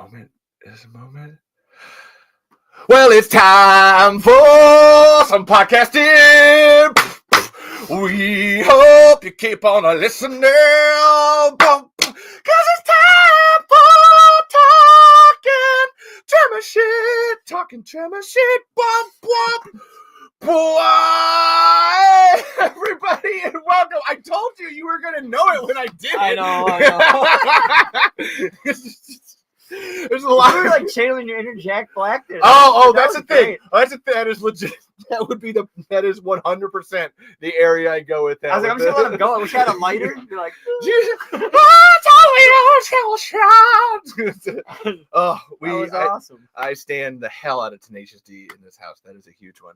moment. Well, it's time for some podcasting. We hope you keep on listening. Cause it's time for talking Tremor shit. Boy, everybody, and welcome. I told you you were gonna know it when I did it. I know. There's a lot. You were like channeling your inner Jack Black there. That's the thing. That's a thing. That is legit. That is 100% the area I go with. That. I was like, I'm just gonna let him go. I wish I had a lighter. You're like, that was awesome. I stand the hell out of Tenacious D in this house. That is a huge one.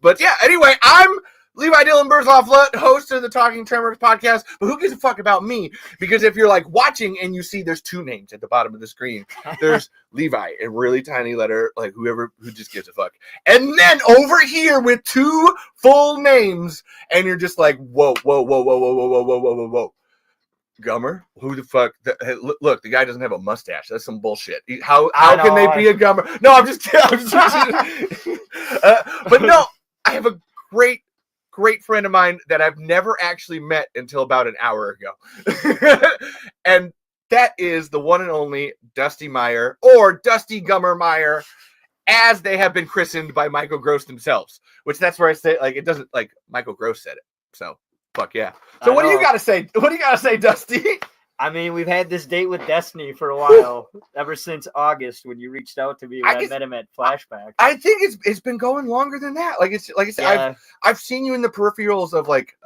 But yeah, anyway, I'm Levi Dylan Burzloff, host of the Talking Tremors podcast. But who gives a fuck about me? Because if you're like watching and you see there's two names at the bottom of the screen, there's Levi in really tiny letter, like who just gives a fuck. And then over here with two full names, and you're just like, whoa. Gummer? Who the fuck? Look, the guy doesn't have a mustache. That's some bullshit. How can they be a Gummer? No, I'm just kidding. But no, I have a great friend of mine that I've never actually met until about an hour ago. And that is the one and only Dusty Meier, or Dusty Gummer Meier, as they have been christened by Michael Gross themselves. Which that's where I say, like, it doesn't, like, Michael Gross said it. So, fuck yeah. So what do you got to say? What do you got to say, Dusty? I mean, we've had this date with Destiny for a while, ever since August when you reached out to me when I met him at Flashback. I think it's been going longer than that. Like I said, yeah. I've seen you in the peripherals of like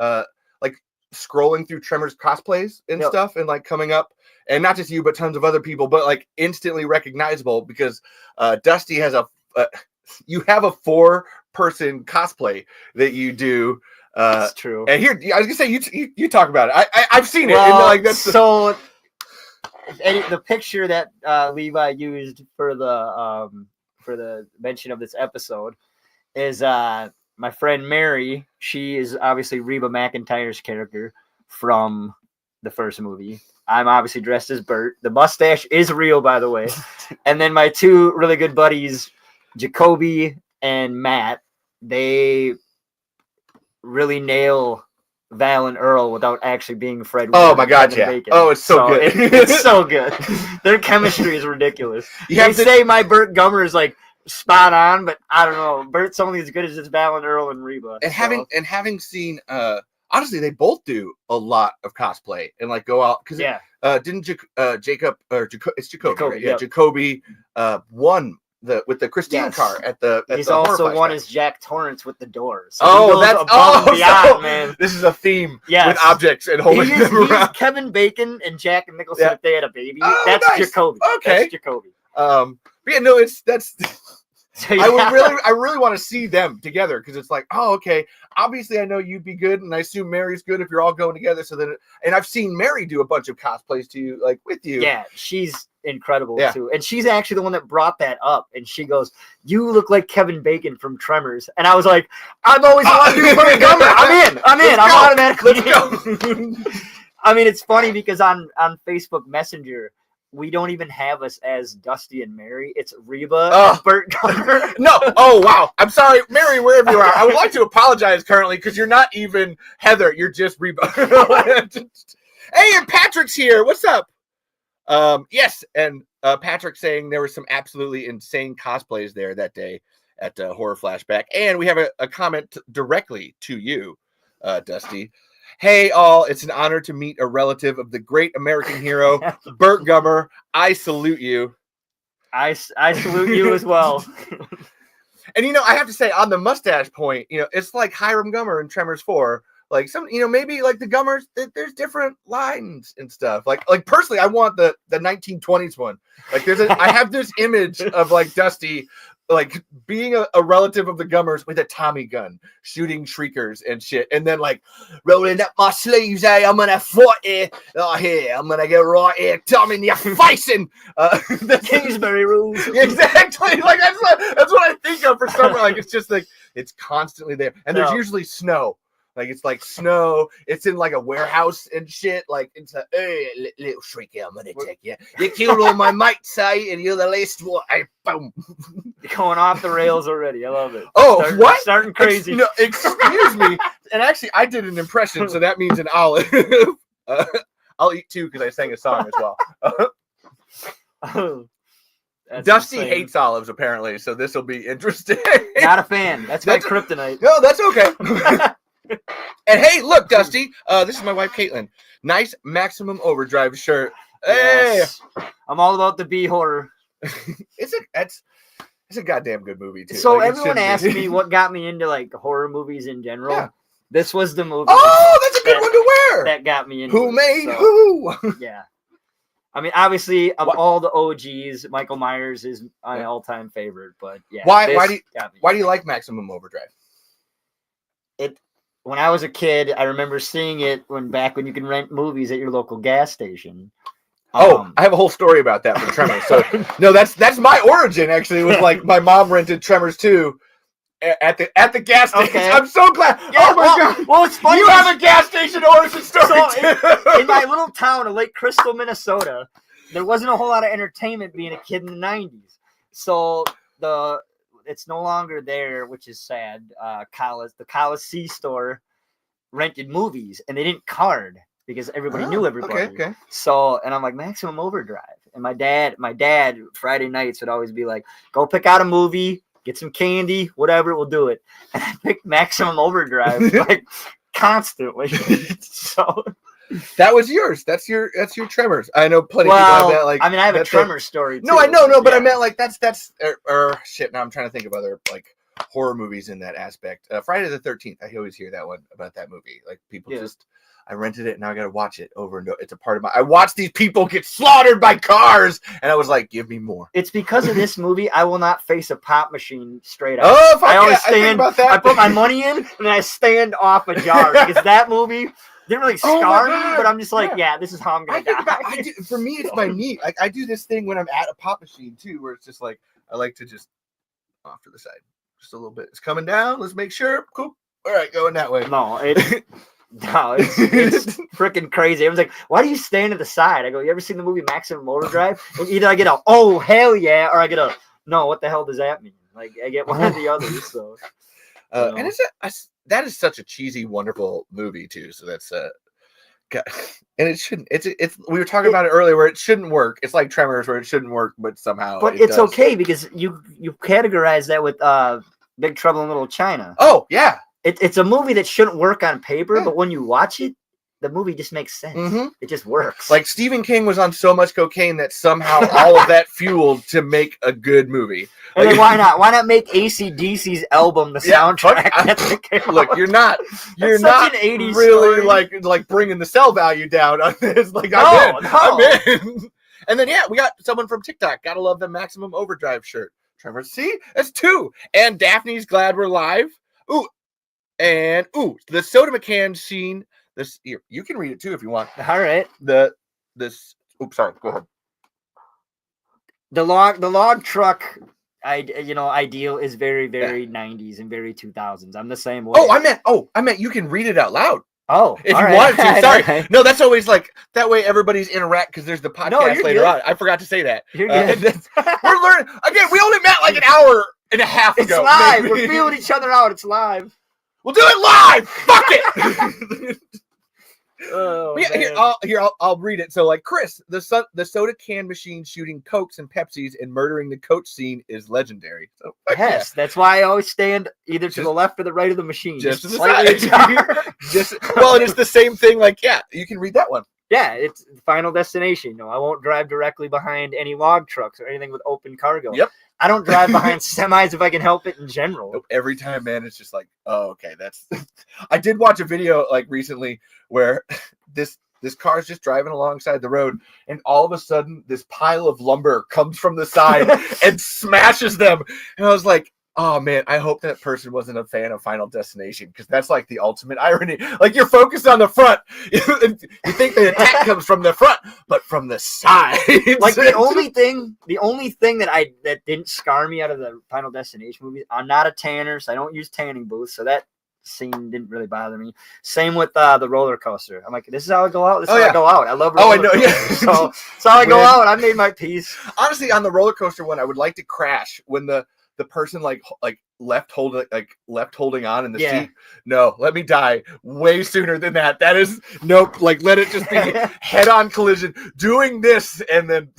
scrolling through Tremors cosplays and stuff, and like coming up, and not just you, but tons of other people, but like instantly recognizable because Dusty has you have a 4-person cosplay that you do. That's true. And here, I was gonna say you talk about it. I've seen it. Well, and like that's the picture that Levi used for the mention of this episode is my friend Mary. She is obviously Reba McEntire's character from the first movie. I'm obviously dressed as Burt. The mustache is real, by the way. And then my two really good buddies, Jacoby and Matt, they really nail Val and Earl without actually being Fred. Oh my God, yeah. Bacon. Oh, it's so good. It's so good. Their chemistry is ridiculous. They say my Burt Gummer is like spot on, but I don't know. Burt's only as good as it's Val and Earl and Reba. And having seen, honestly, they both do a lot of cosplay and like go out because didn't Jacob or it's Jacoby, right? Yeah, Jacoby won with the Christine car at the. He's also one as Jack Torrance with the doors. So man. This is a theme with objects and holding them around. Kevin Bacon and Jack Nicholson if they had a baby. That's nice. Jacoby. Okay, that's Jacoby. But yeah, no, that's. So, yeah. I really want to see them together because it's like, oh, okay. Obviously, I know you'd be good, and I assume Mary's good if you're all going together. So then, and I've seen Mary do a bunch of cosplays to you, like with you. Yeah, she's incredible too, and she's actually the one that brought that up. And she goes, "You look like Kevin Bacon from Tremors," and I was like, "I've always wanted to do Burt Gummer. I'm in. I'm automatically in." I mean, it's funny because on Facebook Messenger, we don't even have us as Dusty and Mary. It's Reba and Burt Gummer. No. Oh, wow. I'm sorry, Mary, wherever you are. I would like to apologize currently because you're not even Heather. You're just Reba. Hey, and Patrick's here. What's up? Yes. And Patrick saying there were some absolutely insane cosplays there that day at Horror Flashback. And we have a comment directly to you, Dusty. Hey, all, it's an honor to meet a relative of the great American hero, Burt Gummer. I salute you. I salute you as well. And, I have to say, on the mustache point, it's like Hiram Gummer in Tremors 4. Like, some, maybe like the Gummers, there's different lines and stuff. Like personally, I want the 1920s one. Like, I have this image of, like, Dusty, like being a relative of the Gummers with a Tommy gun, shooting shriekers and shit, and then like rolling up my sleeves, I'm gonna fight here. Oh, here, I'm gonna get right here, Tommy in your face, and the Kingsbury rules. Exactly, like that's what I think of for summer. Like it's just like it's constantly there, and there's usually snow. Like it's like snow. It's in like a warehouse and shit. Like it's a hey, little shrieky, I'm gonna take you. You killed all my mates, and you're the least one. Boom. Going off the rails already. I love it. Oh, what? Starting crazy. No, excuse me. And actually, I did an impression, so that means an olive. I'll eat two because I sang a song as well. Dusty hates olives, apparently, so this will be interesting. Not a fan. That's my kryptonite. No, that's okay. And hey, look, Dusty, this is my wife, Caitlin. Nice Maximum Overdrive shirt. Yes. Hey, I'm all about the B horror. It's a goddamn good movie too. So like, everyone asked me what got me into like horror movies in general. Yeah. This was the movie. Oh, that's a good one to wear. That got me into. Who made who? Yeah. I mean, obviously, of all the OGs, Michael Myers is my all-time favorite. But yeah, why do you like Maximum Overdrive? When I was a kid, I remember seeing it back when you can rent movies at your local gas station. I have a whole story about that from Tremors. So no, that's my origin. Actually, it was like my mom rented Tremors 2 at the gas station. Okay. I'm so glad. Yeah, oh my god! Well, it's funny. You have a gas station origin story too. In my little town of Lake Crystal, Minnesota, there wasn't a whole lot of entertainment being a kid in the '90s. So it's no longer there, which is sad. The Coliseum store rented movies, and they didn't card because everybody knew everybody. Okay. So, and I'm like, Maximum Overdrive. And my dad, Friday nights would always be like, go pick out a movie, get some candy, whatever, we'll do it. And I picked Maximum Overdrive like constantly. So that was yours. That's your Tremors. I know plenty of people have that. Like, I mean, I have a Tremors story too. No, I know, but I meant like that's shit. Now I'm trying to think of other like horror movies in that aspect. Friday the 13th. I always hear that one about that movie. Like people just. I rented it and now I got to watch it over and over. It's a part of I watched these people get slaughtered by cars and I was like, give me more. It's because of this movie, I will not face a pop machine straight up. Oh, I always stand, I put my money in and then I stand off a jar because that movie didn't really scar me, but I'm just like, this is how I'm going to die. For me, it's my knee. Like I do this thing when I'm at a pop machine too, where it's just like, I like to just off to the side, just a little bit. It's coming down. Let's make sure. Cool. All right, going that way. No, it's freaking crazy. Everyone's like, why do you stand to the side? I go, you ever seen the movie Maximum Overdrive? And either I get a, oh, hell yeah, or I get a, no, what the hell does that mean? Like, I get one or the other. So, and that is such a cheesy, wonderful movie, too. So that's, God. And it shouldn't, it's, we were talking about it earlier where it shouldn't work. It's like Tremors where it shouldn't work, but somehow. But it's okay because you categorize that with Big Trouble in Little China. Oh, yeah. It's a movie that shouldn't work on paper, but when you watch it, the movie just makes sense. Mm-hmm. It just works. Like Stephen King was on so much cocaine that somehow all of that fueled to make a good movie. And then why not? Why not make AC/DC's album the soundtrack? Look, you're not really like bringing the sell value down on this. Like I'm in. And then we got someone from TikTok. Gotta love the Maximum Overdrive shirt. Trevor, see, that's 2. And Daphne's glad we're live. Ooh. And the soda McCann scene. This here, you can read it too if you want. All right. Sorry, go ahead. The log truck, ideal is very 90s and very 2000s. I'm the same way. I meant you can read it out loud. Oh, if you wanted to. Sorry. No, that's always like that way everybody's interact because there's the podcast later on. I forgot to say that. You're good. We're learning again. We only met like an hour and a half ago. It's live. We're feeling each other out. It's live. We'll do it live. Fuck it. I'll read it. So, like Chris, the soda can machine shooting Cokes and Pepsis and murdering the coach scene is legendary. So, that's why I always stand either to the left or the right of the machine. Just slightly ajar. And it's the same thing. Like, you can read that one. Yeah, it's Final Destination. No, I won't drive directly behind any log trucks or anything with open cargo. Yep. I don't drive behind semis if I can help it in general. Nope. Every time, man, it's just like, oh, okay, that's. I did watch a video like recently where this car's just driving alongside the road, and all of a sudden, this pile of lumber comes from the side and smashes them. And I was like, oh man, I hope that person wasn't a fan of Final Destination because that's like the ultimate irony. Like you're focused on the front, you think the attack comes from the front, but from the side. Like the only thing that didn't scar me out of the Final Destination movies. I'm not a tanner, so I don't use tanning booths. So that scene didn't really bother me. Same with the roller coaster. I'm like, this is how I go out. This is how yeah. I go out. I love Oh, I roller know. Yeah. coasters. So that's how I go out. I made my peace. Honestly, on the roller coaster one, I would like to crash when the person like left holding on in the seat. No, let me die way sooner than that. That is nope. Like let it just be head on collision. Doing this and then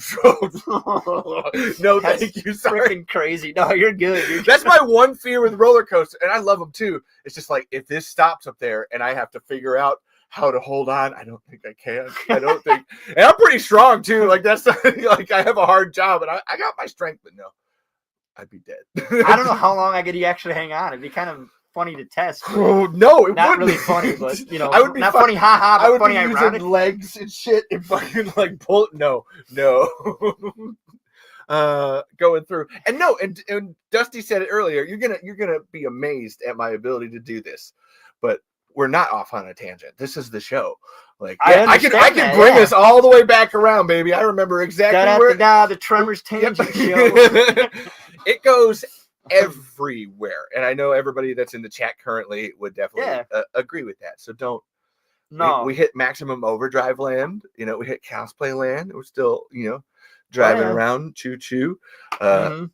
no, That's thank you. Sorry. Freaking crazy. No, you're good. That's my one fear with roller coaster, and I love them too. It's just like if this stops up there and I have to figure out how to hold on, I don't think I can. I don't think, and I'm pretty strong too. Like that's not, like I have a hard job, and I got my strength, but no. I'd be dead. I don't know how long I could actually hang on. It'd be kind of funny to test. Oh, no, it not wouldn't. Really funny, but you know, I would be not funny, haha, but I would funny, be using ironic. legs and shit and fucking like pull. No. Going through and no, and Dusty said it earlier. You're gonna be amazed at my ability to do this, but we're not off on a tangent. This is the show. Like I can bring us all the way back around, baby. I remember exactly where the Tremors tangent show. It goes everywhere, and I know everybody that's in the chat currently would definitely agree with that. So don't. No, we hit maximum overdrive land. You know, we hit cosplay land. We're still, driving around, choo. To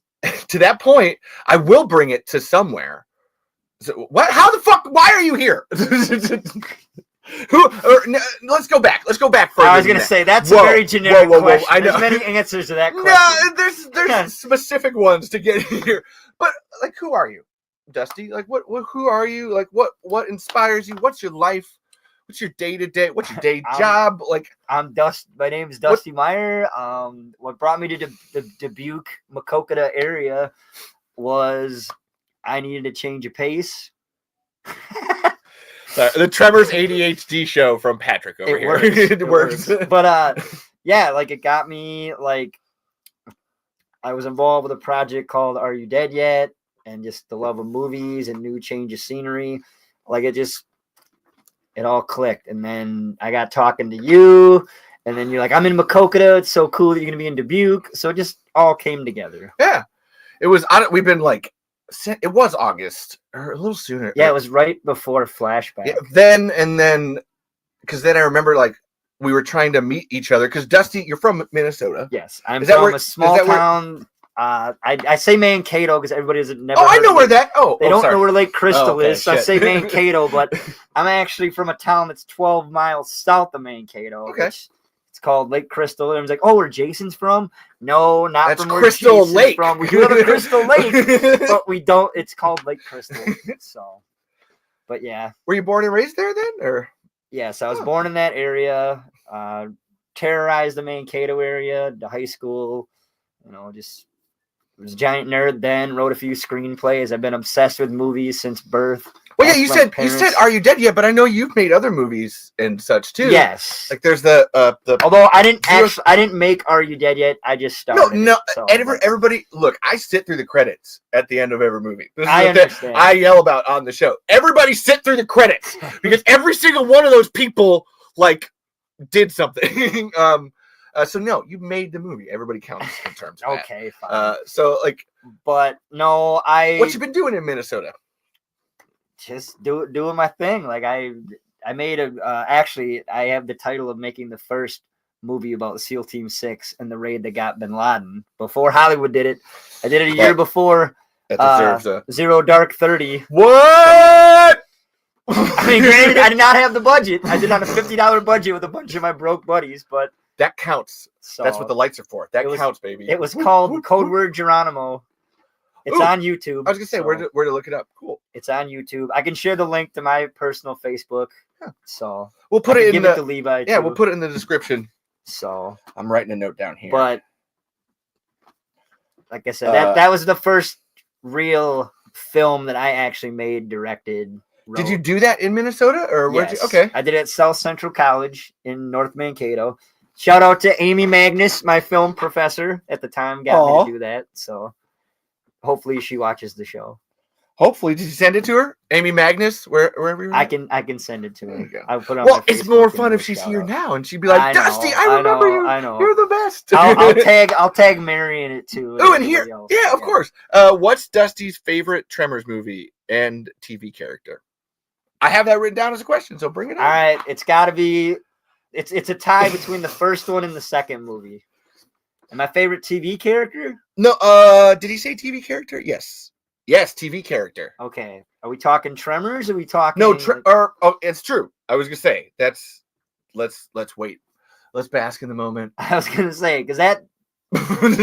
that point, I will bring it to somewhere. So what? How the fuck? Why are you here? Let's go back. I was gonna say that's a very generic question. I know. There's many answers to that question. No, there's specific ones to get here. But like, who are you, Dusty? Like, what? Who are you? Like, what inspires you? What's your life? What's your day to day? What's your day job? Like, I'm Dusty. My name is Dusty Meier. What brought me to the Dubuque, Macokota area was I needed to change a pace. The Tremors ADHD show from Patrick over here. It works. But like it got me like I was involved with a project called Are You Dead Yet? And just the love of movies and new change of scenery. Like it all clicked. And then I got talking to you, and then you're like, I'm in Macokota. It's so cool that you're gonna be in Dubuque. So it just all came together. Yeah. It was we've been like it was August or a little sooner. Yeah, it was right before Flashback. Yeah, then because then I remember like we were trying to meet each other because Dusty, you're from Minnesota. Yes, I'm from a small town. I say Mankato because everybody has never. Oh, I know where that. They don't sorry. know where Lake Crystal is, so I say Mankato. But I'm actually from a town that's 12 miles south of Mankato. Okay. It's called Lake Crystal. And everyone's like, "Oh, where Jason's from?" No, not that's from where Crystal Jason's Lake. From. We do have a Crystal Lake, but we don't. It's called Lake Crystal. So, but yeah. Were you born and raised there then, or? Yes, I was born in that area. Terrorized the Mankato area, the high school. Just was a giant nerd then. Wrote a few screenplays. I've been obsessed with movies since birth. Well, yeah, you said Are You Dead Yet? But I know you've made other movies and such too. Yes, like there's the. Although I didn't make Are You Dead Yet? I just started. No. So, everybody, look, I sit through the credits at the end of every movie. I understand. I yell about on the show. Everybody sit through the credits because every single one of those people like did something. So no, you made the movie. Everybody counts in terms of okay, fine. So like, but no, what you been doing in Minnesota? Just doing my thing. Like I made actually I have the title of making the first movie about SEAL Team 6 and the raid that got Bin Laden before Hollywood did it. I did it a year before. That deserves Zero Dark 30. What? I mean, granted, I did not have the budget. I did on a $50 budget with a bunch of my broke buddies, but that counts. So that's what the lights are for. That counts, baby. It was called Code Word Geronimo. It's on YouTube. I was gonna say where to look it up. Cool. It's on YouTube. I can share the link to my personal Facebook. Yeah. So we'll put it in to Levi. Yeah, we'll put it in the description. So I'm writing a note down here. But like I said, that was the first real film that I actually made, directed. Wrote. Did you do that in Minnesota or yes. Where'd you? Okay. I did it at South Central College in North Mankato. Shout out to Amy Magnus, my film professor at the time, got me to do that. So hopefully she watches the show. Hopefully, did you send it to her, Amy Magnus? Wherever you're I can send it to her. I'll put it on well, it's more fun if she's here now and she'd be like, Dusty, I remember you. I know. You're the best. I'll tag Mary in it too. Oh, and here, of course. What's Dusty's favorite Tremors movie and TV character? I have that written down as a question, so bring it All on. right, it's got to be. It's a tie between the first one and the second movie. And my favorite TV character? No, did he say TV character? Yes. Yes, TV character. Okay. Are we talking Tremors? Or are we talking? No, it's true. I was gonna say let's wait. Let's bask in the moment. I was gonna say because that.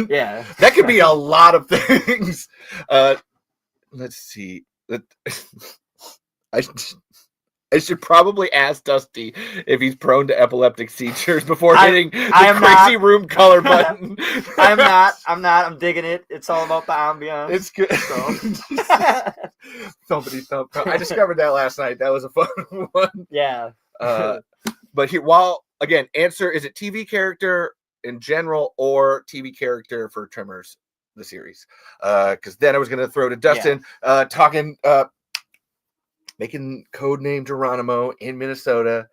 Yeah. That could be a lot of things. Let's see. I should probably ask Dusty if he's prone to epileptic seizures before hitting the crazy room color button. I'm not. I'm digging it. It's all about the ambiance. It's good. Somebody thump. I discovered that last night. That was a fun one. Yeah. But again, answer, is it TV character in general or TV character for Tremors, the series? Because then I was going to throw to Dustin, talking... making Codename Geronimo in Minnesota.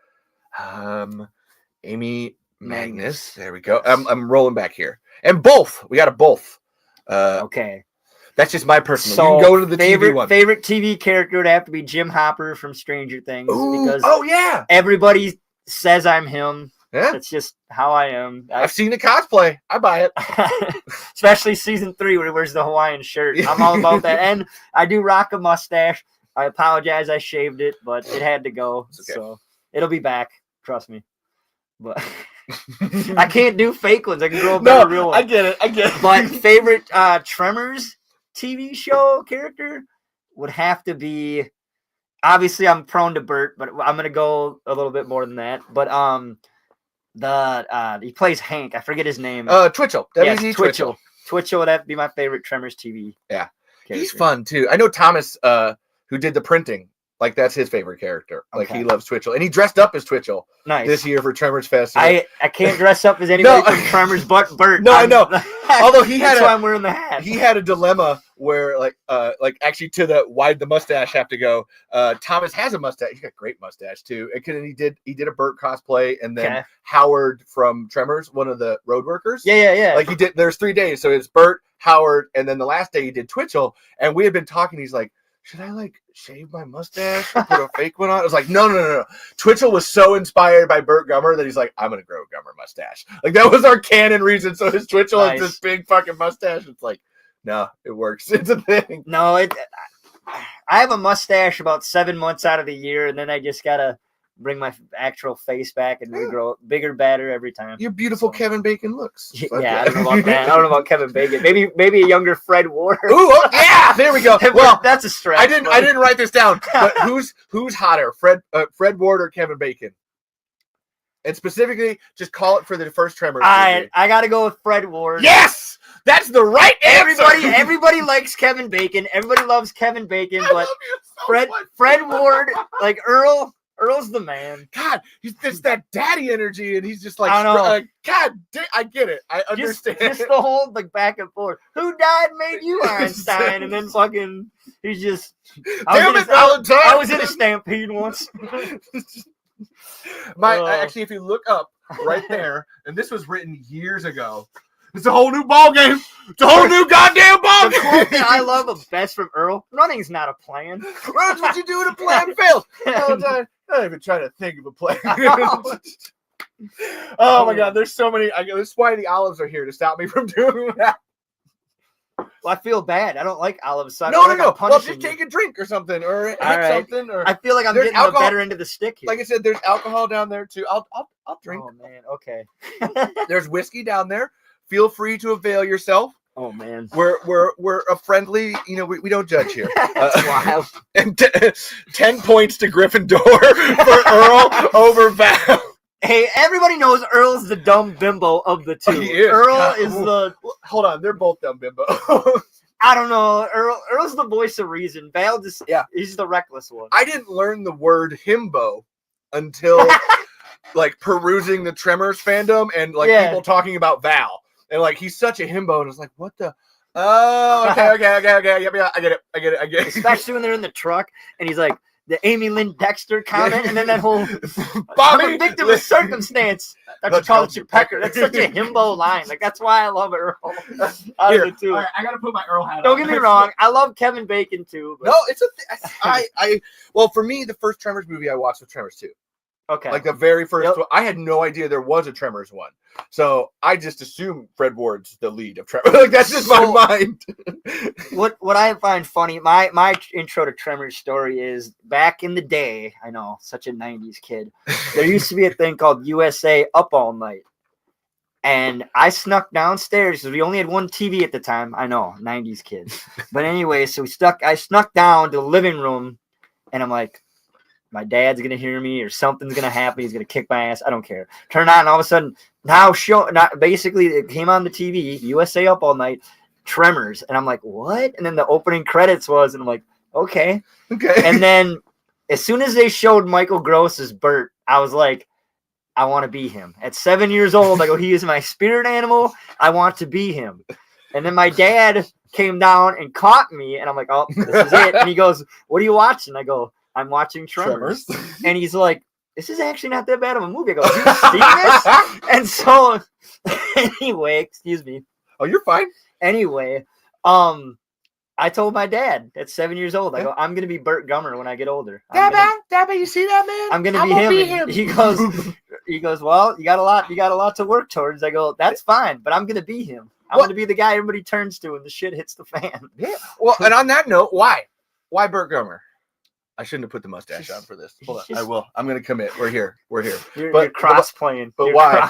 Amy Magnus. There we go. I'm rolling back here. And both. We got a both. Okay. That's just my personal. So you can go to the TV one. Favorite TV character would have to be Jim Hopper from Stranger Things. Ooh, because everybody says I'm him. Yeah. That's just how I am. I've seen the cosplay. I buy it. Especially season 3 where he wears the Hawaiian shirt. I'm all about that. And I do rock a mustache. I apologize, I shaved it, but it had to go. Okay. So it'll be back. Trust me. But I can't do fake ones. I can grow a real one. I get it. But favorite Tremors TV show character would have to be, obviously I'm prone to Burt, but I'm gonna go a little bit more than that. But he plays Hank. I forget his name. Twitchell. Yes, Twitchell. Twitchell would have to be my favorite Tremors TV. Yeah. Character. He's fun too. I know Thomas who did the printing. Like, that's his favorite character. Like, he loves Twitchell. And he dressed up as Twitchell this year for Tremors Fest. I can't dress up as anybody from Tremors but Burt. No, I know. Although that's why I'm wearing the hat. He had a dilemma where, actually why'd the mustache have to go? Thomas has a mustache. He's got a great mustache, too. And he did a Burt cosplay, and then Howard from Tremors, one of the road workers. Yeah. Like, there's 3 days. So it's Burt, Howard, and then the last day he did Twitchell. And we had been talking. He's like, should I shave my mustache or put a fake one on? I was like, no. Twitchell was so inspired by Burt Gummer that he's like, I'm going to grow a Gummer mustache. Like, that was our canon reason. So his Twitchell has this big fucking mustache. It's like, no, it works. It's a thing. No, I have a mustache about 7 months out of the year, and then I just got to bring my actual face back and regrow it bigger, badder every time. Your beautiful Kevin Bacon looks. Yeah, I don't know about that. I don't know about Kevin Bacon. Maybe a younger Fred Ward. Ooh, yeah, there we go. Well, that's a stretch. I didn't write this down. But who's hotter, Fred Ward or Kevin Bacon? And specifically, just call it for the first Tremors. I got to go with Fred Ward. Yes, that's the right answer. Everybody likes Kevin Bacon. Everybody loves Kevin Bacon, but Fred Ward, like Earl's the man. God, it's that daddy energy, and he's just like, I don't know. God, I get it. I understand. Just the whole back and forth. Who died made you Einstein, and then fucking he's just. I was in a stampede once. Actually, if you look up right there, and this was written years ago. It's a whole new ball game. It's a whole new goddamn ball game. The quote that I love best from Earl: "Running's not a plan. That's what you do when a plan fails." I don't even try to think of a plan. Oh my God, there's so many. This is why the olives are here to stop me from doing that. Well, I feel bad. I don't like olives. So No. Well, just take a drink or something, or hit something. Or I feel like I'm getting the better end of the stick here. Like I said, there's alcohol down there too. I'll drink. Oh man, okay. There's whiskey down there. Feel free to avail yourself. Oh man, we're a friendly. We don't judge here. That's wild. And 10 points to Gryffindor for Earl over Val. Hey, everybody knows Earl's the dumb bimbo of the two. He is. Earl is the. Hold on, they're both dumb bimbo. I don't know. Earl's the voice of reason. Val he's the reckless one. I didn't learn the word himbo until perusing the Tremors fandom and people talking about Val. And he's such a himbo, and it's like, what the? Oh, okay. Yeah, I get it. Especially when they're in the truck, and he's like, the Amy Lynn Dexter comment, and then that whole Bobby, I'm a victim of circumstance. Dr. Culture Pecker. That's such a himbo line. Like that's why I love Earl. Out of the two. All right, I gotta put my Earl hat on. Don't get me wrong. I love Kevin Bacon too. But... No, it's well, for me, the first Tremors movie I watched was Tremors 2. Okay. Like the very first one. I had no idea there was a Tremors one. So I just assumed Fred Ward's the lead of Tremors. Like that's just my mind. What I find funny, my intro to Tremors story is back in the day, I know, such a 90s kid. There used to be a thing called USA Up All Night. And I snuck downstairs because we only had one TV at the time. I know, 90s kids. But anyway, so I snuck down to the living room and I'm like, my dad's gonna hear me or something's gonna happen. He's gonna kick my ass. I don't care. Turn on, and all of a sudden, basically it came on the TV, USA Up All Night, Tremors, and I'm like, what? And then the opening credits was, and I'm like, okay. And then as soon as they showed Michael Gross as Burt, I was like, I want to be him. At 7 years old, I go, he is my spirit animal. I want to be him. And then my dad came down and caught me, and I'm like, oh, this is it. And he goes, what are you watching? I go, I'm watching Tremors. And he's like, this is actually not that bad of a movie. I go, have you seen this? And so, anyway, excuse me. Oh, you're fine. Anyway, I told my dad at 7 years old, I go, I'm going to be Burt Gummer when I get older. Dabba, you see that, man? I'm going to be him. He goes, well, you got a lot to work towards. I go, that's fine, but I'm going to be him. I'm going to be the guy everybody turns to when the shit hits the fan. Yeah. Well, and on that note, why Burt Gummer? I shouldn't have put the mustache on for this. Hold on. I will. I'm going to commit. We're here. You're cross-playing. But why?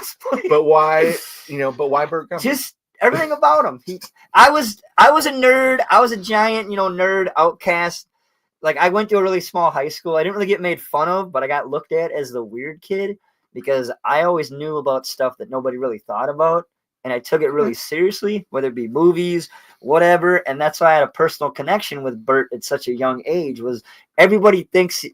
But why, but why Burt Gummer? Just everything about him. I was a nerd. I was a giant, nerd outcast. Like I went to a really small high school. I didn't really get made fun of, but I got looked at as the weird kid because I always knew about stuff that nobody really thought about. And I took it really seriously, whether it be movies, whatever. And that's why I had a personal connection with Burt at such a young age was everybody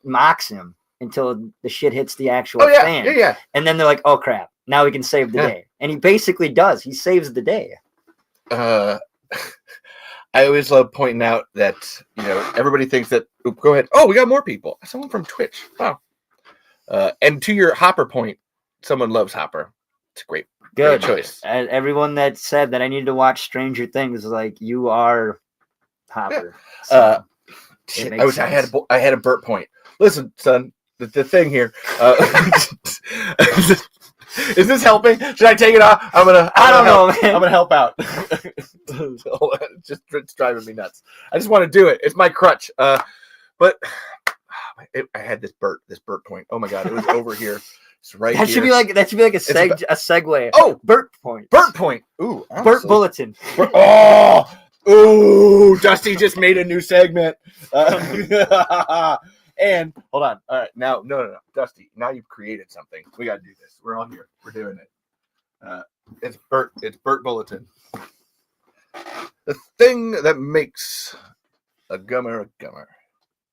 mocks him until the shit hits the actual fan. Yeah. And then they're like, oh, crap, now we can save the day. And he basically does. He saves the day. I always love pointing out that, everybody thinks that, go ahead. Oh, we got more people. Someone from Twitch. Wow. And to your Hopper point, someone loves Hopper. It's great. Good Great choice. And everyone that said that I needed to watch Stranger Things was like, you are Hopper. Yeah. So I had a Burt point. Listen, son, the thing here. Is this helping? Should I take it off? I don't know, man. I'm gonna help out. It's driving me nuts. I just want to do it. It's my crutch. But I had this Burt point. Oh my god, it was over here. It's right that here. Should be like a segue. Oh, Burt point. Ooh, Burt Bulletin. Ooh, Dusty just made a new segment. And hold on. All right, now, no, Dusty. Now you've created something. We got to do this. We're all here. We're doing it. It's Burt Bulletin. The thing that makes a gummer a gummer.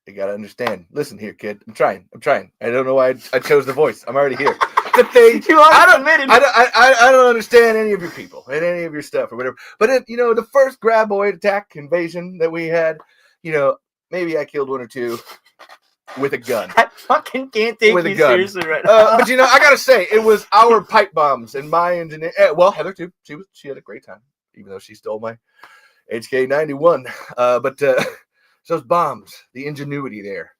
You gotta understand. Listen here, kid. I'm trying. I don't know why I chose the voice. I'm already here. The thing. I don't understand any of your people and any of your stuff or whatever. But the first graboid attack invasion that we had, maybe I killed one or two with a gun. I fucking can't take you seriously right now. But I gotta say, it was our pipe bombs and my engineer. Well, Heather too. She had a great time, even though she stole my HK 91. But. Those bombs, the ingenuity there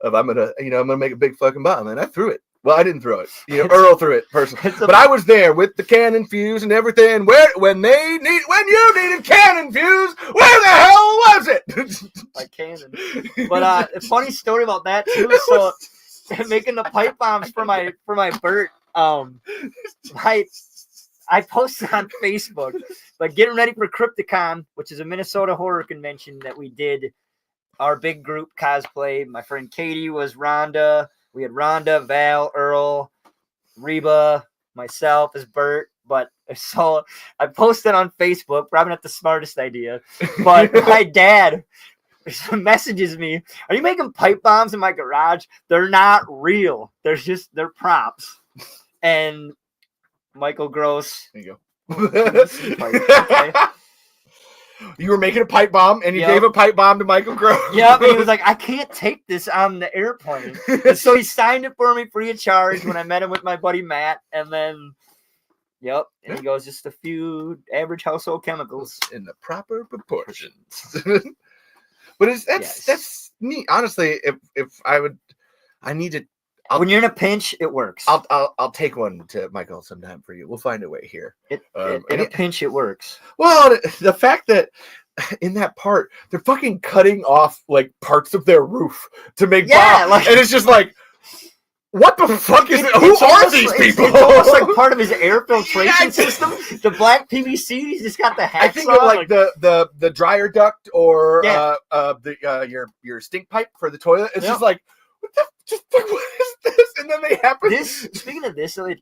of I'm gonna make a big fucking bomb, and I threw it. Well, I didn't throw it. Earl threw it personally, but I was there with the cannon fuse and everything. When you needed cannon fuse, where the hell was it? My cannon. But a funny story about that too. So making the pipe bombs for my Burt. I posted on Facebook, like getting ready for Crypticon, which is a Minnesota horror convention that we did. Our big group cosplay. My friend Katie was Rhonda. We had Rhonda, Val, Earl, Reba, myself as Burt. But so I posted on Facebook, probably not the smartest idea, but my dad messages me, are you making pipe bombs in my garage? They're not real. They're props. And Michael Gross. There you go. Okay. You were making a pipe bomb, and you Yep. gave a pipe bomb to Michael Grove. Yeah, and he was like, I can't take this on the airplane. And so he signed it for me free of charge when I met him with my buddy Matt. And then, and he goes, just a few average household chemicals. In the proper proportions. But that's neat. Honestly, if I need to. When you're in a pinch, it works. I'll take one to Michael sometime for you. We'll find a way here. In a pinch, it works. Well, the fact that in that part they're fucking cutting off like parts of their roof to make bombs, and it's just like, what the fuck is it? Who are these people? It's almost like part of his air filtration system. The black PVC, he's just got the hacks. I think of like the dryer duct or your stink pipe for the toilet. It's just like, what is this? And then they happen. Speaking of this, it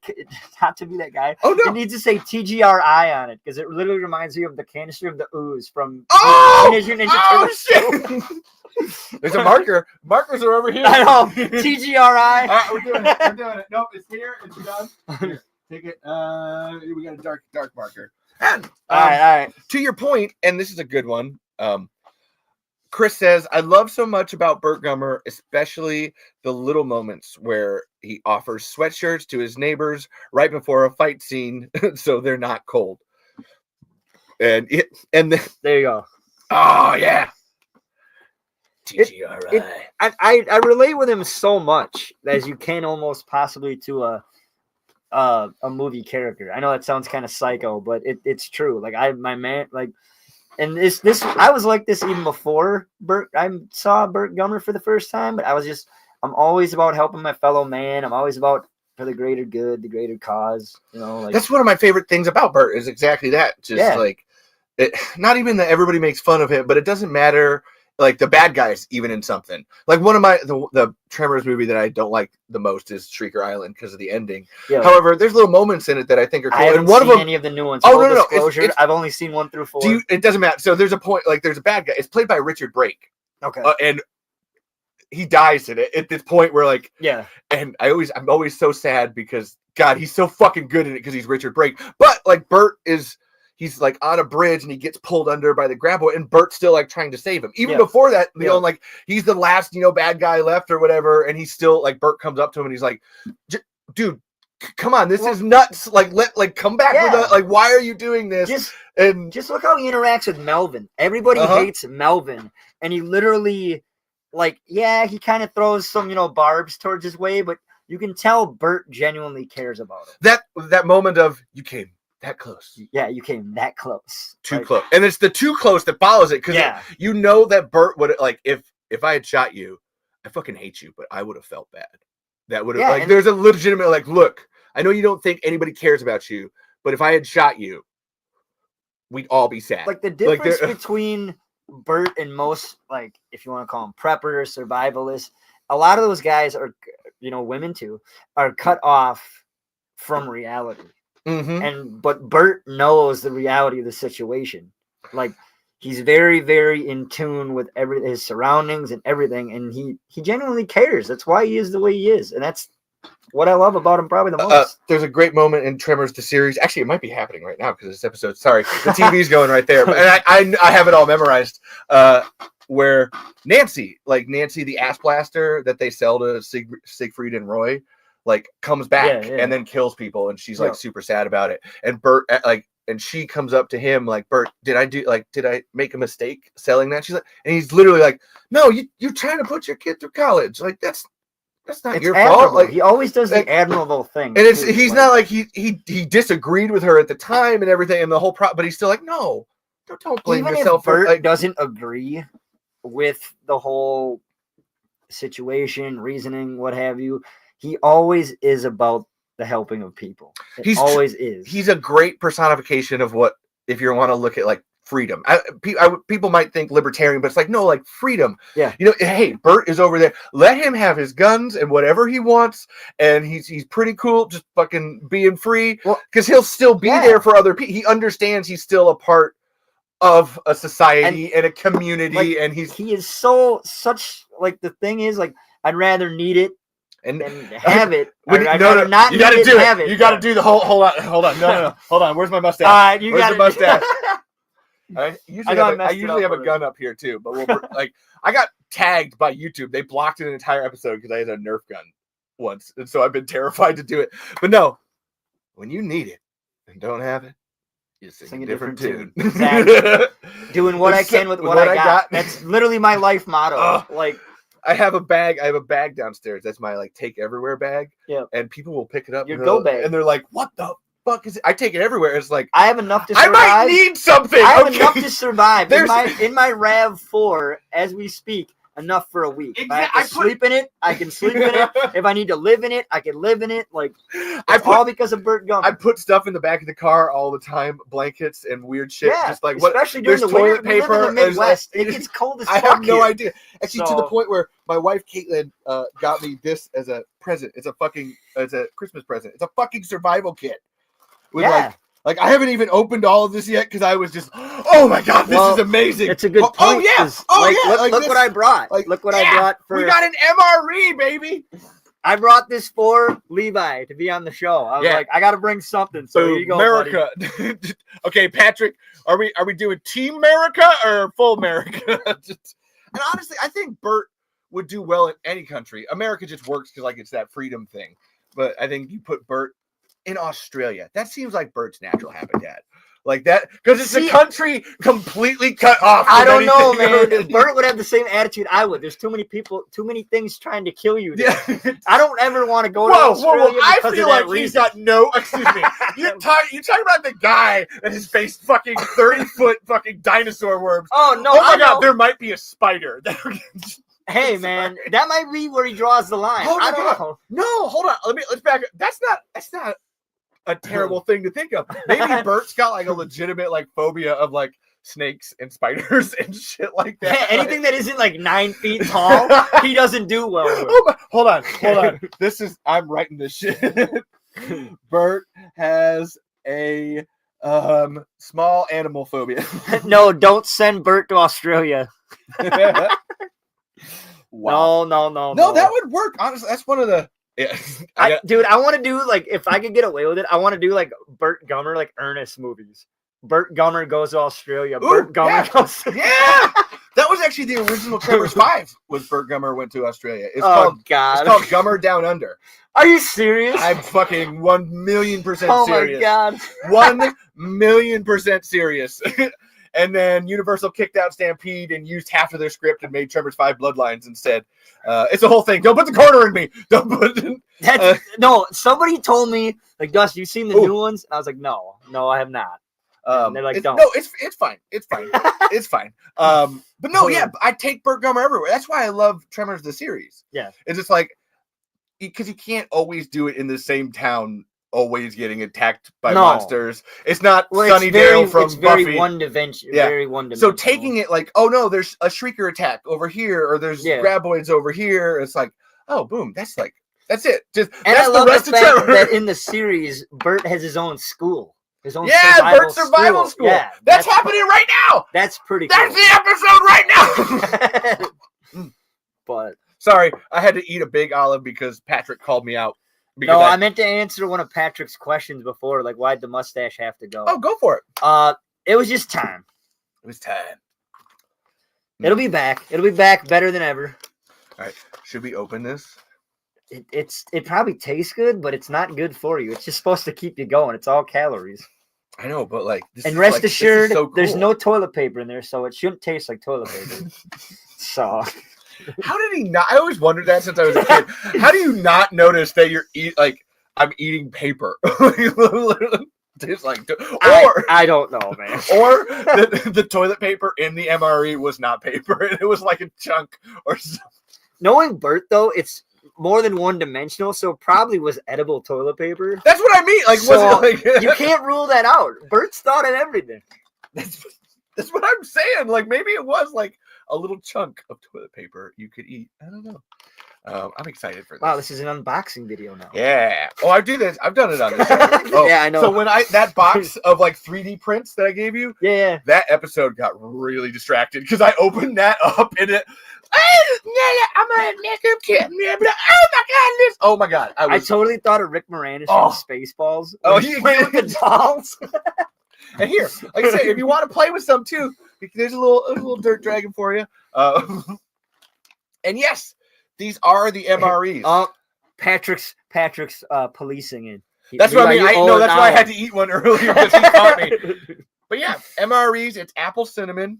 not to be that guy. Oh no! It needs to say TGRI on it because it literally reminds me of the canister of the ooze from Teenage Mutant Ninja Turtles. Shit! There's a marker. Markers are over here. I know. TGRI. All right, we're doing it. Nope, it's here. It's done. Here, take it. We got a dark marker. And all right. To your point, and this is a good one. Chris says, I love so much about Burt Gummer, especially the little moments where he offers sweatshirts to his neighbors right before a fight scene so they're not cold. And there you go. Oh, yeah. I relate with him so much as you can almost possibly to a movie character. I know that sounds kind of psycho, but it's true. Like and this I was like this even before I saw Burt Gummer for the first time, but I'm always about helping my fellow man. I'm always about for the greater good, the greater cause. That's one of my favorite things about Burt is exactly that. Just like not even that everybody makes fun of him, but it doesn't matter. Like the bad guys, even in something like one of the Tremors movie that I don't like the most is Shrieker Island because of the ending. Yeah. However, there's little moments in it that I think are cool. I haven't seen any of the new ones. Oh no, it's, I've only seen 1 through 4. It doesn't matter. So there's a point like there's a bad guy. It's played by Richard Brake. Okay. And he dies in it at this point where like And I'm always so sad because God, he's so fucking good in it because he's Richard Brake. But like Burt he's like on a bridge and he gets pulled under by the grab boy and Burt's still like trying to save him. Even before that, like he's the last, bad guy left or whatever. And he's still like, Burt comes up to him and he's like, dude, come on. This is nuts. Like come back with that. Like, why are you doing this? Just look how he interacts with Melvin. Everybody hates Melvin. And he literally he kind of throws some, barbs towards his way, but you can tell Burt genuinely cares about it. That moment of you came that close. Yeah, you came that close. Too close. And it's the too close that follows it. Because you know that Burt would if I had shot you, I fucking hate you, but I would have felt bad. That would have there's a legitimate look, I know you don't think anybody cares about you, but if I had shot you, we'd all be sad. Like the difference between Burt and most, if you want to call them preppers, survivalists, a lot of those guys are, women too, are cut off from reality. Mm-hmm. But Burt knows the reality of the situation. Like he's very, very in tune with his surroundings and everything, and he genuinely cares. That's why he is the way he is, and that's what I love about him probably the most. There's a great moment in Tremors the series. Actually, it might be happening right now because this episode. Sorry, the TV's going right there, and I have it all memorized. Where Nancy the ass blaster that they sell to Siegfried and Roy. Comes back and then kills people, and she's super sad about it. And Burt and she comes up to him like, Burt, did I make a mistake selling that? She's like, and he's literally like, no, you're trying to put your kid through college. Like that's not your fault. Like he always does the admirable thing. And he's not like he disagreed with her at the time and everything and the whole but he's still like, no, don't blame yourself. If Burt doesn't agree with the whole situation, reasoning, what have you. He always is about the helping of people. He always is. He's a great personification of what, if you want to look at freedom. People might think libertarian, but it's no, freedom. Yeah. Hey, Burt is over there. Let him have his guns and whatever he wants, and he's pretty cool, just fucking being free. Because he'll still be there for other people. He understands he's still a part of a society and a community, and he is such the thing is I'd rather need it. And have it. You got to do it. You got to do the hold on. No. Hold on. Where's my mustache? Where's the mustache? I usually know I have, messed I it usually up have a gun up here too, but we'll, like I got tagged by YouTube. They blocked an entire episode because I had a Nerf gun once, and so I've been terrified to do it. But no, when you need it and don't have it, you sing a different tune. Exactly. Doing what I can with what I got. That's literally my life motto. Like I have a bag. I have a bag downstairs. That's my like take everywhere bag. Yeah. And people will pick it up. Your go bag. And they're like, "What the fuck is it?" I take it everywhere. It's like I have enough to survive. I might need something. I have enough to survive. In my RAV4 as we speak. Enough for a week. If I have to sleep in it, I can sleep in it. If I need to live in it, I can live in it. Like all because of Burt Gummer. I put stuff in the back of the car all the time, blankets and weird shit. Yeah, just like especially during the toilet winter. paper. We live in the Midwest. It gets cold as fuck. I have no here. idea. Actually, to the point where my wife Caitlin got me this as a present. It's a Christmas present. It's a fucking survival kit. With like I haven't even opened all of this yet because I was just, oh my god, this is amazing. It's a good point. Oh yeah. Look what I brought. Like, look what I brought for. We got an MRE, baby. I brought this for Levi to be on the show. I was like, I got to bring something. So here you go, America. Okay, Patrick, are we doing Team America or full America? And honestly, I think Burt would do well in any country. America just works because like it's that freedom thing. But I think you put Burt in Australia. That seems like Burt's natural habitat. Like that, because it's a country completely cut off. I don't know, man. Burt would have the same attitude I would. There's too many people, too many things trying to kill you. Yeah. I don't ever want to go to Australia. I feel like he's got no. Excuse me. You're talking about the guy that has faced fucking 30-foot fucking dinosaur worms. Oh no! Oh my god, there might be a spider. Hey man, that might be where he draws the line. Oh I don't know. No, hold on. Let's back up. That's not a terrible thing to think of. Maybe Burt's got like a legitimate like phobia of like snakes and spiders and shit like that. Yeah, anything that isn't like 9 feet tall, he doesn't do well with. Hold on. I'm writing this shit. Burt has a small animal phobia. No, don't send Burt to Australia. Wow. No, that would work. Honestly, that's one of the. Yeah, dude, I want to do like if I could get away with it, I want to do like Burt Gummer, like earnest movies. Burt Gummer goes to Australia. Burt Gummer goes. Yeah, that was actually the original Trevor's 5. Was Burt Gummer went to Australia? It's God! It's called Gummer Down Under. Are you serious? I'm fucking 1,000,000% serious. Oh my god! 1,000,000% serious. And then Universal kicked out Stampede and used half of their script and made Trevor's 5 Bloodlines instead. It's a whole thing. Don't put the corner in me. Don't put. No, somebody told me like, Gus, you seen the new ones? And I was like, no, I have not. And they're like, don't. No, it's fine. It's fine. It's fine. But no, yeah, I take Burt Gummer everywhere. That's why I love Tremors the series. Yeah, it's just like because you can't always do it in the same town. Always getting attacked by monsters. It's not Sunnydale from Buffy. Very one-dimensional. Yeah. Very one-dimensional. So taking it like, oh no, there's a Shrieker attack over here, or there's Graboids over here. It's like, oh, boom, that's it. Just and that's I love the rest the fact that in the series, Burt has his own school. His own Burt's survival school. Yeah, that's happening right now. That's pretty cool. That's the episode right now. But sorry, I had to eat a big olive because Patrick called me out. No, I meant to answer one of Patrick's questions before, like why'd the mustache have to go? Oh, go for it. It was just time. It was time. It'll be back. It'll be back better than ever. All right. Should we open this? It probably tastes good, but it's not good for you. It's just supposed to keep you going. It's all calories. I know, but like rest assured, so cool. There's no toilet paper in there, so it shouldn't taste like toilet paper. So how did he not? I always wondered that since I was a kid. How do you not notice that I'm eating paper? It's like, I don't know, man. Or the toilet paper in the MRE was not paper, and it was like a chunk or something. Knowing Burt though, it's more than one-dimensional, so probably was edible toilet paper. That's what I mean. Like, so was it like you can't rule that out? Burt's thought of everything. That's what I'm saying. Like maybe it was like a little chunk of toilet paper you could eat. I don't know. I'm excited for this. Wow, this is an unboxing video now. Yeah. Oh, I do this. I've done it on this show. Oh, yeah, I know. So when that box of like 3D prints that I gave you, yeah, that episode got really distracted because I opened that up and it. I'm gonna make him kill me. Oh my god! I totally thought of Rick Moranis from Spaceballs. Oh, you playing with the dolls. And here, like I said, if you want to play with some too, there's a little dirt dragon for you. And yes, these are the MREs. Patrick's policing it. That's what I mean. That's why I had to eat one earlier because he caught me. But yeah, MREs. It's apple cinnamon.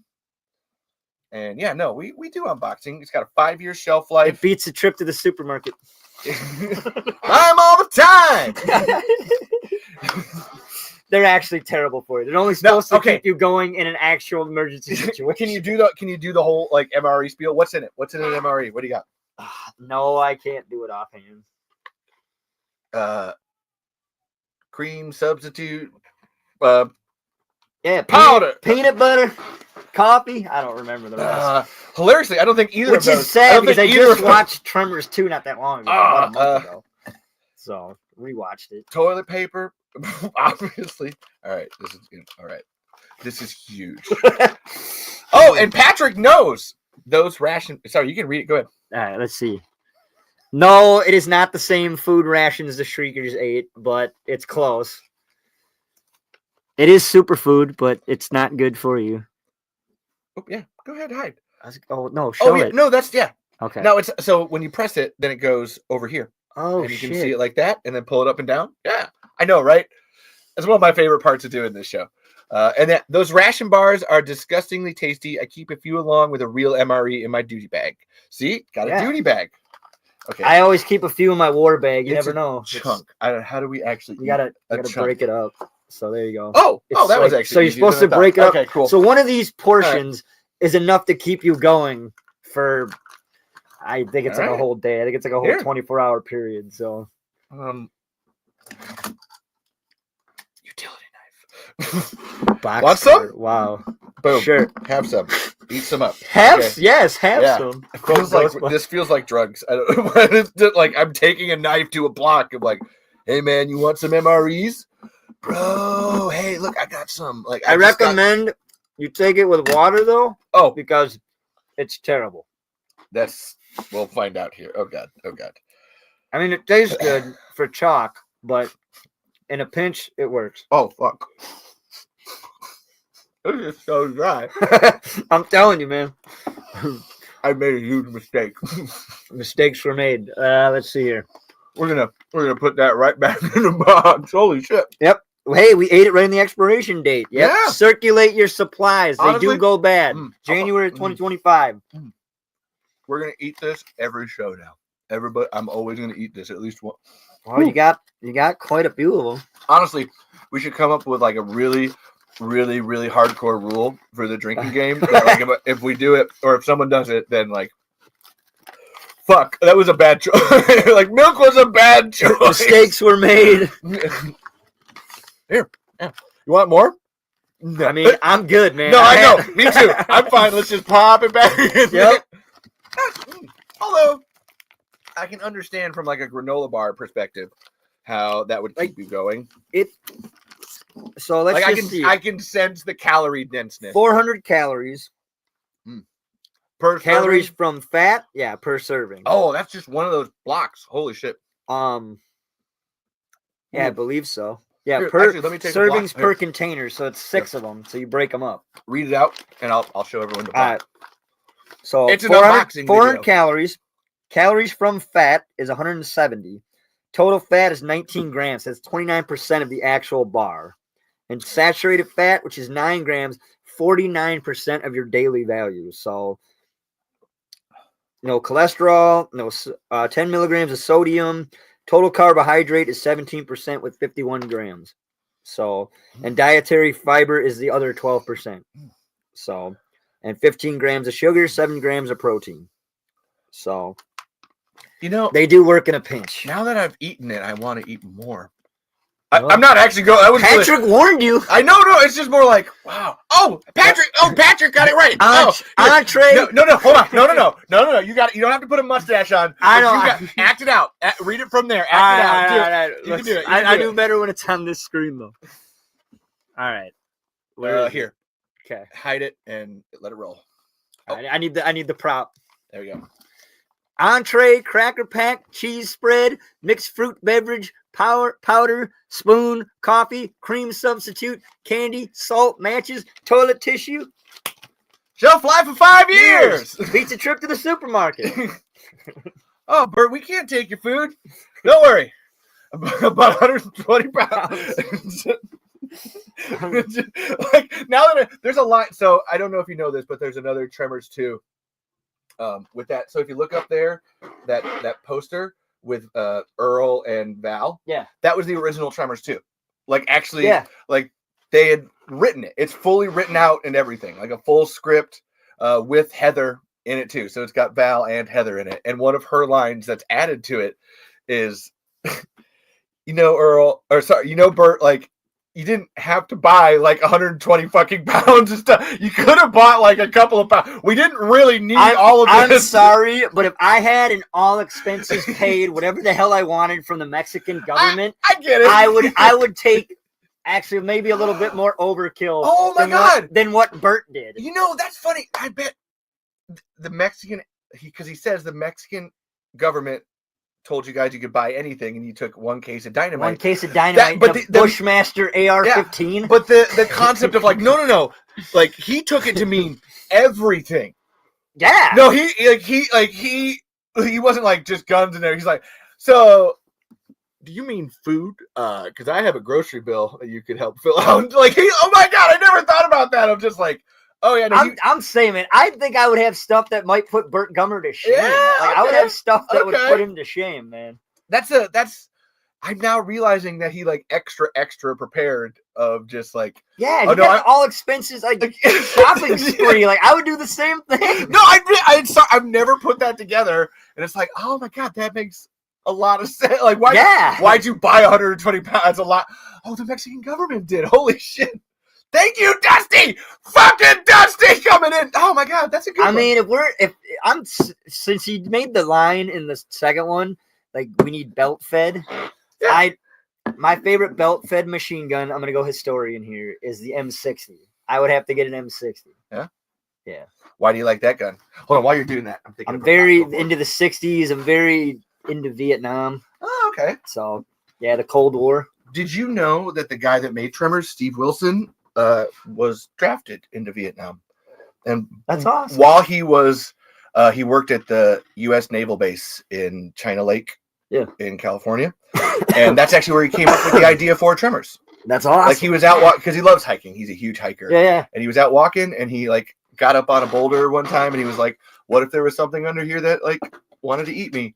And yeah, no, we do unboxing. It's got a 5-year shelf life. It beats a trip to the supermarket. I'm all the time. They're actually terrible for you. They're only supposed to keep you going in an actual emergency situation. Can you do the whole like MRE spiel? What's in it? What's in an MRE? What do you got? No, I can't do it offhand. Cream substitute. Powder, peanut butter, coffee. I don't remember the rest. Hilariously, I don't think either of those. Which is sad because I just watched Tremors 2 not that long ago, about a month ago. So rewatched it. Toilet paper, obviously. All right, this is good. All right, this is huge. Oh, and Patrick knows those ration. Sorry, you can read it. Go ahead. All right, let's see. No, it is not the same food rations the Shriekers ate, but it's close. It is superfood, but it's not good for you. Oh, yeah. Go ahead, hide. Oh, no, show it. No, that's, yeah. Okay. No, it's, so when you press it, then it goes over here. Oh, and you can see it like that, and then pull it up and down. Yeah, I know, right? That's one of my favorite parts of doing this show. And those ration bars are disgustingly tasty. I keep a few along with a real MRE in my duty bag. See? Got a duty bag. Okay. I always keep a few in my war bag. You never know. Chunk. How do we actually? You gotta break it up. So there you go. Oh, that was actually. So you're supposed to break it up. Okay, cool. So one of these portions is enough to keep you going for. I think it's like a whole day. I think it's like a whole 24-hour period. So. Utility knife. Box Want some? Wow. Boom. Sure. Have some. Eat some up. Yes, have some. This feels like drugs. I don't know. Like I'm taking a knife to a block. I'm like, hey man, you want some MREs? Bro, hey, look, I got some. Like I recommend you take it with water though. Oh, because it's terrible. We'll find out here. Oh god. I mean, it tastes good for chalk, but in a pinch, it works. Oh fuck. This is so dry. I'm telling you, man. I made a huge mistake. Mistakes were made. Let's see here. We're gonna put that right back in the box. Holy shit. Yep. Hey, we ate it right in the expiration date. Yep. Yeah. Circulate your supplies. Honestly, they do go bad. January 2025. We're gonna eat this every show now. Everybody, I'm always gonna eat this at least one. Well, you got quite a few of them. Honestly, we should come up with like a really hardcore rule for the drinking game. That, like, if we do it, or if someone does it, then like, fuck, that was a bad choice. Like milk was a bad choice. Mistakes were made. Here, yeah. You want more? No. I mean, I'm good, man. No, I know. Me too. I'm fine. Let's just pop it back in. Yep. Although, I can understand from like a granola bar perspective how that would keep you going. So let's just see. I can sense the calorie denseness. 400 calories. Per calories serving? From fat, per serving. Oh, that's just one of those blocks. Holy shit. I believe so. Yeah, Here, per actually, let me take servings per container, so it's 6 of them. So you break them up. Read it out, and I'll show everyone the block. All right. So it's 400 calories. Calories from fat is 170. Total fat is 19 grams. That's 29% of the actual bar. And saturated fat, which is 9 grams, 49% of your daily value. So no cholesterol, 10 milligrams of sodium. Total carbohydrate is 17% with 51 grams. So, and dietary fiber is the other 12%. So, and 15 grams of sugar, 7 grams of protein. So, they do work in a pinch. Now that I've eaten it, I want to eat more. I'm not actually going. Patrick warned you. I know. No, it's just more like, wow. Oh, Patrick got it right. Entree. No. Hold on. No. You don't have to put a mustache on. I know. Act it out. Read it from there. Act it out. All right. You can do it. I do better when it's on this screen, though. All right. Here. Okay. Hide it and let it roll. Oh. I need the prop. There we go. Entree, cracker pack, cheese spread, mixed fruit beverage, powder, spoon, coffee, cream substitute, candy, salt, matches, toilet tissue. Shelf life of 5 years. Beats a trip to the supermarket. Oh, Bert, we can't take your food. Don't worry. About 120 pounds. Like now that there's a line, so I don't know if you know this, but there's another Tremors 2 with that. So if you look up there, that poster with Earl and Val, that was the original Tremors 2. Like actually, like they had written it. It's fully written out and everything, like a full script with Heather in it too. So it's got Val and Heather in it, and one of her lines that's added to it is, Earl, or sorry, Bert, like, you didn't have to buy like 120 fucking pounds of stuff. You could have bought like a couple of pounds. We didn't really need all of this. I'm sorry, but if I had an all expenses paid, whatever the hell I wanted from the Mexican government, I get it. I would take actually maybe a little bit more overkill. Oh my God. Than what Burt did. That's funny. I bet the Mexican, because he says the Mexican government told you guys you could buy anything, and you took one case of dynamite. One case of dynamite, but the Bushmaster AR-15. Yeah, but the concept of like, no, like he took it to mean everything. Yeah. No, he wasn't like just guns in there. He's like, so do you mean food? Because I have a grocery bill that you could help fill out. Like oh my God, I never thought about that. I'm just like, oh yeah, no, I'm saying, man, I think I would have stuff that might put Burt Gummer to shame. Yeah, like, I would have stuff that would put him to shame, man. I'm now realizing that he like extra prepared of just like, yeah, he got all expenses like shopping spree. Like I would do the same thing. No, I've never put that together, and it's like, oh my God, that makes a lot of sense. Like why'd you buy 120 pounds? That's a lot. Oh, the Mexican government did. Holy shit. Thank you, Dusty! Fucking Dusty coming in! Oh my God, that's a good one. I mean, since he made the line in the second one, like, we need belt fed. Yeah. My favorite belt fed machine gun, I'm gonna go historian here, is the M60. I would have to get an M60. Yeah? Yeah. Why do you like that gun? Hold on, while you're doing that, I'm very into the 60s. I'm very into Vietnam. Oh, okay. So, yeah, the Cold War. Did you know that the guy that made Tremors, Steve Wilson, was drafted into Vietnam, and that's awesome. While he was, he worked at the U.S. Naval Base in China Lake, in California, and that's actually where he came up with the idea for Tremors. That's awesome. Like he was out because he loves hiking. He's a huge hiker. Yeah. And he was out walking, and he like got up on a boulder one time, and he was like, "What if there was something under here that like wanted to eat me?"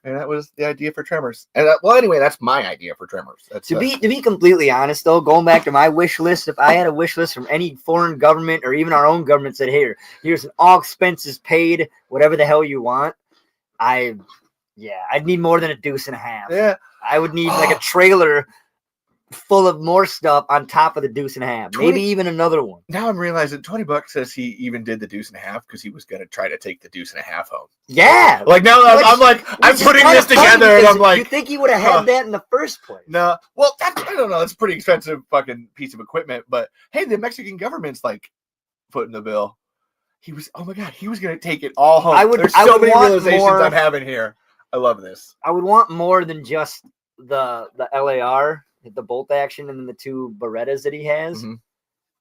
And that was the idea for Tremors. And anyway, that's my idea for Tremors. To be completely honest, though, going back to my wish list, if I had a wish list from any foreign government or even our own government said, here's an all expenses paid, whatever the hell you want, I'd need more than a deuce and a half. Yeah. I would need like a trailer full of more stuff on top of the deuce and a half, maybe even another one. Now I'm realizing $20 says he even did the deuce and a half because he was going to try to take the deuce and a half home. Yeah. Like now I'm putting this together and I'm like, you think he would have had that in the first place? No. Well, I don't know. It's a pretty expensive fucking piece of equipment, but hey, the Mexican government's like footing the bill. He was, oh my God, he was going to take it all home. There's so many realizations I'm having here. I love this. I would want more than just the LAR. The bolt action and then the two Berettas that he has,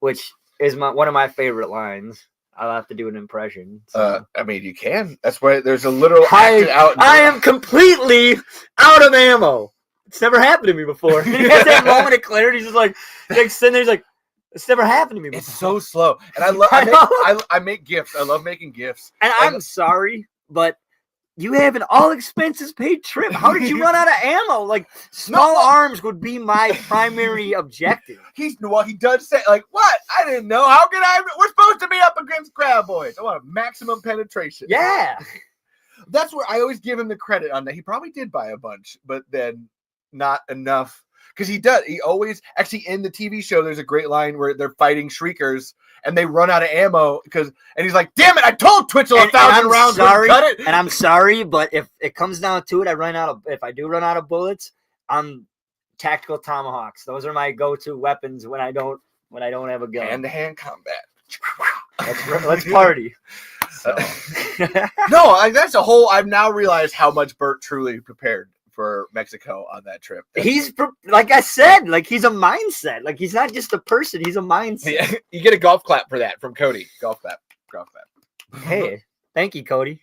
which is one of my favorite lines. I'll have to do an impression. So. I mean, you can. That's why there's a literal I am completely out of ammo. It's never happened to me before. He has that moment of clarity. He's just like sitting there. He's like, it's never happened to me before. It's so slow. And I make gifts. I love making gifts. And I'm sorry, but you have an all expenses paid trip. How did you run out of ammo? Like small arms would be my primary objective. He does say like, what? I didn't know. How can I? We're supposed to be up against Crab Boys. I want a maximum penetration. Yeah. That's where I always give him the credit on that. He probably did buy a bunch, but then not enough. Because he does. He always actually in the TV show. There's a great line where they're fighting shriekers and they run out of ammo and he's like, "Damn it! I told Twitchell 1,000 rounds wouldn't cut it." And I'm sorry, but if it comes down to it, if I do run out of bullets, I'm tactical tomahawks. Those are my go-to weapons when I don't have a gun. Hand-to-hand combat. Let's party. So. No, that's a whole. I've now realized how much Burt truly prepared for Mexico on that trip. He's like I said, like he's a mindset. Like he's not just a person; he's a mindset. Yeah, you get a golf clap for that from Cody. Golf clap. Hey, thank you, Cody.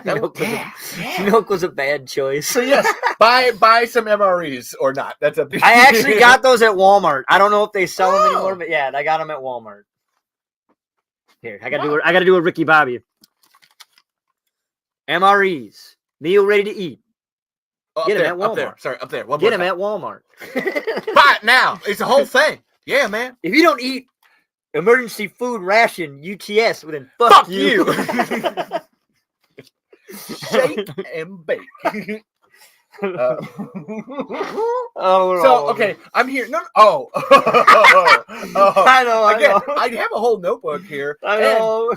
Milk was a bad choice. So yes, buy some MREs or not. That's a. I actually got those at Walmart. I don't know if they sell them anymore, but yeah, I got them at Walmart. Here, I gotta do a Ricky Bobby. MREs, meal ready to eat. Get them at Walmart. Up there. Sorry, up there. Get them at Walmart. Buy it now. It's a whole thing. Yeah, man. If you don't eat emergency food ration UTS, well then fuck you. Shake and bake. So Oh, okay, I'm here. No. I know. I have a whole notebook here. I know.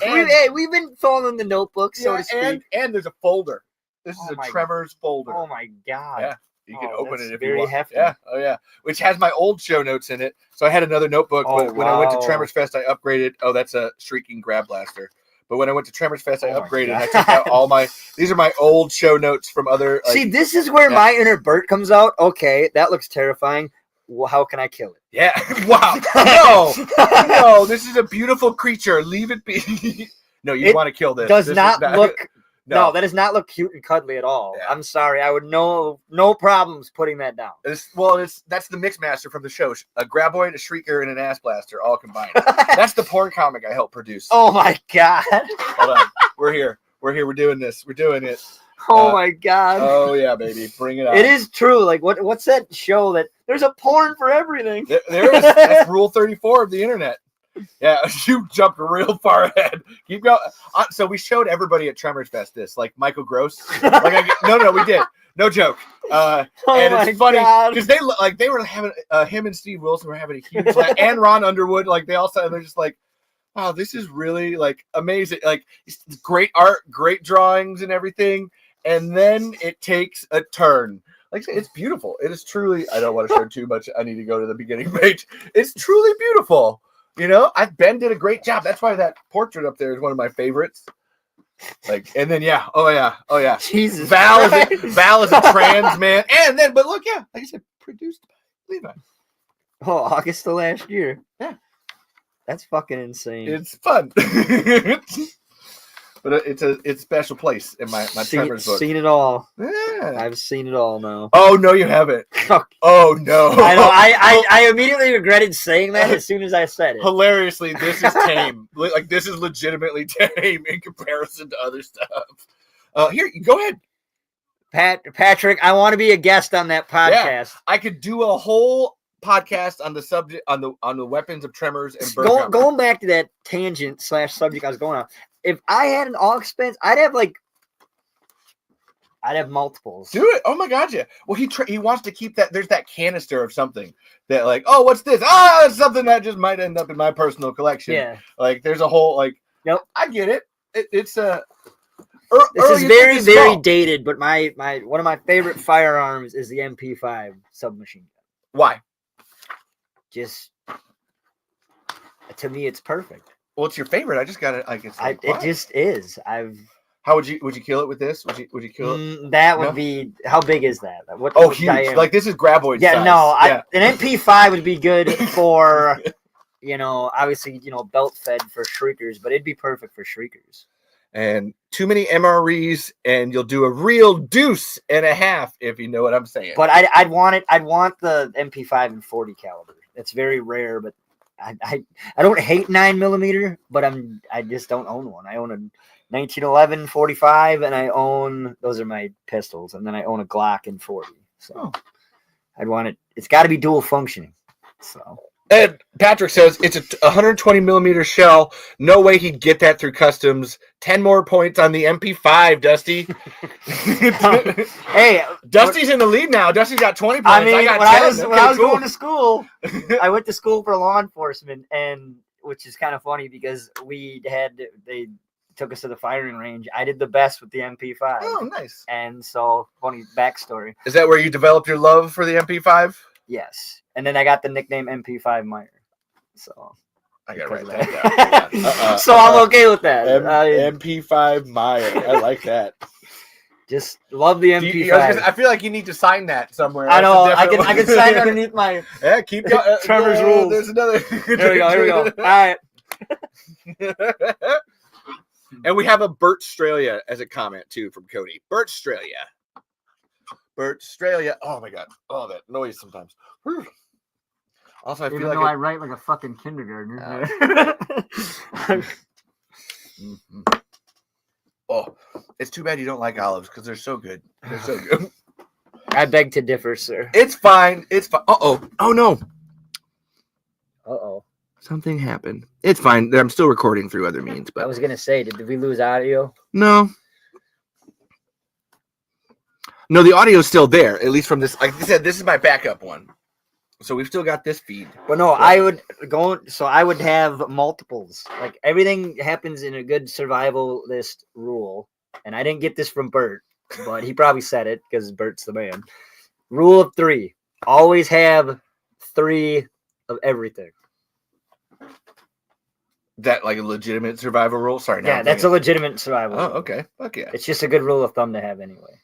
We've been following the notebook, so to speak. And there's a folder. This is a Tremors folder. Oh my god! Yeah, you can open it if you want. Very hefty. Yeah, oh yeah, which has my old show notes in it. So I had another notebook, but when I went to Tremors Fest, I upgraded. Oh, that's a Shrieking Grab Blaster. But when I went to Tremors Fest, I upgraded. I took out all my. These are my old show notes from other. See, this is where my inner Burt comes out. Okay, that looks terrifying. Well, how can I kill it? Yeah. Wow. No. This is a beautiful creature. Leave it be. No, you want to kill this. Does this not look. No, that does not look cute and cuddly at all. Yeah. I'm sorry. I would no problems putting that down. That's the Mixmaster from the show. A Graboid, a Shrieker, and an Ass Blaster all combined. That's the porn comic I helped produce. Oh my god. Hold on. We're here. We're doing this. We're doing it. Oh my god. Oh yeah, baby. Bring it on. It is true. Like what's that show that there's a porn for everything? There is. That's rule 34 of the internet. Yeah, you jumped real far ahead. Keep going. So we showed everybody at Tremors Fest this, like Michael Gross. No, we did. No joke. And it's funny because they were having him and Steve Wilson were having a huge laugh, and Ron Underwood. Like they all said, they're just like, wow, this is really like amazing. Like it's great art, great drawings, and everything. And then it takes a turn. Like it's beautiful. It is truly. I don't want to show too much. I need to go to the beginning page. It's truly beautiful. You know, Ben did a great job. That's why that portrait up there is one of my favorites. Like, and then oh yeah. Jesus, Val is a trans man, and then, but look, like I said, produced by Levi. Oh, August of last year. Yeah, that's fucking insane. It's fun, but it's special place in my Tremors book. Seen it all. Yeah, I've seen it all now. Oh no, you haven't. Oh no. I know. I immediately regretted saying that as soon as I said it. Hilariously, this is tame. Like this is legitimately tame in comparison to other stuff. Here, go ahead. Patrick, I want to be a guest on that podcast. Yeah, I could do a whole podcast on the subject on the weapons of Tremors and Burt. Going back to that tangent / subject I was going on. If I had an all expense, I'd have multiples. Do it. Oh my god, yeah. Well, he wants to keep that. There's that canister of something that like, oh, what's this? It's something that just might end up in my personal collection. Yeah. Like there's a whole like. Yep. I get it. It's this is very very dated, but my one of my favorite firearms is the MP5 submachine gun. Why? Just to me, it's perfect. Well, it's your favorite. I just got it. Like it just is. How would you kill it with this? Would you kill it? That would be. How big is that? What huge! Diameter? Like this is Graboid. Yeah, size. No. An MP5 would be good for, obviously, belt fed for shriekers, but it'd be perfect for shriekers. And too many MREs, and you'll do a real deuce and a half if you know what I'm saying. But I'd want it. I'd want the MP5 in 40 caliber. It's very rare, but I don't hate 9mm, but I just don't own one. I own a 1911 45, and those are my pistols, and then I own a Glock in 40. So I'd want it. It's got to be dual functioning. So. And Patrick says it's a 120mm shell. No way he'd get that through customs. 10 more points on the MP5, Dusty. Hey, Dusty's in the lead now. Dusty's got 20 points. I mean, when I was going to school, I went to school for law enforcement, and which is kind of funny because they took us to the firing range. I did the best with the MP5. Oh, nice. And so, funny backstory. Is that where you developed your love for the MP5? Yes. And then I got the nickname MP5 Meier. So I got to write that down. So I'm okay with that. MP5 Meier. I like that. Just love the MP5. I feel like you need to sign that somewhere. I know. I can sign it underneath my. Yeah, keep going. Tremors rules. There's another. Here we go. All right. And we have a Burt Australia as a comment too from Cody. Burt Australia. Oh my god. Oh, that noise sometimes. Also, I feel like I write like a fucking kindergartner. Oh, it's too bad you don't like olives because they're so good. They're so good. I beg to differ, sir. It's fine. It's fine. Oh no. Something happened. It's fine. I'm still recording through other means, but I was gonna say, did we lose audio? No, the audio's still there. At least from this. Like I said, this is my backup one, so we've still got this feed. But no, I would go. So I would have multiples. Like everything happens in a good survivalist rule, and I didn't get this from Burt, but he probably said it because Burt's the man. Rule of 3: always have 3 of everything. That like a legitimate survival rule? Sorry. Yeah, that's a legitimate survival rule. rule. Okay. Fuck yeah. It's just a good rule of thumb to have anyway.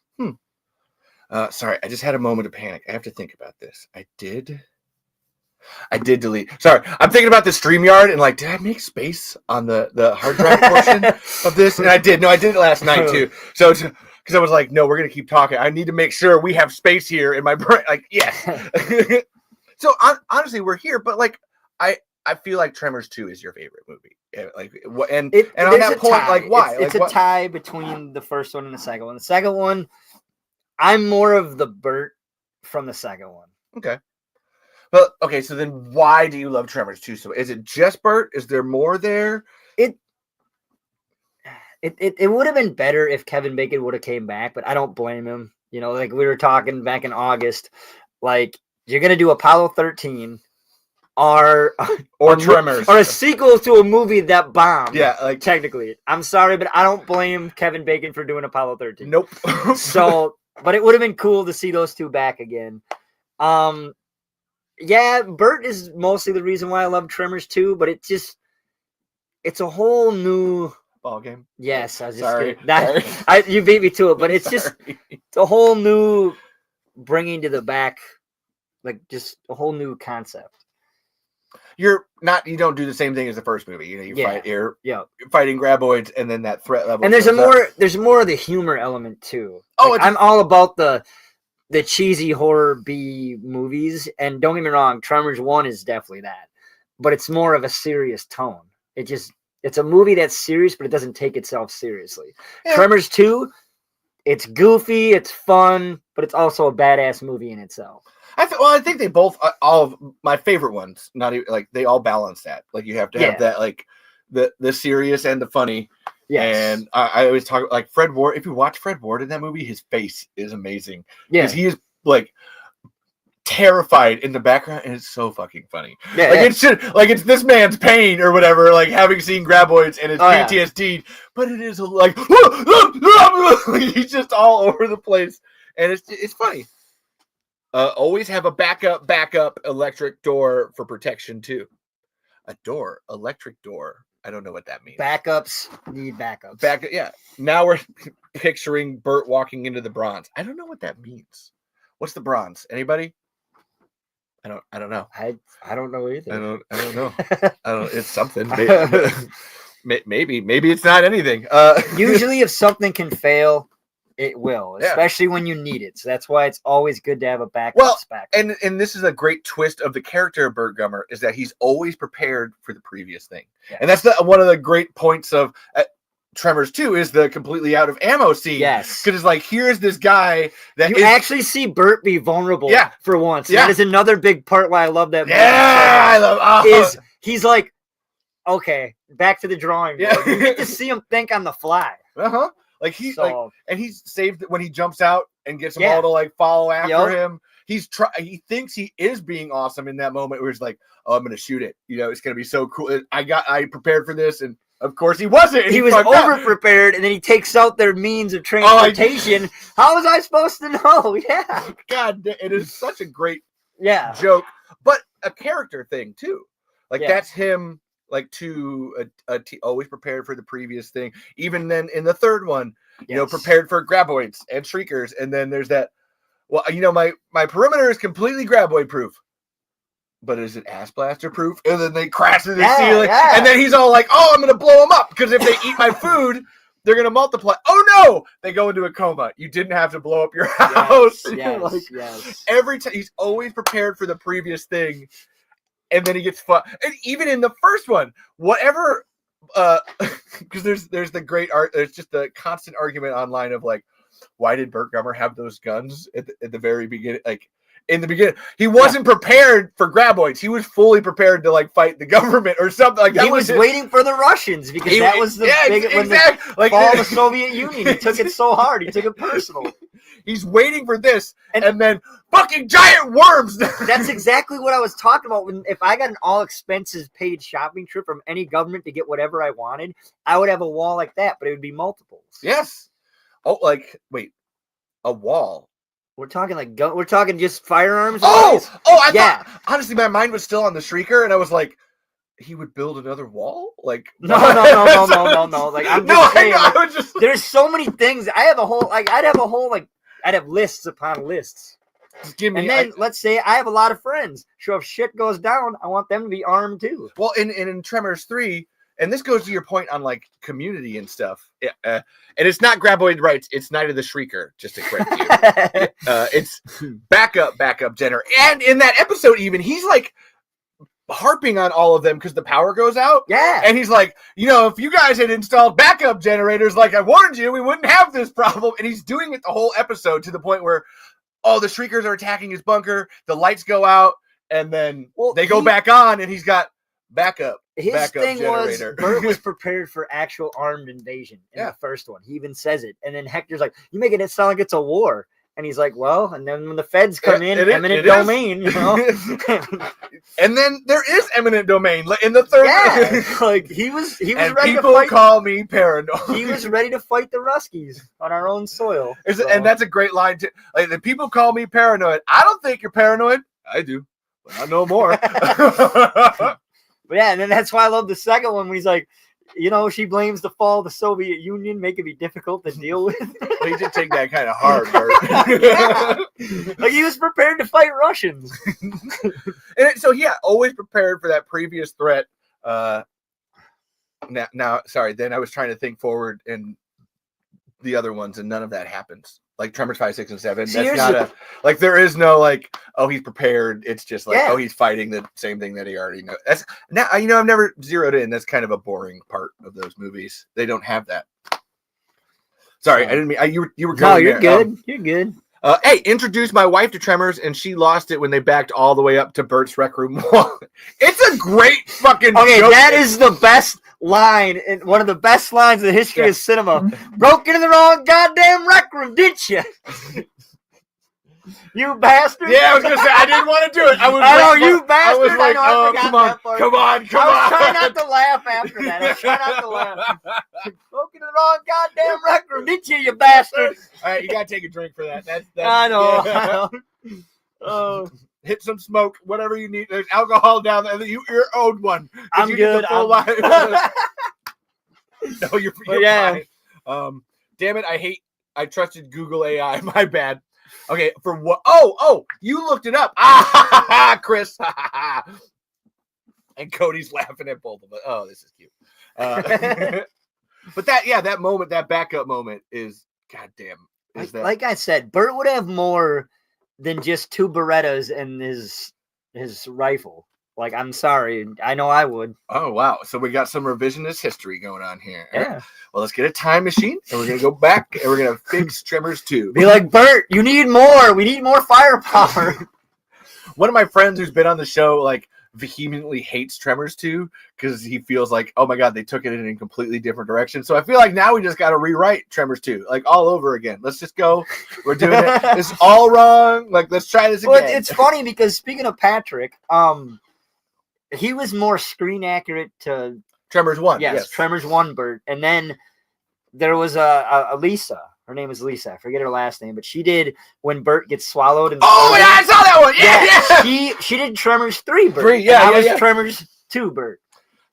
Sorry, I just had a moment of panic. I have to think about this. I did delete. Sorry, I'm thinking about the StreamYard and like, did I make space on the hard drive portion of this? And I did. No, I did it last night too. So because I was like, no, we're gonna keep talking. I need to make sure we have space here in my brain. Like, yes. So honestly, we're here, but like, I feel like Tremors 2 is your favorite movie. Like, and on that point, tie. like, why? It's a tie between the first one and the second one. The second one, I'm more of the Burt from the second one. Okay. Well, okay, so then why do you love Tremors 2 so? Is it just Burt? Is there more there? It would have been better if Kevin Bacon would have came back, but I don't blame him. You know, like we were talking back in August, like you're gonna do Apollo 13. Or Tremors, or a sequel to a movie that bombed. Yeah, like technically, I'm sorry, but I don't blame Kevin Bacon for doing Apollo 13. Nope. So, but it would have been cool to see those two back again. Yeah, Burt is mostly the reason why I love Tremors 2, but it's a whole new ball game. Yes, I was just sorry. You beat me to it, but it's just it's a whole new bringing to the back, like just a whole new concept. You don't do the same thing as the first movie. You know, you're fighting graboids and then that threat level. And there's more of the humor element too. Oh, like, I'm all about the cheesy horror B movies, and don't get me wrong, Tremors 1 is definitely that. But it's more of a serious tone. It's a movie that's serious, but it doesn't take itself seriously. Yeah. Tremors 2, it's goofy, it's fun, but it's also a badass movie in itself. I think they both, all of my favorite ones, not even like they all balance that. Like you have to have that, like the serious and the funny. Yes. And I always talk like Fred Ward. If you watch Fred Ward in that movie, his face is amazing. Yeah, because he is like terrified in the background, and it's so fucking funny. Yeah, like it's this man's pain or whatever, like having seen graboids and his PTSD. But it is like he's just all over the place, and it's funny. Always have a backup electric door for protection too. Electric door. I don't know what that means. Backups need backups. Yeah. Now we're picturing Burt walking into the bronze. I don't know what that means. What's the bronze? Anybody? I don't know. I don't know either. I don't know. It's something. Maybe it's not anything. Usually, if something can fail, it will, especially when you need it. So that's why it's always good to have a backup. Well, and this is a great twist of the character of Burt Gummer is that he's always prepared for the previous thing, and that's one of the great points of Tremors 2 is the completely out of ammo scene. Yes, because it's like here's this guy that you actually see Burt be vulnerable. Yeah. For once. Yeah. That is another big part why I love that. Yeah, I love. Is he's like, okay, back to the drawing board. You get to see him think on the fly. Like and he's saved when he jumps out and gets them all to like follow after him. He thinks he is being awesome in that moment where he's like, "Oh, I'm gonna shoot it. You know, it's gonna be so cool. I prepared for this." And of course, he wasn't. He was over prepared, and then he takes out their means of transportation. How was I supposed to know? Yeah, God, it is such a great joke, but a character thing too. Like that's him. like always prepared for the previous thing. Even then in the third one, you know, prepared for graboids and shriekers. And then there's that, well, you know, my perimeter is completely graboid proof. But is it ass blaster proof? And then they crash through the ceiling. Yeah. And then he's all like, oh, I'm going to blow them up. Because if they eat my food, they're going to multiply. Oh, no. They go into a coma. You didn't have to blow up your house. Yes. Every time. He's always prepared for the previous thing. And then he gets fun. And even in the first one, whatever. Because there's the great art. There's just the constant argument online of like, why did Burt Gummer have those guns at the very beginning? Like, in the beginning, he wasn't prepared for graboids. He was fully prepared to like fight the government or something. Like that he was waiting for the Russians because that was the big exactly. When the fall of the Soviet Union. He took it so hard. He took it personal. He's waiting for this, and then fucking giant worms. That's exactly what I was talking about. If I got an all expenses paid shopping trip from any government to get whatever I wanted, I would have a wall like that, but it would be multiples. Yes. Oh, like wait, a wall. We're talking like we're talking just firearms. I thought, honestly, my mind was still on the Shrieker, and I was like, he would build another wall. Like no. Like I'm just saying, there's so many things. I'd have lists upon lists. Let's say I have a lot of friends. So if shit goes down, I want them to be armed too. Well, in Tremors 3. And this goes to your point on like community and stuff. And it's not graboid rights. It's Night of the Shrieker, just to correct you. It's backup generator. And in that episode, even he's like harping on all of them because the power goes out. Yeah. And he's like, you know, if you guys had installed backup generators like I warned you, we wouldn't have this problem. And he's doing it the whole episode to the point where, the Shriekers are attacking his bunker. The lights go out and then they go back on and he's got backup. His thing generator. Was Burt was prepared for actual armed invasion in the first one. He even says it. And then Hector's like, you're making it sound like it's a war. And he's like, well, and then when the feds come in, eminent domain, you know. And then there is eminent domain in the third. Yeah, like he was ready to fight. People call me paranoid. He was ready to fight the Ruskies on our own soil. And that's a great line too. Like the people call me paranoid. I don't think you're paranoid. I do, but I know more. But yeah, and then that's why I love the second one when he's like, you know, she blames the fall of the Soviet Union, make it be difficult to deal with. He did take that kind of hard, Burt. Like he was prepared to fight Russians. Always prepared for that previous threat. Now, sorry. Then I was trying to think forward in the other ones, and none of that happens. Like Tremors 5, 6, and 7. That's not like there is no like, oh, he's prepared. It's just like, oh, he's fighting the same thing that he already knows. That's now, you know, I've never zeroed in. That's kind of a boring part of those movies. They don't have that. Sorry, I didn't mean you were going. No, you're good. You're good. Hey, introduced my wife to Tremors, and she lost it when they backed all the way up to Burt's Rec Room wall. It's a great fucking joke. That is the best line, and one of the best lines in the history of cinema. Broke into the wrong goddamn rec room, didn't you? You bastard! Yeah, I was gonna say I didn't want to do it. You bastard! I was like, come on. I was trying not to laugh after that. Broke into the wrong goddamn rec room, didn't you, you bastard? All right, you gotta take a drink for that. That's I know. Yeah. Hit some smoke, whatever you need. There's alcohol down there. You're owed one. I'm good. No, you're fine. Damn it! I trusted Google AI. My bad. Okay, for what? Oh, you looked it up. Chris. And Cody's laughing at both of us. Oh, this is cute. But that moment, that backup moment is goddamn. Like I said, Burt would have more than just 2 Berettas and his rifle. Like, I'm sorry. I know I would. Oh, wow. So we got some revisionist history going on here. Yeah. Well, let's get a time machine, and we're going to go back, and we're going to fix Tremors 2. Be like, Burt, you need more. We need more firepower. One of my friends who's been on the show, like, vehemently hates Tremors 2 because he feels like, oh, my God, they took it in a completely different direction. So I feel like now we just got to rewrite Tremors 2, like, all over again. Let's just go. We're doing it. It's all wrong. Like, let's try this again. Well, it's funny because speaking of Patrick, he was more screen accurate to Tremors 1. Yes, Tremors 1, Burt. And then there was a Lisa. Her name is Lisa. I forget her last name, but she did when Burt gets swallowed. I saw that one. Yeah. She did Tremors 3, Burt. 3, yeah. That was Tremors 2, Burt.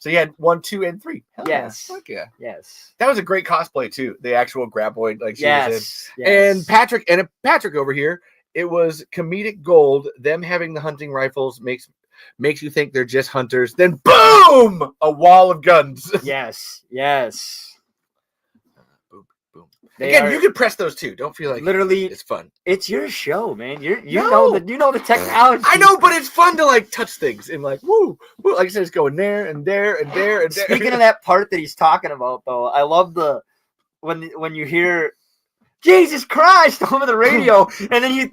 So you had 1, 2, and 3. Hell Yes. Yeah. Fuck yeah. Yes. That was a great cosplay too. The actual graboid, like she was in. Yes. And Patrick over here, it was comedic gold. Them having the hunting rifles makes you think they're just hunters. Then boom, a wall of guns. Yes. Boom, boom. They Again, are, you can press those too. Don't feel like literally, it's fun. it's your show, man. You No. know the technology. I know, but it's fun to like touch things and like woo. Like I said, it's going there and there and there and there. Speaking of that part that he's talking about, though, I love when you hear Jesus Christ over the radio, and then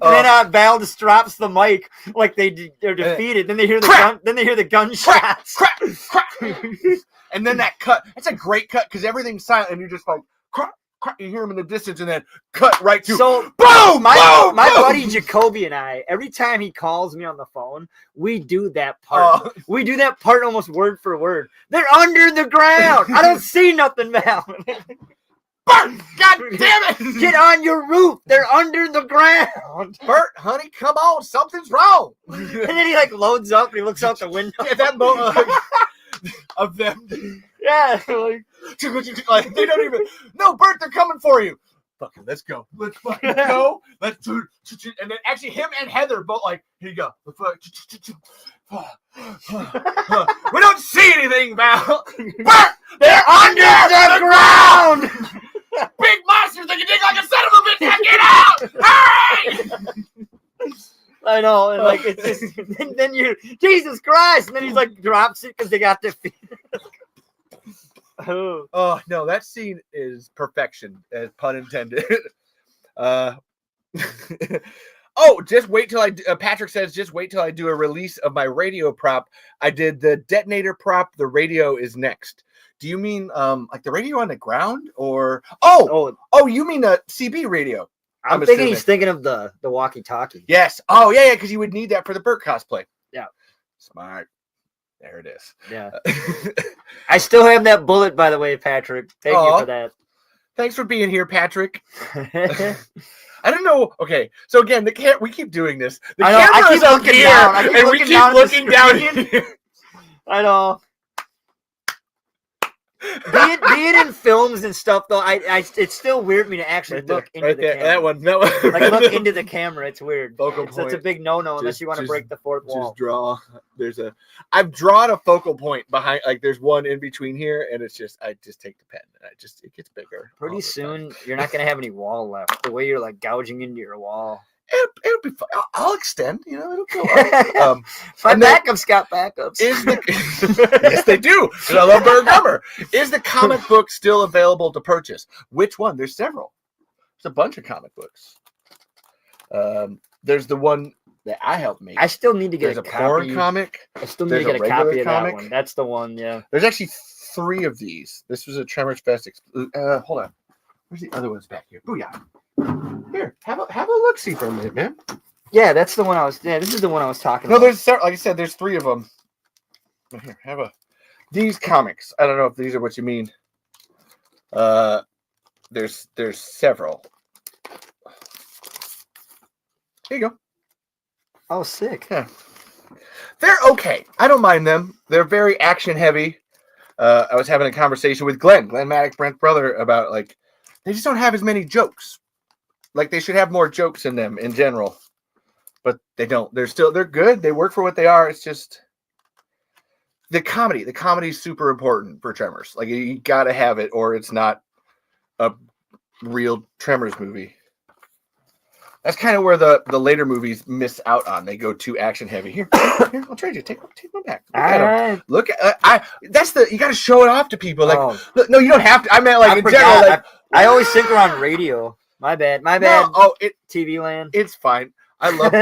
Val just drops the mic like they're defeated. Then they hear the gun. Then they hear the gunshots. Crack, and then that cut. It's a great cut because everything's silent, and you're just like crack. You hear him in the distance, and then cut right to boom. My buddy Jacoby and I, every time he calls me on the phone, we do that part. We do that part almost word for word. They're under the ground. I don't see nothing, Val. Burt, God damn it! Get on your roof. They're under the ground. Burt, honey, come on. Something's wrong. And then he like loads up and he looks out the window. Yeah, that moment of them. Yeah. Like, they don't even. No, Burt, they're coming for you. Fucking, let's go. Let's fucking go. Let's do. And then actually, him and Heather both like, here you go. We don't see anything, Val. Burt, they're under the ground. Big monsters that can dig like a son of a bitch. Now get out! Hurry! I know, and like it's just then you Jesus Christ, and then he's like drops it because they got defeated. Oh no, that scene is perfection, pun intended. Oh, just wait till Patrick says, just wait till I do a release of my radio prop. I did the detonator prop. The radio is next. Do you mean like the radio on the ground or you mean a CB radio? I'm thinking he's thinking of the walkie-talkie. Yes. Oh yeah, because you would need that for the Burt cosplay. Yeah. Smart. There it is. Yeah. I still have that bullet, by the way, Patrick. Thank you for that. Thanks for being here, Patrick. I don't know. Okay, so again, we keep doing this. The camera is up here, and we keep looking down here. I know. Being in films and stuff, though, it's still weird to me to actually look into the camera. That one. Like look into the camera. It's weird. Focal point. That's a big no-no unless you want to break the fourth wall. Just draw. I've drawn a focal point behind. Like there's one in between here, and it's just I just take the pen and it gets bigger. Pretty soon, you're not gonna have any wall left. The way you're like gouging into your wall. It'll be fun. I'll extend. It'll go up. My backups got backups. Yes, they do. And I love Burt Gummer. Is the comic book still available to purchase? Which one? There's several. There's a bunch of comic books. There's the one that I helped make. I still need to get a porn comic. I still need to get a copy of that one. That's the one. Yeah. There's actually 3 of these. This was a Tremors Fest. Hold on. Where's the other ones back here? Booyah. Here, have a look see for a minute, man. Yeah, that's the one I was. Yeah, this is the one I was talking No, about. there's like I said, there's 3 of them. Here, these comics. I don't know if these are what you mean. There's several. Here you go. Oh, sick. Yeah. They're okay. I don't mind them. They're very action heavy. I was having a conversation with Glenn Maddox, Brent's brother, about like they just don't have as many jokes. Like they should have more jokes in them in general, but they don't. They're good. They work for what they are. It's just the comedy. The comedy is super important for Tremors. Like you got to have it, or it's not a real Tremors movie. That's kind of where the later movies miss out on. They go too action heavy. Here, I'll trade you. Take one back. Look at that's you got to show it off to people. Like, look, no, you don't have to. I meant like in general. Like, I always think we're on radio. My bad. No, TV land. It's fine. I love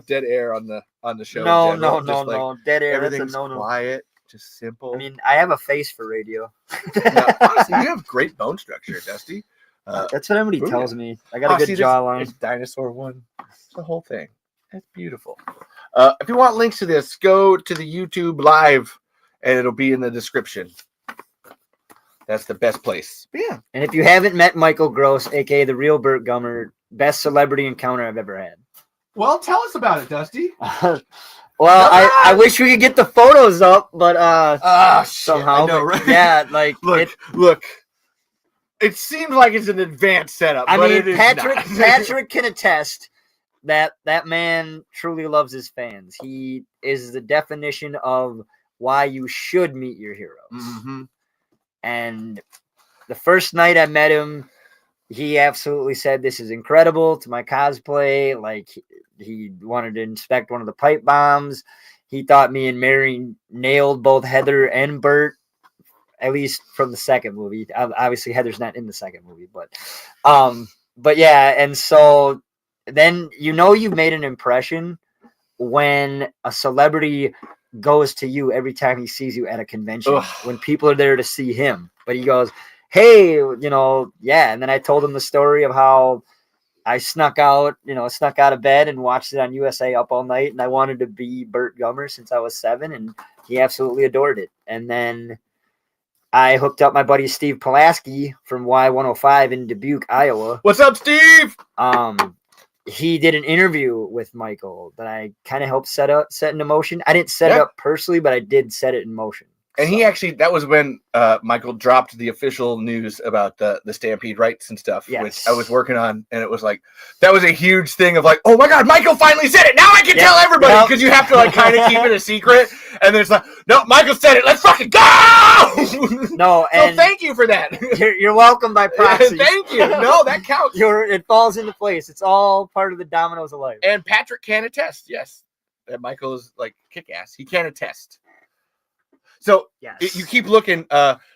dead air on the show. No. Dead air. Everything's that's a no. quiet, just simple. I mean, I have a face for radio. Honestly, you have great bone structure, Dusty. That's what everybody tells me. I got a good jawline. It's dinosaur one. It's the whole thing. It's beautiful. If you want links to this, go to the YouTube live, and it'll be in the description. That's the best place. But yeah. And if you haven't met Michael Gross, aka the real Burt Gummer, best celebrity encounter I've ever had. Well, tell us about it, Dusty. Well, I wish we could get the photos up, but somehow. I know, right? Yeah, like look. It seems like it's an advanced setup. I but mean, it is Patrick can attest that man truly loves his fans. He is the definition of why you should meet your heroes. Mm-hmm. And the first night I met him, he absolutely said, "This is incredible" to my cosplay. Like, he wanted to inspect one of the pipe bombs. He thought me and Mary nailed both Heather and Burt, at least from the second movie. Obviously, Heather's not in the second movie, but yeah. And so then you've made an impression when a celebrity goes to you every time he sees you at a convention. Ugh. When people are there to see him, but he goes, "Hey, yeah." And then I told him the story of how I snuck out of bed and watched it on USA Up All Night, and I wanted to be Burt Gummer since I was 7, and he absolutely adored it. And then I hooked up my buddy Steve Pulaski from Y105 in Dubuque, Iowa. What's up, Steve? He did an interview with Michael that I kind of helped set into motion. I didn't set it up personally, but I did set it in motion. And that was when Michael dropped the official news about the Stampede rights and stuff, which I was working on. And it was like, that was a huge thing of like, oh my God, Michael finally said it. Now I can tell everybody, because you have to like kind of keep it a secret. And then it's like, no, Michael said it. Let's fucking go. No, and so thank you for that. You're welcome by proxy. Thank you. No, that counts. It falls into place. It's all part of the dominoes of life. And Patrick can attest, yes, that Michael is like kick-ass. He can attest. So you keep looking,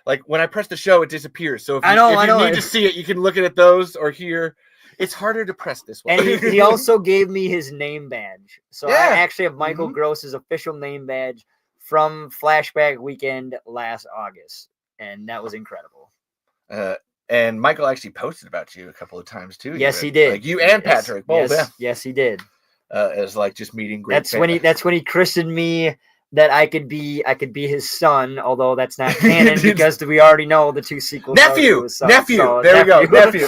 like when I press the show, it disappears. So if you need to see it, you can look at those or here. It's harder to press this one. And he also gave me his name badge. So I actually have Michael Gross's official name badge from Flashback Weekend last August. And that was incredible. And Michael actually posted about you a couple of times too. Yes, he did. Like you and Patrick both. Yes, he did. As like just meeting great. That's when he christened me. That I could be his son, although that's not canon because we already know the 2 sequels. Nephew. So, there we go. Nephew.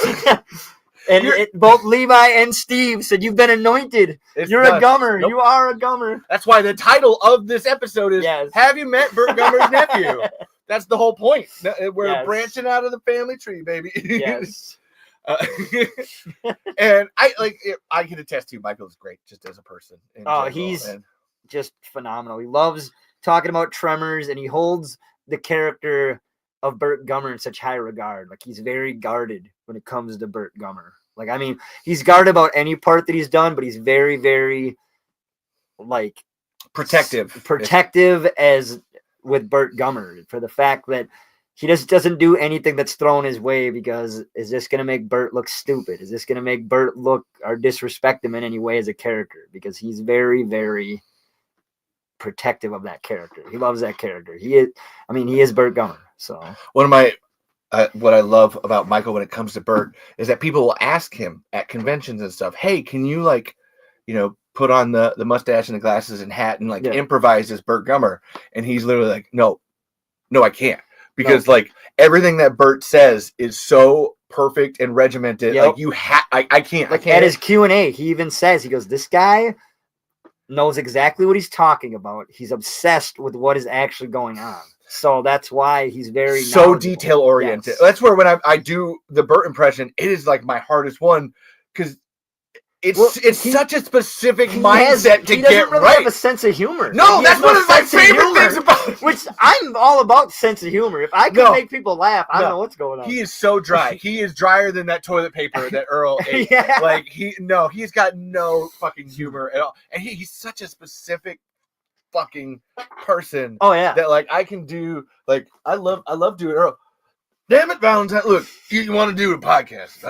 And both Levi and Steve said, "You've been anointed. You're a Gummer. Nope. You are a Gummer." That's why the title of this episode is "Have you met Burt Gummer's nephew?" That's the whole point. We're branching out of the family tree, baby. Yes. And I can attest to you, Michael is great just as a person. He's just phenomenal. He loves talking about Tremors, and he holds the character of Burt Gummer in such high regard. Like, he's very guarded when it comes to Burt Gummer. Like, I mean, he's guarded about any part that he's done, but he's very, very like protective as with Burt Gummer, for the fact that he just doesn't do anything that's thrown his way because is this going to make Burt look stupid? Is this going to make Burt look or disrespect him in any way as a character? Because he's very, very protective of that character. He loves that character. He is Burt Gummer. So one of my what I love about Michael when it comes to Burt is that people will ask him at conventions and stuff, "Hey, can you put on the mustache and the glasses and hat and improvise as Burt Gummer?" And he's literally like, no, I can't, because everything that Burt says is so perfect and regimented. Like I can't. At his Q&A, he even says, he goes, "This guy knows exactly what he's talking about. He's obsessed with what is actually going on." So that's why he's very detail oriented. Yes. That's where when I do the Burt impression, it is like my hardest one because it's such a specific mindset to get right. He doesn't really have a sense of humor. No, that's one of my favorite things about. Which I'm all about sense of humor. If I can make people laugh, I don't know what's going on. He is so dry. He is drier than that toilet paper that Earl ate. He's got no fucking humor at all. And he's such a specific fucking person. Oh yeah. That I can do I love doing Earl. Damn it, Valentine! Look, you want to do a podcast?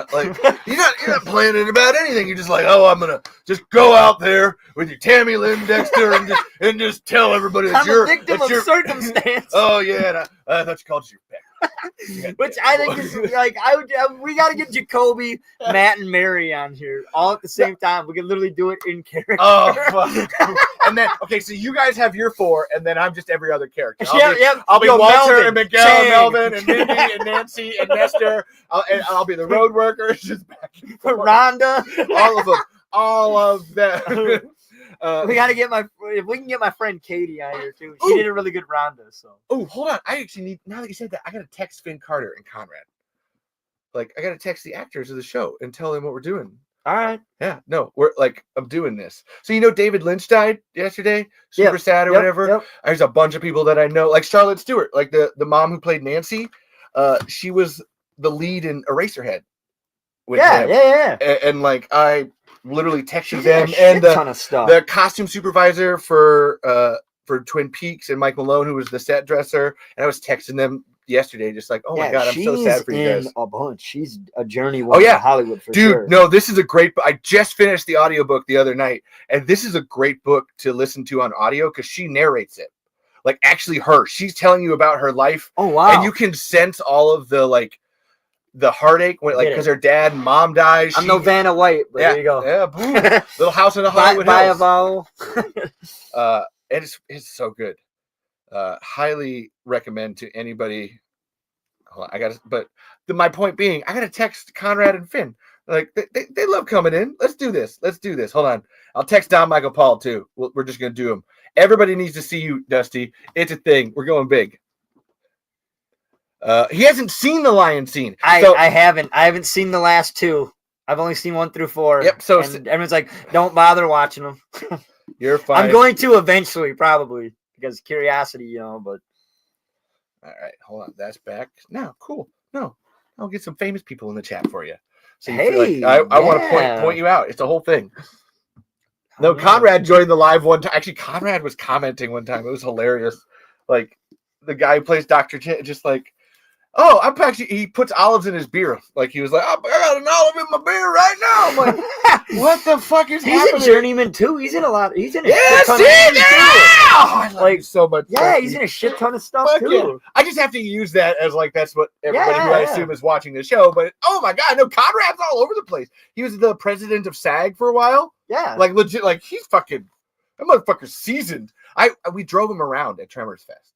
You're not planning about anything. You're just like, oh, I'm gonna just go out there with your Tammy Lynn Dexter and just tell everybody that you're a victim of circumstance. Oh yeah, I thought you called your pick. Which I think is we got to get Jacoby, Matt, and Mary on here all at the same time. We can literally do it in character. Oh, fuck. And then so you guys have your 4, and then I'm just every other character. I'll be Walter Melvin, and Miguel and Melvin and Mindy and Nancy and Nestor. I'll be the road workers, just back and forth. Rhonda, all of them. We got to get if we can get my friend Katie out here too. She did a really good Ronda. So. Oh, hold on. I actually need, now that you said that, I got to text Finn Carter and Conrad. Like, I got to text the actors of the show and tell them what we're doing. All right. Yeah, no, we're like, I'm doing this. So, David Lynch died yesterday? Super sad or whatever. Yep. There's a bunch of people that I know, like Charlotte Stewart, like the mom who played Nancy. She was the lead in Eraserhead. Yeah. And like, I literally texted She's them and ton of stuff. The costume supervisor for Twin Peaks and Mike Malone, who was the set dresser. And I was texting them yesterday, just like, oh my God, I'm so sad for you guys. A bunch. She's a journeywoman in Hollywood for dude, sure. No, this is a great book. I just finished the audiobook the other night, and this is a great book to listen to on audio because she narrates it. Like, actually she's telling you about her life. Oh, wow. And you can sense all of the, like, the heartache when, like, because her dad and mom died. I'm no Vanna White, but there you go. Yeah, boom. Little House in the Hollywood Hills. It's so good. Highly recommend to anybody. Hold on, my point being, I gotta text Conrad and Finn. Like, they love coming in. Let's do this. Hold on. I'll text Don Michael Paul too. We're just gonna do them. Everybody needs to see you, Dusty. It's a thing. We're going big. He hasn't seen the lion scene. I haven't seen the last two. I've only seen 1 through 4. Yep. So everyone's like, don't bother watching them. You're fine. I'm going to eventually, probably, because curiosity, but. All right, hold on. That's back. No, cool. No, I'll get some famous people in the chat for you. So you feel like I want to point you out. It's a whole thing. No, Conrad joined the live one time. Actually, Conrad was commenting one time. It was hilarious. Like, the guy who plays Dr. Ch, just like, oh, he puts olives in his beer. Like, he was like, oh, I got an olive in my beer right now. I'm like, what the fuck is happening? He's a journeyman too. He's in a lot. He's in a shit ton of I love you so much. Yeah, he's in a shit ton of stuff too. Yeah. I just have to use that as like, that's what everybody who I assume is watching the show. But oh my God, no, Conrad's all over the place. He was the president of SAG for a while. Yeah, like legit, like he's fucking, that motherfucker's seasoned. We drove him around at Tremors Fest.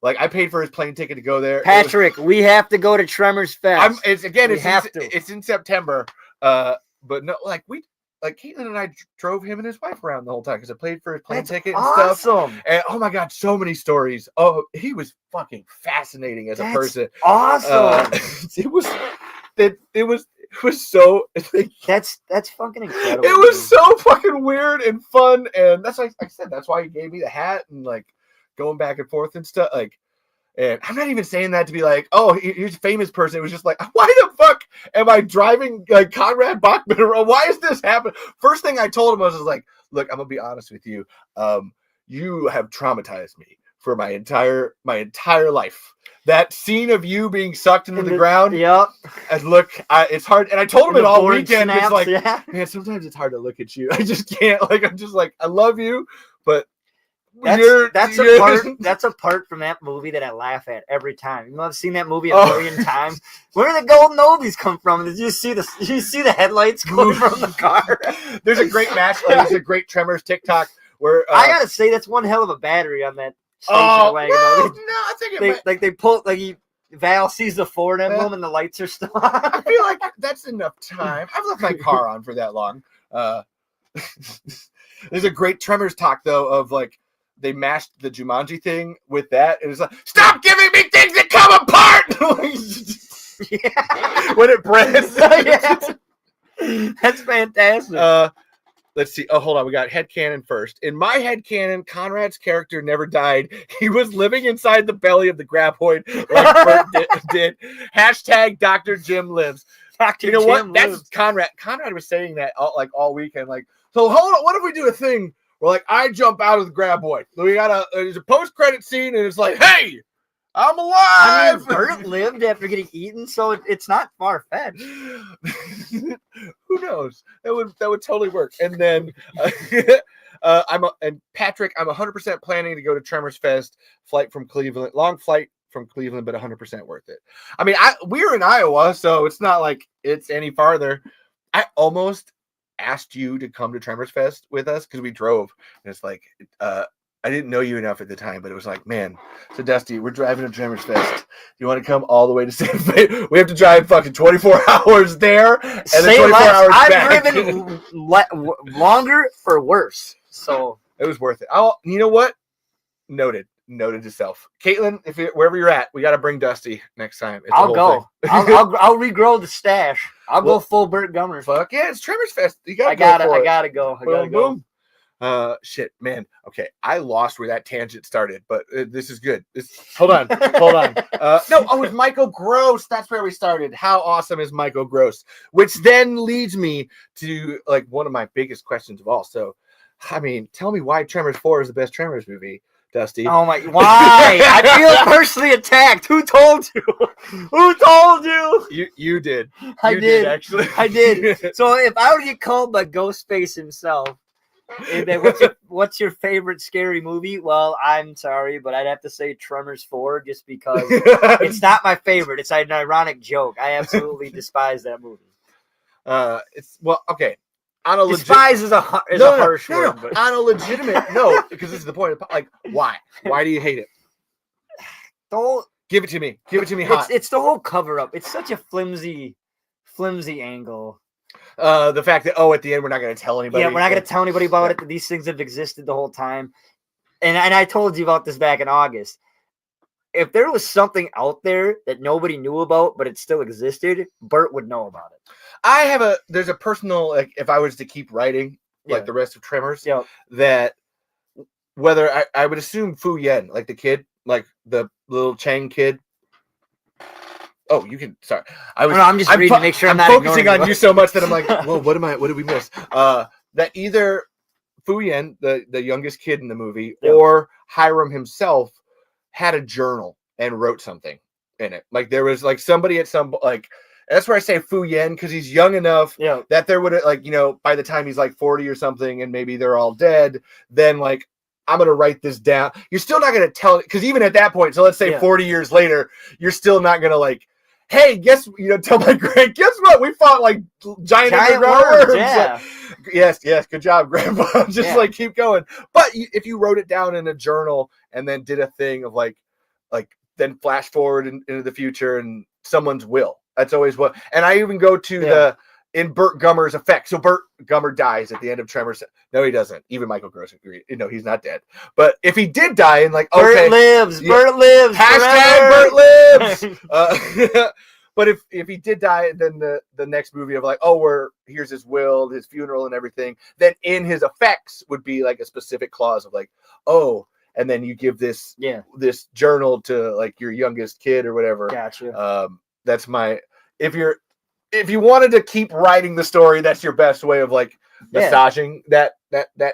Like, I paid for his plane ticket to go there. Patrick, we have to go to Tremors Fest. It's in September. But no, like Caitlin and I drove him and his wife around the whole time because I paid for his plane ticket and stuff. Awesome. And oh my God, so many stories. Oh, he was fucking fascinating as a person. Awesome. It was so. That's fucking incredible. It was so fucking weird and fun, and that's like I said. That's why he gave me the hat and like going back and forth and stuff. Like, and I'm not even saying that to be like, oh, here's a famous person. It was just like, why the fuck am I driving like Conrad Bachman around? Why is this happening? First thing I told him was like, look, I'm gonna be honest with you. You have traumatized me for my entire life. That scene of you being sucked into the ground. Yep. And look, it's hard. And I told him it all weekend. Snaps, it's like, man, sometimes it's hard to look at you. I just can't. Like, I'm just like, I love you, but that's a part from that movie that I laugh at every time. I've seen that movie a million times. Where do the golden oldies come from? Did you see the headlights going from the car? There's a great match. There's a great Tremors TikTok where I gotta say that's one hell of a battery on that station wagon. I think they pull Val sees the Ford emblem and the lights are still on. I feel like that's enough time. I've left my car on for that long. There's a great Tremors talk though of like they mashed the Jumanji thing with that. It was like, stop giving me things that come apart. Yeah. When it breaks. That's fantastic. Let's see. Oh, hold on. We got headcanon first. In my headcanon, Conrad's character never died. He was living inside the belly of the graboid like Burt did. Hashtag Dr. Jim lives. Dr. You know Jim what? lives. That's Conrad. Conrad was saying that all weekend. Like, so hold on. What if we do a thing where like I jump out of the graboid? So we got there's a post-credit scene and it's like, hey, I'm alive. I mean, Burt lived after getting eaten, so it's not far-fetched. Who knows? That would totally work. And then Patrick, I'm 100% planning to go to Tremors Fest. Flight from Cleveland, long flight from Cleveland, but 100% worth it. I mean, we're in Iowa, so it's not like it's any farther. I almost asked you to come to Tremors Fest with us because we drove, and it's like I didn't know you enough at the time, but it was like, man, so Dusty, we're driving to Tremors Fest. You want to come all the way to Santa Fe? We have to drive fucking 24 hours there and then 24 hours back. I've driven longer for worse. So it was worth it. You know what? Noted yourself, Caitlin. Wherever you're at, we got to bring Dusty next time. It's I'll go. I'll regrow the stash. I'll go full Burt Gummer. Fuck yeah, it's Tremors Fest. You gotta I gotta go. Boom. Shit, man. Okay, I lost where that tangent started, but this is good. Hold on. It's Michael Gross. That's where we started. How awesome is Michael Gross? Which then leads me to like one of my biggest questions of all. So, I mean, tell me why Tremors 4 is the best Tremors movie, Dusty. Oh my! Why? I feel personally attacked. Who told you? Who told you? You did. I did actually. I did. So if I were to get called by Ghostface himself, what's your favorite scary movie? Well, I'm sorry, but I'd have to say Tremors 4 just because it's not my favorite. It's an ironic joke. I absolutely despise that movie. Okay. Despise is a harsh word. But on a legitimate because this is the point. Like, why? Why do you hate it? Give it to me. Give it to me hot. It's the whole cover up. It's such a flimsy angle. The fact that at the end we're not going to tell anybody. Yeah, we're not going to tell anybody about it. That these things have existed the whole time. And I told you about this back in August. If there was something out there that nobody knew about, but it still existed, Burt would know about it. There's a personal, like, if I was to keep writing like the rest of Tremors, that whether I would assume Fu Yen, like the kid, like the little Chang kid. Oh, you can. Sorry, I'm just reading to make sure I'm not focusing on you so much that I'm like, well, what did we miss? That either Fu Yen, the youngest kid in the movie, or Hiram himself had a journal and wrote something in it. Like there was like somebody at some like. That's where I say Fu Yen, because he's young enough that there would by the time he's like 40 or something and maybe they're all dead, then like I'm going to write this down. You're still not going to tell it, because even at that point, so let's say 40 years later, you're still not going to like, hey, tell my great, guess what? We fought like giant worms. Yeah. Like, yes, good job, Grandpa. Just like keep going. But if you wrote it down in a journal and then did a thing of like then flash forward into the future and someone's will. That's always what, and I even go to in Burt Gummer's effect. So Burt Gummer dies at the end of Tremors. No, he doesn't. Even Michael Gross agreed. No, he's not dead. But if he did die, and like, Burt lives. Burt lives. Hashtag Burt lives. But if he did die, then the next movie of like, here's his will, his funeral, and everything. Then in his effects would be like a specific clause of like, and then you give this journal to like your youngest kid or whatever. Gotcha. That's my. If you wanted to keep writing the story, that's your best way of like massaging that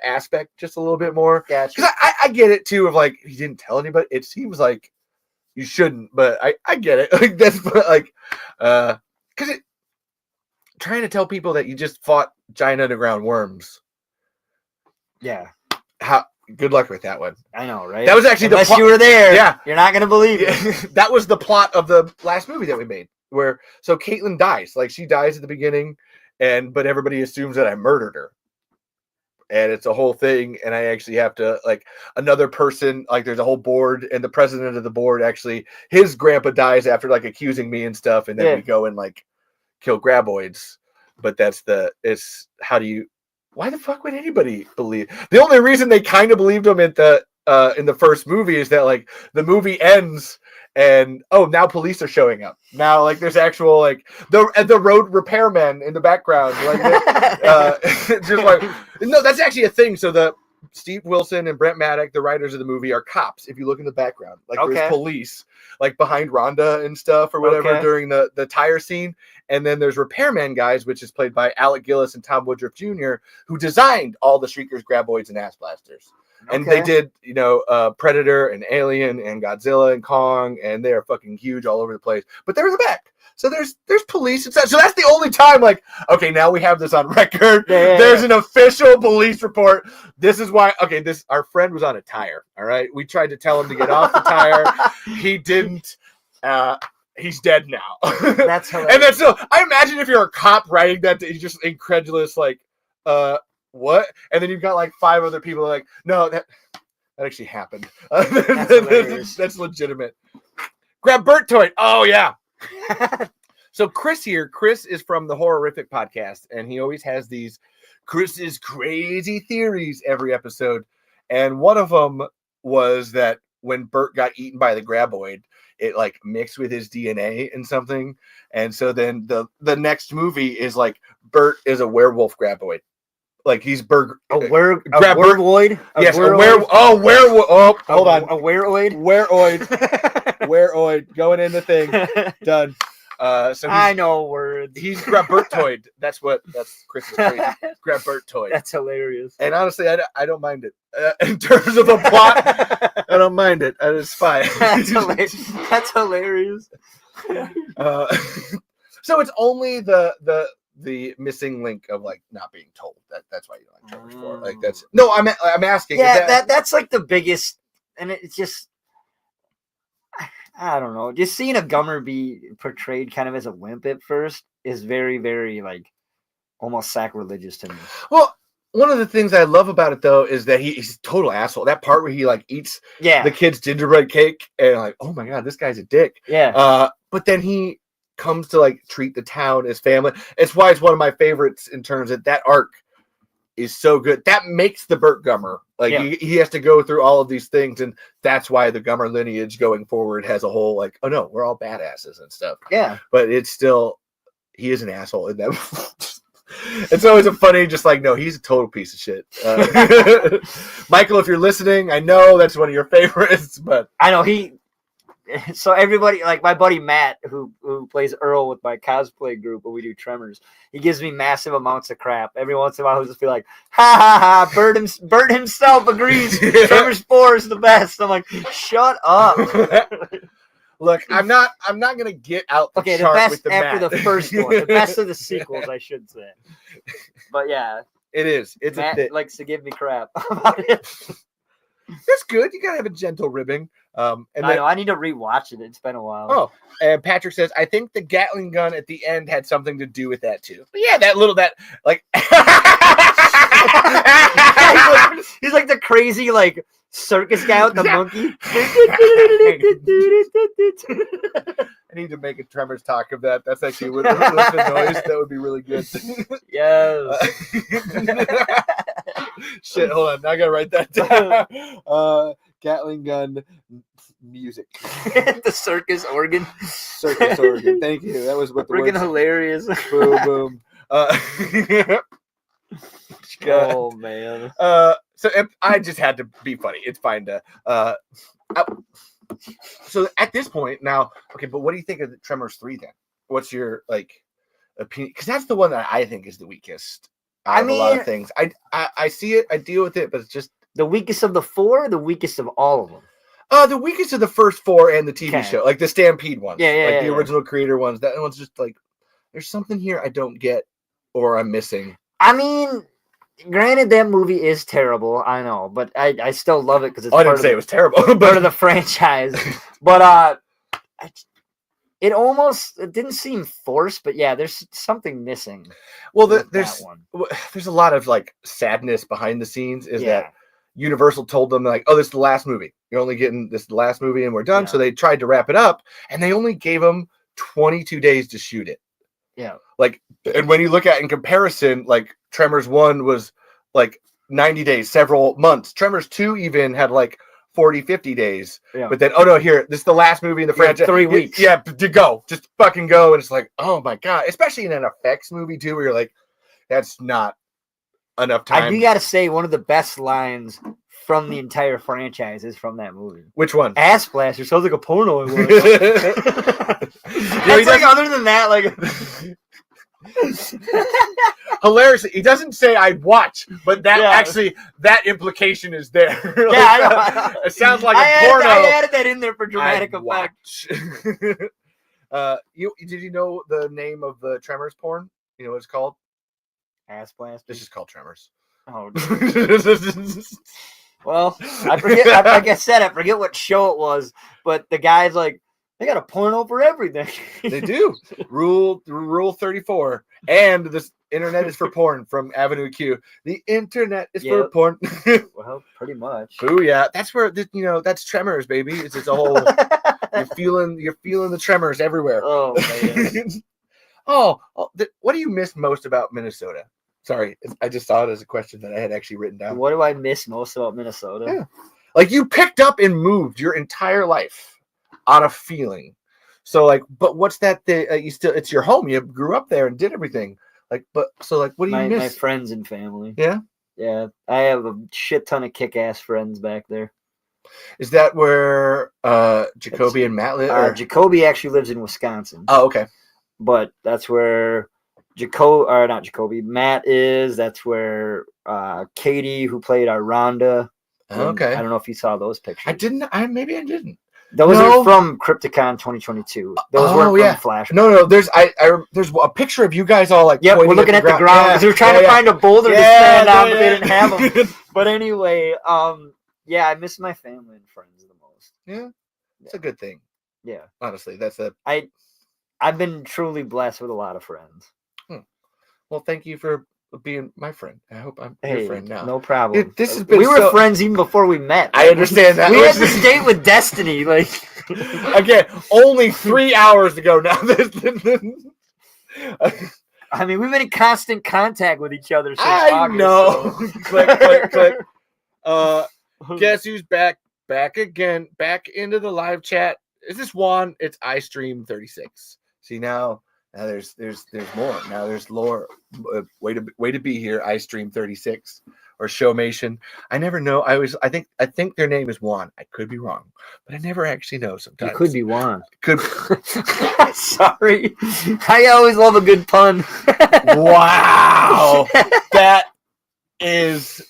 aspect just a little bit more. Gotcha. Because I get it too of like he didn't tell anybody. It seems like you shouldn't, but I get it. Like that's like because trying to tell people that you just fought giant underground worms. Yeah. Good luck with that one. I know, right? That was actually unless you were there. Yeah, you're not gonna believe it. That was the plot of the last movie that we made. Where Caitlin dies, like she dies at the beginning, but everybody assumes that I murdered her, and it's a whole thing. And I actually have to like another person, like there's a whole board, and the president of the board actually his grandpa dies after like accusing me and stuff, and then we go and like kill graboids. But why the fuck would anybody believe? The only reason they kind of believed him in the first movie is that like the movie ends. And now police are showing up. Now, like there's actual like the road repairmen in the background, like just like no, that's actually a thing. So the Steve Wilson and Brent Maddock, the writers of the movie, are cops. If you look in the background, like there's police, like behind Rhonda and stuff or whatever during the tire scene, and then there's repairman guys, which is played by Alec Gillis and Tom Woodruff Jr., who designed all the Shriekers, Graboids, and Ass Blasters. And they did, Predator and Alien and Godzilla and Kong, and they are fucking huge all over the place. But there's a back. So there's police and stuff. So that's the only time, like, okay, now we have this on record. There's an official police report. This is why, our friend was on a tire, all right? We tried to tell him to get off the tire. He didn't. He's dead now. That's hilarious. And that's so, I imagine if you're a cop writing that, he's just incredulous, like, what? And then you've got like 5 other people like, no, that actually happened. That's legitimate. Grab Burt toy. Oh yeah. So Chris is from the Horrific podcast, and he always has these Chris's crazy theories every episode. And one of them was that when Burt got eaten by the graboid, it like mixed with his DNA and something. And so then the next movie is like Burt is a werewolf graboid. Like he's werewolf. Yes, a werewolf. Oh, werewolf. Oh, hold on. A wereoid. Wereoid. Going in the thing. Done. So I know words. He's Grabertoid. That's Chris's crazy. Grabertoid. That's hilarious. And honestly, I don't mind it. In terms of the plot, I don't mind it. It's fine. That's hilarious. So it's only the missing link of like not being told. That's why you don't like Tremors 4. Like that's no. I'm asking. Yeah, that's like the biggest, and it's just. I don't know. Just seeing a Gummer be portrayed kind of as a wimp at first is very, very like almost sacrilegious to me. Well, one of the things I love about it though is that he's a total asshole. That part where he like eats the kid's gingerbread cake and like, oh my god, this guy's a dick. Yeah. But then he comes to like treat the town as family. It's why it's one of my favorites in terms of that arc is so good. That makes the Burt Gummer. Like he has to go through all of these things, and that's why the Gummer lineage going forward has a whole like, oh no, we're all badasses and stuff. Yeah. But it's still he is an asshole in that. It's always a funny, just like, no, he's a total piece of shit. Michael, if you're listening, I know that's one of your favorites, but I know so everybody, like my buddy Matt, who plays Earl with my cosplay group when we do Tremors, he gives me massive amounts of crap. Every once in a while, he'll just be like, ha ha ha, Burt himself agrees Tremors 4 is the best. I'm like, shut up. Look, I'm not gonna get out the the chart best with the after Matt. the first one. The best of the sequels, I should say. But yeah. It is. It's Matt likes to give me crap about it. That's good. You gotta have a gentle ribbing. And then, I know. I need to rewatch it. It's been a while. Oh, and Patrick says, I think the Gatling gun at the end had something to do with that too. But yeah, he's like the crazy like circus guy with the monkey. I need to make a Tremors talk of that. That's actually with the noise. That would be really good. Yes. Shit, hold on. Now I gotta write that down. Gatling gun music. The circus organ. Circus organ. Thank you. That was what the freaking hilarious. Boom, boom. Oh man. So I just had to be funny. It's fine to. So at this point now, okay, but what do you think of the Tremors 3 then? What's your like opinion? Because that's the one that I think is the weakest. A lot of things. I see it. I deal with it, but it's just the weakest of the 4. The weakest of all of them. The weakest of the first 4 and the TV show, like the Stampede ones, the original creator ones. That one's just like, there's something here I don't get, or I'm missing. I mean, granted, that movie is terrible. I know, but I still love it because it's. I didn't say it was terrible. Part of the franchise, but it didn't seem forced. But yeah, there's something missing. Well, there's a lot of like sadness behind the scenes. That Universal told them like, oh, this is the last movie. You're only getting this the last movie, and we're done. Yeah. So they tried to wrap it up, and they only gave them 22 days to shoot it. Yeah. Like, and when you look at in comparison, like Tremors 1 was like 90 days, several months. Tremors 2 even had like 40, 50 days. Yeah. But then, oh no, here, this is the last movie in the franchise. 3 weeks. Yeah, to go. Just fucking go. And it's like, oh my God. Especially in an effects movie too, where you're like, that's not enough time. I do gotta say, one of the best lines from the entire franchise is from that movie. Which one? Ass Blaster. Sounds like a porno. Like, other than that, like hilarious. He doesn't say I'd watch, but that actually that implication is there. Like, I know. It sounds like a porno. I added that in there for dramatic effect. Did you know the name of the Tremors porn? You know what it's called? Ass Blaster. This is called Tremors. Oh. Well, I forget. Like I said, I forget what show it was, but the guy's like, they got a porno for everything. They do. Rule 34. And this internet is for porn from Avenue Q. The internet is for porn. Well, pretty much. Oh yeah, that's where that's Tremors, baby. It's a whole. You're feeling the tremors everywhere. Oh man. What do you miss most about Minnesota? Sorry, I just saw it as a question that I had actually written down. What do I miss most about Minnesota? Yeah. Like you picked up and moved your entire life on a feeling. So like, but what's that? It's your home. You grew up there and did everything. Like, but so like, what do you miss? My friends and family. Yeah. Yeah. I have a shit ton of kick-ass friends back there. Is that where Jacoby and Matt live? Jacoby actually lives in Wisconsin. Oh, okay. But that's where Matt is. That's where Katie, who played our Rhonda. Okay. I don't know if you saw those pictures. Maybe I didn't. Those are from Crypticon 2022. Those weren't from Flash. No. There's a picture of you guys all like. Yeah, we're looking at the ground because we were trying to find a boulder to stand on, but they didn't have them. But anyway, yeah, I miss my family and friends the most. Yeah, it's a good thing. Yeah, honestly, I've been truly blessed with a lot of friends. Well, thank you for being my friend. I hope I'm your friend now. No problem. We were friends even before we met. I understand that. We had this date with Destiny. Like again, only 3 hours ago now. I mean, we've been in constant contact with each other since August. Know. So. click. Guess who's back again? Back into the live chat. Is this Juan? It's iStream36. See now there's more. Now there's lore. Way to be here, iStream36 or Showmation. I never know. I think their name is Juan. I could be wrong, but I never actually know. Sometimes it could be Juan. Could. Sorry, I always love a good pun. Wow, that is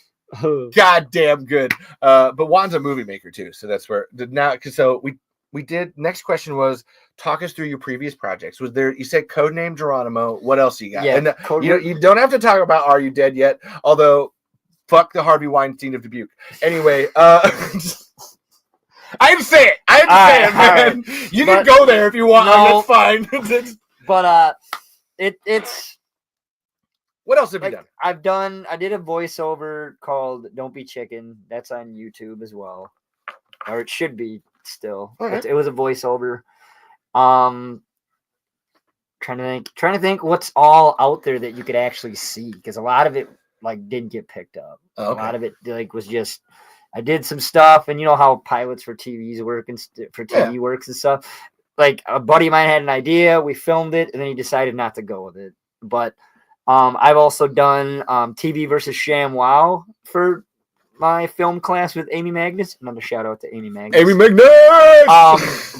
goddamn good. But Juan's a movie maker too, so that's where now. So we did. Next question was, talk us through your previous projects. Was there? You said Codename Geronimo. What else you got? Yeah, and you don't have to talk about Are You Dead Yet? Although, fuck the Harvey Weinstein of Dubuque. Anyway, I have to say it. Man. Right. You can go there if you want. No, that's fine. But it's. What else have you done? I did a voiceover called "Don't Be Chicken." That's on YouTube as well, or it should be still. Right. It was a voiceover. Trying to think what's all out there that you could actually see, because a lot of it like didn't get picked up. A lot of it like was just I did some stuff, and you know how pilots for TVs work and for TV works and stuff. Like a buddy of mine had an idea, we filmed it, and then he decided not to go with it. But I've also done TV versus ShamWow for my film class with Amy Magnus. Another shout out to Amy Magnus.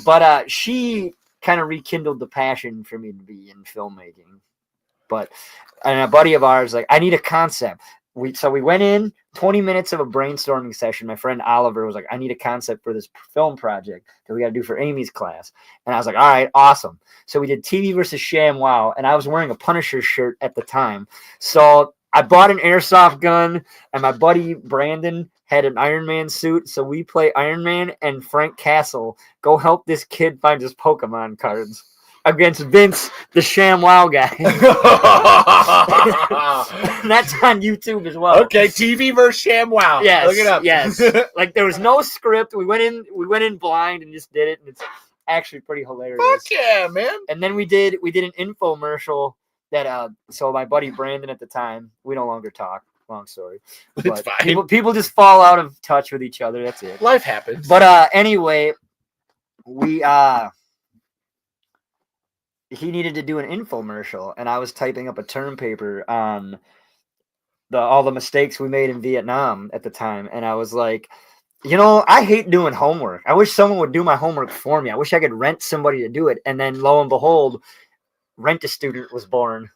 But she kind of rekindled the passion for me to be in filmmaking. And a buddy of ours, like, I need a concept. So we went in 20 minutes of a brainstorming session. My friend Oliver was like, I need a concept for this film project that we got to do for Amy's class. And I was like, all right, awesome. So we did TV versus ShamWow, and I was wearing a Punisher shirt at the time. So I bought an airsoft gun, and my buddy Brandon had an Iron Man suit. So we play Iron Man, and Frank Castle go help this kid find his Pokemon cards against Vince, the ShamWow guy. And that's on YouTube as well. Okay, TV versus ShamWow. Yes, look it up. Yes, like there was no script. We went in blind and just did it, and it's actually pretty hilarious. Fuck yeah, man! And then we did an infomercial that so my buddy Brandon at the time, we no longer talk. Long story. It's fine. People just fall out of touch with each other. That's it. Life happens. But anyway, he needed to do an infomercial, and I was typing up a term paper on all the mistakes we made in Vietnam at the time, and I was like, I hate doing homework. I wish someone would do my homework for me. I wish I could rent somebody to do it. And then lo and behold, Rent-A-Student was born.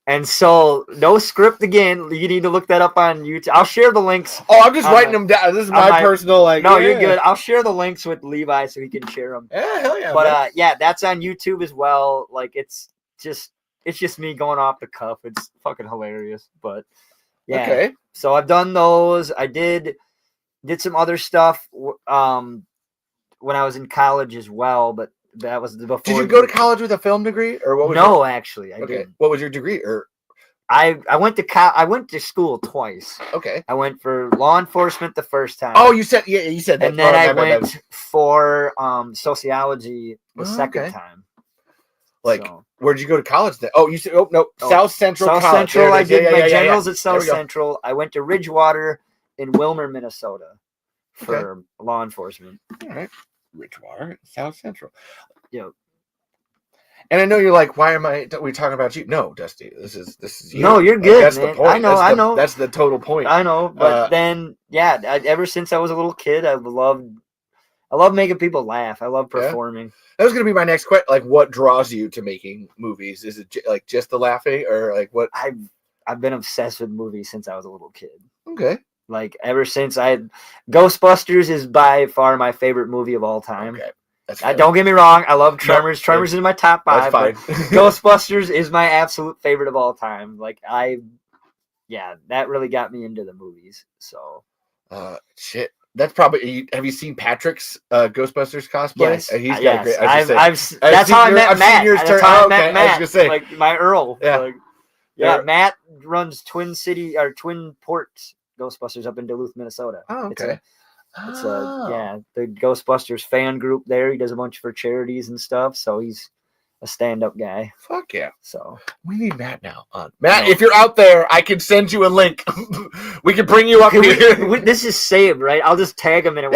And so no script again. You need to look that up on YouTube. I'll share the links. Oh, I'm just writing them down. This is my personal No, you're good. I'll share the links with Levi so he can share them. Yeah, hell yeah. But that's on YouTube as well. Like it's just me going off the cuff. It's fucking hilarious. But yeah. Okay. So I've done those. I did some other stuff when I was in college as well, but that was before. Did you go to college with a film degree, or what? No, actually, I didn't. What was your degree? Or I went to school twice. Okay. I went for law enforcement the first time. Oh, you said that. And then I went for sociology the second time. Like, So, where'd you go to college then? Oh, you said, South Central South College. Central. There it I is. did my Yeah. generals at There we South go. Central. I went to Ridgewater in Wilmer, Minnesota, for Okay. law enforcement. All right. Ridgewater, South Central. Yep. And I know you're like, why am we talking about you? No, Dusty, this is you. No, you're Like, good, that's man. the point. I know. That's the total point. I know. But then, yeah, ever since I was a little kid, I love making people laugh. I love performing. That was going to be my next question. Like, what draws you to making movies? Is it like just the laughing, or like what? I've been obsessed with movies since I was a little kid. Okay. Like ever since Ghostbusters is by far my favorite movie of all time. Okay. Don't get me wrong. I love Tremors. Tremors is in my top 5. That's but fine. Ghostbusters is my absolute favorite of all time. Like that really got me into the movies. So. Shit. That's probably. Have you seen Patrick's Ghostbusters cosplay? Yes, He's got a great. That's how I met Matt. That's how I met Matt. I was gonna say, like my Earl. Yeah. Like, Matt runs Twin Ports Ghostbusters up in Duluth, Minnesota. Oh, okay. It's the Ghostbusters fan group there. He does a bunch for charities and stuff. So he's a stand-up guy. Fuck yeah. So we need Matt now. Matt, if you're out there, I can send you a link. We can bring you up here. This is saved, right? I'll just tag him in it.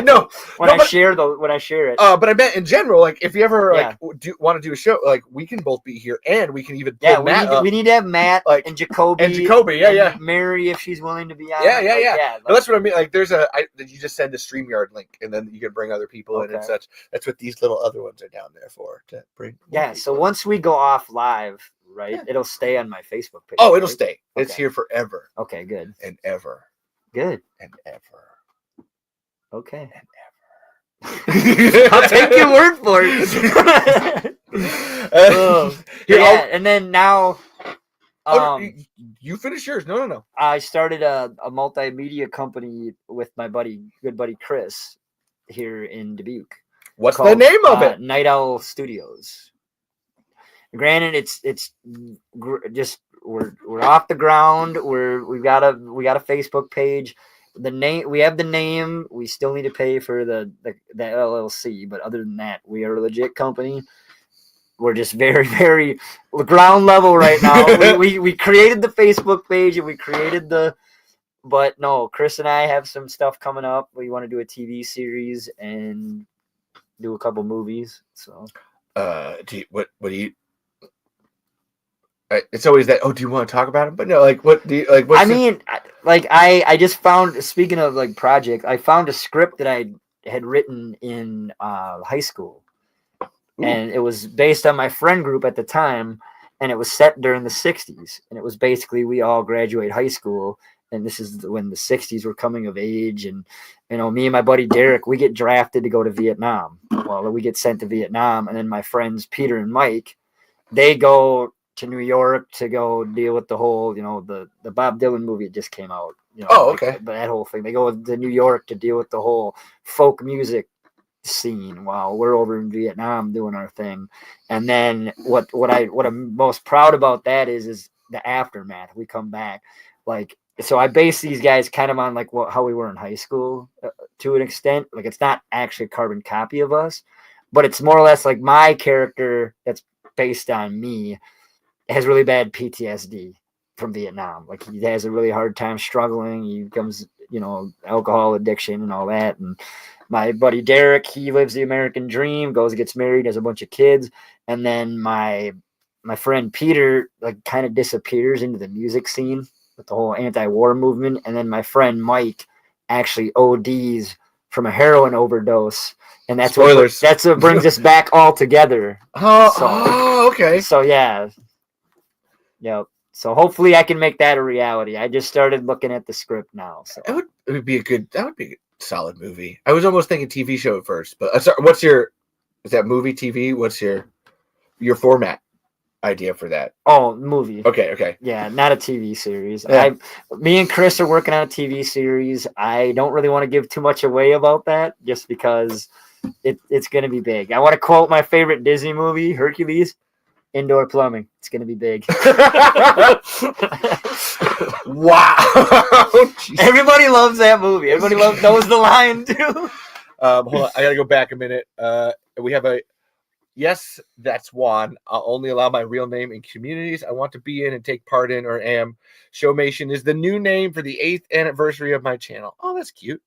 No. When I share it. But I meant in general, like if you ever want to do a show, like we can both be here, and we can even pull Matt up. We need to have Matt and Jacoby. And Mary, if she's willing to be on. Yeah. That's what I mean. Like there's you just send a StreamYard link, and then you can bring other people in and such. That's what these little other ones are down there for, to bring. Yeah. So once we go off live, right, it'll stay on my Facebook page. Oh, it'll stay. Okay. It's here forever. Okay, good. And ever. Good. And ever. Okay. And ever. I'll take your word for it. And then now. You finish yours. No. I started a multimedia company with my good buddy Chris here in Dubuque. What's the name of it? Night Owl Studios. Granted, it's just we're off the ground. We got a Facebook page. We have the name. We still need to pay for the LLC, but other than that, we are a legit company. We're just very, very ground level right now. we created the Facebook page and we created but no, Chris and I have some stuff coming up. We want to do a TV series and do a couple movies. So, what do you? It's always that. Oh, do you want to talk about it? But no, like, what do you like? I just found. Speaking of like project, I found a script that I had written in high school, and it was based on my friend group at the time, and it was set during the '60s, and it was basically we all graduate high school, and this is when the '60s were coming of age, and me and my buddy Derek, we get drafted to go to Vietnam. Well, we get sent to Vietnam, and then my friends Peter and Mike, they go to New York to go deal with the whole, the Bob Dylan movie that just came out. Okay. But that whole thing, they go to New York to deal with the whole folk music scene while we're over in Vietnam doing our thing. And then what I'm most proud about that is the aftermath. We come back, so I base these guys kind of on how we were in high school to an extent. Like it's not actually a carbon copy of us, but it's more or less like my character that's based on me has really bad PTSD from Vietnam. Like he has a really hard time struggling. He becomes, alcohol addiction and all that. And my buddy Derek, he lives the American dream, goes and gets married, has a bunch of kids. And then my friend Peter kind of disappears into the music scene with the whole anti-war movement. And then my friend Mike actually ODs from a heroin overdose. And that's Spoilers. What brings us back all together. Okay. So yeah. Yep. So hopefully I can make that a reality. I just started looking at the script now. So that would be a solid movie. I was almost thinking TV show at first, but sorry, is that movie TV? What's your format idea for that? Oh, movie. Okay. Yeah, not a TV series. Yeah. Me and Chris are working on a TV series. I don't really want to give too much away about that just because it's going to be big. I want to quote my favorite Disney movie, Hercules. Indoor plumbing. It's going to be big. Wow. Everybody loves that movie. Everybody knows the line too. Hold on. I got to go back a minute. We have Yes, that's Juan. I'll only allow my real name in communities I want to be in and take part in or am. Showmation is the new name for the 8th anniversary of my channel. Oh, that's cute.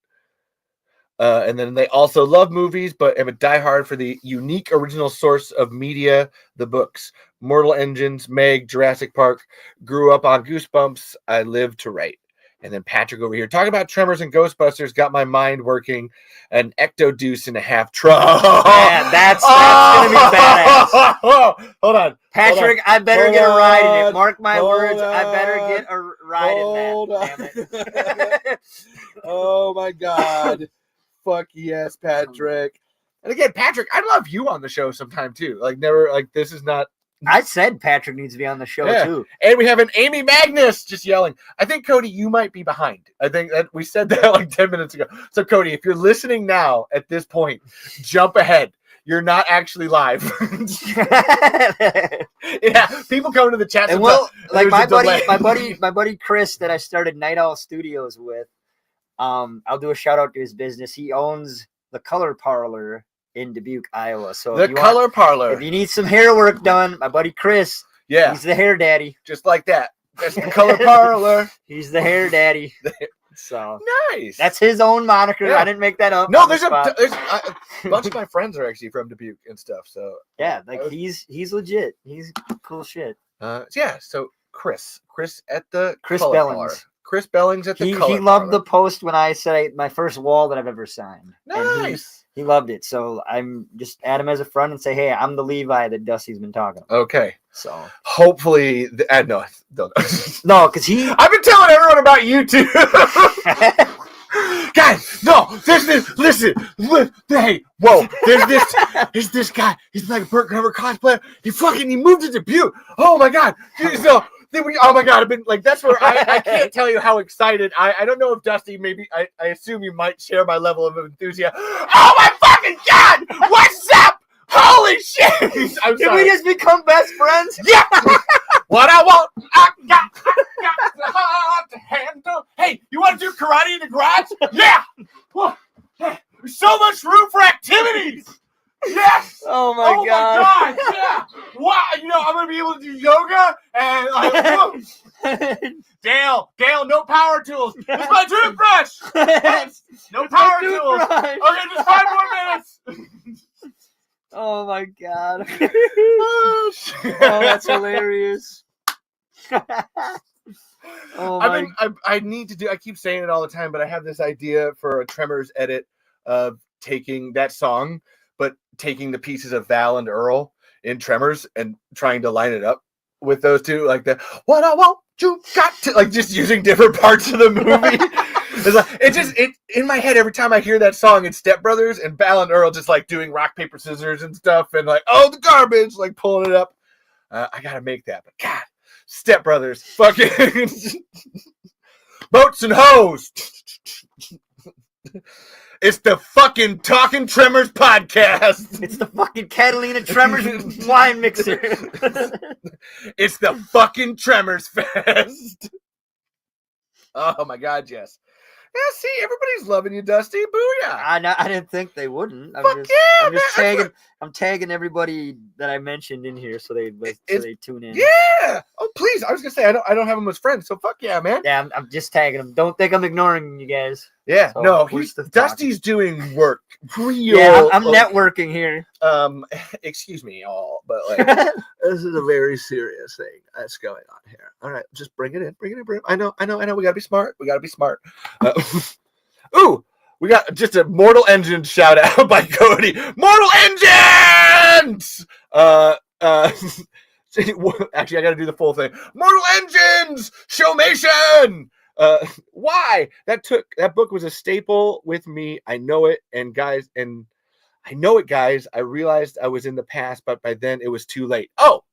And then they also love movies, but am a diehard for the unique original source of media, the books. Mortal Engines, Meg, Jurassic Park. Grew up on Goosebumps. I live to write. And then Patrick over here talking about Tremors and Ghostbusters got my mind working. An ecto deuce and a half truck. Yeah, that's gonna be badass. Hold on, Patrick. I better get a ride in it. Mark my words. on. I better get a ride in that. Damn it. Oh my God. Fuck yes, Patrick. And again, Patrick, I'd love you on the show sometime too. Like never, like this is not. I said Patrick needs to be on the show too. And we have an Amy Magnus just yelling. I think, Cody, you might be behind. I think that we said that like 10 minutes ago. So, Cody, if you're listening now at this point, jump ahead. You're not actually live. Yeah, people come to the chat. And well, like my buddy Chris that I started Night Owl Studios with. I'll do a shout out to his business. He owns the Color Parlor in Dubuque, Iowa. So the Color Parlor. If you need some hair work done, my buddy Chris, he's the hair daddy. Just like that. That's the Color Parlor. He's the hair daddy. So nice. That's his own moniker. Yeah. I didn't make that up. No, there's a bunch of my friends are actually from Dubuque and stuff. So yeah, like he's legit. He's cool shit. Yeah. So Chris at the Chris Color Bellings. Parlor. Chris Bellings at the Color He loved Parlor. the post when I said my first wall that I've ever signed. Nice. He loved it. So I'm just add him as a friend and say, hey, I'm the Levi that Dusty's been talking about. Okay. So hopefully, no, no, because I've been telling everyone about you too. Guys, no, listen, hey, whoa, there's this guy. He's like a Burt cosplayer. He moved to Dubuque. Oh my God. So, oh my God, I've been like, that's where I can't tell you how excited. I don't know if Dusty, maybe, I assume you might share my level of enthusiasm. Oh my fucking God, what's up? Holy shit. Did we just become best friends? Yeah. What I want, I got the heart to handle. Hey, you want to do karate in the garage? Yeah. There's so much room for activities. Yes. Oh my God. My God. Yeah. Wow. I'm gonna be able to do yoga and like. Dale, no power tools. It's my toothbrush. No power tools. Okay, just 5 more minutes. Oh my God. Oh, that's hilarious. I need to do. I keep saying it all the time, but I have this idea for a Tremors edit of taking that song, but taking the pieces of Val and Earl in Tremors and trying to line it up with those two, like the what I want you got to, like just using different parts of the movie. It in my head every time I hear that song. It's Step Brothers and Val and Earl just like doing rock paper scissors and stuff, and like the garbage, like pulling it up. I gotta make that, but God, Step Brothers, fucking boats and hoes. It's the fucking Talking Tremors podcast. It's the fucking Catalina Tremors wine mixer. It's the fucking Tremors fest. Oh my God, yes. Yeah, see, everybody's loving you, Dusty. Booyah! I didn't think they wouldn't. I'm tagging everybody that I mentioned in here so they tune in. Yeah. Oh, please. I was gonna say I don't have them as friends, so fuck yeah, man. Yeah, I'm just tagging them. Don't think I'm ignoring you guys. Yeah, so no, Dusty's doing work. I'm networking here. Excuse me, all, but like this is a very serious thing that's going on here. All right, just bring it in. I know. We gotta be smart. Ooh, we got just a Mortal Engines shout out by Cody. Mortal Engines. Actually, I gotta do the full thing. Mortal Engines Showmation. Why that book was a staple with me. I know it, guys. I realized I was in the past, but by then it was too late. Oh,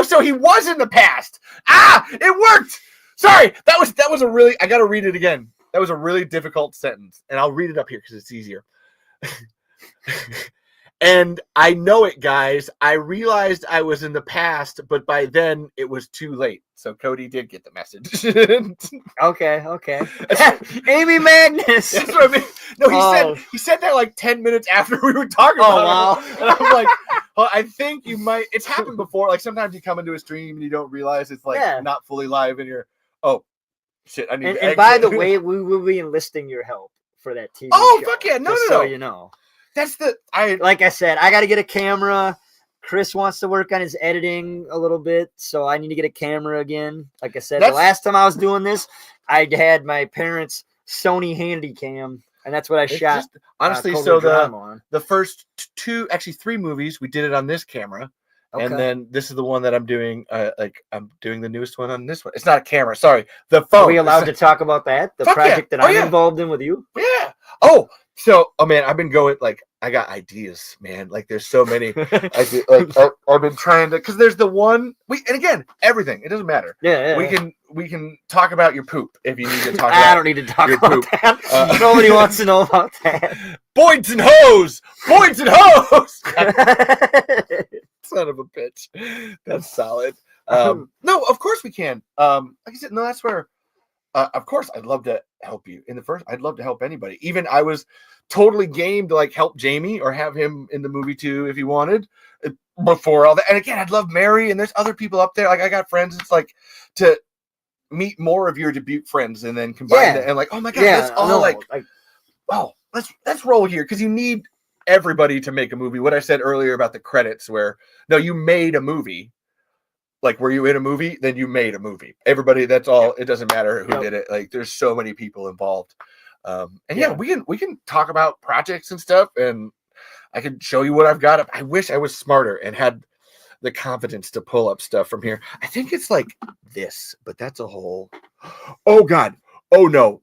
so he was in the past. It worked. Sorry, that was a really. I gotta read it again. That was a really difficult sentence, and I'll read it up here because it's easier. And I know it, guys. I realized I was in the past, but by then it was too late. So Cody did get the message. Okay. Amy Magnus. That's what I mean. No, he said that like 10 minutes after we were talking about it. And I'm like, Well, I think you might. It's happened before. Like sometimes you come into a stream and you don't realize it's like not fully live, and you're shit. I need. And by the way, we will be enlisting your help for that TV. Oh show, fuck yeah! No. So you know, that's like I said, I got to get a camera. Chris wants to work on his editing a little bit, so I need to get a camera again. Like I said, the last time I was doing this, I had my parents' Sony Handycam, and that's what I shot. Just, honestly, so the first actually 3 movies, we did it on this camera. Okay. And then this is the one that I'm doing. I'm doing the newest one on this one. It's not a camera. Sorry, the phone. Are we allowed to talk about that? The project that I'm involved in with you? Yeah. Oh, man, I've been going I got ideas, man. Like there's so many. I've been trying to because there's the one and again everything. It doesn't matter. Yeah. We can talk about your poop if you need to talk. I don't need to talk about poop. That. Nobody wants to know about that. Boys and hoes. Son of a bitch. That's solid. No, of course we can. Like I said, no, that's where. Of course, I'd love to help you. I'd love to help anybody. Even I was totally game to like help Jamie or have him in the movie too if he wanted. Before all that, and again, I'd love Mary and there's other people up there. Like I got friends. It's like to meet more of your Dubuque friends and then combine it and like, oh my god, let's all let's roll here because you need everybody to make a movie. What I said earlier about the credits, where no, you made a movie. Like, were you in a movie? Then you made a movie. Everybody, that's all. Yep. It doesn't matter who did it. Like, there's so many people involved. We can talk about projects and stuff, and I can show you what I've got. I wish I was smarter and had the confidence to pull up stuff from here. I think it's like this, but that's a whole. Oh God! Oh no!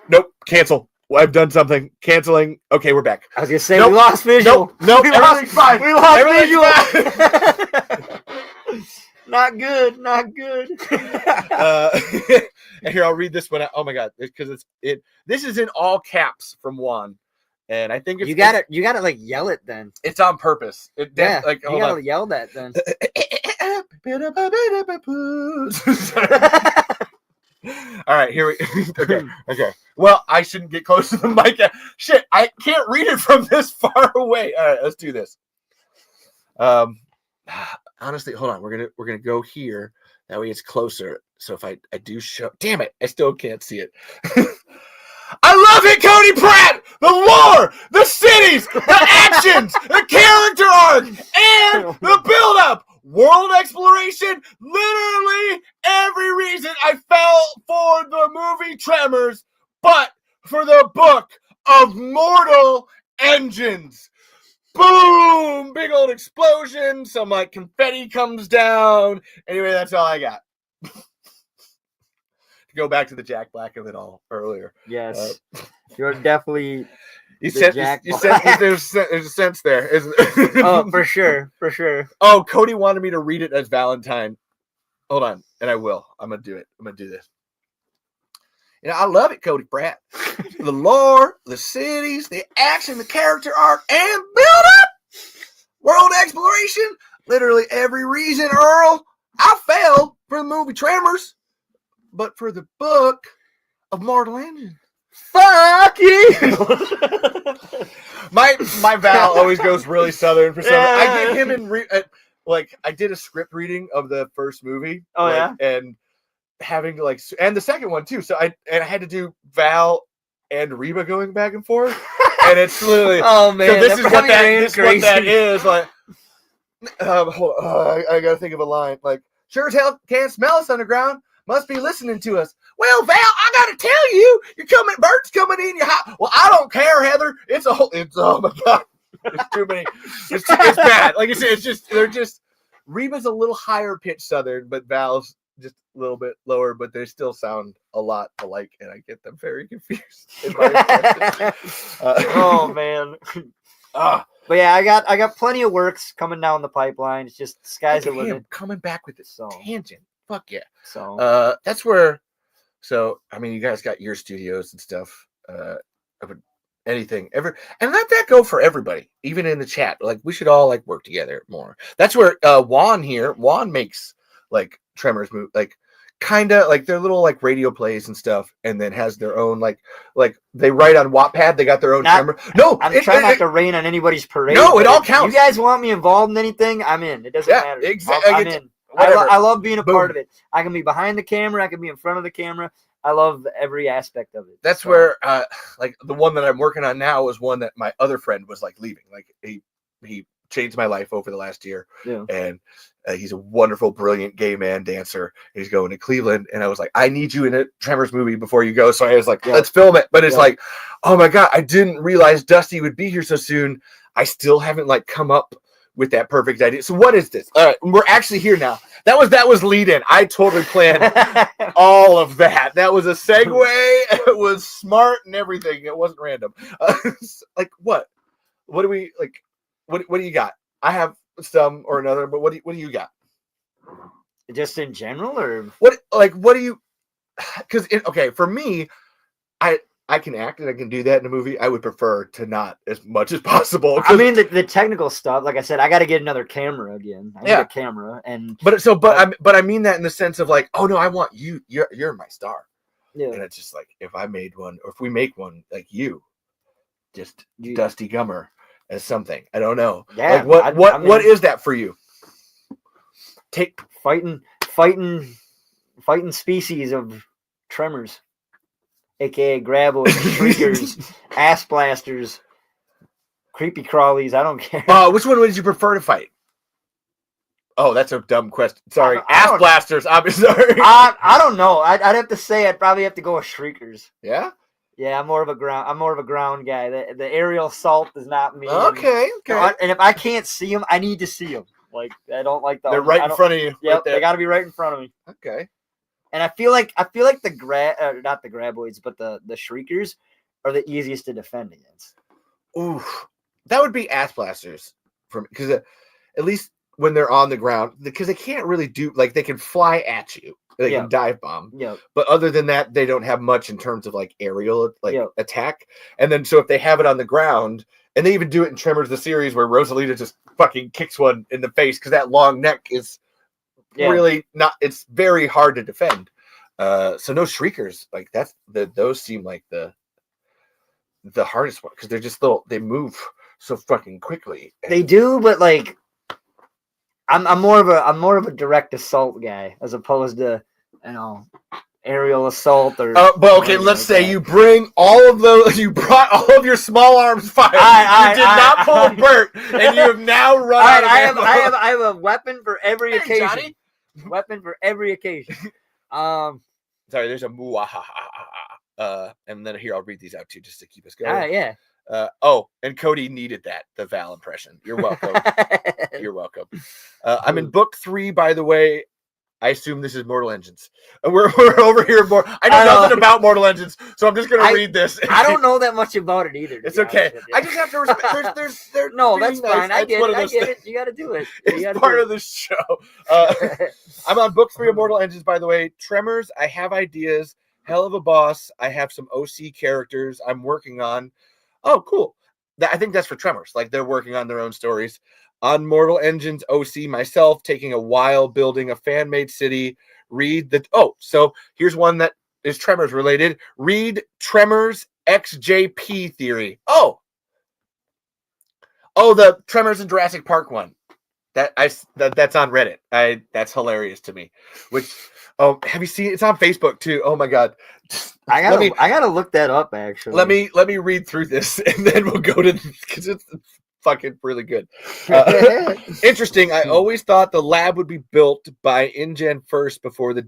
Nope! Cancel. Well, I've done something. Canceling. Okay, we're back. I was gonna say we lost visual. Nope. Everything's fine. We lost visual. Not good. And here, I'll read this one out. Oh my god, because this is in all caps from Juan, and I think you gotta like yell it then. It's on purpose. You gotta yell that then. All right, here we. Okay. Well, I shouldn't get close to the mic. Shit, I can't read it from this far away. All right, let's do this. Honestly, hold on. We're gonna go here. That way it's closer. So if I do show, damn it, I still can't see it. I love it, Cody Pratt. The lore, the cities, the actions, the character arc, and the build-up. World exploration. Literally every reason I fell for the movie Tremors, but for the book of Mortal Engines. Boom! Big old explosion. Some like confetti comes down. Anyway, that's all I got. Go back to the Jack Black of it all earlier. Yes, you're definitely. You said there's a sense there, isn't it? Oh, for sure. Oh, Cody wanted me to read it as Valentine. Hold on, and I will. I'm gonna do it. I'm gonna do this. I love it, Cody Pratt. The lore, the cities, the action, the character arc, and build up. World exploration. Literally every reason, Earl. I fell for the movie Tremors, but for the book of Mortal Engines. Fuck you. my Val always goes really southern for some. I gave him I did a script reading of the first movie. Oh yeah, and having to and the second one too. So I had to do Val and Reba going back and forth, and it's literally oh man. So this is what that is like. Hold on, I gotta think of a line like sure as hell can't smell us underground. Must be listening to us. Well, Val, I gotta tell you, Burt's coming in your house. Well, I don't care, Heather. It's oh my god, it's too many. It's bad. Like I said, they're just Reba's a little higher pitched southern, but Val's just a little bit lower, but they still sound a lot alike, and I get them very confused. Oh man. But yeah, I got plenty of works coming down the pipeline. It's just sky's the limit. Coming back with this tangent. Fuck yeah. So that's where. So I mean, you guys got your studios and stuff. Anything ever, and let that go for everybody, even in the chat. Like we should all work together more. That's where Juan makes Tremors move. kind of like their little like radio plays and stuff, and then has their own like they write on Wattpad. They got their own camera. No, I'm trying not to rain on anybody's parade. No, it all counts. You guys want me involved in anything? I'm in. It doesn't matter. Exactly. I'm in. I love being a part of it. I can be behind the camera. I can be in front of the camera. I love every aspect of it. That's where, like the one that I'm working on now is one that my other friend was like leaving. Like he changed my life over the last year, and he's a wonderful, brilliant gay man dancer. He's going to Cleveland, and I was like, I need you in a Tremors movie before you go. So I was like, let's film it. But it's like, oh my god, I didn't realize Dusty would be here so soon. I still haven't like come up with that perfect idea. So what is this? All right, we're actually here now. That was lead in. I totally planned all of that. That was a segue. It was smart and everything. It wasn't random. Like what? What do we like? What do you got? I have some or another, but what do you got? Just in general, or what do you? Because okay, for me, I can act and I can do that in a movie. I would prefer to not as much as possible. I mean, the technical stuff. Like I said, I got to get another camera again. I need a camera, but I mean that in the sense of like, oh no, I want you. You're my star. Yeah. And it's just like if I made one, or if we make one, like Dusty Gummer as something. I don't know. Yeah. Like what is that for you? Take fighting species of Tremors. AKA graboids, shriekers, ass blasters, creepy crawlies. I don't care. Which one would you prefer to fight? Oh, that's a dumb question. Sorry, ass blasters. I'm sorry. I don't know. I'd have to say I'd probably have to go with shriekers. Yeah. Yeah, I'm more of a ground guy. The aerial assault is not me. Okay. And if I can't see them, I need to see them. Like I don't like the. They're right in front of you. Yep, they got to be right in front of me. Okay. And I feel like not the graboids, but the shriekers are the easiest to defend against. Ooh, that would be ass blasters because at least when they're on the ground, because they can't really do like they can fly at you, they can dive bomb. Yeah. But other than that, they don't have much in terms of like aerial attack. And then so if they have it on the ground, and they even do it in Tremors the series where Rosalita just fucking kicks one in the face because that long neck is. Really not. It's very hard to defend. So no shriekers like that. Those seem like the hardest one because they're just they move so fucking quickly. They do, but like I'm more of a direct assault guy as opposed to aerial assault or. But okay, let's say you bring all of those. You brought all of your small arms fire. You did not pull Burt, and you have now run out of ammo. I have a weapon for every occasion. Johnny? Weapon for every occasion. Sorry, there's a muahaha. And then here I'll read these out too, just to keep us going. Yeah. And Cody needed that, the Val impression. You're welcome. You're welcome. I'm in book 3, by the way. I assume this is Mortal Engines. We're over here more. I know nothing about Mortal Engines, so I'm just going to read this. I don't know that much about it either. It's okay. I just have to respect. No, that's fine. I get it. You got to do it. It's part of the show. I'm on book 3 of Mortal Engines, by the way. Tremors, I have ideas. Hell of a Boss. I have some OC characters I'm working on. Oh, cool. I think that's for Tremors. Like they're working on their own stories. On Mortal Engines OC, myself taking a while building a fan-made city. So here's one that is Tremors related. Read Tremors XJP theory. Oh, the Tremors in Jurassic Park one. That's on Reddit. That's hilarious to me. Have you seen it? It's on Facebook too. Oh my god. I gotta look that up actually. Let me read through this and then we'll go to because it's fucking really good. Interesting. I always thought the lab would be built by InGen first before the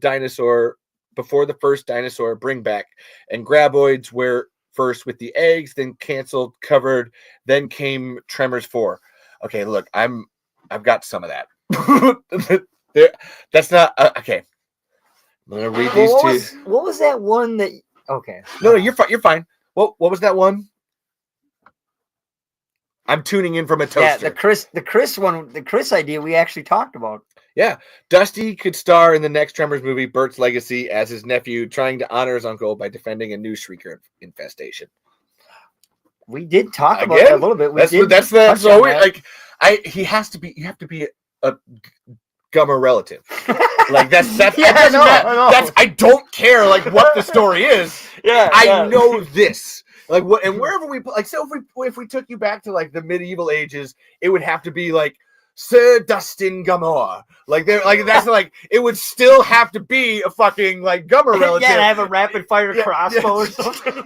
first dinosaur bring back, and graboids were first with the eggs, then canceled, covered, then came Tremors 4. Okay, look, I've got some of that. That's not okay. I'm gonna read these two. What was that one that? Okay. No, you're fine. You're fine. What was that one? I'm tuning in from a toaster. Yeah, the Chris idea we actually talked about. Yeah, Dusty could star in the next Tremors movie, Burt's Legacy, as his nephew, trying to honor his uncle by defending a new shrieker infestation. We did talk about that a little bit. That's so weird. Like, he has to be. You have to be a Gummer relative. Like that's Yeah, that doesn't matter. I know. That's I don't care like what the story is. Yeah, I know this. Like what and wherever we like, so if we took you back to like the medieval ages, it would have to be like Sir Dustin Gummer. Like they're like that's like it would still have to be a fucking like Gummer relative. Yeah, have a rapid fire crossbow or something.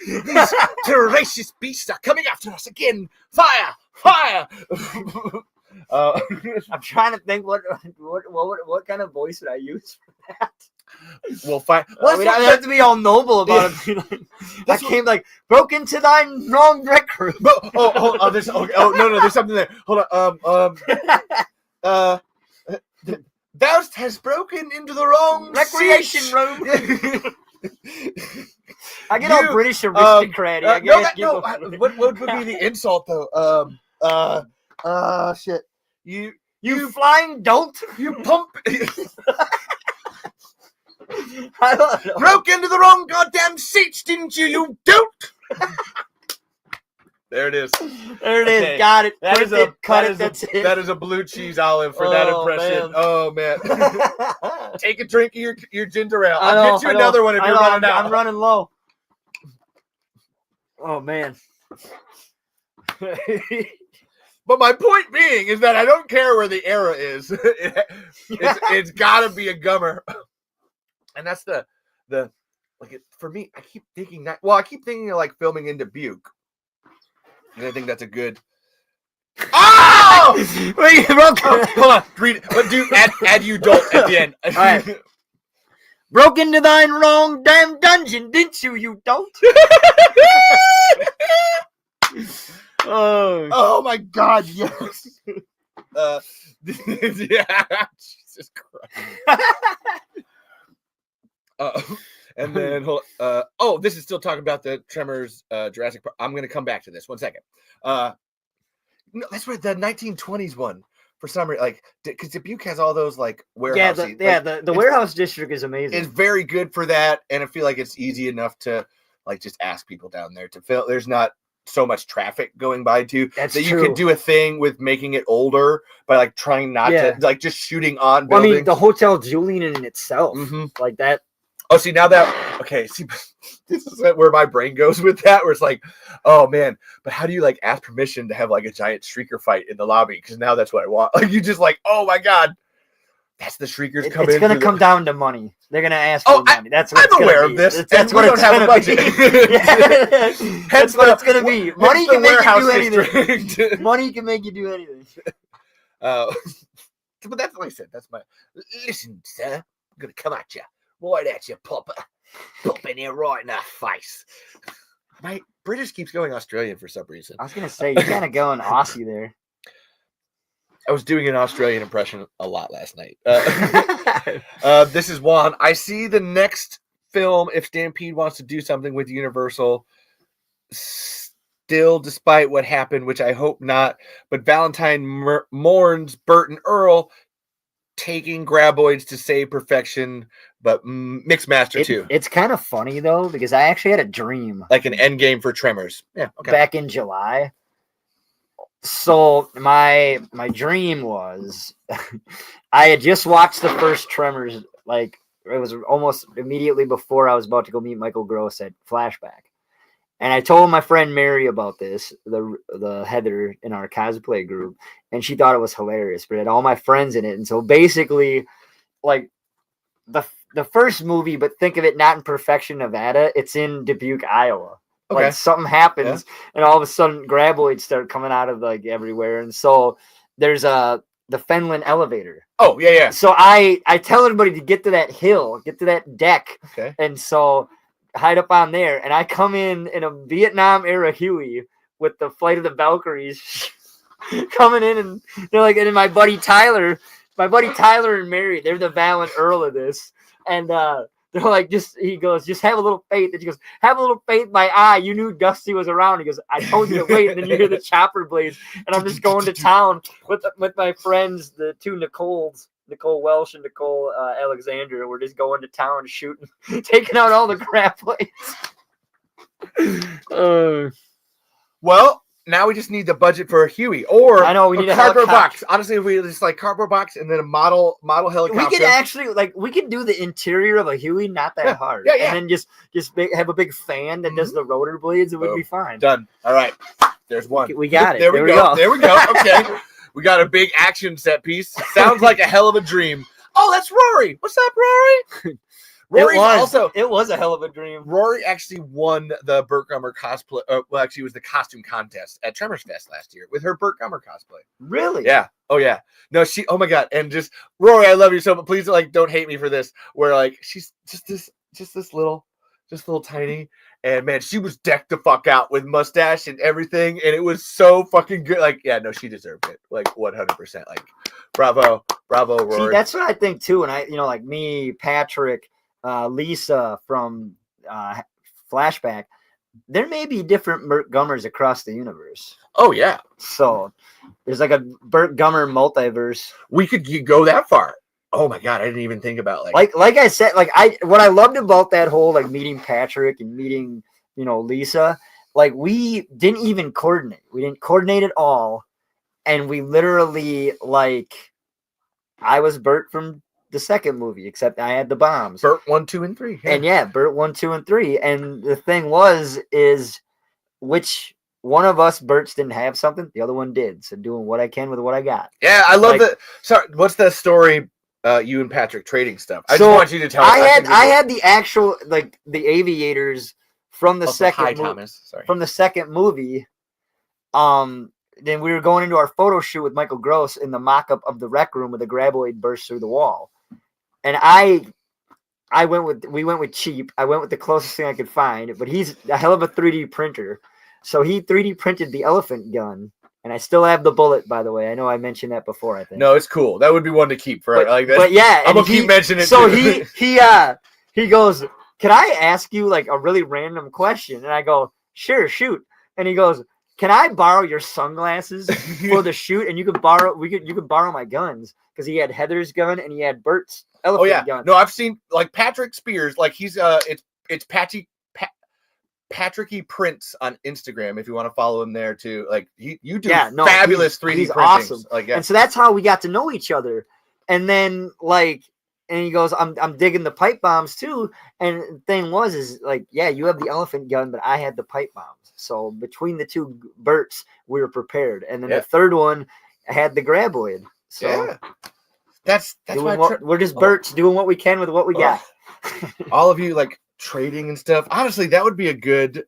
These voracious beasts are coming after us again. Fire! Fire! I'm trying to think what kind of voice would I use for that? Well, fine. Well, I have to be all noble about it. I came like broke into thine wrong rec room. There's no, there's something there. Hold on. Thou hast broken into the wrong recreation seat. room. I get all British aristocrat. What would be the insult though? Shit. You flying dolt. You pump. I don't know. Broke into the wrong goddamn seats, didn't you? You dolt. There it is. There it is. Got it. That That is a blue cheese olive for that impression. Man. Oh man. Take a drink of your ginger ale. I'll get you another one if you're running out. I'm running low. Oh man. But my point being is that I don't care where the era is. It's got to be a Gummer. And that's the like for me. I keep thinking that. Well, I keep thinking of like filming in Dubuque. And I think that's a good. Oh! Wait, hold on. Read it. But do add you dolt at the end. All right. Broke into thine wrong damn dungeon, didn't you? You dolt. Oh my God! Yes. Yeah. Jesus Christ. And then this is still talking about the Tremors, Jurassic Park. I'm going to come back to this. 1 second. No, that's where the 1920s one for some reason, like because Dubuque has all those like warehouse. The warehouse district is amazing. It's very good for that, and I feel like it's easy enough to like just ask people down there to fill. There's not so much traffic going by too. That's that true. You could do a thing with making it older by like trying not to like just shooting on buildings. I mean, the Hotel Julian in itself, like that. Oh, see now that this is where my brain goes with that. Where it's like, oh man, but how do you like ask permission to have like a giant shrieker fight in the lobby? Because now that's what I want. Like you just like, oh my God, that's the shriekers coming. It's going to come down to money. They're going to ask for money. That's what I'm aware of this. That's what we don't have a budget. That's what it's going to be. Money can make you do anything. Money can make you do anything. But that's what I said. That's my. Listen, sir, I'm going to come at you. Right at you, Popper. Pop in here right in the face. My British keeps going Australian for some reason. I was going to say, you're kind of going Aussie there. I was doing an Australian impression a lot last night. This is Juan. I see the next film, if Stampede wants to do something with Universal, still, despite what happened, which I hope not, but Valentine mourns Burt and Earl taking graboids to save perfection, but mixed master too. It's kind of funny though, because I actually had a dream. Like an end game for Tremors. Yeah. Okay. Back in July. So my dream was I had just watched the first Tremors, like it was almost immediately before I was about to go meet Michael Gross at Flashback. And I told my friend Mary about this, the Heather in our cosplay group, and she thought it was hilarious, but it had all my friends in it. And so basically, like the first movie, but think of it not in Perfection, Nevada, it's in Dubuque, Iowa. Okay. Like something happens, and all of a sudden graboids start coming out of like everywhere. And so there's the Fenland elevator. Oh, yeah. So I tell everybody to get to that hill, get to that deck. Okay. And so hide up on there, and I come in a Vietnam era Huey with the Flight of the Valkyries coming in, and they're like, and my buddy Tyler and Mary, they're the Val and Earl of this, and they're like, he goes, just have a little faith. And she goes, have a little faith, my eye. You knew Dusty was around. He goes, I told you to wait. And then you hear the chopper blades, and I'm just going to town with my friends, the two Nicoles. Nicole Welsh and Nicole Alexander. We're just going to town shooting, taking out all the graboids. Well, now we just need the budget for a Huey or I know we need a cardboard helicopter. box. Honestly, if we just like cardboard box and then a model helicopter. We could actually we could do the interior of a Huey, not that hard. Yeah, yeah. And then just have a big fan that does the rotor blades. It would be fine. Done. All right. There's one. We got it. There we go. There we go. Okay. We got a big action set piece. Sounds like a hell of a dream. Oh, that's Rory. What's up, Rory? It was a hell of a dream. Rory actually won the Burt Gummer cosplay. Actually, it was the costume contest at Tremors Fest last year with her Burt Gummer cosplay. Really? Yeah. Oh yeah. No, oh my god. And just Rory, I love you so, but please don't hate me for this. Where like she's just this little tiny, and man, she was decked the fuck out with mustache and everything, and it was so fucking good. Like, yeah, no, she deserved it. Like 100%. Like, bravo, Rory. See, that's what I think too. And like me, Patrick. Lisa from Flashback, there may be different Burt Gummers across the universe. Oh, yeah. So there's like a Burt Gummer multiverse. We could go that far. Oh, my God. I didn't even think about like I said, what I loved about that whole meeting Patrick and meeting, Lisa, we didn't even coordinate. We didn't coordinate at all. And we literally I was Burt from the second movie, except I had the bombs. Burt 1, 2, and 3. Yeah. And Burt 1, 2, and 3. And the thing is which one of us Burts didn't have something, the other one did. So doing what I can with what I got. Yeah, I love that. Sorry, what's the story? You and Patrick trading stuff. I just want you to tell. I had the actual the aviators from the second from the second movie. Then we were going into our photo shoot with Michael Gross in the mock-up of the rec room where the graboid burst through the wall. And we went with cheap. I went with the closest thing I could find, but he's a hell of a 3D printer. So he 3D printed the elephant gun, and I still have the bullet, by the way. I know I mentioned that before, I think. No, it's cool. That would be one to keep for that. But yeah, I'm gonna keep mentioning it. So he goes, "Can I ask you a really random question?" And I go, "Sure, shoot." And he goes, "Can I borrow your sunglasses for the shoot? And you could borrow my guns," because he had Heather's gun and he had Burt's elephant gun. No, I've seen Patrick Spears. He's it's Patricky Prints on Instagram if you want to follow him there too. You do fabulous 3D he's printings. Awesome. And so that's how we got to know each other. And then and he goes, I'm digging the pipe bombs too. And the thing is you have the elephant gun, but I had the pipe bombs. So between the two Burts, we were prepared. And then the third one had the graboid. So that's why we're just Burts doing what we can with what we got. All of you trading and stuff. Honestly, that would be a good.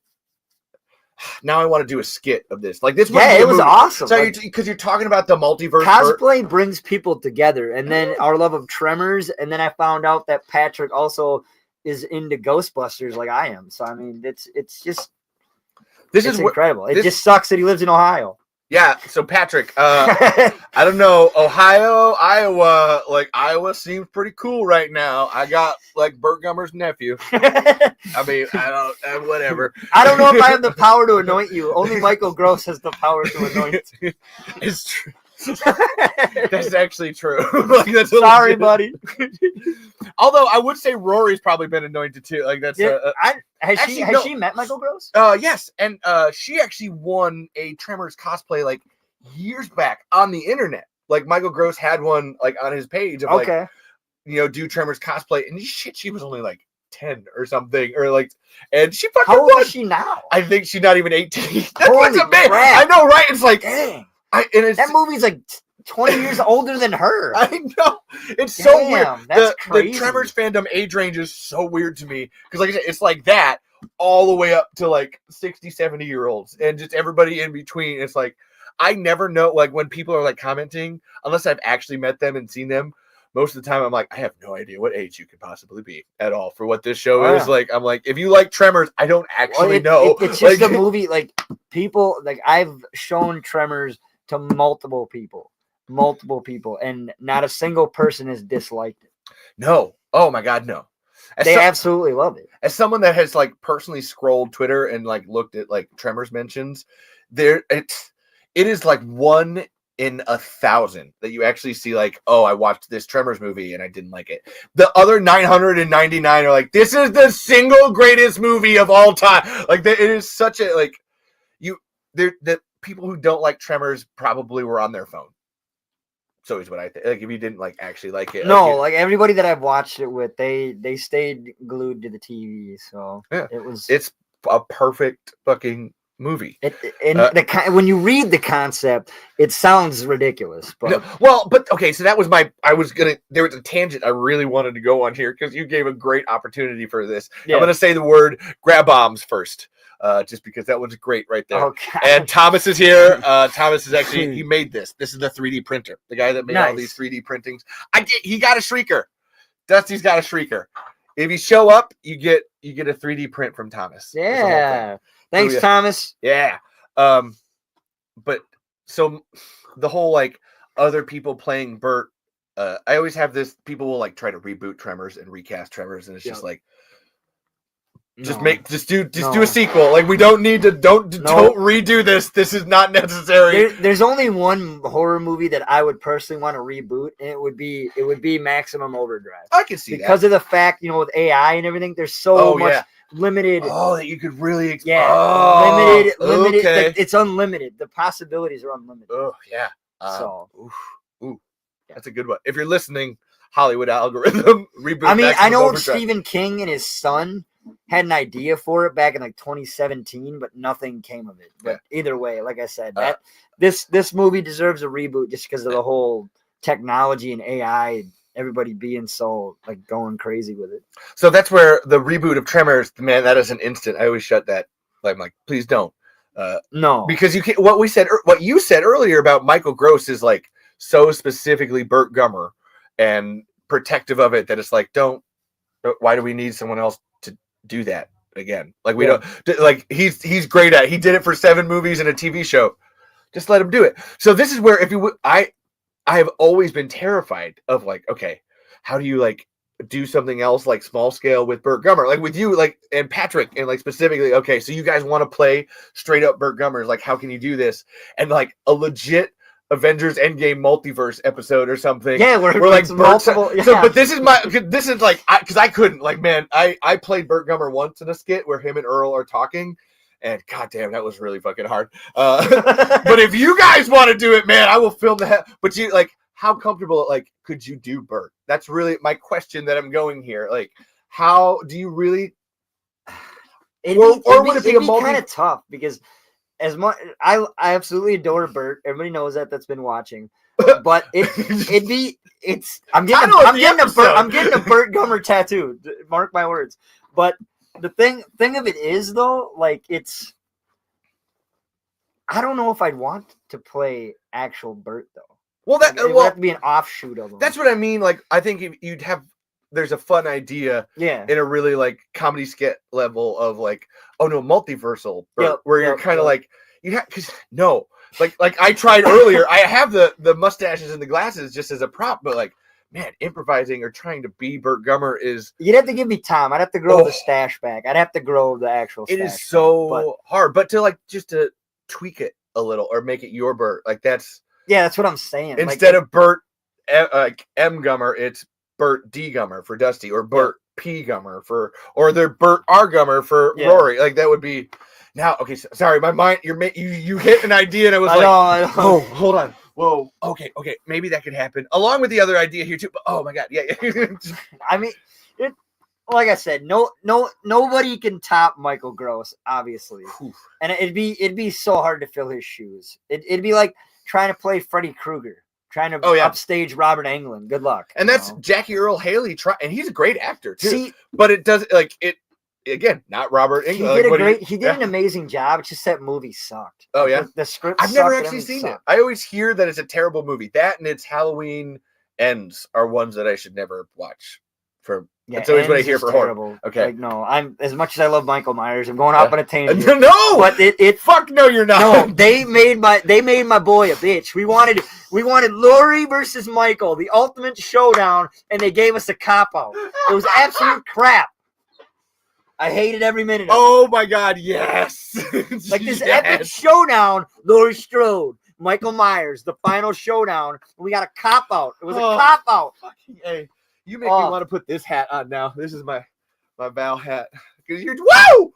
Now I want to do a skit of this. This. It was awesome. So because you're talking about the multiverse. Cosplay brings people together, and then our love of Tremors, and then I found out that Patrick also is into Ghostbusters like I am. So I mean, it's incredible. It just sucks that he lives in Ohio. Yeah, so Patrick, I don't know, Ohio, Iowa, Iowa seems pretty cool right now. I got Burt Gummer's nephew. I mean, whatever. I don't know if I have the power to anoint you. Only Michael Gross has the power to anoint. It's true. That's actually true. Sorry, buddy. Although I would say Rory's probably been anointed too. Has she met Michael Gross? Yes, and she actually won a Tremors cosplay years back on the internet. Michael Gross had one on his page of do Tremors cosplay, and she was only 10 or something, and she fucking How old won. Is she now? I think she's not even 18. Holy crap. I know, right? It's dang. That movie's 20 years older than her. I know. It's so weird. That's crazy. The Tremors fandom age range is so weird to me. Because I said, it's that all the way up to 60, 70-year-olds. And just everybody in between. It's I never know, when people are commenting, unless I've actually met them and seen them, most of the time I'm I have no idea what age you could possibly be at all for what this show is. I'm if you like Tremors, I don't actually know. It's just a movie, people, I've shown Tremors to multiple people, and not a single person has disliked it. No. Oh my God, no. They absolutely love it. As someone that has personally scrolled Twitter and looked at Tremors mentions, it is 1 in 1,000 that you actually see I watched this Tremors movie and I didn't like it. The other 999 are this is the single greatest movie of all time. It is such a the people who don't like Tremors probably were on their phone. So is what I think. Like if you didn't like actually like it. No, like everybody that I've watched it with, they stayed glued to the TV. So yeah, it was. It's a perfect fucking movie. When you read the concept, it sounds ridiculous. But but okay. So that was there was a tangent I really wanted to go on here because you gave a great opportunity for this. Yeah. I'm going to say the word grab bombs first. Just because that was great right there. Okay. And Thomas is here. Thomas is actually, he made this. This is the 3D printer. The guy that made all these 3D printings. He got a shrieker. Dusty's got a shrieker. If you show up, you get a 3D print from Thomas. Yeah. Thanks, Thomas. Yeah. But so the whole like other people playing Burt, I always have this, people will like try to reboot Tremors and recast Tremors, and it's just like, do a sequel. Like we don't need to don't redo this. This is not necessary. There's only one horror movie that I would personally want to reboot, and it would be Maximum Overdrive. I can see because of the fact, with AI and everything, there's so much limited. Oh, that you could really limited. Okay. Like, it's unlimited. The possibilities are unlimited. Oh yeah. That's a good one. If you're listening, Hollywood algorithm reboot. I mean, I know Stephen King and his son had an idea for it back in like 2017, but nothing came of it. But either way, like I said, this movie deserves a reboot just because of the whole technology and AI, everybody being so like going crazy with it. So that's where the reboot of Tremors, man, that is an instant. I always shut that. I'm like, please don't. No, because you can't. What you said earlier about Michael Gross is like so specifically Burt Gummer and protective of it that it's like, don't. Why do we need someone else to do that again? Like we don't like he's great at it. He did it for 7 movies and a TV show. Just let him do it. So this is where I have always been terrified of like, okay, how do you like do something else like small scale with Burt Gummer, like with you, like and Patrick, and like specifically, okay, so you guys want to play straight up Burt Gummers, like how can you do this? And like a legit Avengers Endgame multiverse episode or something. Yeah, we're like multiple. So, but this is like because I couldn't like, man, I played Burt Gummer once in a skit where him and Earl are talking, and goddamn, that was really fucking hard. But if you guys want to do it, man, I will film the But you like, how comfortable like could you do Burt? That's really my question that I'm going here. Like, how do you really? Would it be kind of tough because. As much I absolutely adore Burt. Everybody knows that's been watching. But I'm getting a Burt Gummer tattoo. Mark my words. But the thing of it is though, like I don't know if I'd want to play actual Burt though. Well, it would have to be an offshoot of him. That's what I mean. Like I think you'd have. There's a fun idea in a really like comedy skit level of like, oh no, multiversal, where you're kind of like, because like I tried earlier, I have the mustaches and the glasses just as a prop, but like, man, improvising or trying to be Burt Gummer is. You'd have to give me time. I'd have to grow the stash back. I'd have to grow the actual stash. It is so hard, but to like, just to tweak it a little or make it your Burt, like that's. Yeah, that's what I'm saying. Instead of Burt like M Gummer, it's Burt D Gummer for Dusty, or Burt P Gummer or they're Burt R Gummer for Rory. Like that would be now. Okay, sorry, my mind. You hit an idea, and I was I know. Oh, hold on. Whoa. Okay. Maybe that could happen along with the other idea here too. But oh my god, yeah. I mean, like I said, nobody can top Michael Gross, obviously, and it'd be so hard to fill his shoes. It'd be like trying to play Freddy Krueger. Trying to upstage Robert Englund. Good luck. And that's Jackie Earle Haley. And he's a great actor too. But it does like it again. Not Robert Englund. He did an amazing job. It's just that movie sucked. Oh yeah, the script. I've never actually seen it. I always hear that it's a terrible movie. That and its Halloween Ends are ones that I should never watch. That's always what I hear for terrible. Horror. Okay. Like, no, I'm as much as I love Michael Myers, I'm going off on a tangent. No, but it fuck no, you're not. No, they made my boy a bitch. We wanted Laurie versus Michael, the ultimate showdown, and they gave us a cop out. It was absolute crap. I hated every minute of it. Oh my god, yes. Like this epic showdown, Laurie Strode, Michael Myers, the final showdown. We got a cop out. It was a cop out. Fucking A. You make me want to put this hat on now. This is my Val hat. Because you're whoa!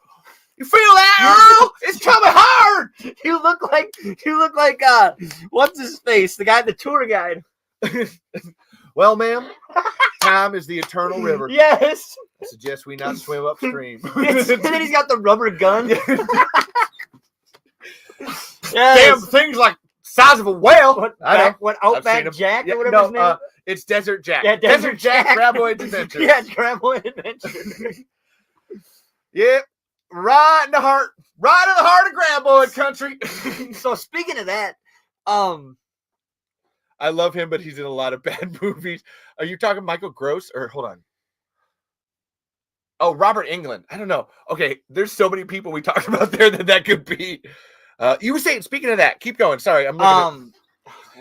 You feel that, Earl? It's coming hard. You look like what's his face? The guy, the tour guide. Well, ma'am, time is the eternal river. Yes. I suggest we not swim upstream. And then he's got the rubber gun. Yes. Damn things like size of a whale. What Outback Jack or whatever his name? It's Desert Jack. Yeah, Desert Jack. Graboid Adventure. Yeah, it's Graboid Adventure. Yep. Right in the heart of Graboid country. So speaking of that, I love him, but he's in a lot of bad movies. Are you talking Michael Gross or hold on? Oh, Robert Englund. I don't know. Okay, there's so many people we talked about there that could be. You were saying, speaking of that, keep going. Sorry, I'm looking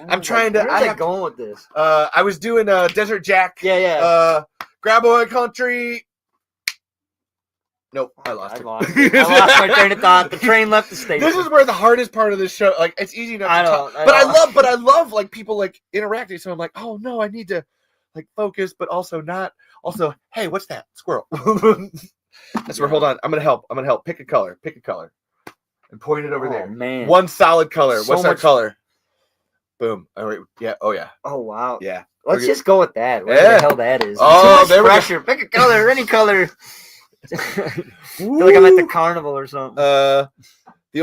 I'm trying to. Where's I going with this? I was doing Desert Jack. Yeah. Graboid Country. Nope, I lost it. I lost my train of thought. The train left the station. This is where the hardest part of this show. Like, it's easy enough to talk, but I love like people like interacting. So I'm like, oh no, I need to like focus, but also not. Also, hey, what's that squirrel? That's where. Hold on, I'm gonna help. Pick a color, and point it over there. Man, one solid color. So What's that much color? Boom. All right. Yeah. Oh yeah. Oh wow. Yeah. Let's just go with that. Whatever the hell that is. Oh, there pressure. Pick a color, any color. Feel like I'm at the carnival or something. The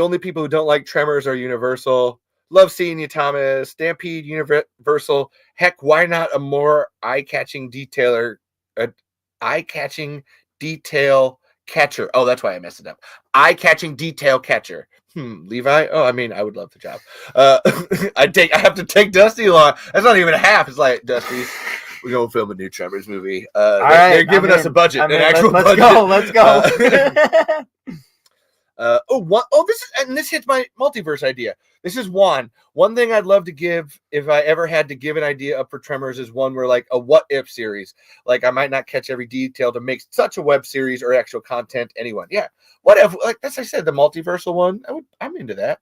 only people who don't like Tremors are Universal. Love seeing you, Thomas. Stampede, Universal. Heck, why not a more eye-catching detail catcher? Oh, that's why I messed it up. Eye-catching detail catcher. Levi? Oh, I mean, I would love the job. I have to take Dusty along. That's not even a half. It's like, Dusty, we're going to film a new Tremors movie. They're giving us a budget, an actual budget. Let's go. This hits my multiverse idea. This is one thing I'd love to give if I ever had to give an idea up for Tremors is one where like a what if series. Like I might not catch every detail to make such a web series or actual content. Anyone, yeah. What if, like as I said, the multiversal one? I'm into that.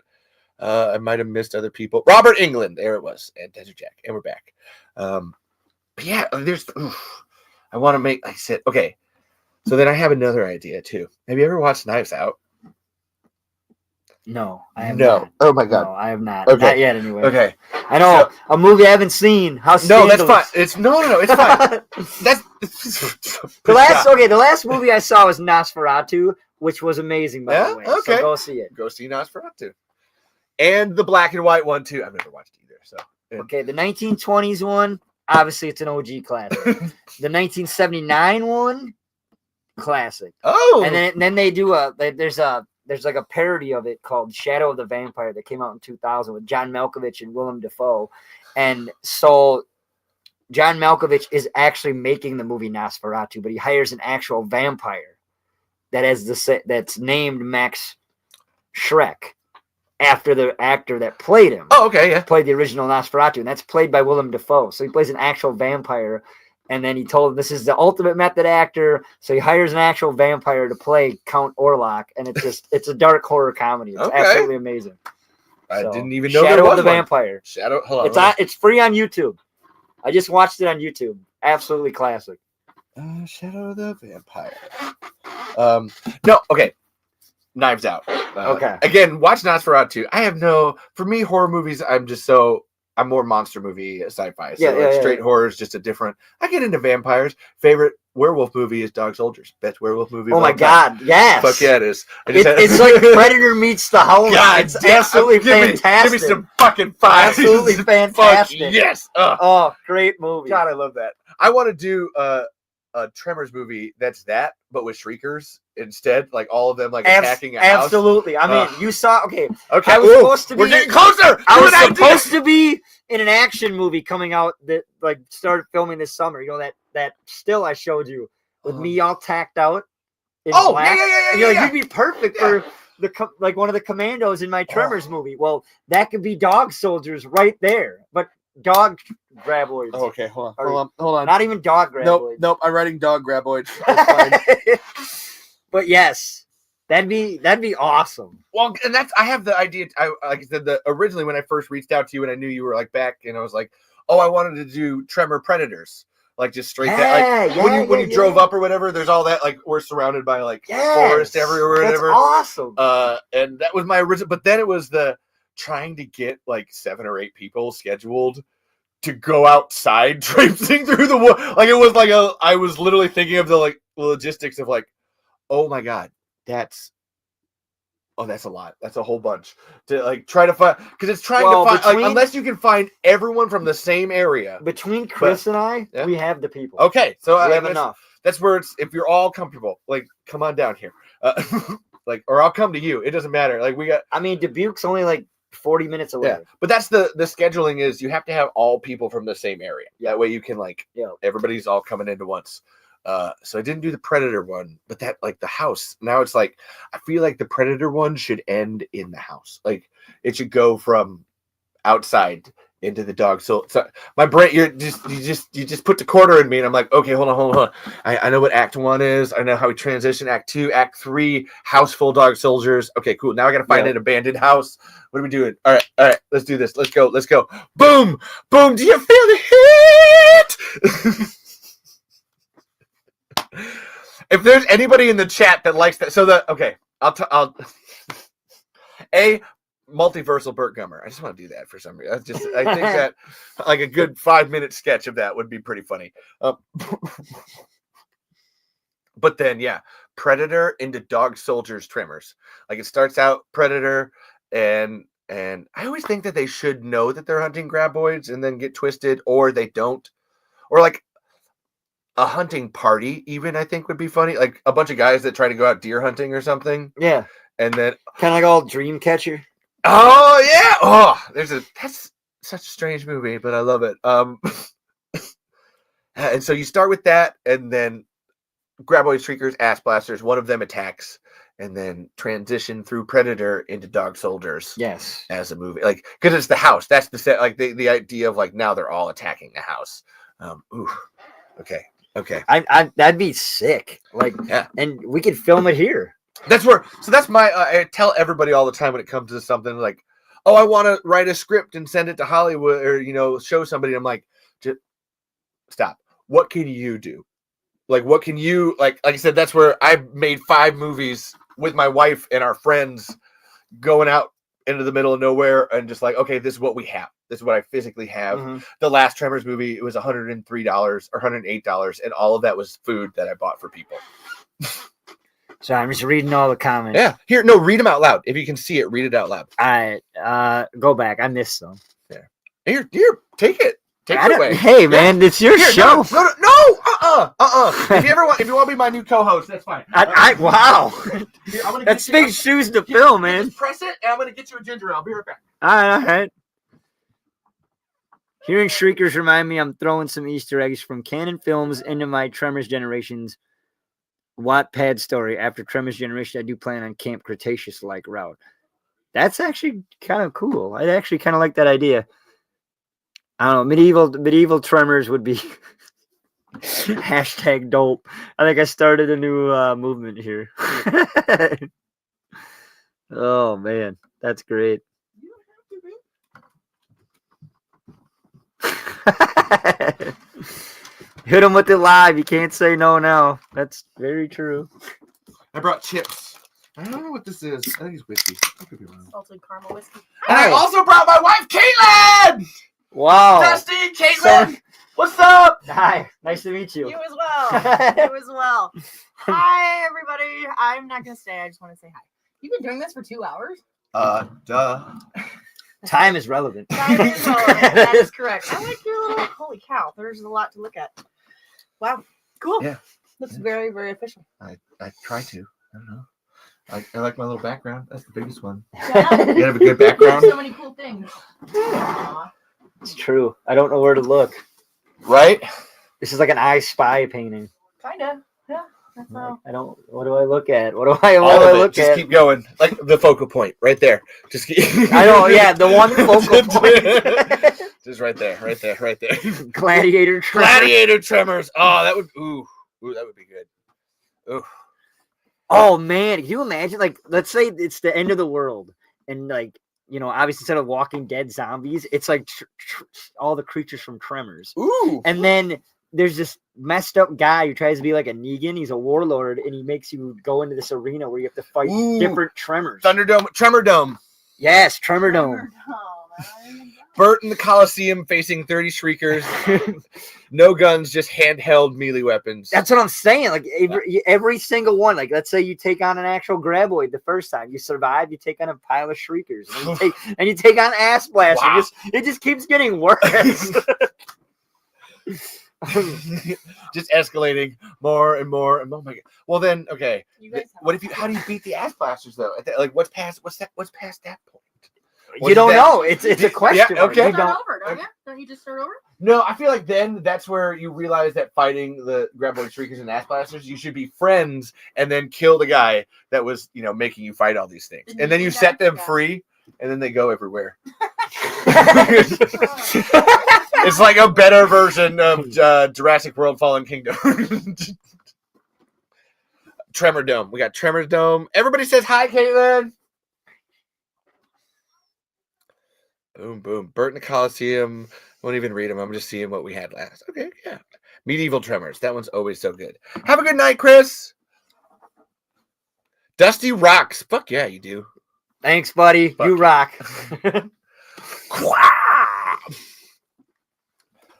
I might have missed other people. Robert Englund, there it was, and Desert Jack, and we're back. But yeah, I want to make. I said okay. So then I have another idea too. Have you ever watched Knives Out? No, I have no. not. Oh my god. No, I have not. Okay. Not yet, anyway. Okay. I know a movie I haven't seen. How no, that's fine. It's no, it's fine. The last movie I saw was Nosferatu, which was amazing by the way. Okay. So go see it. Go see Nosferatu. And the black and white one too. I've never watched either. So okay, the 1920s one, obviously it's an OG classic. The 1979 one, classic. Oh. And then they do there's like a parody of it called Shadow of the Vampire that came out in 2000 with John Malkovich and Willem Dafoe. And so John Malkovich is actually making the movie Nosferatu, but he hires an actual vampire that's named Max Schreck after the actor that played him. Oh, okay, yeah. Played the original Nosferatu, and that's played by Willem Dafoe. So he plays an actual vampire. And then he told him this is the ultimate method actor. So he hires an actual vampire to play Count Orlok. And it's a dark horror comedy. It's absolutely amazing. I didn't even know Shadow there was of the one. Vampire. Hold on. It's free on YouTube. I just watched it on YouTube. Absolutely classic. Shadow of the Vampire. No, okay. Knives Out. Okay. Again, watch Nosferatu. For me, horror movies, I'm more monster movie sci-fi. So straight horror is just a different. I get into vampires. Favorite werewolf movie is Dog Soldiers. Best werewolf movie. Oh my god, yes. Fuck yeah, it is. It's like Predator meets the Howler. It's absolutely fantastic. Give me some fucking fire. Absolutely fantastic. Fuck yes. Oh, great movie. God, I love that. I want to do a Tremors movie but with shriekers instead, like all of them like attacking a house. Absolutely. I mean, you saw. Okay. I was supposed to be. We're getting closer. I was supposed to be in an action movie coming out that like started filming this summer. You know that still I showed you with me all tacked out. Yeah. You'd be perfect for like one of the commandos in my Tremors movie. Well, that could be Dog Soldiers right there, but dog graboids. Oh, okay, hold on. Not even dog graboids. Nope. I'm writing dog graboids. But yes, that'd be awesome. Well, and I have the idea. Like I said, originally when I first reached out to you and I knew you were like back, and I was like, oh, I wanted to do Tremor Predators. like just straight down. Like when you drove up or whatever, there's all that. Like we're surrounded by like forest everywhere or whatever. That's awesome. And that was my original. But then it was the trying to get like 7 or 8 people scheduled to go outside traipsing through the wood. Like it was like I was literally thinking of the like logistics of like, oh my god, that's a lot. That's a whole bunch to like try to find, because it's trying to find like, unless you can find everyone from the same area. Between Chris and I, we have the people. Okay, so we have enough. That's where it's, if you're all comfortable, like come on down here, like, or I'll come to you. It doesn't matter. Like we got. I mean, Dubuque's only like 40 minutes away. Yeah, but that's the scheduling is you have to have all people from the same area. That way you can like everybody's all coming into once. So I didn't do the Predator one, but that like the house. Now it's like I feel like the Predator one should end in the house. Like it should go from outside into the dog. So my brain, you just put the quarter in me, and I'm like, okay, hold on. I know what Act 1 is. I know how we transition. Act 2, Act 3, house full dog soldiers. Okay, cool. Now I got to find an abandoned house. What are we doing? All right. Let's do this. Let's go. Boom. Do you feel the heat? If there's anybody in the chat that likes that, I'll multiversal Burt Gummer. I just want to do that for some reason. I think that like a good 5-minute sketch of that would be pretty funny. But then, Predator into dog soldiers trimmers. Like it starts out Predator, and I always think that they should know that they're hunting graboids and then get twisted, or they don't, or like a hunting party even I think would be funny. Like a bunch of guys that try to go out deer hunting or something. Yeah, and then kind of like all Dreamcatcher. Oh yeah. Oh, that's such a strange movie, but I love it. And so you start with that, and then graboid shriekers, ass blasters. One of them attacks, and then transition through Predator into dog soldiers. Yes, as a movie, like because it's the house. That's the set. Like the idea of like now they're all attacking the house. Okay. I that'd be sick. Like and we could film it here. That's my I tell everybody all the time when it comes to something like, oh, I want to write a script and send it to Hollywood or show somebody. I'm like, just stop. What can you do? Like, what can you like I said, that's where I made 5 movies with my wife and our friends going out into the middle of nowhere and just like, okay, this is what we have. This is what I physically have. Mm-hmm. The last Tremors movie, it was $103 or $108, and all of that was food that I bought for people. So I'm just reading all the comments. Yeah. Read them out loud. If you can see it, read it out loud. All right. Go back. I missed some. Yeah. Here, take it. Take it away. Hey, man, it's your show. No. If you want to be my new co-host, that's fine. Wow. That's big shoes to fill, man. Just press it, and I'm going to get you a ginger ale. I'll be right back. All right. Hearing shriekers remind me I'm throwing some Easter eggs from Canon Films into my Tremors Generations Wattpad story. After Tremors Generation, I do plan on Camp Cretaceous-like route. That's actually kind of cool. I actually kind of like that idea. I don't know. Medieval Tremors would be hashtag dope. I think I started a new movement here. Oh, man. That's great. Hit him with it live. You can't say no now. That's very true. I brought chips. I don't know what this is. I think it's whiskey. Salted caramel whiskey. And I also brought my wife, Caitlin! Wow. Dusty, Caitlin! What's up? Hi. Nice to meet you. You as well. You as well. Hi, everybody. I'm not going to stay. I just want to say hi. You've been doing this for 2 hours? Duh. Time is relevant. Time is relevant. That is correct. I like your little, holy cow, there's a lot to look at. Wow. Cool. Yeah. Looks very, very official. I try to. I don't know. I like my little background. That's the biggest one. Yeah. You have a good background. There's so many cool things. Aww. It's true. I don't know where to look. Right? This is like an I Spy painting. Kinda. Yeah. That's how. What do I look at? What do I look at? Just keep going. Like the focal point right there. Just keep. I know, yeah, the one focal point. Just right there. Gladiator Tremors. Oh, that would that would be good. Ooh. Oh man, can you imagine? Like, let's say it's the end of the world, and like, obviously instead of Walking Dead zombies, it's like all the creatures from Tremors. Ooh. And then there's this messed up guy who tries to be like a Negan. He's a warlord, and he makes you go into this arena where you have to fight different tremors. Tremor Dome. Yes, Tremor Dome. Burt in the Coliseum facing 30 Shriekers. No guns, just handheld melee weapons. That's what I'm saying. Like every single one. Like let's say you take on an actual graboid the first time, you survive. You take on a pile of Shriekers, and you take on Ass Blaster. Wow. It just keeps getting worse. Just escalating more and more. And oh my god. Well then, okay. What if you? How do you beat the Ass Blasters though? Like what's past that point? You don't know. It's a question. Yeah, okay. You don't you? Don't you just start over? No, I feel like then that's where you realize that fighting the Graboid Shriekers and Ass Blasters, you should be friends and then kill the guy that was, making you fight all these things. And then you set them free and then they go everywhere. It's like a better version of Jurassic World Fallen Kingdom. Tremor Dome. We got Tremor Dome. Everybody says hi, Caitlin. Boom, boom. Burt in the Coliseum. I won't even read them. I'm just seeing what we had last. Okay, yeah. Medieval Tremors. That one's always so good. Have a good night, Chris. Dusty rocks. Fuck yeah, you do. Thanks, buddy. Fuck you rock.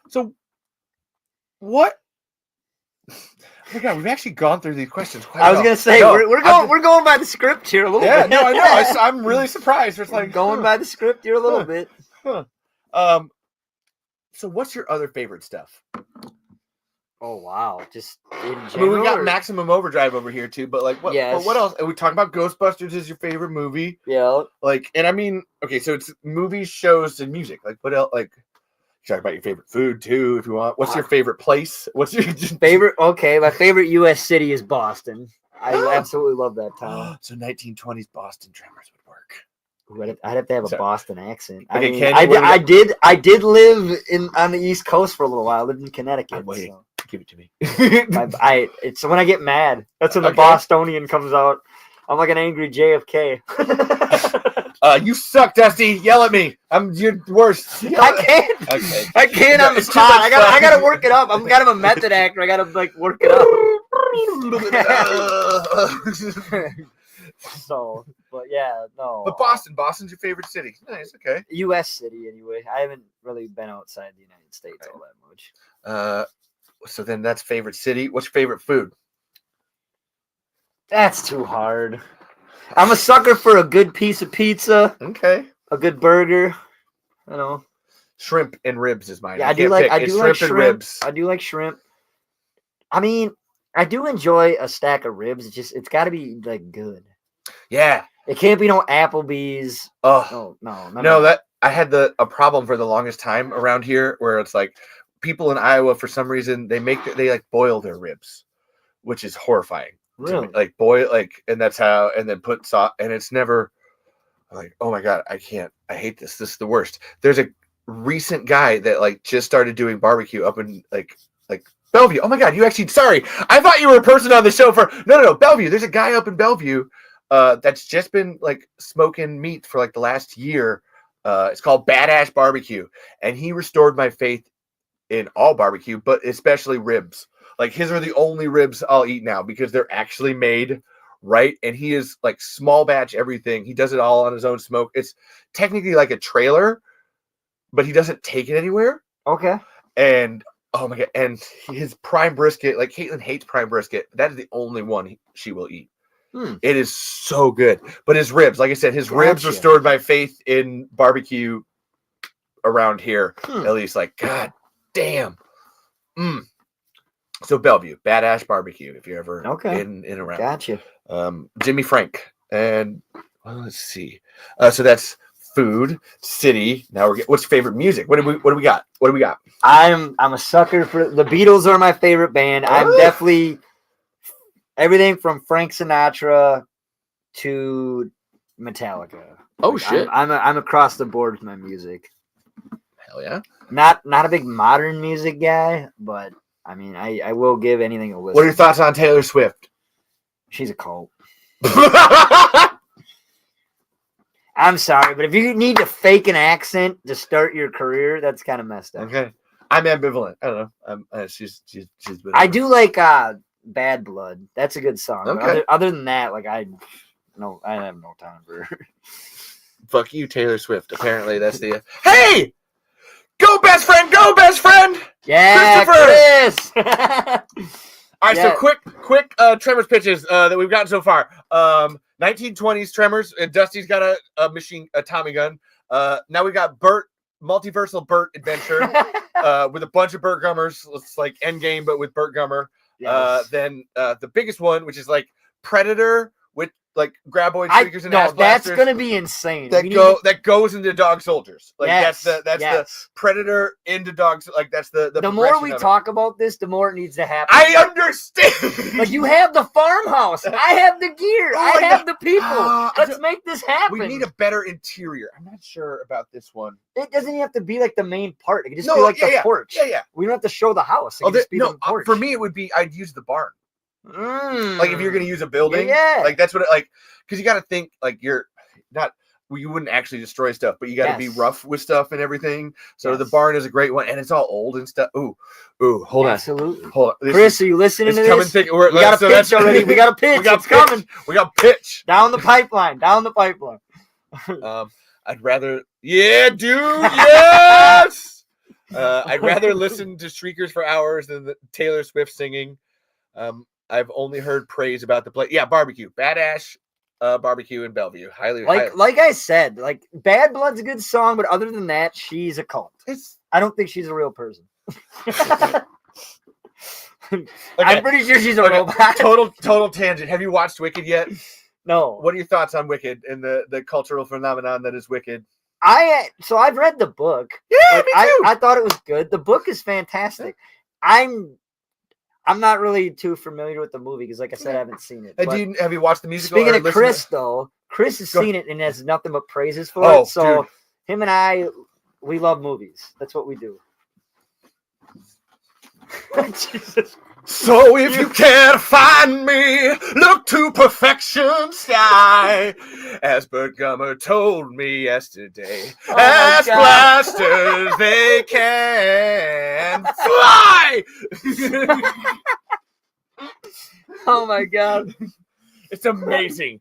So, what? Oh my god, we've actually gone through these questions quite I was gonna say we're going by the script here a little bit. Yeah, no, I know. I'm really surprised. It's like going by the script here a little bit. So what's your other favorite stuff? Oh wow, just in general. I mean, we got Maximum Overdrive over here too, but like what? Yes. But what else? Are we talking about Ghostbusters is your favorite movie? Yeah. Like, and I mean, okay, so it's movies, shows, and music. Like, what else? Like, talk about your favorite food too, if you want. What's your favorite place? What's your favorite? Okay, my favorite U.S. city is Boston. I absolutely love that town. So 1920s Boston Tremors would work. Ooh, I'd have to have a Boston accent. Okay, I did live on the East Coast for a little while. I lived in Connecticut. I'm waiting. So. Give it to me. It's when I get mad. That's when the Bostonian comes out. I'm like an angry JFK. You suck, Dusty. Yell at me. You're worse. I can't. Okay. I can't on the spot. I gotta work it up. I'm kind of a method actor. I gotta work it up. So, but yeah, no. But Boston's your favorite city. Nice. Okay. U.S. city, anyway. I haven't really been outside the United States all that much. So then that's favorite city. What's your favorite food? That's too hard. I'm a sucker for a good piece of pizza. Okay. A good burger. I know. Shrimp and ribs is mine. Yeah, I do like shrimp and ribs. I do like shrimp. I mean, I do enjoy a stack of ribs. It's got to be like good. Yeah. It can't be no Applebee's. Oh no. That I had a problem for the longest time around here where it's like people in Iowa for some reason they boil their ribs, which is horrifying. Really? Like boil and that's how and then put sauce and it's never like oh my god I can't I hate this is the worst. There's a recent guy that just started doing barbecue up in like Bellevue. Oh my god, you actually sorry. I thought you were a person on the show for no Bellevue. There's a guy up in Bellevue that's just been smoking meat for the last year. It's called Badass Barbecue and he restored my faith in all barbecue, but especially ribs. His are the only ribs I'll eat now because they're actually made right. And he is small batch everything. He does it all on his own smoke. It's technically like a trailer, but he doesn't take it anywhere. Okay. And oh my god, and his prime brisket, Caitlin hates prime brisket. That is the only one she will eat. It is so good. But his ribs, like I said, his ribs restored my faith in barbecue around here. At least god damn. So Bellevue, Badass Barbecue, if you're ever in and around. Gotcha. Jimmy Frank. And let's see. So that's food, city. Now what's your favorite music? What do we got? What do we got? I'm a sucker for the Beatles are my favorite band. I'm definitely everything from Frank Sinatra to Metallica. Oh shit. I'm across the board with my music. Hell yeah. Not a big modern music guy, but I mean, I will give anything a listen. What are your thoughts on Taylor Swift? She's a cult. I'm sorry, but if you need to fake an accent to start your career, that's kind of messed up. Okay. I'm ambivalent. I don't know. She's I do like Bad Blood. That's a good song. Okay. Other than that, like I have no time for her. Fuck you, Taylor Swift. Apparently, that's the. Hey, go best friend, go best friend. Yeah, Chris. All right, Yeah. so quick Tremors pitches that we've gotten so far. 1920s Tremors. And Dusty's got a Tommy gun. Now we got Burt, multiversal Burt adventure with a bunch of Burt Gummers. It's like Endgame, but with Burt Gummer. Yes. Then the biggest one, which is like Predator with like graboid shriekers and ass that's blasters. gonna be insane. That goes into Dog Soldiers. Like yes, that's the Predator into Dogs. Like that's the more we talk about this, the more it needs to happen. I understand. Like you have the farmhouse, I have the gear, I have the people. Let's make this happen. We need a better interior. I'm not sure about this one. It doesn't have to be like the main part. It can just be like the porch. Yeah. We don't have to show the house. It can just be the porch. For me, it would be I'd use the barn. Like if you're gonna use a building, like that's what it like. Because you got to think like you're not. Well, you wouldn't actually destroy stuff, but you got to be rough with stuff and everything. So the barn is a great one, and it's all old and stuff. Ooh, hold on. Hold on. Chris, are you listening to this? We got a pitch already. We got a pitch. It's coming. We got pitch. Down the pipeline. I'd rather. Yeah, dude. Yes. I'd rather listen to Shriekers for hours than the Taylor Swift singing. I've only heard praise about the play. Yeah, barbecue. Badass. Barbecue in Bellevue. Like I said, like Bad Blood's a good song, but other than that, she's a cult. I don't think she's a real person. I'm pretty sure she's a robot. Total tangent. Have you watched Wicked yet? No. What are your thoughts on Wicked and the cultural phenomenon that is Wicked? I've read the book. Yeah, me too. I thought it was good. The book is fantastic. I'm not really too familiar with the movie because, like I said, I haven't seen it. Have you watched the musical? Speaking of Chris, though, Chris has seen it and has nothing but praises for it. So dude. Him and I, we love movies. That's what we do. Jesus. So if you can't find me, look to perfection sky. As Burt Gummer told me yesterday, as blasters they can fly. Oh my God. It's amazing.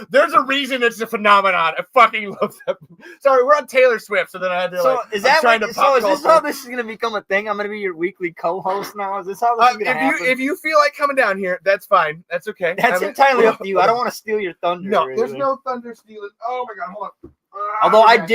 There's a reason it's a phenomenon. I fucking love that. Sorry, we're on Taylor Swift, so then I had to is this how this is gonna become a thing? I'm gonna be your weekly co-host now. Is this how this is gonna happen? If you feel like coming down here, that's fine. That's okay. That's entirely up to you. I don't want to steal your thunder. No, there's no thunder stealing. Oh my God, hold on. Although I'm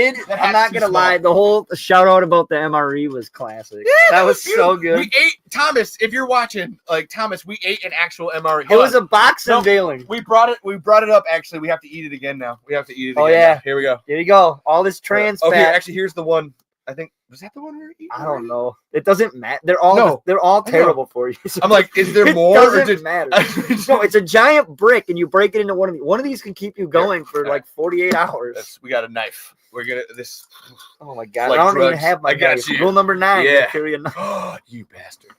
not gonna lie, the whole shout out about the MRE was classic. Yeah, that was so good. We ate, Thomas. If you're watching, Thomas, we ate an actual MRE. It was a box unveiling. We brought it up. Actually, we have to eat it again now. We have to eat it again. Oh yeah, now. Here we go. Here you go. All this trans fat. Actually, here's the one. I think was that the one we were eating? I don't know. It doesn't matter. They're all terrible for you. So I'm like, is there more? It doesn't matter. No, it's a giant brick, and you break it into one of these. One of these can keep you going for like 48 hours. We got a knife. We're gonna this. Oh my God! Like I don't even have my knife. Rule number 9. Yeah. Carry a knife. You bastard.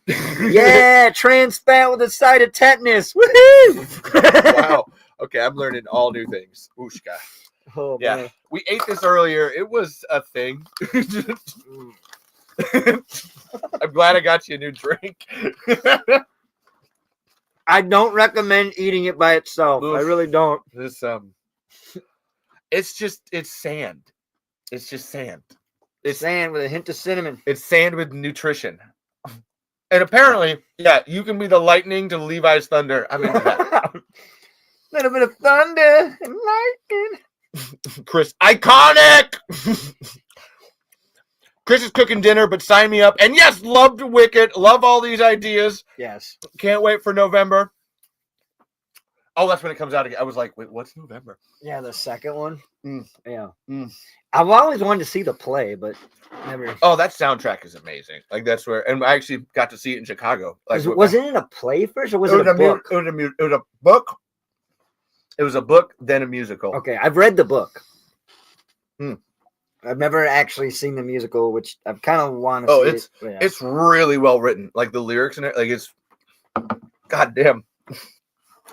Yeah, trans fat with a side of tetanus. Woohoo! Wow. Okay, I'm learning all new things. Ooshka. Oh, yeah, man. We ate this earlier. It was a thing. I'm glad I got you a new drink. I don't recommend eating it by itself. I really don't. This it's sand. It's just sand. It's sand with a hint of cinnamon. It's sand with nutrition. And apparently, yeah, you can be the lightning to Levi's thunder. I'm into that. Little bit of thunder and lightning. Chris, iconic. Chris is cooking dinner, but sign me up. And yes, loved Wicked. Love all these ideas. Yes. Can't wait for November. Oh, that's when it comes out again. I was like, wait, what's November? Yeah, the second one. Yeah. Mm. I've always wanted to see the play, but never. Oh, that soundtrack is amazing. Like that's where, and I actually got to see it in Chicago. Like, was it in a play first, or was it a book? It was a book. It was a book, then a musical. Okay, I've read the book. I've never actually seen the musical, which I kind of want to see. It's really well written. Like the lyrics and it, like it's goddamn.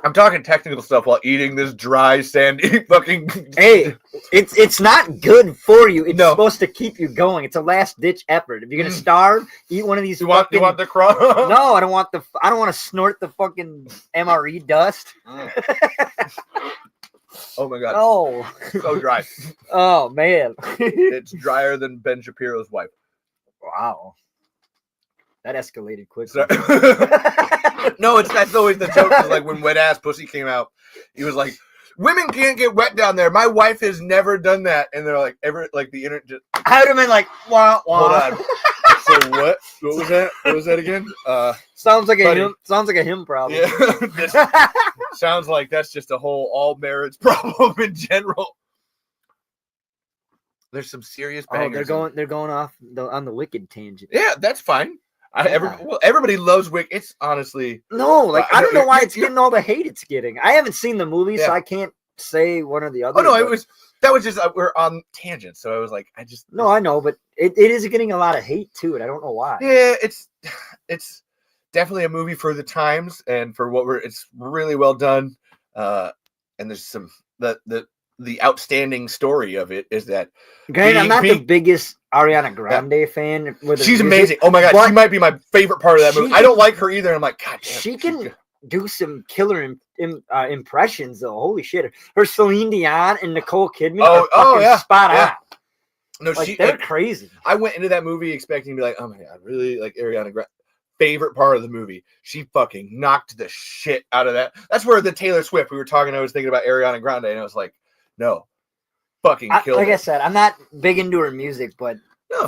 I'm talking technical stuff while eating this dry, sandy fucking. Hey, it's not good for you. It's supposed to keep you going. It's a last ditch effort. If you're gonna starve, eat one of these. You want the crumb? No, I don't want to snort the fucking MRE dust. Oh my god! Oh, so dry. Oh man, it's drier than Ben Shapiro's wife. Wow, that escalated quickly. No, that's always the joke. Like when Wet Ass Pussy came out, he was like, "Women can't get wet down there. My wife has never done that." And they're like, the internet just. I would have been like, wah, wah. Hold on. So what? What was that? What was that again? Sounds like a him problem. Yeah. Sounds like that's just a whole all marriage problem in general. There's some serious bangers. They're going off on the Wicked tangent. Yeah, that's fine. Everybody loves Wicked. It's honestly I don't know why it's getting all the hate it's getting. I haven't seen the movie, so I can't say one or the other. Oh no, that was just we're on tangent, so I was like, I know, but it is getting a lot of hate to it. I don't know why. Yeah, it's definitely a movie for the times and for it's really well done. And there's some the outstanding story of it is that. Granted, I'm not the biggest Ariana Grande fan. She's amazing. Oh my god, she might be my favorite part of that movie. I don't like her either. I'm like, God damn. She can do some killer impressions though. Holy shit, her Celine Dion and Nicole Kidman are spot on. No, they're crazy. I went into that movie expecting to be like, oh my god, really like Ariana Grande. Favorite part of the movie. She fucking knocked the shit out of that. That's where the Taylor Swift we were talking. I was thinking about Ariana Grande, and I was like, no, fucking killed. Like I said, I'm not big into her music, but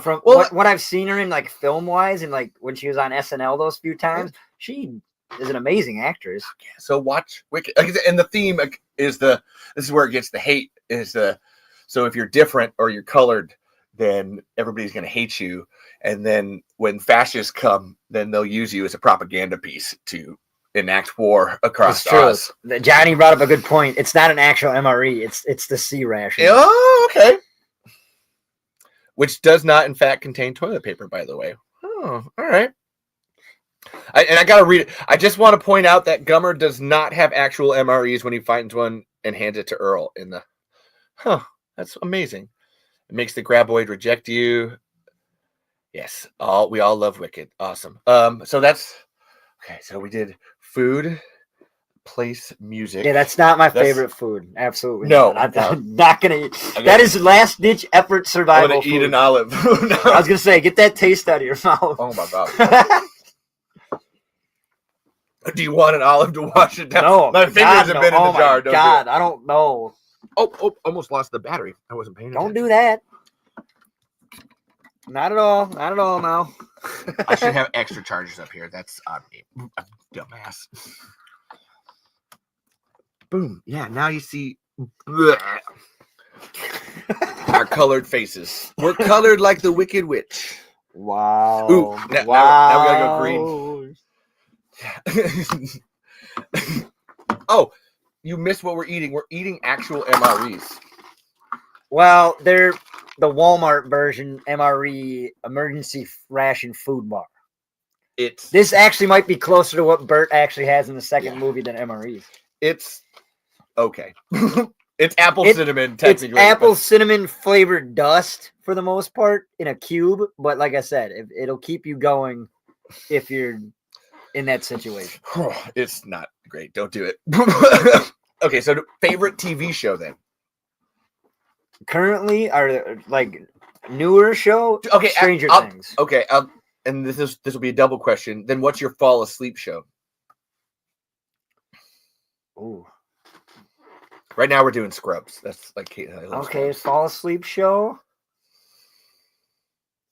from what I've seen her in, like film wise, and like when she was on SNL those few times, she is an amazing actress. So watch Wicked, and the theme is this is where it gets the hate. So if you're different or you're colored, then everybody's gonna hate you. And then when fascists come, then they'll use you as a propaganda piece to enact war across us. Johnny brought up a good point. It's not an actual MRE. It's the C ration. Oh, okay. Which does not, in fact, contain toilet paper, by the way. Oh, all right. I got to read it. I just want to point out that Gummer does not have actual MREs when he finds one and hands it to Earl in the... That's amazing. It makes the graboid reject you. Yes, we all love Wicked. Awesome. So that's okay. So we did food, place, music. Yeah, that's not my favorite food. Absolutely no. I'm not gonna eat. That is last ditch effort survival. I'm gonna eat an olive. No. I was gonna say, get that taste out of your mouth. Oh my god. Do you want an olive to wash it down? No, my fingers have been in the jar. Don't God, I don't know. Oh, almost lost the battery. I wasn't paying attention. Don't do that. Not at all. Not at all now. I should have extra charges up here. That's on me. Dumbass. Boom. Yeah, now you see our colored faces. We're colored like the Wicked Witch. Wow. Ooh, now we gotta go green. Oh, you missed what we're eating. We're eating actual MREs. Well, they're the Walmart version MRE emergency ration food bar. This actually might be closer to what Burt actually has in the second movie than MREs. It's okay. It's cinnamon, technically. It's apple cinnamon flavored dust for the most part in a cube, but like I said, it'll keep you going if you're in that situation. It's not great. Don't do it. Okay, so favorite TV show then? Currently, are like newer show? Okay, Stranger Things. Okay, and this will be a double question. Then, what's your fall asleep show? Ooh. Right now, we're doing Scrubs. That's like okay. Fall asleep show.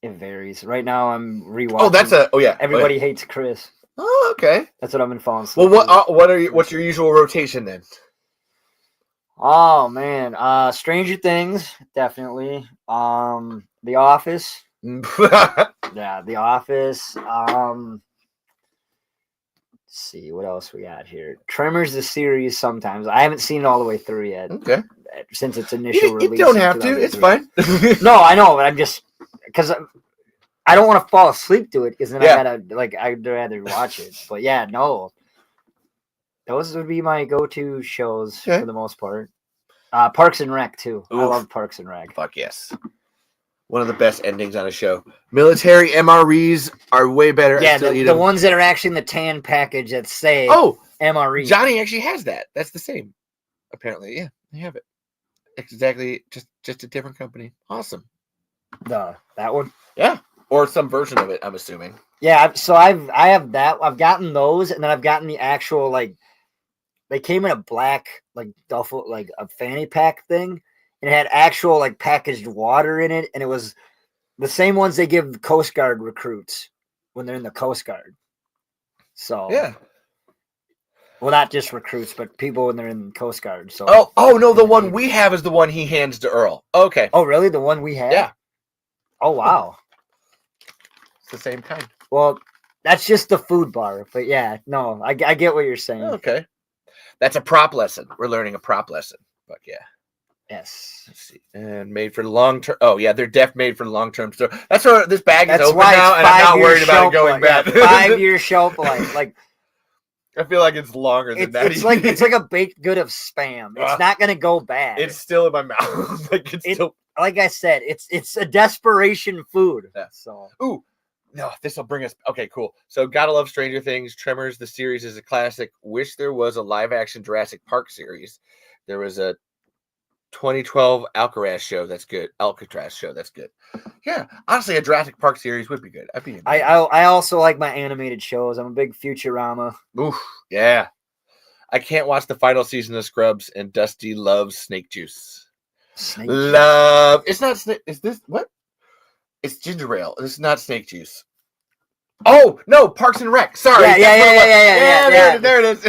It varies. Right now, I'm rewatching. Everybody Hates Chris. Oh, okay. That's what I've been falling asleep. Well, what's your usual rotation then? Oh man, Stranger Things, definitely. The Office. Yeah, The Office. Let's see what else we got here. Tremors the series sometimes. I haven't seen it all the way through yet. Okay. Since its initial release. You don't have to. It's fine. No, I know, but I'm just because I don't want to fall asleep to it because then I'd rather watch it. But yeah, no. Those would be my go-to shows for the most part. Parks and Rec too. Oof. I love Parks and Rec. Fuck yes. One of the best endings on a show. Military MREs are way better. Yeah, the ones that are actually in the tan package that say MRE. Johnny actually has that. That's the same. Apparently, yeah, they have it. Exactly, just a different company. Awesome. That one? Yeah, or some version of it, I'm assuming. Yeah, so I have that. I've gotten those, and then I've gotten the actual they came in a black duffel, a fanny pack thing, and it had actual packaged water in it, and it was the same ones they give Coast Guard recruits when they're in the Coast Guard. So yeah, well, not just recruits, but people when they're in Coast Guard. So oh no, the one we have is the one he hands to Earl. Okay. Oh really? The one we have? Yeah. Oh wow. It's the same kind. Well, that's just the food bar, but yeah, no, I get what you're saying. Okay. That's a prop lesson. We're learning a prop lesson. Fuck yeah. Yes. Let's see. And made for the long term. Oh yeah, they're made for the long term store. That's why this bag is open now, and I'm not worried about it going bad. 5-year shelf life. I feel like it's longer than that. It's like a baked good of Spam. It's not gonna go bad. It's still in my mouth. Like I said, it's a desperation food. Yeah. So ooh. No, this will bring us. Okay, cool. So, gotta love Stranger Things. Tremors, the series is a classic. Wish there was a live-action Jurassic Park series. There was a 2012 Alcatraz show. That's good. Yeah, honestly, a Jurassic Park series would be good. I also like my animated shows. I'm a big Futurama. Oof, yeah. I can't watch the final season of Scrubs, and Dusty loves snake juice. Love. It's not snake. Is this what? It's ginger ale. This is not snake juice. Oh no, Parks and Rec. Sorry. Yeah. There it is.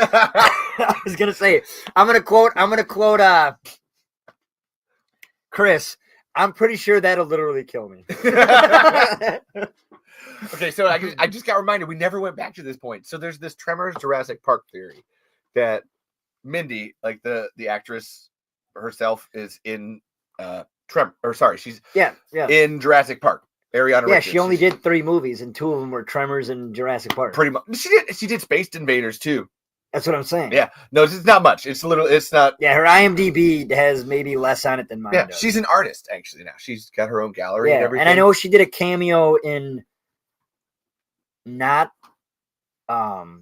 I was gonna say. I'm gonna quote. Chris. I'm pretty sure that'll literally kill me. Okay, so I just got reminded. We never went back to this point. So there's this Tremors Jurassic Park theory that Mindy, the actress herself, is in. She's in Jurassic Park. Ariana Richards. She only did 3 movies, and 2 of them were Tremors and Jurassic Park. Pretty much. She did Space Invaders too. That's what I'm saying. Yeah. No, it's not much. It's not. Yeah, her IMDb has maybe less on it than mine. Yeah, does. she's an artist actually now. She's got her own gallery and everything. And I know she did a cameo in not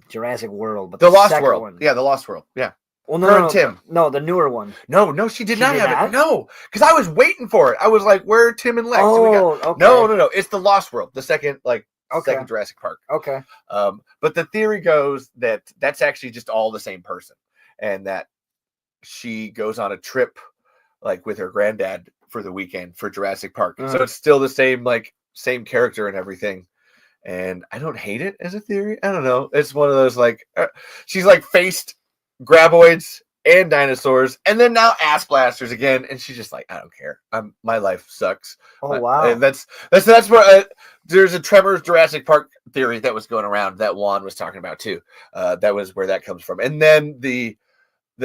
Jurassic World, but the Lost World. One. Yeah, the Lost World. Yeah. Well, no, Tim. No, the newer one. No, she did not have it. No, because I was waiting for it. I was like, "Where are Tim and Lex?" Okay. No. It's the Lost World, the second, second Jurassic Park. Okay. But the theory goes that that's actually just all the same person, and that she goes on a trip, with her granddad for the weekend for Jurassic Park. So it's still the same character and everything. And I don't hate it as a theory. I don't know. It's one of those she's faced graboids and dinosaurs, and then now ass blasters again, and she's just I don't care. My life sucks. Oh wow! And that's where there's a Tremors Jurassic Park theory that was going around that Juan was talking about too. That was where that comes from, and then the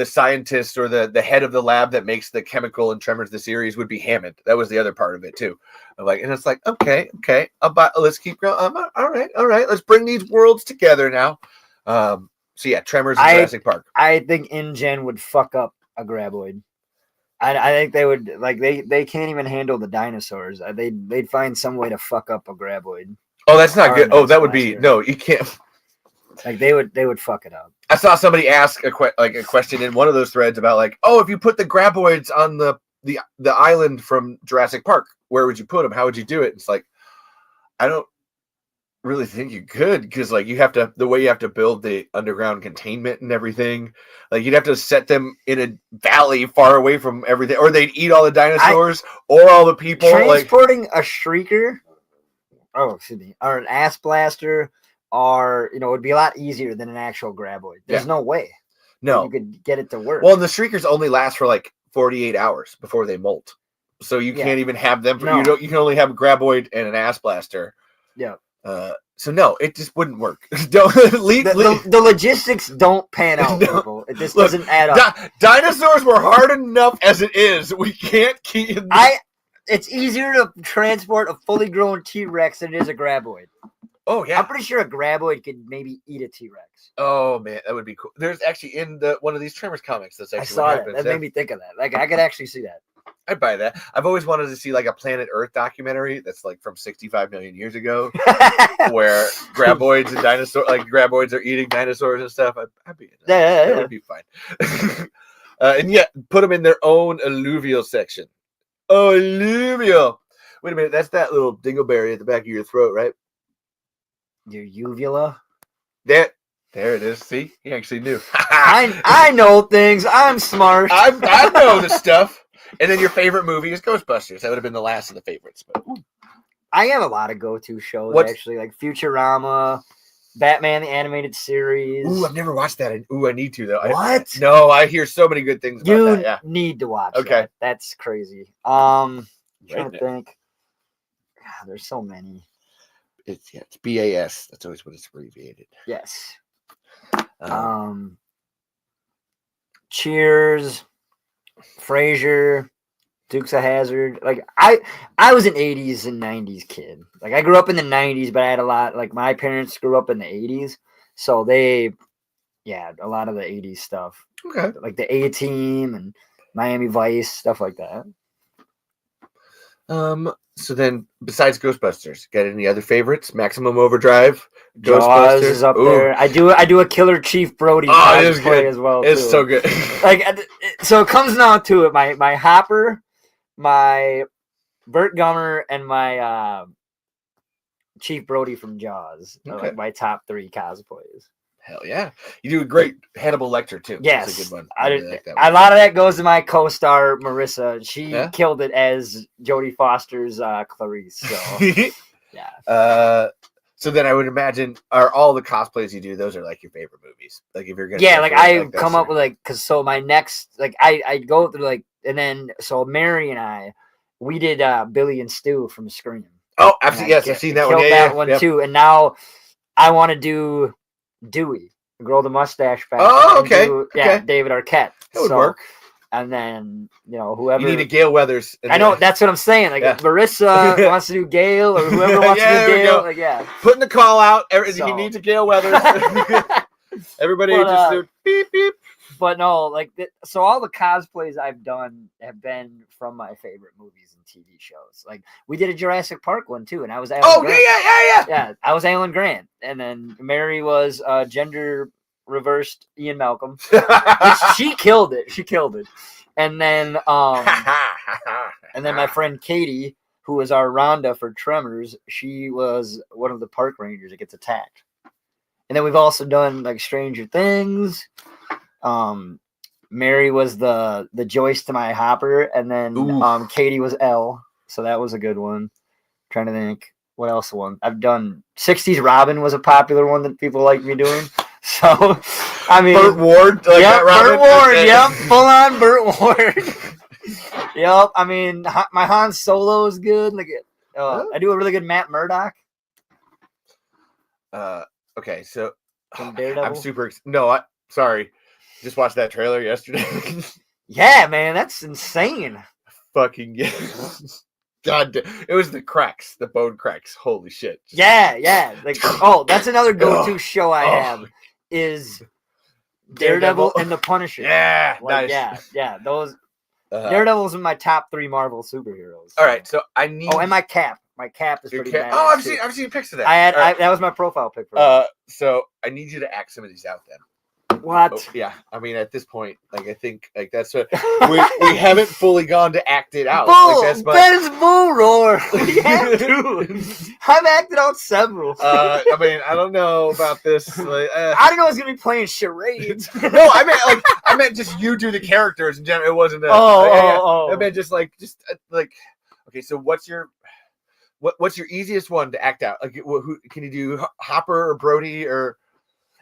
scientist or the head of the lab that makes the chemical in Tremors the series would be Hammond. That was the other part of it too. And it's okay, let's keep going. All right, let's bring these worlds together now. So yeah, Tremors and Jurassic Park. I think InGen would fuck up a graboid. I think they would they can't even handle the dinosaurs. They'd find some way to fuck up a graboid. Oh, that's not good. Oh, that would be no. You can't. They would fuck it up. I saw somebody ask a question in one of those threads about if you put the graboids on the island from Jurassic Park, where would you put them? How would you do it? It's I don't really think you could, because you have to, the way you have to build the underground containment and everything, you'd have to set them in a valley far away from everything, or they'd eat all the dinosaurs or all the people. Transporting a shrieker, or an ass blaster, or it would be a lot easier than an actual graboid. There's no way. No, you could get it to work. Well, the shriekers only last for 48 hours before they molt, so you can't even have them. You can only have a graboid and an ass blaster. Yeah. So no, it just wouldn't work. Don't leave. The logistics don't pan out, people. It just doesn't add up. Dinosaurs were hard enough as it is. We can't keep. It's easier to transport a fully grown T-Rex than it is a graboid. Oh yeah. I'm pretty sure a graboid could maybe eat a T-Rex. Oh man, that would be cool. There's actually in one of these Tremors comics. That's actually I saw what that. happens. That made me think of that. Like I could actually see that. I'd buy that. I've always wanted to see like a Planet Earth documentary that's like from 65 million years ago, where graboids and graboids are eating dinosaurs and stuff. I'd be in that. That would be fine. And yet, put them in their own alluvial section. Oh, alluvial. Wait a minute, that's that little dingleberry at the back of your throat, right? Your uvula. There it is. See, he actually knew. I know things. I'm smart. I know the stuff. And then your favorite movie is Ghostbusters. That would have been the last of the favorites. But I have a lot of go-to shows actually, like Futurama, Batman the Animated Series. Ooh, I've never watched that. Ooh, I need to though. What? No, I hear so many good things about that. Yeah, need to watch. Okay, that's crazy. Trying to think. God, there's so many. It's BAS. That's always what it's abbreviated. Yes. Cheers, Frasier, Dukes of Hazzard. Like I was an 80s and 90s kid. Like I grew up in the 90s, but I had a lot. Like my parents grew up in the 80s, so a lot of the 80s stuff. Okay. Like the A-Team and Miami Vice, stuff like that. So then, besides Ghostbusters, got any other favorites? Maximum Overdrive, Jaws is up there. I do a Killer Chief Brody cosplay as well. It's so good. Like, so it comes down to it. My Hopper, my Burt Gummer, and my Chief Brody from Jaws. Okay. Like my top 3 cosplays. Hell yeah. You do a great Hannibal Lecter, too. Yes. That's a good one. I really like that one. A lot of that goes to my co-star, Marissa. She killed it as Jodie Foster's Clarice. So, yeah. So then I would imagine, are all the cosplays you do, those are like your favorite movies? Like if you're going to... Yeah, like I come up with like, because so my next, like I go through like, and then, so Mary and we did Billy and Stu from Scream. Oh, absolutely. Yes, I've seen that one. Yeah, that one too. And now I want to do Dewey, grow the mustache back. Oh, okay. Okay. David Arquette. That would work. And then, whoever. You need a Gail Weathers. I know, that's what I'm saying. Like, Marissa wants to do Gail, or whoever wants to do Gail. Like, putting the call out. He needs a Gail Weathers. Everybody just do beep, beep. But no, like, so all the cosplays I've done have been from my favorite movies and TV shows. Like, we did a Jurassic Park one too, and I was Alan Grant. Yeah, I was Alan Grant, and then Mary was gender reversed Ian Malcolm. She killed it. And then my friend Katie, who was our Rhonda for Tremors, she was one of the park rangers that gets attacked. And then we've also done like Stranger Things. Mary was the Joyce to my Hopper, and then Katie was Elle, so that was a good one. Trying to think what else I've done. 60s Robin was a popular one that people like me doing. So I mean, Burt Ward, Burt Ward, full on Burt Ward. Yep, I mean my Han Solo is good. Like I do a really good Matt Murdock. Okay, so I'm super. Sorry. Just watched that trailer yesterday. Yeah, man, that's insane. Fucking yeah. God, it was the cracks, the bone cracks. Holy shit. Yeah. Like, that's another go-to show I have is Daredevil and the Punisher. Yeah, like, nice. Yeah. Those Daredevil's in my top 3 Marvel superheroes. All right, so I need. Oh, and my cap. My cap is pretty bad. Oh, I've seen pics of that. That was my profile pic. So I need you to act some of these out then. What? Oh, yeah, I mean, at this point, like, I think, like, that's what we haven't fully gone to act it out. Bull, like, that is bull roar. We have to. I've acted out several. I mean, I don't know about this. Like, I didn't know I was gonna be playing charades. No, I meant just you do the characters in general. It wasn't. I meant just like, okay. So what's your easiest one to act out? Like, who can you do? Hopper or Brody or?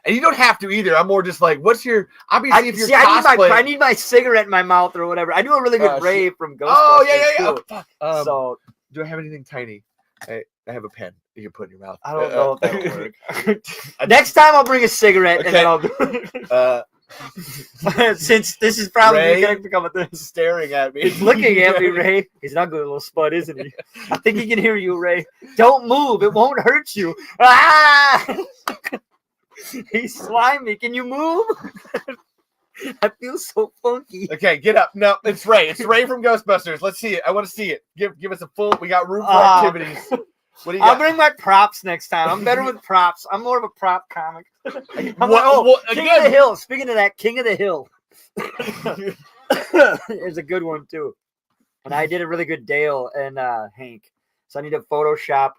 And you don't have to either. I'm more just like, what's your obviously if you're cosplay. I need my cigarette in my mouth or whatever. I do a really good Ray from Ghostbusters. Oh yeah. Oh, fuck. So do I have anything tiny? I have a pen you can put in your mouth. I don't know if that'll work. Next time I'll bring a cigarette and then I'll do it. Since this is probably Ray going to become a thing. staring at me. He's looking at me, Ray. He's not good, little spud, isn't he? I think he can hear you, Ray. Don't move. It won't hurt you. Ah! He's slimy. Can you move? I feel so funky. Okay, get up. No, it's Ray. It's Ray from Ghostbusters. Let's see it. I want to see it. Give us a full. We got room for activities. What do you got? I'll bring my props next time. I'm better with props. I'm more of a prop comic. King of the Hill. Speaking of that, King of the Hill. There's a good one too. And I did a really good Dale and Hank. So I need to Photoshop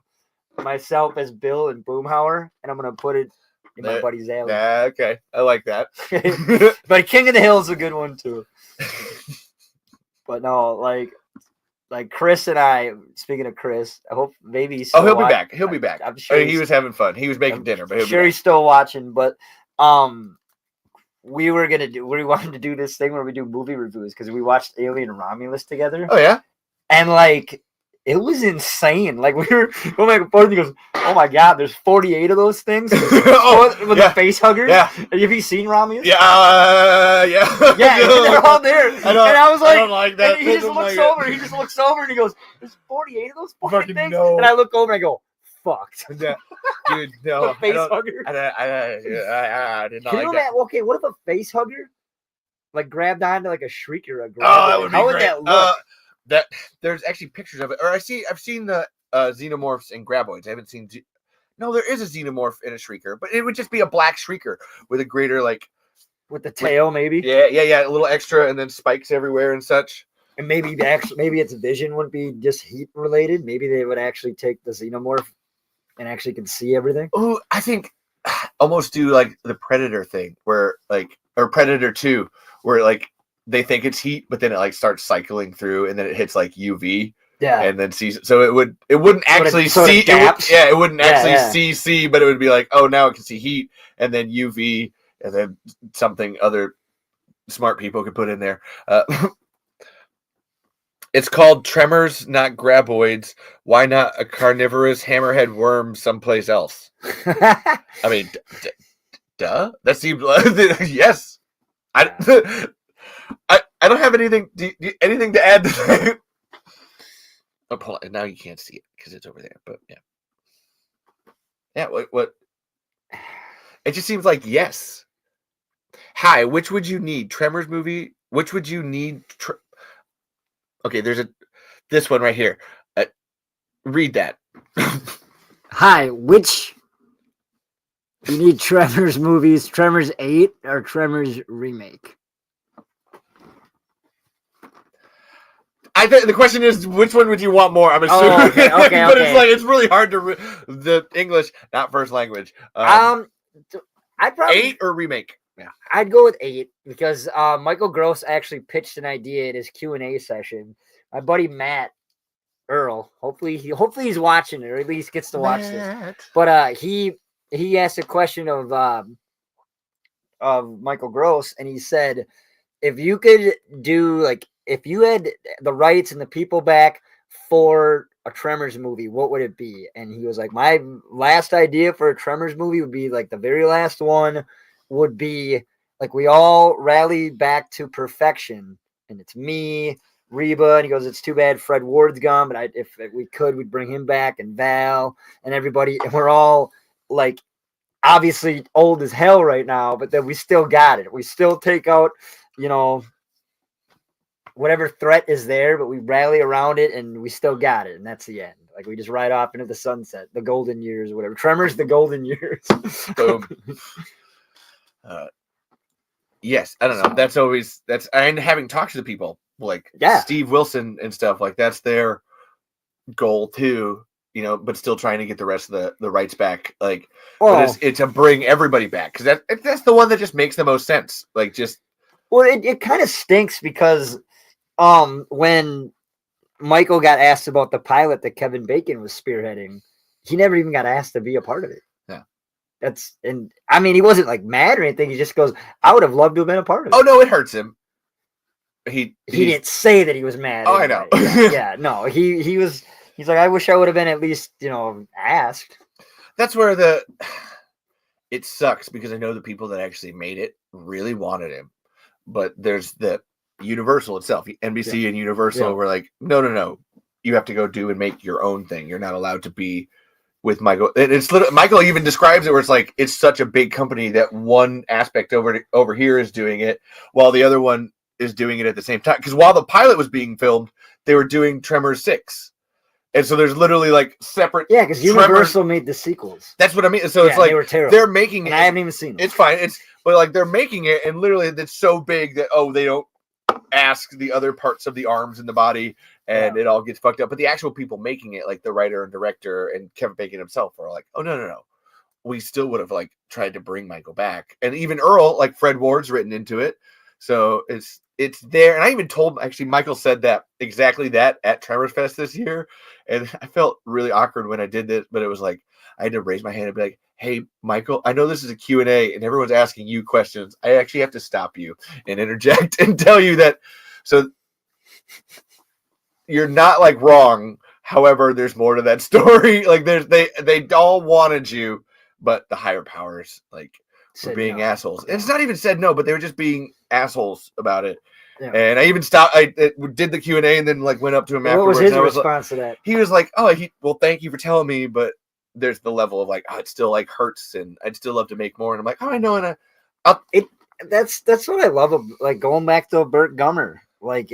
myself as Bill and Boomhauer, and I'm gonna put it in my buddy's alley. Yeah, okay. I like that. But King of the Hill is a good one too. But no, like Chris and I. Speaking of Chris, I hope maybe he'll be back. He'll be back. I'm sure he was having fun. He was making dinner, but sure he's still watching. But we wanted to do this thing where we do movie reviews because we watched Alien Romulus together. Oh yeah, and like it was insane. Like we were going back and forth. And he goes, "Oh my god, there's 48 of those things with the face huggers." Yeah. Have you seen Romulus? Yeah, yeah. Yeah, they're all there. And I was like, I don't like that. And he just looks over. He just looks over and he goes, "There's 48 of those fucking things." No. And I look over and I go, "Fucked." Yeah. Dude, no. A face hugger. I did not like that. Okay, what if a face hugger like grabbed onto like a shrieker? That would be How great. would that look? There's actually pictures of it, or I've seen the xenomorphs and graboids. I haven't seen. No, there is a xenomorph and a shrieker, but it would just be a black shrieker with a greater with the tail, maybe. Yeah, a little extra, and then spikes everywhere and such. And maybe its vision wouldn't be just heat related. Maybe they would actually take the xenomorph and actually can see everything. Oh, I think almost do like the Predator thing, where or Predator 2, where they think it's heat, but then it starts cycling through, and then it hits UV. Yeah, and then sees. So it wouldn't actually see. It wouldn't actually see, but it would be like, oh, now it can see heat, and then UV, and then something other smart people could put in there. It's called Tremors, not Graboids. Why not a carnivorous hammerhead worm someplace else? I mean, duh. That seems yes. I don't have anything to add to that. Oh, hold on. Now you can't see it because it's over there. But yeah. What? It just seems like yes. Hi, which would you need? Tremors movie. Which would you need? Okay, there's this one right here. Read that. Hi, which you need? Tremors movies, Tremors 8 or Tremors remake? I think the question is, which one would you want more? I'm assuming. Oh, okay. But it's really hard to the English, not first language. I'd probably 8 or remake. Yeah, I'd go with 8 because Michael Gross actually pitched an idea at his Q&A session. My buddy Matt Earl, hopefully he's watching it, or at least gets to watch this. But he asked a question of Michael Gross, and he said, if you could do if you had the rights and the people back for a Tremors movie, what would it be? And he was like, my last idea for a Tremors movie would be the very last one would be we all rally back to perfection, and it's me, Reba, and he goes, it's too bad Fred Ward's gone, but if we could, we'd bring him back, and Val and everybody, and we're all obviously old as hell right now, but then we still got it. We still take out, whatever threat is there, but we rally around it and we still got it, and that's the end. We just ride off into the sunset, the golden years, whatever. Tremors, the golden years. Boom. Yes, I don't know. And having talked to the people Steve Wilson and stuff, that's their goal too, but still trying to get the rest of the rights back. But it's to bring everybody back because that's the one that just makes the most sense. It kind of stinks because when Michael got asked about the pilot that Kevin Bacon was spearheading, he never even got asked to be a part of it. He wasn't mad or anything. He just goes, I would have loved to have been a part of it. Oh no, it hurts him. He didn't say that he was mad. Oh, anyway. I know. No, he's like, I wish I would have been at least, asked. That's where it sucks because I know the people that actually made it really wanted him, but there's the Universal itself, NBC and Universal were like, no, you have to go do and make your own thing. You're not allowed to be with Michael. And it's Michael even describes it where it's like it's such a big company that one aspect over here is doing it while the other one is doing it at the same time. Because while the pilot was being filmed, they were doing Tremors 6. And so there's literally like separate. Yeah, because Universal made the sequels. That's what I mean. So it's like they were terrible. They're making it. And I haven't even seen it. It's fine. But like they're making it, and literally it's so big that they don't ask the other parts of the arms and the body, and it all gets fucked up. But the actual people making it, like the writer and director and Kevin Bacon himself, are like, oh no. We still would have like tried to bring Michael back, and even Earl, like Fred Ward's written into it, so it's there. And I even told Michael said that exactly that at Tremors Fest this year, and I felt really awkward when I did this, but it was like I had to raise my hand and be like, hey, Michael, I know this is a Q&A and everyone's asking you questions. I actually have to stop you and interject and tell you that. So you're not like wrong. However, there's more to that story. Like they all wanted you, but the higher powers like were being assholes. And it's not even said no, but they were just being assholes about it. Yeah. And I even stopped. I did the Q&A and then like went up to him afterwards. What was his response to that? He was like, well, thank you for telling me, but there's the level of like, it still like hurts, and I'd still love to make more. And I'm like, I know, and that's what I love. Like going back to Burt Gummer, like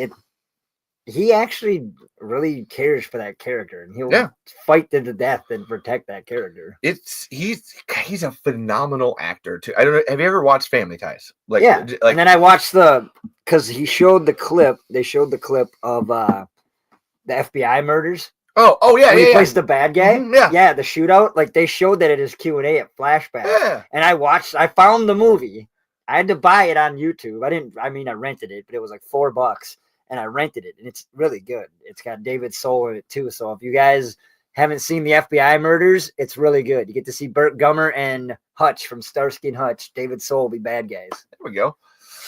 he actually really cares for that character, and he'll fight to the death and protect that character. He's a phenomenal actor too. I don't know. Have you ever watched Family Ties? And then I watched because he showed the clip. They showed the clip of the FBI murders. Oh yeah, he plays the bad guy. Mm-hmm, the shootout. Like they showed that at his Q&A at Flashback. Yeah. And I found the movie. I had to buy it on YouTube. I rented it, but it was like $4. And I rented it, and it's really good. It's got David Soul in it too. So if you guys haven't seen the FBI murders, it's really good. You get to see Burt Gummer and Hutch from Starsky and Hutch. David Soul be bad guys. There we go.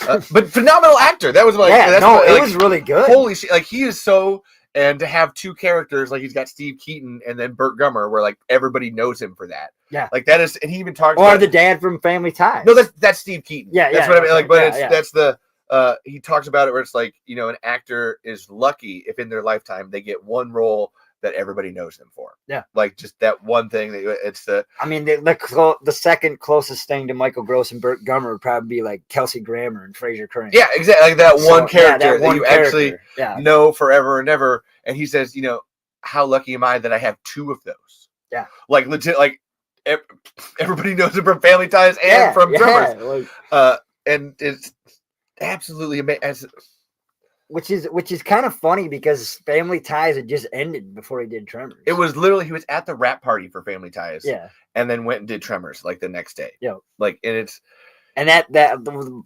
But phenomenal actor. That was like, it was really good. Holy shit! Like he is so. And to have two characters, like he's got Steve Keaton and then Burt Gummer, where like everybody knows him for that. Yeah, like that is, and he even talks. Or the dad from Family Ties. No, that's Steve Keaton. That's what I mean. Like, but that's the. He talks about it where it's like, an actor is lucky if in their lifetime they get one role that everybody knows them for. Yeah, like just that one thing. It's the. I mean, the second closest thing to Michael Gross and Burt Gummer would probably be like Kelsey Grammer and Fraser Crane. Yeah, exactly. Like that one character that you actually know forever and ever. And he says, how lucky am I that I have two of those? Yeah, like legit, like everybody knows him from Family Ties and from Tremors. And it's absolutely amazing. Which is kind of funny because Family Ties had just ended before he did Tremors. It was literally he was at the wrap party for Family Ties. Yeah. And then went and did Tremors like the next day. Yeah. Like and that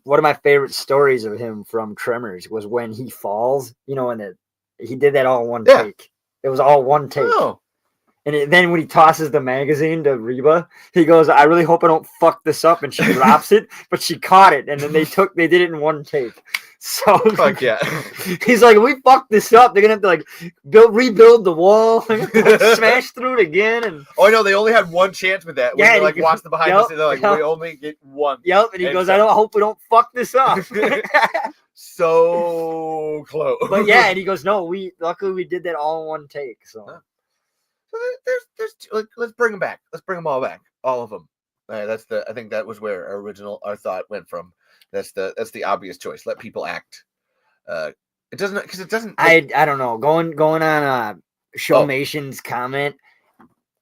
one of my favorite stories of him from Tremors was when he falls, and he did that all in one take. It was all one take. Oh. And then when he tosses the magazine to Reba, he goes, I really hope I don't fuck this up. And she drops it, but she caught it. And then they did it in one take. So fuck yeah. He's like, we fucked this up. They're going to have to rebuild the wall. Smash through it again. And I know they only had one chance with that. When they watch the behind the scenes, they're like, we only get one. Yep. And he goes, I hope we don't fuck this up. So close. But and he goes, no, luckily we did that all in one take. So there's let's bring them back. Let's bring them all back. All of them. I think that was where our thought went from. That's the obvious choice. Let people act. It doesn't. I don't know. Going on Showmation's comment.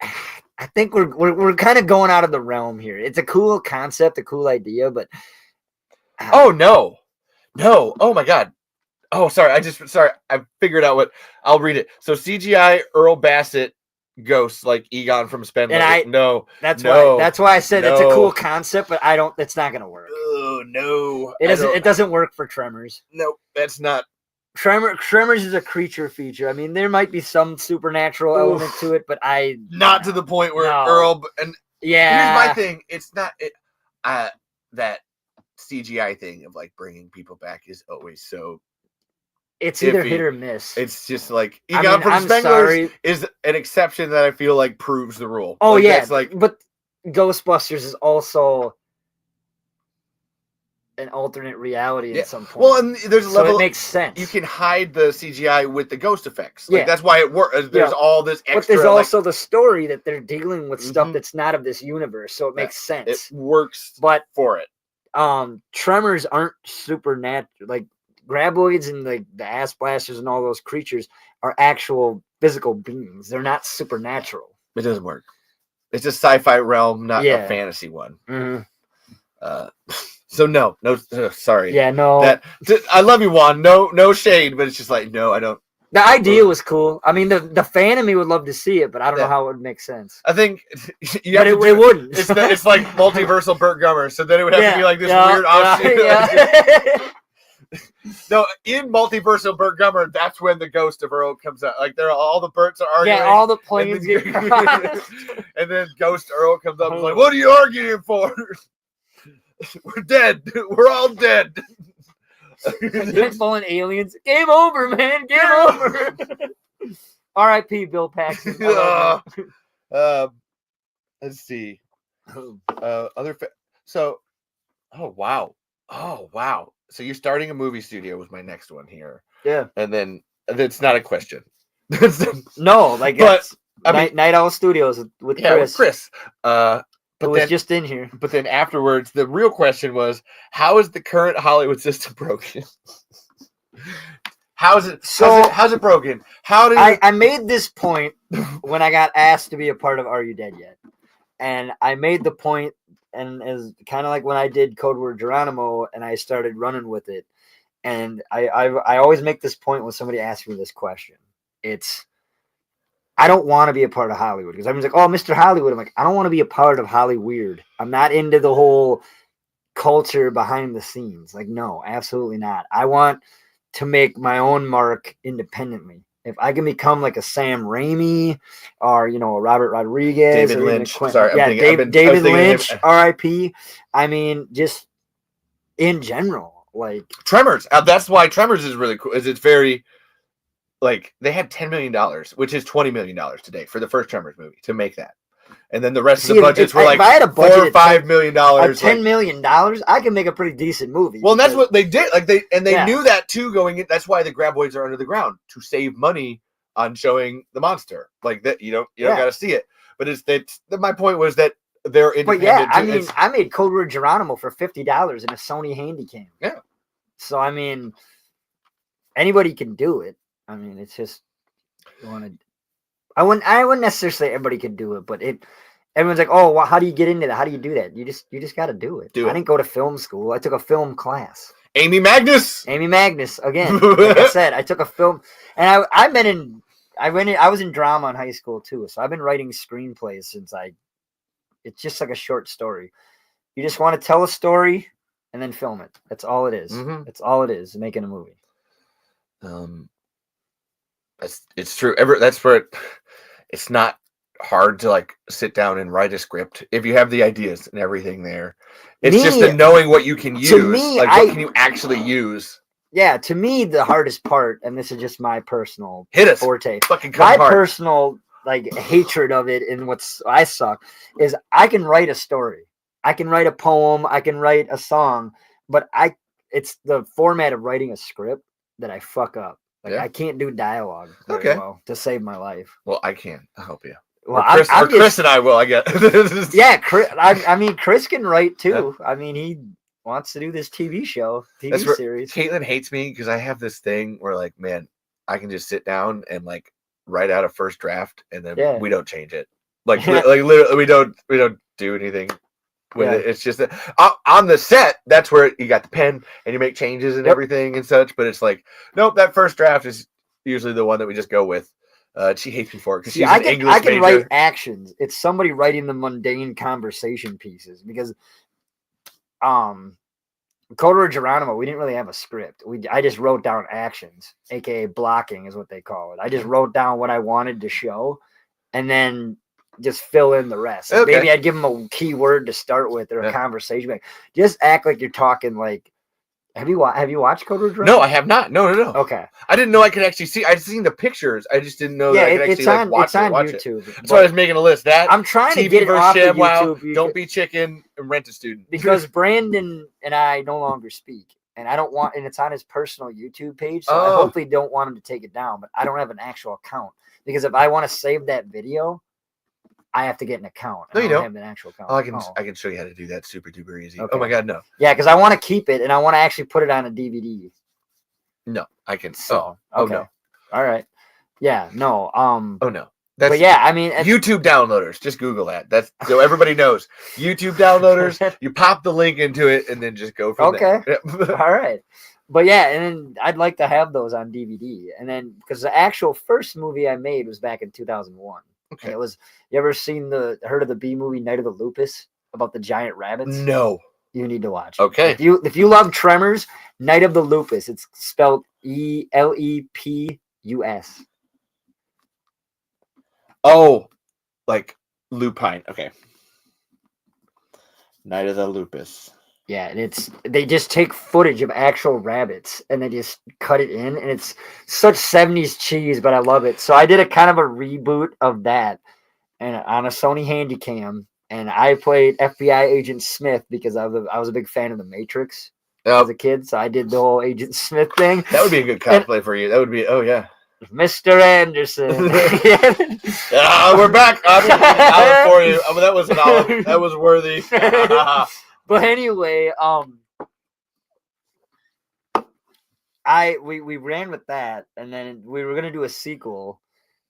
I think we're kind of going out of the realm here. It's a cool concept, a cool idea, but oh no. Oh my god. Oh, sorry. I figured out what I'll read it. So CGI Earl Bassett ghosts like Egon from Spendless. That's why I said it's a cool concept, but it's not gonna work. Oh no. It doesn't work for Tremors. No, that's not. Tremors is a creature feature. I mean, there might be some supernatural element to it, but not to the point where Earl and here's my thing. It's not that CGI thing of like bringing people back is always so. It's either hit or miss. It's just like Egon from Spengler's is an exception that I feel like proves the rule. Oh like, yeah, but Ghostbusters is also an alternate reality at some point. Well, and there's a level. So it makes sense. You can hide the CGI with the ghost effects. Like, Yeah. that's why it works. There's all this extra. But there's also the story that they're dealing with stuff Mhm. that's not of this universe, so it makes sense. It works But for it. Tremors aren't supernatural. Like graboids and like the ass blasters and all those creatures are actual physical beings. They're not supernatural. It doesn't work. It's a sci-fi realm, not a fantasy one. Mm-hmm. So no, sorry. Yeah, no. I love you, Juan. No shade, but it's just like, no, I don't. The idea was cool. I mean, the fan of me would love to see it, but I don't know how it would make sense. I think it wouldn't. It's like multiversal Burt Gummer, so then it would have to be like this weird offshoot. Yeah. No, in multiversal Burt Gummer, that's when the ghost of Earl comes out. Like all the Burts are arguing. Yeah, all the planes get crossed. And then Ghost Earl comes up and is like, "What are you arguing for? We're dead. We're all dead." Fallen aliens. Game over, man. Game over. R.I.P. Bill Paxton. Let's see. So, oh wow. So you're starting a movie studio was my next one here. Yeah. And then it's not a question. No, like but I mean, Night Owl Studios with Chris. With Chris. But was just in here. But then afterwards, the real question was, how is the current Hollywood system broken? How's it broken? How did I made this point when I got asked to be a part of Are You Dead Yet? And I made the point, and as kind of like when I did Code Word Geronimo and I started running with it. And I always make this point when somebody asks me this question. I don't want to be a part of Hollywood because everyone's like, "Oh, Mr. Hollywood." I'm like, I don't want to be a part of Hollyweird. I'm not into the whole culture behind the scenes. Like, no, absolutely not. I want to make my own mark independently. If I can become like a Sam Raimi or, a Robert Rodriguez. David Lynch. David Lynch, R.I.P. I mean, just in general. Like Tremors. That's why Tremors is really cool. It's very... Like, they had $10 million, which is $20 million today for the first Tremors movie to make that. And then the rest of the budgets were like $4 or $5 million. $10 million, I can make a pretty decent movie. Well, that's what they did. Like they knew that too going in. That's why the graboids are under the ground, to save money on showing the monster. Like that, you don't got to see it. But my point was that they're independent. But yeah, I made Code Word Geronimo for $50 in a Sony Handycam. Yeah. So I mean, anybody can do it. I mean, it's just I wouldn't necessarily say everybody could do it, but everyone's like, "Oh, well, how do you get into that? How do you do that?" You just got to do it. I didn't go to film school. I took a film class. Amy Magnus again. Like I said, I took a film, and I was in drama in high school too. So I've been writing screenplays since it's just like a short story. You just want to tell a story and then film it. That's all it is. Mm-hmm. That's all it is, making a movie. It's true. That's where it's not hard to like sit down and write a script if you have the ideas and everything there. It's just the knowing what you can use. What can you actually use? Yeah, to me the hardest part, and this is just my personal forte. My personal hatred of it and I suck is I can write a story. I can write a poem, I can write a song, but it's the format of writing a script that I fuck up. I can't do dialogue very well to save my life. Well, I can. I'll help you. Well, Chris and I will, I guess. Yeah, Chris, I mean, Chris can write too. Yeah. I mean, he wants to do this TV series. Caitlin hates me because I have this thing where, like, man, I can just sit down and like write out a first draft and then we don't change it. Like, literally, we don't do anything with it. It's just on the set. That's where you got the pen and you make changes and everything and such. But it's like, nope, that first draft is usually the one that we just go with. She hates me for it because she's an English major. I can write actions. It's somebody writing the mundane conversation pieces because, Code Word Geronimo, we didn't really have a script. I just wrote down actions, aka blocking is what they call it. I just wrote down what I wanted to show, and then just fill in the rest. Okay. Maybe I'd give them a key word to start with or a conversation. Just act like you're talking like Have you watched Code Red? No, I have not. No. Okay. I didn't know I could actually see. I'd seen the pictures. I just didn't know that I could actually watch it. YouTube. That's why I was making a list. That I'm trying to TV get it off of ShamWow, YouTube. Don't Be Chicken, and Rent a Student. Because Brandon and I no longer speak, and I don't want, and it's on his personal YouTube page, so I hopefully don't want him to take it down. But I don't have an actual account because if I want to save that video, I have to get an account. No, you don't have an actual account. I can show you how to do that super duper easy. Okay. Oh my god, no. Yeah, because I want to keep it and I want to actually put it on a DVD. No, I can. So okay. No. All right. Yeah. No. Oh no. But yeah, I mean, YouTube downloaders. Just Google that. That's so everybody knows. YouTube downloaders. You pop the link into it and then just go from there. Okay. All right. But yeah, and then I'd like to have those on DVD, and then because the actual first movie I made was back in 2001. Okay. And it was. You ever heard of the B movie Night of the Lupus about the giant rabbits? No. You need to watch it. Okay. If you love Tremors, Night of the Lupus. It's spelled ELEPUS. Oh, like lupine. Okay. Night of the Lupus. Yeah, and they just take footage of actual rabbits and they just cut it in, and it's such 70s cheese, but I love it. So I did a kind of a reboot of that, and on a Sony Handycam, and I played FBI Agent Smith because I was a big fan of The Matrix as a kid, so I did the whole Agent Smith thing. That would be a good cosplay for you. That would be. Oh yeah. Mr. Anderson. We're back. Olive for you. That was an olive. That was worthy. But anyway, we ran with that, and then we were gonna do a sequel,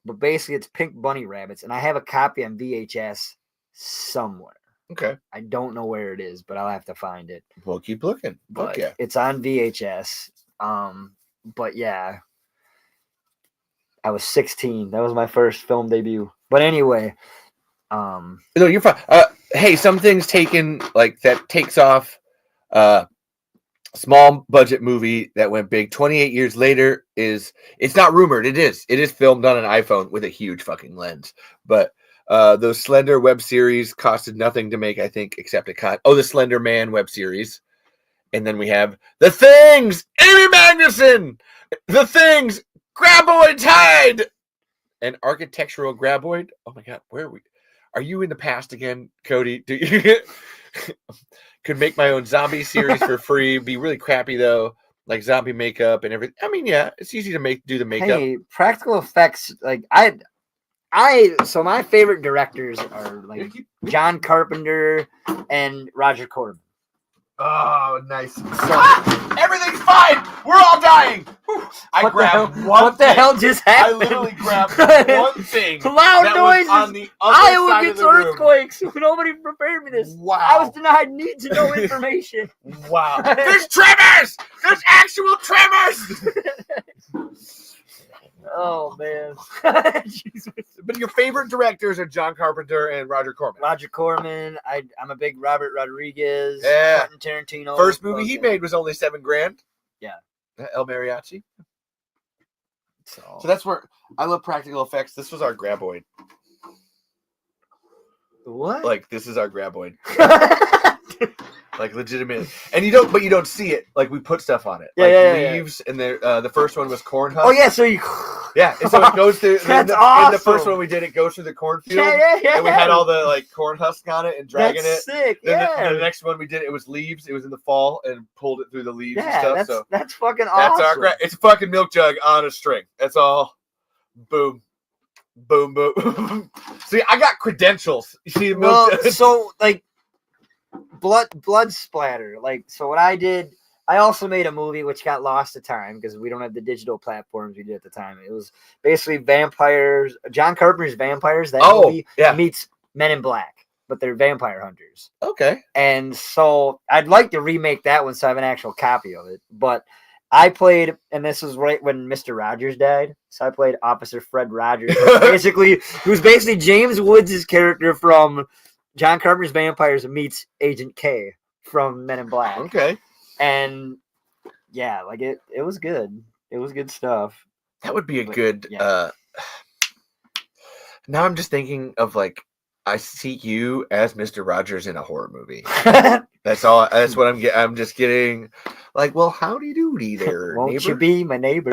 but basically it's Pink Bunny Rabbits, and I have a copy on VHS somewhere. Okay. I don't know where it is, but I'll have to find it. We'll keep looking. But yeah. It's on VHS. But yeah. I was 16. That was my first film debut. But anyway, no, you're fine. Hey, some things taken like that takes off. Small budget movie that went big 28 years later it's not rumored. It is filmed on an iPhone with a huge fucking lens. But those Slender web series costed nothing to make, I think, except a cut. Oh, the Slender Man web series. And then we have The Things, Amy Magnuson, The Things, Graboid Tide, and Architectural Graboid. Oh my god, where are we? Are you in the past again, Cody? Do you could make my own zombie series for free? Be really crappy though, like zombie makeup and everything. I mean, yeah, it's easy to do the makeup. Hey, practical effects. Like so my favorite directors are like John Carpenter and Roger Corman. Oh, nice. Everything's fine. We're all dying. I grabbed one. What the hell just happened? I literally grabbed one thing. Loud noises. On the other Iowa side gets of the room. Earthquakes. Nobody prepared me this. Wow. I was denied need to know information. Wow. There's tremors. There's actual tremors. Oh man. Jesus. But your favorite directors are John Carpenter and Roger Corman. Roger Corman. I'm a big Robert Rodriguez. Yeah. Quentin Tarantino. First movie he made was only $7,000. Yeah. El Mariachi. So that's where I love practical effects. This was our Graboid. What? Like this is our Graboid. Like legitimate, and you don't see it. Like we put stuff on it, leaves, and the first one was corn husk. Oh yeah, so you, and so it goes through. That's awesome. In the first one we did, it goes through the cornfield, yeah. And we had all the like corn husk on it and dragging That's it. Sick, then yeah. The next one we did, it was leaves. It was in the fall and pulled it through the leaves and stuff. That's fucking awesome. That's it's a fucking milk jug on a string. That's all. Boom. Boom, boom. See, I got credentials. You see the milk jug? So like. Blood splatter. Like, so what I did, I also made a movie which got lost to time because we don't have the digital platforms we did at the time. It was basically vampires, John Carpenter's Vampires. That movie meets Men in Black, but they're vampire hunters. Okay. And so I'd like to remake that one so I have an actual copy of it. But I played, and this was right when Mr. Rogers died. So I played Officer Fred Rogers. Who's basically James Woods' character from John Carpenter's Vampires meets Agent K from Men in Black. Okay. And yeah, like it was good. It was good stuff. That would be a good now I'm just thinking of like I see you as Mr. Rogers in a horror movie. That's all. That's what I'm getting. I'm just getting Like, well, howdy doody there, Won't neighbor. you be my neighbor?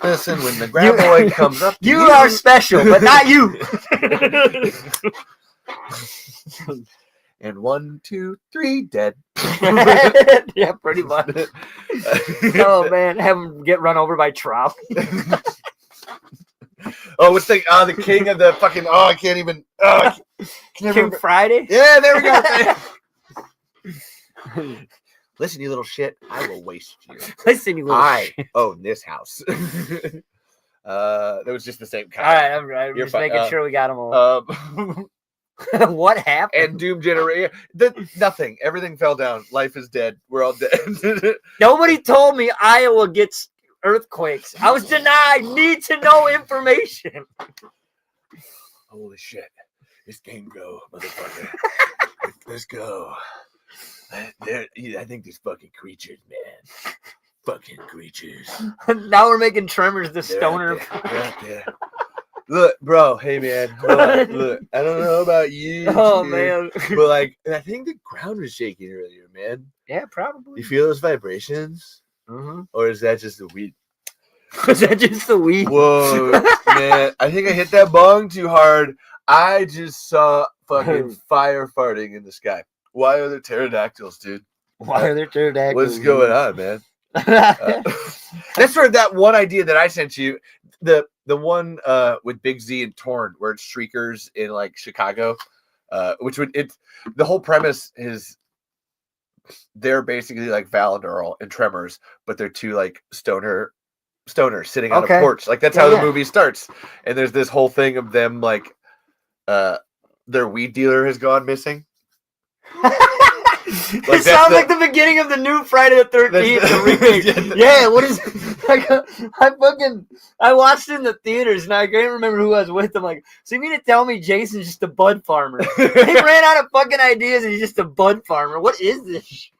Listen, when the grab boy comes up to You are special, but not you. And 1, 2, 3, dead. Yeah, pretty much. Oh man, have him get run over by trolley. Oh, what's the king of the fucking? Oh, I can't even. King Friday. Yeah, there we go. Listen, you little shit. I will waste you. Listen, you little shit. own this house. That was just the same kind. All right, I'm just making sure we got them all. What happened? And Doom Generator. Nothing. Everything fell down. Life is dead. We're all dead. Nobody told me Iowa gets earthquakes. I was denied need to know information. Holy shit. This game go, motherfucker. Let's go. I think there's fucking creatures, man. Fucking creatures. Now we're making Tremors the stoner. They're out there. Look, bro. Hey, man. Look. I don't know about you. Oh, dude, man. But like, I think the ground was shaking earlier, man. Yeah, probably. You feel those vibrations? Mm-hmm. Or is that just the weed? Is that just the weed? Whoa, man. I think I hit that bong too hard. I just saw fucking fire farting in the sky. Why are there pterodactyls, dude? Why are there pterodactyls? What's going on, man? That's for that one idea that I sent you. The one with Big Z and Torn, where it's Shriekers in like Chicago, the whole premise is they're basically like Val and Earl and Tremors, but they're two like stoners sitting on a porch. Like that's how the movie starts. And there's this whole thing of them like their weed dealer has gone missing. It sounds like the beginning of the new Friday the 13th. Yeah, what is I watched it in the theaters and I can't remember who I was with. I'm like, so you mean to tell me Jason's just a bud farmer? He ran out of fucking ideas and he's just a bud farmer. What is this shit?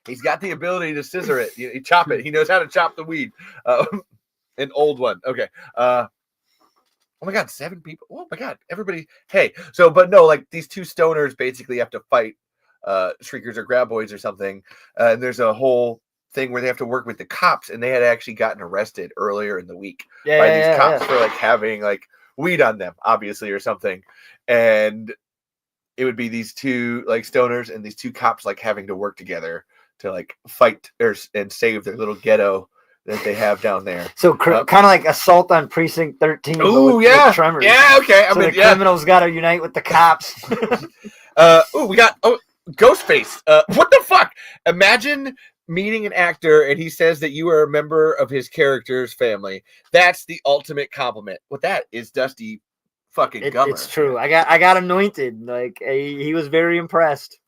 He's got the ability to scissor it. He chop it. He knows how to chop the weed. An old one. Okay. Oh my God, 7 people. Oh my God, everybody. Hey, but no, like these two stoners basically have to fight Shriekers or Grab Boys or something. And there's a whole thing where they have to work with the cops, and they had actually gotten arrested earlier in the week by these cops for like having like weed on them, obviously, or something. And it would be these two like stoners and these two cops like having to work together to like fight and save their little ghetto that they have down there. So kind of like Assault on Precinct 13. Oh yeah, with Tremors. Yeah, okay. The criminals got to unite with the cops. We got Ghostface. What the fuck? Imagine meeting an actor and he says that you are a member of his character's family. That's the ultimate compliment. What that is, Dusty fucking Gummer. It's true. I got anointed. Like he was very impressed.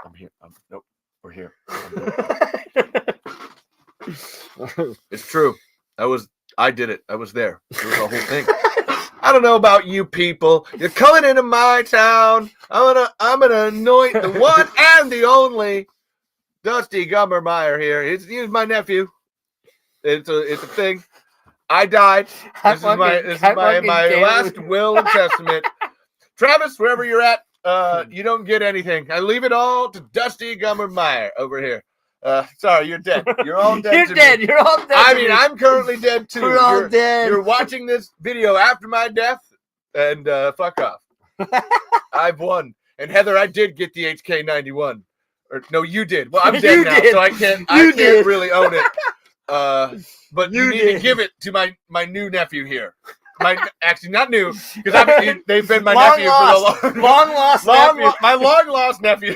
I'm here. Nope. We're here. It's true. I did it. I was there. It was the whole thing. I don't know about you people. You're coming into my town. I'm gonna anoint the one and the only Dusty Gummer Meier here. He's my nephew. It's a thing. I died. This is my last will and testament. Travis, wherever you're at, you don't get anything. I leave it all to Dusty Gummer Meier over here. Sorry, you're dead. You're all dead. You're dead. You're all dead. I mean, I'm currently dead too. We're all dead. You're watching this video after my death, and fuck off. I've won. And Heather, I did get the HK91. Or no, you did. Well, I'm dead now, so I can't really own it. But you need to give it to my new nephew here. Actually, not new, because they've been my nephew for the long lost nephew. My long lost nephew.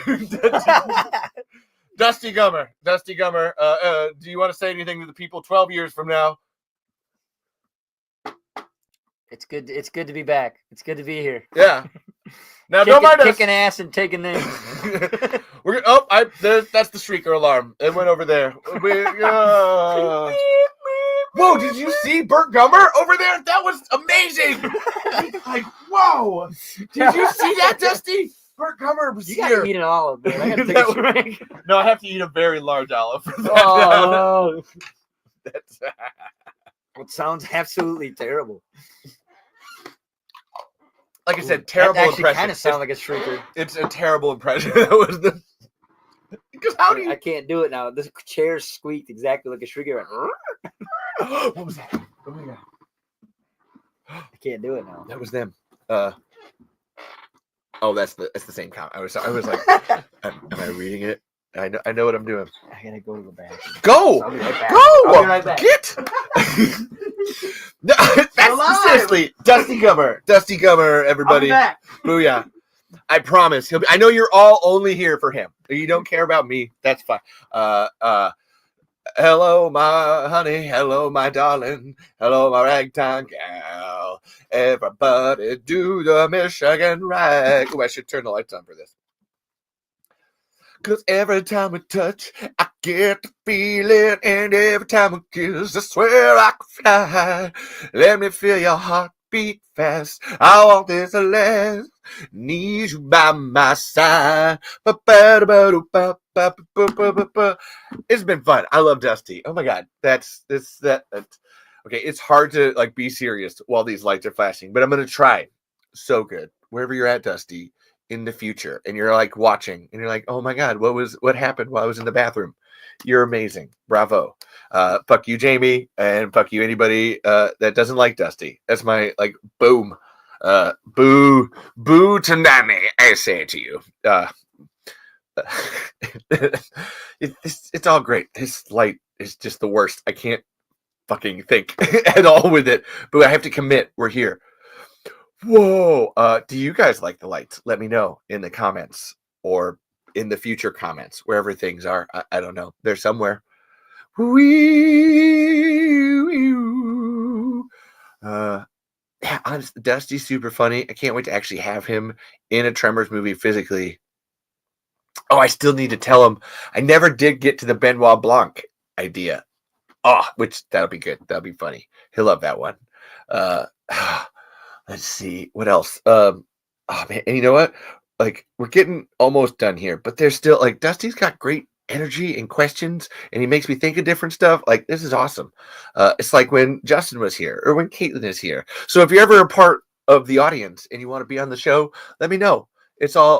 Dusty Gummer. Do you want to say anything to the people 12 years from now? It's good. It's good to be back. It's good to be here. Yeah. Now don't mind us. Kicking ass and taking names. That's the Shrieker alarm. It went over there. Whoa! Did you see Burt Gummer over there? That was amazing. Like, whoa! Did you see that, Dusty? Burt Gummer was here. You gotta eat an olive, man. I gotta take a drink. No, I have to eat a very large olive for that. Oh, it sounds absolutely terrible. Like I said, terrible that impression. Kind of sound like a Shrieker. It's a terrible impression. That was Because how do you? I can't do it now. This chair squeaked exactly like a shrieker. What was that? Oh my god! I can't do it now. That was them. Oh, that's the same comment. I was like, am I reading it? I know what I'm doing. I gotta go to the bathroom. Go, I'll be right back. go, I'll be right back. get. No, that's seriously Dusty Gummer, everybody. I'll be back. Booyah! I promise he'll be. I know you're all only here for him. You don't care about me. That's fine. Hello, my honey. Hello, my darling. Hello, my ragtime gal. Everybody do the Michigan rag. Oh, I should turn the lights on for this. Cause every time we touch, I get the feeling, and every time we kiss, I swear I could fly. Let me feel your heartbeat fast. I want this to last. Need you by my side. It's been fun. I love Dusty. Oh my god, that's okay. It's hard to like be serious while these lights are flashing, but I'm gonna try. So good. Wherever you're at, Dusty, in the future, and you're like watching, and you're like, oh my god, what happened while I was in the bathroom? You're amazing. Bravo. Fuck you, Jamie, and fuck you, anybody that doesn't like Dusty. That's my like boom. Boo to Nani, I say it to you. It's all great. This light is just the worst. I can't fucking think at all with it, but I have to commit. We're here. Whoa. Do you guys like the lights? Let me know in the comments or in the future comments, wherever things are. I don't know. They're somewhere. Yeah, honestly, Dusty's super funny. I can't wait to actually have him in a Tremors movie physically. Oh, I still need to tell him. I never did get to the Benoit Blanc idea. Oh, which that'll be good. That'll be funny. He'll love that one. Let's see what else. Oh man, and you know what? Like we're getting almost done here, but there's still like Dusty's got great energy and questions, and he makes me think of different stuff. Like this is awesome. It's like when Justin was here or when Caitlin is here. So if you're ever a part of the audience and you want to be on the show, let me know.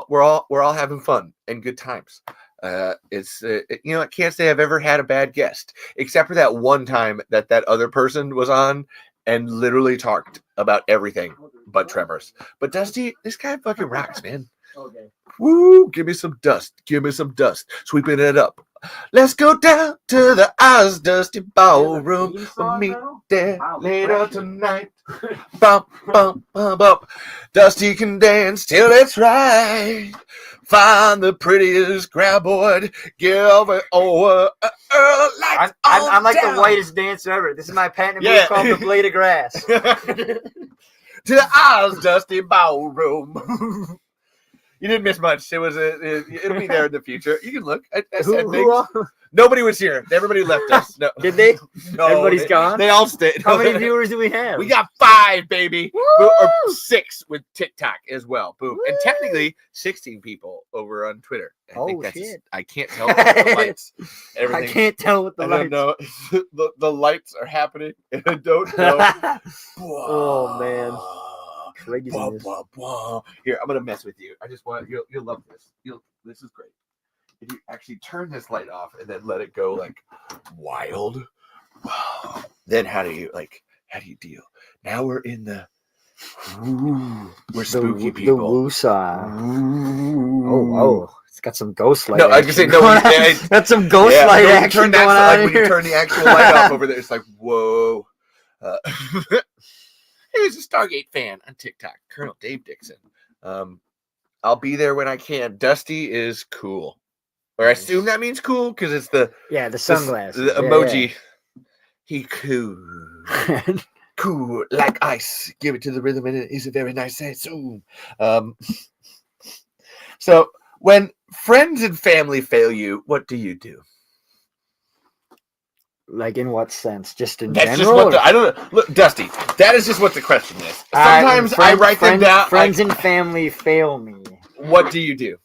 We're all having fun and good times. I can't say I've ever had a bad guest except for that one time that other person was on and literally talked about everything but Tremors. But Dusty, this guy fucking rocks, man. Okay. Woo! Give me some dust. Sweeping it up. Let's go down to the Oz Dusty Ballroom. We'll meet there later tonight. Bump, bump, bump, bump. Dusty can dance till it's right. Find the prettiest grab board. Give it over. I'm like the whitest dancer ever. This is my patent move called the blade of grass. To the Oz Dusty Ballroom. You didn't miss much. It'll be there in the future. You can look. I said things. Nobody was here. Everybody left us. No. Did they? No, everybody's gone? They all stayed. How many viewers do we have? We got 5, baby. Woo! Or 6 with TikTok as well. Boom. Woo! And technically 16 people over on Twitter. Shit. I can't tell with the lights. I can't tell with the lights. I don't know. The lights are happening. And I don't know. Oh, man. Crazy. Here, I'm gonna mess with you. I just want you'll love this. This is great. If you actually turn this light off and then let it go like wild, then how do you deal? Now we're in we're spooky people. The woosah. Oh, it's got some ghost light. No, I was gonna say no. That's some ghost light action going on when you turn the actual light off over there, it's like whoa. He's a Stargate fan on TikTok, Colonel Dave Dixon. I'll be there when I can. Dusty is cool. Or I assume that means cool because it's the sunglasses. The emoji. Yeah. He cool. Cool like ice. Give it to the rhythm and it is a very nice soon. So when friends and family fail you, what do you do? Like in what sense? Just in That's general? just I don't know. Look, Dusty, that is just what the question is. Sometimes I write them down. Friends and family fail me. What do you do?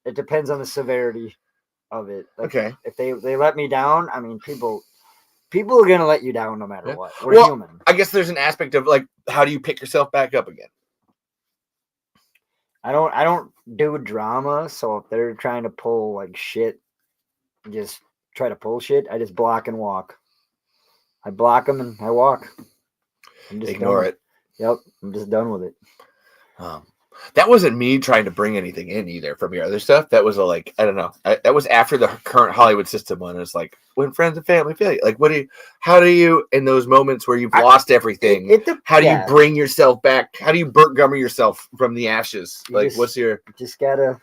It depends on the severity of it. Like, okay. If they let me down, I mean, people are gonna let you down no matter what. We're human. I guess there's an aspect of like, how do you pick yourself back up again? I don't do drama, so if they're trying to pull like shit, just try to pull shit, I just block and walk. I block them and I walk. I'm just Ignore done. it. Yep, I'm just done with it. That wasn't me trying to bring anything in either from your other stuff. That was I don't know. That was after the current Hollywood system one. It's like when friends and family fail you. Like, how do you, in those moments where you've lost everything, how do you bring yourself back? How do you Burt Gummer yourself from the ashes? What's your... Just gotta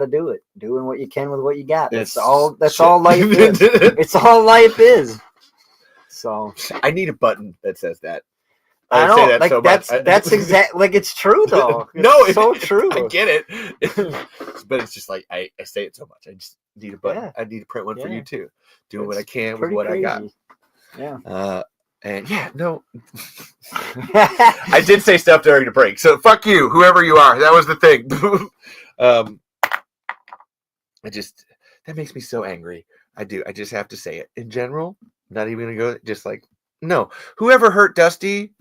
do it. Doing what you can with what you got. That's all life is. It's all life is. So I need a button that says that. I know, say that like so that's exactly like it's true though. It's so true. I get it, but it's just like I say it so much. I just need a button. Yeah. I need to print one for you too. Doing what I can with what I got. Yeah. And no, I did say stuff during the break. So fuck you, whoever you are. That was the thing. That makes me so angry. I just have to say it. In general, not even gonna go. Just like no, whoever hurt Dusty,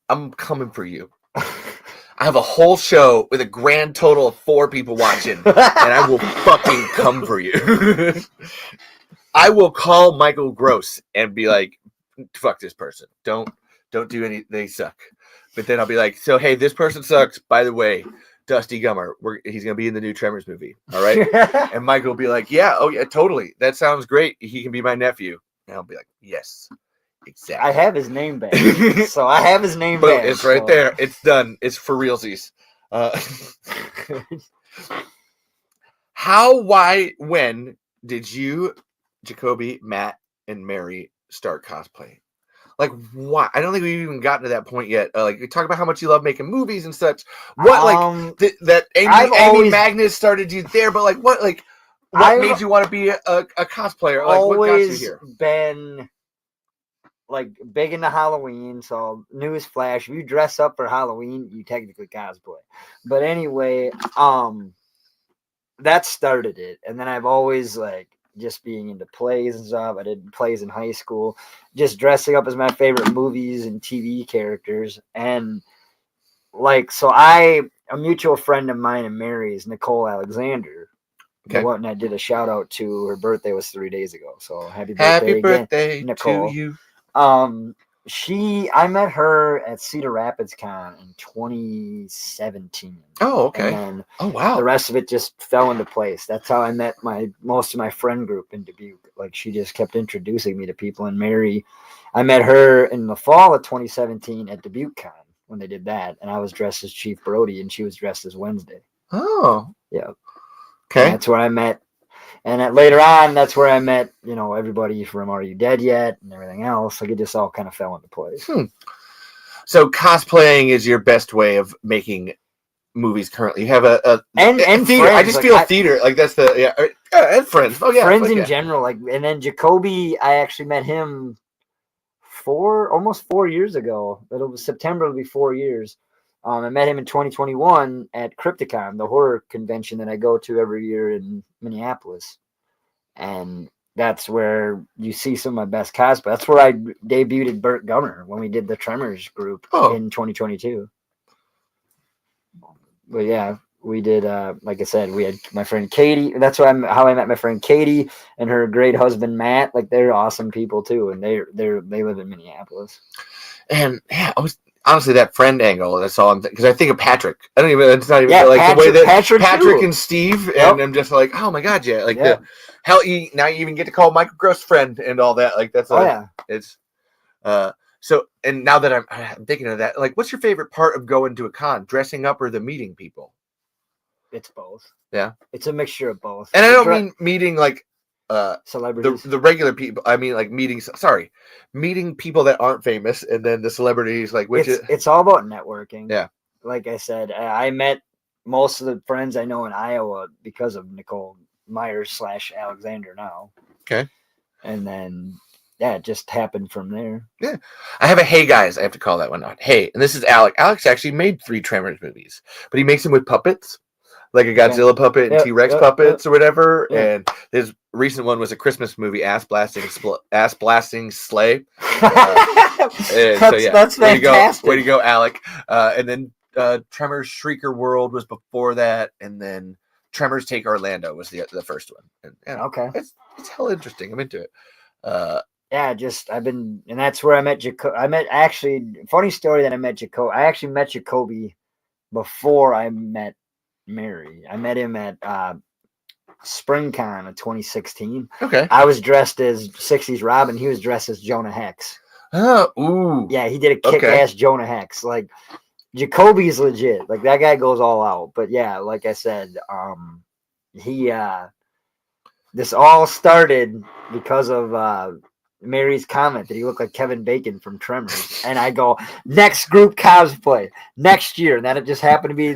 I'm coming for you. I have a whole show with a grand total of 4 people watching, and I will fucking come for you. I will call Michael Gross and be like, fuck this person. Don't do any, they suck. But then I'll be like, so hey, this person sucks. By the way, Dusty Gummer, he's going to be in the new Tremors movie. All right. And Michael will be like, yeah, oh yeah, totally. That sounds great. He can be my nephew. And I'll be like, yes. Exactly. I have his name back. So I have his name back. It's right there. It's done. It's for realsies. How, why, when did you, Jacoby, Matt, and Mary start cosplaying? Like, why? I don't think we've even gotten to that point yet. Like, we talk about how much you love making movies and such. What, that Amy Magnus started you there, but like, what made you want to be a cosplayer? Like, what got you here? Been like big into Halloween, so newsflash, if you dress up for Halloween, you technically cosplay. But anyway, that started it. And then I've always like just being into plays and stuff. I did plays in high school, just dressing up as my favorite movies and TV characters. And like, so a mutual friend of mine and Mary's, Nicole Alexander. Okay. And I did a shout out to her birthday was 3 days ago. So happy birthday again, Nicole. To you. I met her at Cedar Rapids Con in 2017. Oh, okay. And then, wow. The rest of it just fell into place. That's how I met most of my friend group in Dubuque. Like, she just kept introducing me to people. And Mary, I met her in the fall of 2017 at Dubuque Con when they did that. And I was dressed as Chief Brody and she was dressed as Wednesday. Oh. Yeah. Okay. And that's where I met. And later on, that's where I met, everybody from Are You Dead Yet and everything else. Like, it just all kind of fell into place. So cosplaying is your best way of making movies currently. You have and theater. Friends. I just feel theater. Like, that's and Friends. Oh, yeah. Friends in general. Like, and then Jacoby, I actually met him almost 4 years ago. It'll be September, it'll be 4 years. I met him in 2021 at Crypticon, the horror convention that I go to every year in Minneapolis. And that's where you see some of my best cosplay. That's where I debuted Burt Gummer when we did the Tremors group in 2022. But yeah, we did, like I said, we had my friend Katie. That's how I met my friend Katie and her great husband, Matt. Like, they're awesome people too. And they live in Minneapolis. And yeah, honestly, that friend angle, that's all because I think of Patrick. It's not even like Patrick, the way that Patrick and Steve, and I'm just like, oh my God, yeah. Like, now you even get to call Michael Gross friend and all that. Like, that's it's, so, and now that I'm thinking of that, like, what's your favorite part of going to a con, dressing up or the meeting people? It's both. Yeah. It's a mixture of both. And I don't mean meeting like, celebrities, the regular people. I mean, like meeting people that aren't famous, and then the celebrities. Like, it's all about networking. Yeah, like I said, I met most of the friends I know in Iowa because of Nicole Meier / Alexander now. Okay, and then it just happened from there. Yeah, I have a Hey Guys. I have to call that one out. Hey, and this is Alec. Alex actually made 3 Tremors movies, but he makes them with puppets. Like a Godzilla puppet and T-Rex puppets or whatever. And his recent one was a Christmas movie, Ass Blasting Sleigh. That's fantastic. Way to go, Alec. And then Tremors Shrieker World was before that, and then Tremors Take Orlando was the first one. And, Okay. It's hell interesting. I'm into it. And that's where I met funny story that I met Jacoby. I actually met Jacoby before I met Mary. I met him at SpringCon of 2016. Okay. I was dressed as 60s Robin. He was dressed as Jonah Hex. Oh, ooh. Yeah, he did a kick-ass Jonah Hex. Like, Jacoby's legit. Like, that guy goes all out. But yeah, like I said, this all started because of Mary's comment that he looked like Kevin Bacon from Tremors. And I go, next group cosplay next year. And then it just happened to be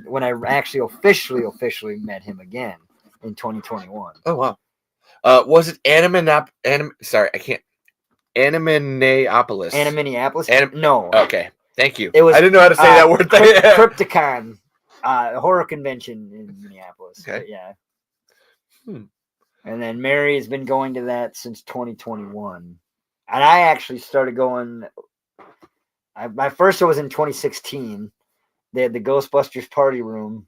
when I actually officially met him again in 2021. Oh, wow. Was it Animaniapolis? Animaniapolis? No. Okay. Thank you. It was, I didn't know how to say that word. Crypticon, a horror convention in Minneapolis. Okay. But yeah. And then Mary has been going to that since 2021. And I actually started going. My first one was in 2016. They had the Ghostbusters party room.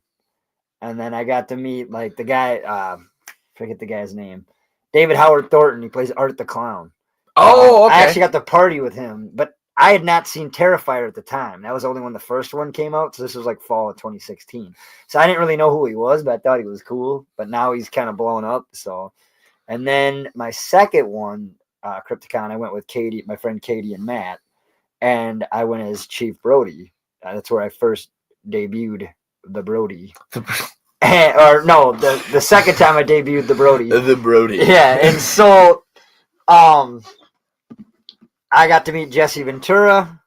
And then I got to meet like the guy, forget the guy's name, David Howard Thornton. He plays Art the Clown. Oh, okay. I actually got to party with him, but I had not seen Terrifier at the time. That was only when the first one came out. So this was like fall of 2016. So I didn't really know who he was, but I thought he was cool. But now he's kind of blown up. So, and then my second one, Crypticon, I went with Katie, my friend Katie and Matt, and I went as Chief Brody. That's where I first debuted the Brody. Or no, the second time I debuted the Brody. The Brody. Yeah, and so I got to meet Jesse Ventura,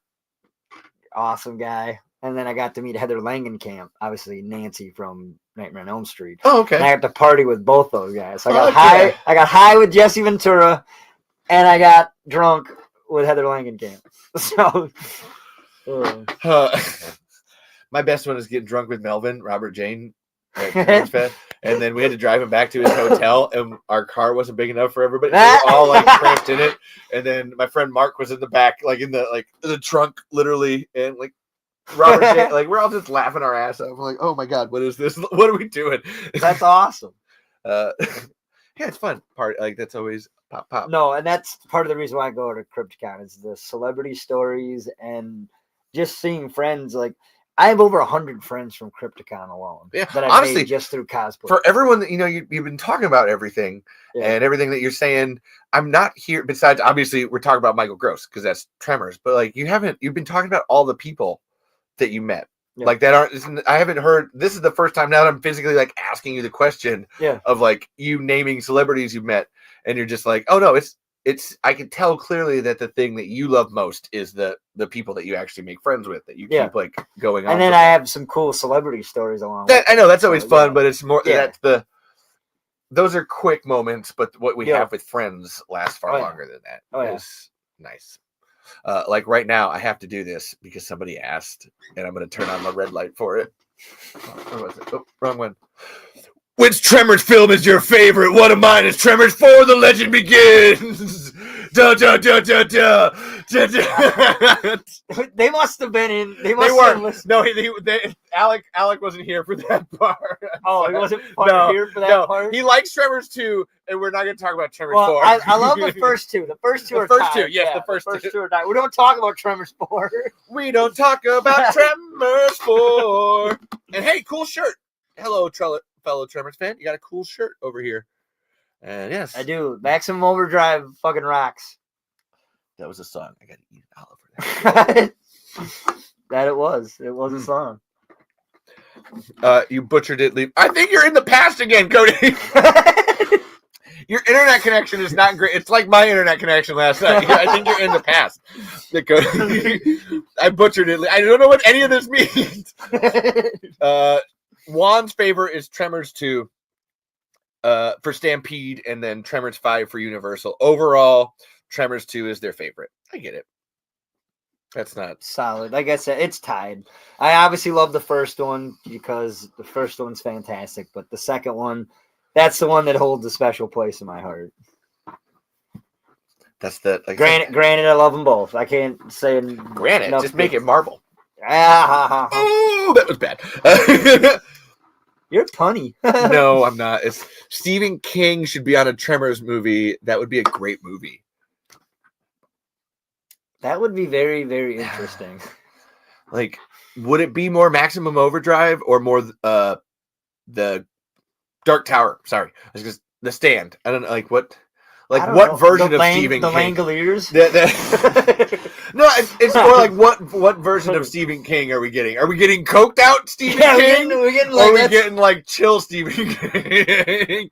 awesome guy, and then I got to meet Heather Langenkamp, obviously Nancy from Nightmare on Elm Street. Oh, okay. And I got to party with both those guys. So I got high with Jesse Ventura, and I got drunk with Heather Langenkamp. So, my best one is getting drunk with Melvin, Robert Jane, and then we had to drive him back to his hotel, and our car wasn't big enough for everybody. We were all like cramped in it, and then my friend Mark was in the back, like in the trunk, literally, and like Robert Jane, like we're all just laughing our ass off. We're like, oh my god, what is this? What are we doing? That's awesome. Yeah, it's fun. Part like that's always pop. No, and that's part of the reason why I go to Crypticon is the celebrity stories and just seeing friends. Like I have over 100 friends from Crypticon alone. Yeah, that I've honestly, made just through cosplay. For everyone that you've been talking about everything and everything that you're saying. I'm not here. Besides, obviously, we're talking about Michael Gross because that's Tremors. But like you've been talking about all the people that you met. Yeah. Like that I haven't heard. This is the first time now that I'm physically like asking you the question of like you naming celebrities you've met, and you're just like, oh no, it's. I can tell clearly that the thing that you love most is the people that you actually make friends with, that you keep like going on. And then I have some cool celebrity stories along. I know that's always fun, but it's more that's those are quick moments, but what we have with friends lasts far longer than that. It's nice. Like right now, I have to do this because somebody asked, and I'm going to turn on the red light for it. Where was it? Oh, wrong one. Which Tremors film is your favorite? One of mine is Tremors 4, The Legend Begins. Da, da, da, da, da, da, da. They must have been in. They weren't. No, Alec wasn't here for that part. Oh, he wasn't here for that part? He likes Tremors 2, and we're not going to talk about Tremors 4. I love the first two. The first two are the first tied. two, yes, the first two are tied. We don't talk about Tremors 4. We don't talk about Tremors 4. And hey, cool shirt. Hello, fellow Tremors fan. You got a cool shirt over here. And yes. I do. Maximum Overdrive fucking rocks. That was a song. I got to eat an olive for that. That it was. It was a song. You butchered it, Levi. I think you're in the past again, Cody. Your internet connection is not great. It's like my internet connection last night. I think you're in the past. I butchered it. I don't know what any of this means. Juan's favorite is Tremors 2 for Stampede, and then Tremors 5 for Universal. Overall, Tremors 2 is their favorite. I get it. That's not solid. Like I said, it's tied. I obviously love the first one because the first one's fantastic, but the second one, that's the one that holds a special place in my heart. That's the granted, I love them both. I can't say granted. Just make it Marvel. Oh, that was bad. You're punny. No, I'm not. It's Stephen King should be on a Tremors movie. That would be a great movie. That would be very, very interesting. Like, would it be more Maximum Overdrive or more the Dark Tower? Sorry, the Stand. I don't know, like what. Like what version of Stephen King? The Langoliers? No, it's more like what version of Stephen King are we getting? Are we getting coked out Stephen King? We're getting or are we getting like chill Stephen King?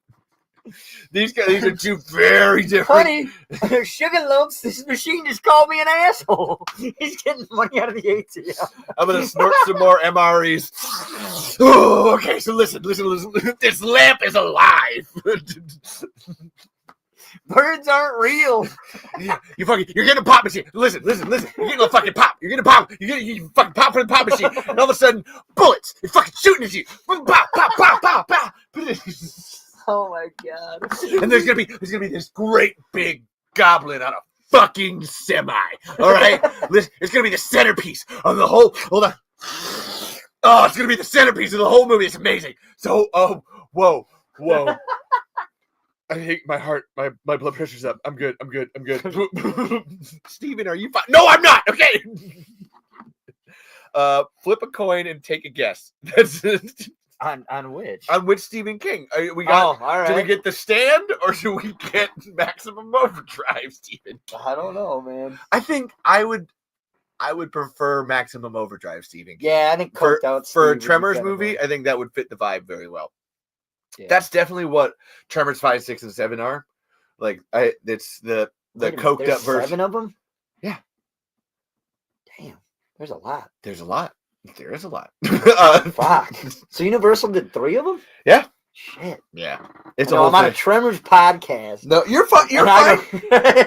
These are two very different. Honey, sugar lumps. This machine just called me an asshole. He's getting money out of the ATM. I'm gonna snort some more MREs. Oh, okay. So listen. This lamp is alive. Birds aren't real. You're getting a pop machine. Listen. You're getting a fucking pop. You're getting pop. You fucking pop for the pop machine. And all of a sudden, bullets. They're fucking shooting at you. Pop. Oh my god. And there's gonna be this great big goblin on a fucking semi. All right? Listen, it's gonna be the centerpiece of the whole. Hold on. Oh, it's gonna be the centerpiece of the whole movie. It's amazing. So, whoa. I hate my heart. My blood pressure's up. I'm good. Steven, are you fine? No, I'm not. Okay. Flip a coin and take a guess. That's on which? On which Stephen King? We got. all right. Do we get The Stand or do we get Maximum Overdrive, Stephen? I don't know, man. I think I would prefer Maximum Overdrive, Stephen King. Yeah, I think for a Tremors movie, I think that would fit the vibe very well. Yeah. That's definitely what Tremors 5, 6, and 7 are. Like, it's the coked up version. 7 of them? Yeah. Damn, there's a lot. There is a lot. Fuck. So Universal did 3 of them? Yeah. Shit. Yeah. I'm on a Tremors podcast. No, you're fine. You're fine.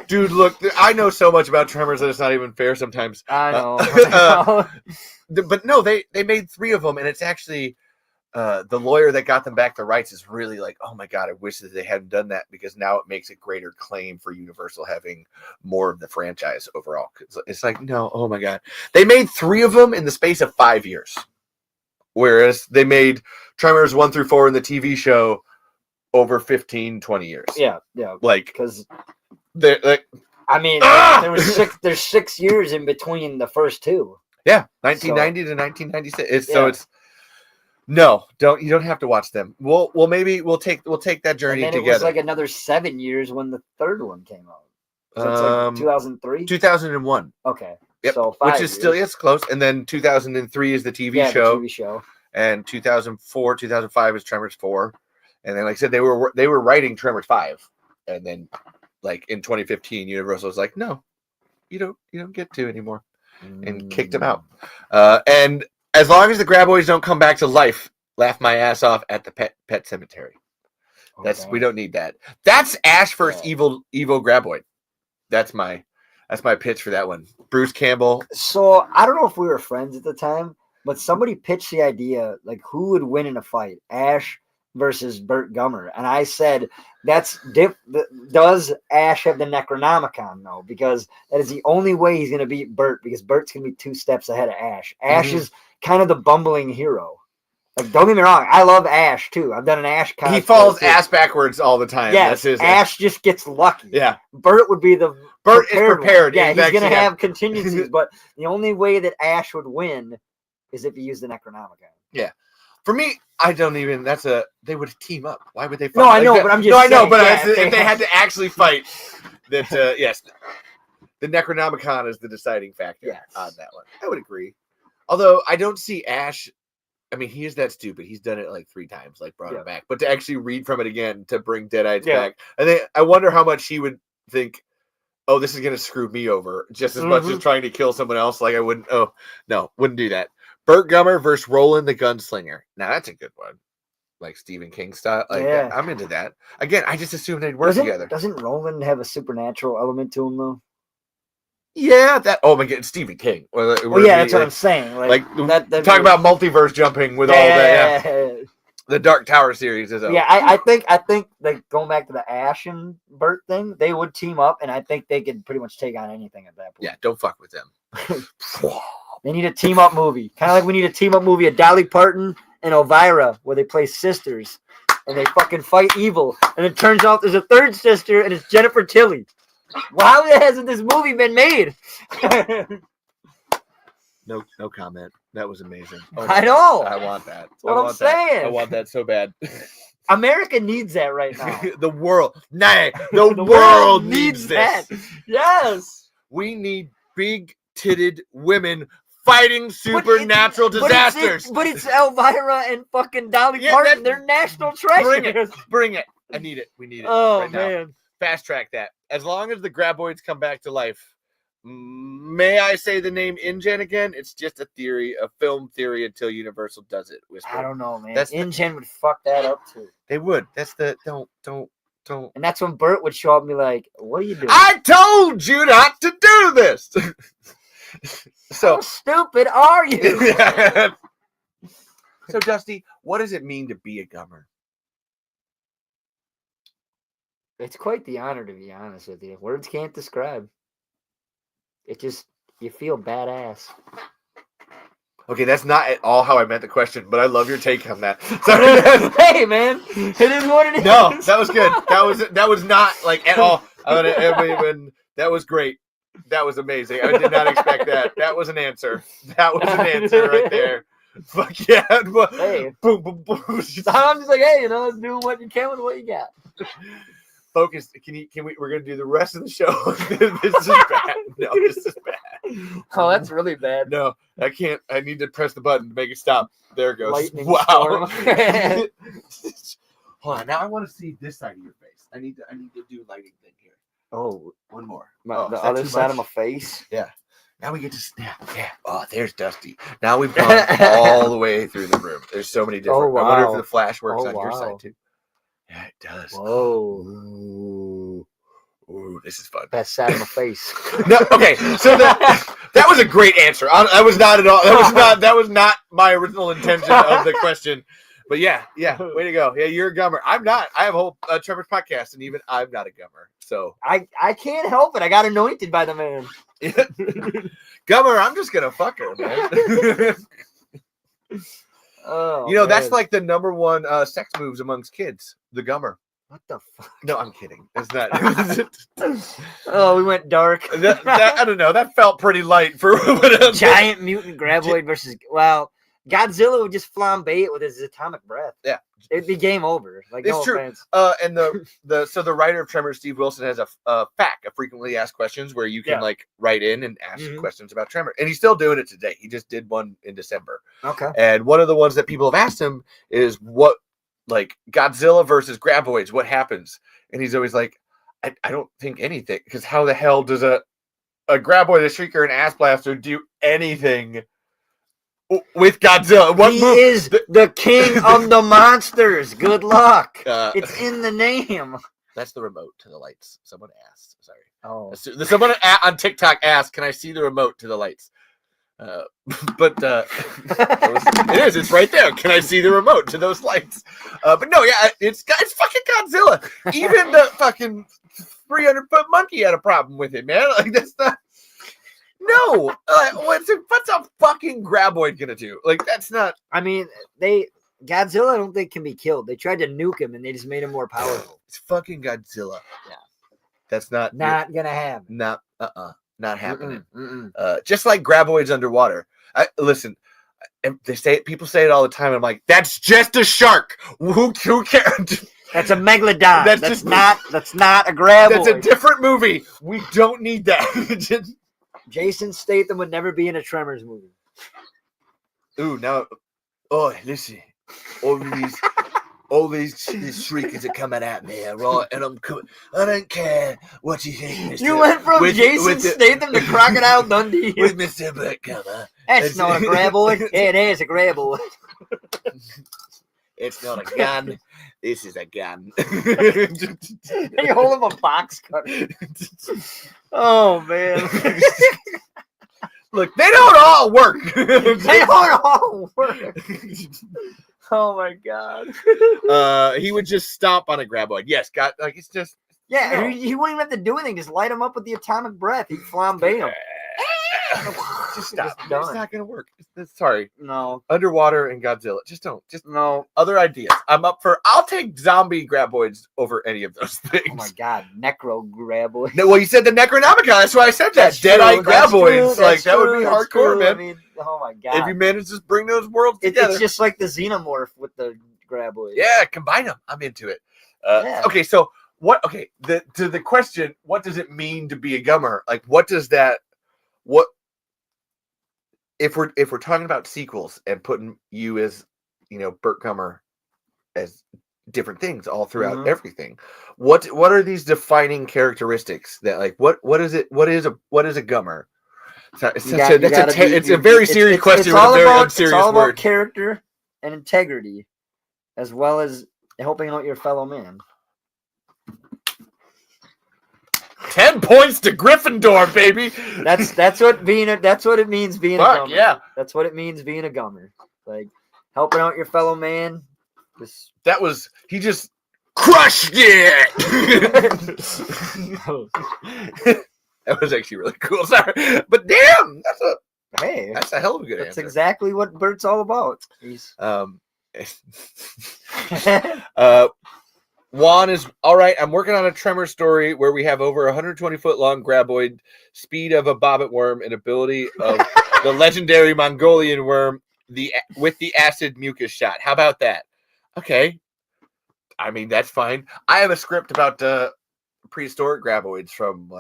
Dude, look, I know so much about Tremors that it's not even fair sometimes. I know. But no, they made 3 of them, and it's actually the lawyer that got them back the rights is really like, oh my god, I wish that they hadn't done that, because now it makes a greater claim for Universal having more of the franchise overall. It's like, no, oh my god, they made 3 of them in the space of 5 years, whereas they made Tremors 1 through 4 in the TV show over 15-20 years. Yeah, like, because they're like, I mean, there's 6 years in between the first 2. Yeah, 1990 to 1996. It's no, you don't have to watch them. We'll take that journey and then together. It was like another 7 years when the 3rd one came out. So it's like 2003? 2001. Okay. Yep. So 5 which is years. still, it's close. And then 2003 is the TV show. The TV show. And 2004, 2005 is Tremors 4. And then, like I said, they were writing Tremors 5. And then, like, in 2015, Universal was like, no, you don't get to anymore. And kicked them out. And as long as the Graboids don't come back to life, laugh my ass off at the pet cemetery. Okay. We don't need that. That's Ash versus evil Graboid. That's my pitch for that one. Bruce Campbell. So I don't know if we were friends at the time, but somebody pitched the idea, like, who would win in a fight, Ash versus Burt Gummer, and I said, does Ash have the Necronomicon though? Because that is the only way he's going to beat Burt, because Burt's going to be 2 steps ahead of Ash. Ash is kind of the bumbling hero. Like, don't get me wrong, I love Ash too. I've done an Ash cosplay. He falls ass backwards all the time. Yes, Ash just gets lucky. Yeah, Burt would be the Burt is prepared. Yeah, he's going to have contingencies, but the only way that Ash would win is if he used the Necronomicon. Yeah. For me, I don't even. They would team up. Why would they fight? No, I know, but I'm just. No, I know, but if they had to actually fight, that yes, the Necronomicon is the deciding factor on that one. I would agree. Although I don't see Ash. I mean, he is that stupid. He's done it like 3 times, like brought it back. But to actually read from it again to bring Deadites back, I wonder how much he would think. Oh, this is gonna screw me over just as much as trying to kill someone else. Like I wouldn't. Oh no, wouldn't do that. Burt Gummer versus Roland the Gunslinger. Now that's a good one, like Stephen King style. Like I'm into that. Again, I just assumed they'd work together. Doesn't Roland have a supernatural element to him though? Yeah, that. Oh my God, Stephen King. Well, that's what I'm saying. Like talk about multiverse jumping with all that. Yeah. The Dark Tower series is over. Yeah, I think like going back to the Ash and Burt thing, they would team up, and I think they could pretty much take on anything at that point. Yeah, don't fuck with them. They need a team up movie. Kind of like we need a team up movie of Dolly Parton and Elvira where they play sisters and they fucking fight evil. And it turns out there's a third sister and it's Jennifer Tilly. Well, how hasn't this movie been made? No comment. That was amazing. Oh, I know. I want that. That's what I'm saying. I want that so bad. America needs that right now. The world. Nah, the world needs that. this. Yes. We need big-titted women fighting supernatural disasters. But it's Elvira and fucking Dolly Yeah, Parton. They're national treasures. Bring it. I need it. We need it. Oh, right man. now. Fast track that. As long as the graboids come back to life. May I say the name InGen again? It's just a theory, a film theory until Universal does it. Whisper. I don't know, man. That's InGen would fuck that up too. They would. That's the don't. And that's when Burt would show up and be like, "What are you doing? I told you not to do this." How stupid are you? So Dusty, what does it mean to be a gummer? It's quite the honor, to be honest with you. Words can't describe. It just, you feel badass. Okay, that's not at all how I meant the question, but I love your take on that. Sorry. Hey, man, it is what it is. No, that was good. That was not like at all. That was great. That was amazing. I did not expect that. That was an answer. That was an answer right there. Fuck yeah. Hey. Boom, boom, boom. I'm just like, hey, doing what you can with what you got. Focus. We're gonna do the rest of the show. This is bad. No, this is bad. Oh, that's really bad. No, I can't. I need to press the button to make it stop. There it goes. Lightning wow. storm. Hold on. Now I want to see this side of your face. I need to do lighting thing here. Oh, One more. the is that other too side much? of my face. Yeah. Now we get to snap. Yeah. Oh, there's Dusty. Now we've gone all the way through the room. There's so many different. Oh, wow. I wonder if the flash works on your wow. side too. Yeah, it does. Whoa. Ooh, this is fun. Best side of my face. No, okay. So that was a great answer. I was not at all. That was not my original intention of the question. But yeah, way to go. Yeah, you're a gummer. I'm not. I have a whole Trevor's podcast, and even I'm not a gummer. So I can't help it. I got anointed by the man. Gummer, I'm just gonna fuck her, man. Oh, that's man. like the number one sex moves amongst kids. The gummer. What the fuck? No, I'm kidding. It's not. Oh, we went dark. I don't know. That felt pretty light for Giant mutant graboid versus. Well, Godzilla would just flambe it with his atomic breath. Yeah, it'd be game over. Like, it's no true. offense. And the writer of Tremors, Steve Wilson, has a FAQ, a frequently asked questions, where you can like write in and ask questions about Tremor, and he's still doing it today. He just did one in December. Okay. And one of the ones that people have asked him is what, like, Godzilla versus graboids, what happens? And he's always like, I don't think anything, because how the hell does a graboid, a shrieker, an ass blaster do anything with Godzilla? He is the king of the monsters. Good luck. It's in the name. That's the remote to the lights. Someone asked. Sorry. Oh. Someone on TikTok asked, "Can I see the remote to the lights?" But it is. It's right there. Can I see the remote to those lights? But no, yeah, it's fucking Godzilla. Even the fucking 300-foot monkey had a problem with it, man. Like, that's not. No, what's a fucking graboid gonna do? Like, that's not. I mean, Godzilla, I don't think can be killed. They tried to nuke him, and they just made him more powerful. It's fucking Godzilla. Yeah, that's not gonna happen. Not happening. Just like graboids underwater. Listen, people say it all the time. And I'm like, that's just a shark. Who cares? That's a megalodon. That's not a graboid. That's a different movie. We don't need that. Jason Statham would never be in a Tremors movie. Ooh, now, listen, all these shriekers are coming at me, right? And I don't care what you think, Mr. You went from Jason Statham to Crocodile Dundee. With Mr. Burtcomer. That's not a graboid. It is a graboid. It's not a gun. This is a gun. You hold him a box cutter. Oh, man. Look, they don't all work. They don't all work. Oh, my God. He would just stomp on a graboid. Yes, it's just. Yeah, he wouldn't even have to do anything. Just light him up with the atomic breath. He'd flambe him. Just stop. Just done. It's not gonna work. Sorry. No. Underwater and Godzilla. Just don't. Just No. other ideas. I'll take zombie graboids over any of those things. Oh my god, Necro Graboid. No, well, you said the Necronomicon. That's why I said that. Dead-eye graboids. Like, that would be hardcore, man. I mean, oh my god. If you manage to bring those worlds together. It's just like the Xenomorph with the Graboid. Yeah, combine them. I'm into it. Yeah. Okay, so what? Okay, to the question, what does it mean to be a gummer? Like, what does that? What if we're talking about sequels and putting you as, Burt Gummer as different things all throughout everything? What are these defining characteristics that, like, what is it? What is a gummer? It's a very serious question with a very unserious It's all word. about character and integrity, as well as helping out your fellow man. 10 points to Gryffindor, baby. That's what it means being a gummer. Yeah. That's what it means being a gummer. Like helping out your fellow man. He just crushed it. That was actually really cool. Sorry, but damn, that's a hell of a good answer. That's exactly what Burt's all about. Juan is all right. I'm working on a Tremor story where we have over 120-foot long graboid, speed of a bobbit worm, and ability of the legendary Mongolian worm with the acid mucus shot. How about that? Okay. I mean, that's fine. I have a script about prehistoric graboids from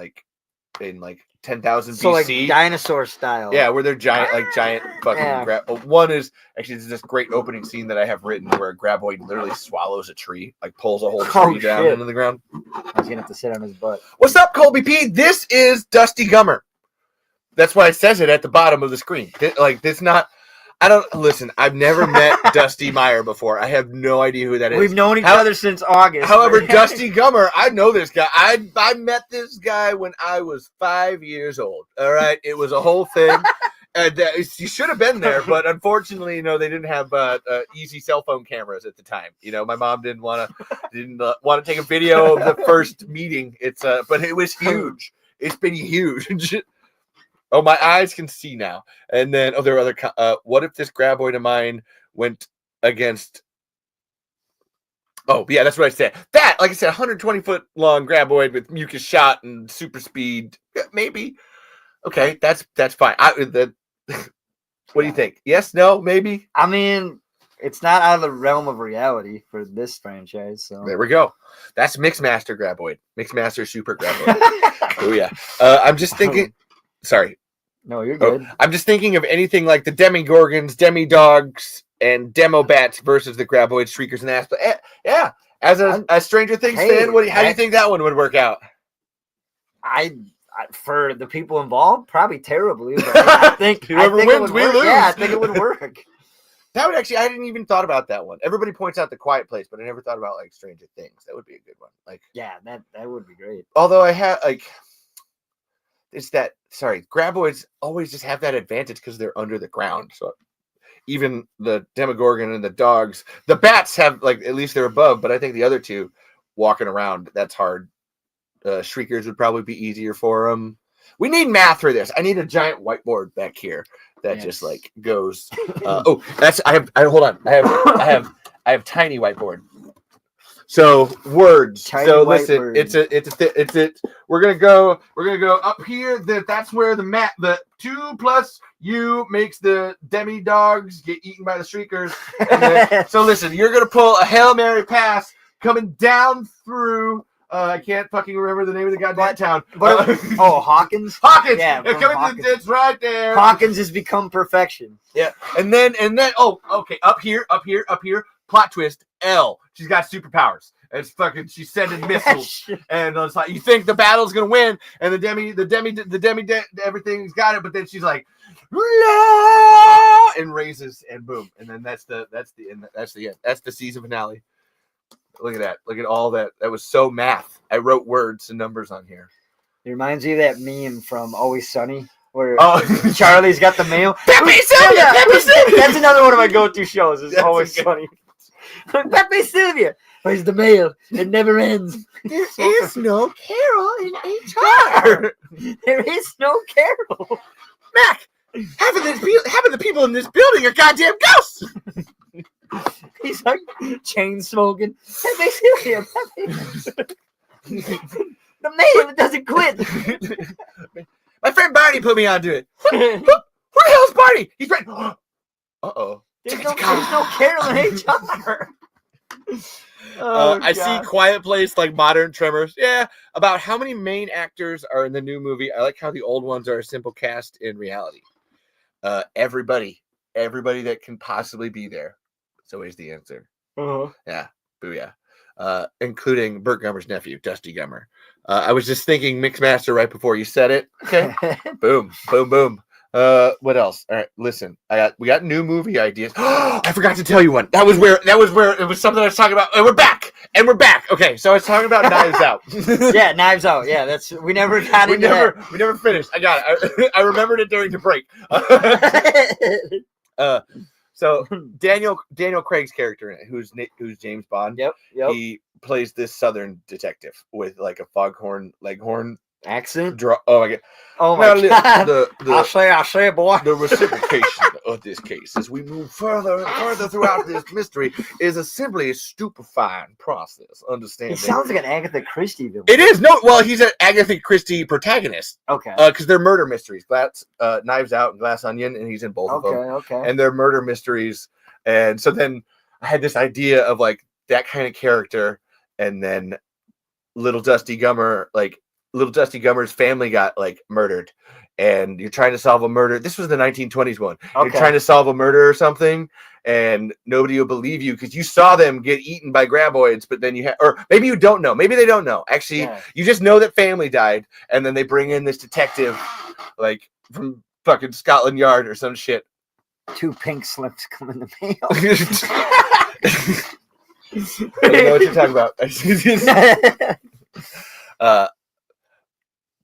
in 10,000 BC. So like dinosaur style. Yeah, where they're giant fucking one is actually this great opening scene that I have written where a graboid literally swallows a tree, like pulls a whole tree down into the ground. I was gonna have to sit on his butt. What's up, Colby P? This is Dusty Gummer. That's why it says it at the bottom of the screen. I've never met Dusty Meier before. I have no idea who that is. We've known each other since August. However, Dusty Gummer, I know this guy. I met this guy when I was 5 years old. All right, it was a whole thing. And you should have been there, but unfortunately, they didn't have easy cell phone cameras at the time. My mom didn't want to take a video of the first meeting. But it was huge. It's been huge. Oh, my eyes can see now. And then, there are other. What if this graboid of mine went against? Oh, yeah, that's what I said. That, like I said, 120-foot long graboid with mucus shot and super speed. Yeah, maybe. Okay, that's fine. What do you think? Yes, no, maybe? I mean, it's not out of the realm of reality for this franchise. So there we go. That's Mixmaster graboid. Mixmaster super graboid. Oh, yeah. I'm just thinking. Sorry. No, you're good. I'm just thinking of anything like the Demigorgons, Demidogs, and Demobats versus the Graboid, Shriekers, and Asp. Yeah, as a Stranger Things fan, how do you think that one would work out? I for the people involved, probably terribly. But I think whoever wins, we lose. Yeah, I think it would work. That would actually. I didn't even thought about that one. Everybody points out The Quiet Place, but I never thought about Stranger Things. That would be a good one. Yeah, that would be great. Although I have graboids always just have that advantage because they're under the ground. So even the Demogorgon and the dogs, the bats have at least they're above, but I think the other two walking around, that's hard. Shriekers would probably be easier for them. We need math for this. I need a giant whiteboard back here that just goes. Hold on. I have tiny whiteboard. So words. Tiny so listen, word. it's we're gonna go up here. That's where the 2 plus U makes the demi dogs get eaten by the Shriekers. So listen, you're gonna pull a Hail Mary pass coming down through. I can't fucking remember the name of the goddamn town. Hawkins. Hawkins. Yeah, Hawkins. It's right there. Hawkins has become perfection. Yeah, and then okay, up here. Plot twist, L. She's got superpowers. It's fucking. She's sending missiles, and it's like you think the battle's gonna win, and the demi, everything's got it, but then she's like, and raises, and boom, and then that's the end. That's the season finale. Look at that. Look at all that. That was so math. I wrote words and numbers on here. It reminds me of that meme from Always Sunny. Where Charlie's got the mail. Pepe Sylvia! Pepe Sylvia! That's another one of my go-to shows. It's Always Sunny. Pepe Sylvia! Where's the mail? It never ends. There is no Carol in HR. There is no Carol. Mac, half of the people in this building are goddamn ghosts. He's like chain smoking. Pepe Silvio, Pepe. The man doesn't quit. My friend Barney put me onto it. Who the hell's Barney? He's right. Uh-oh. There's no Carolyn HR. I see Quiet Place like modern Tremors. Yeah, about how many main actors are in the new movie. I like how the old ones are a simple cast in reality. Everybody that can possibly be there. It's always the answer. Yeah, booyah. Including Burt Gummer's nephew, Dusty Gummer. I was just thinking Mixmaster right before you said it. Okay. Boom, boom, boom. What else? All right, listen. We got new movie ideas. I forgot to tell you one. That was where it was something I was talking about. And we're back. Okay, so I was talking about Knives Out. Yeah, Knives Out. Yeah, we never got into that. We never finished. I got it. I remembered it during the break. So Daniel Craig's character in it, who's James Bond. Yep. He plays this Southern detective with like a foghorn leghorn accent. Oh my god! Oh my god! I say, boy. The reciprocation of this case, as we move further and further throughout this mystery, is simply a stupefying process. Understand? It sounds like an Agatha Christie villain. It is he's an Agatha Christie protagonist. Okay. Because they're murder mysteries. Knives Out and Glass Onion, and he's in both of them. Okay. And they're murder mysteries, and so then I had this idea of like that kind of character, and then Little Dusty Gummer's family got like murdered, and you're trying to solve a murder. This was the 1920s one. Okay. You're trying to solve a murder or something, and nobody will believe you because you saw them get eaten by graboids, but then or maybe you don't know. Maybe they don't know. Actually, You just know that family died, and then they bring in this detective, like from fucking Scotland Yard or some shit. 2 pink slips come in the mail. I don't know what you're talking about.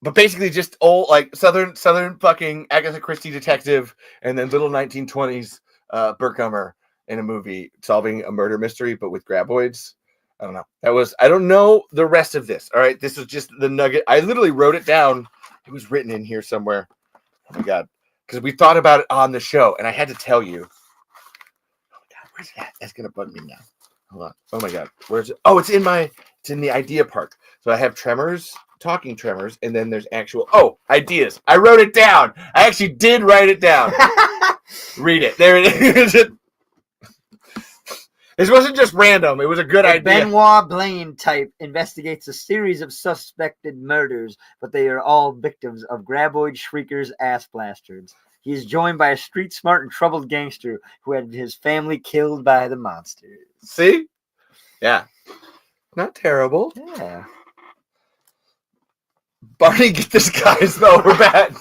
But basically just old, like Southern fucking Agatha Christie detective, and then little 1920s Burt Gummer in a movie solving a murder mystery, but with graboids. I don't know. I don't know the rest of this. All right. This was just the nugget. I literally wrote it down. It was written in here somewhere. Oh my God. Because we thought about it on the show, and I had to tell you. Oh my God. Where's that? That's going to bug me now. Hold on. Oh my God. Where's it? Oh, it's in the idea part. So I have Tremors, Talking Tremors, and then there's actual ideas. I wrote it down. I actually did write it down. Read it. There it is. This wasn't just random. It was a good idea. Benoit Blaine type investigates a series of suspected murders, but they are all victims of graboid shriekers ass blasters. He is joined by a street smart and troubled gangster who had his family killed by the monsters. See? Yeah. Not terrible. Yeah. Barney, get this guys though. We're back.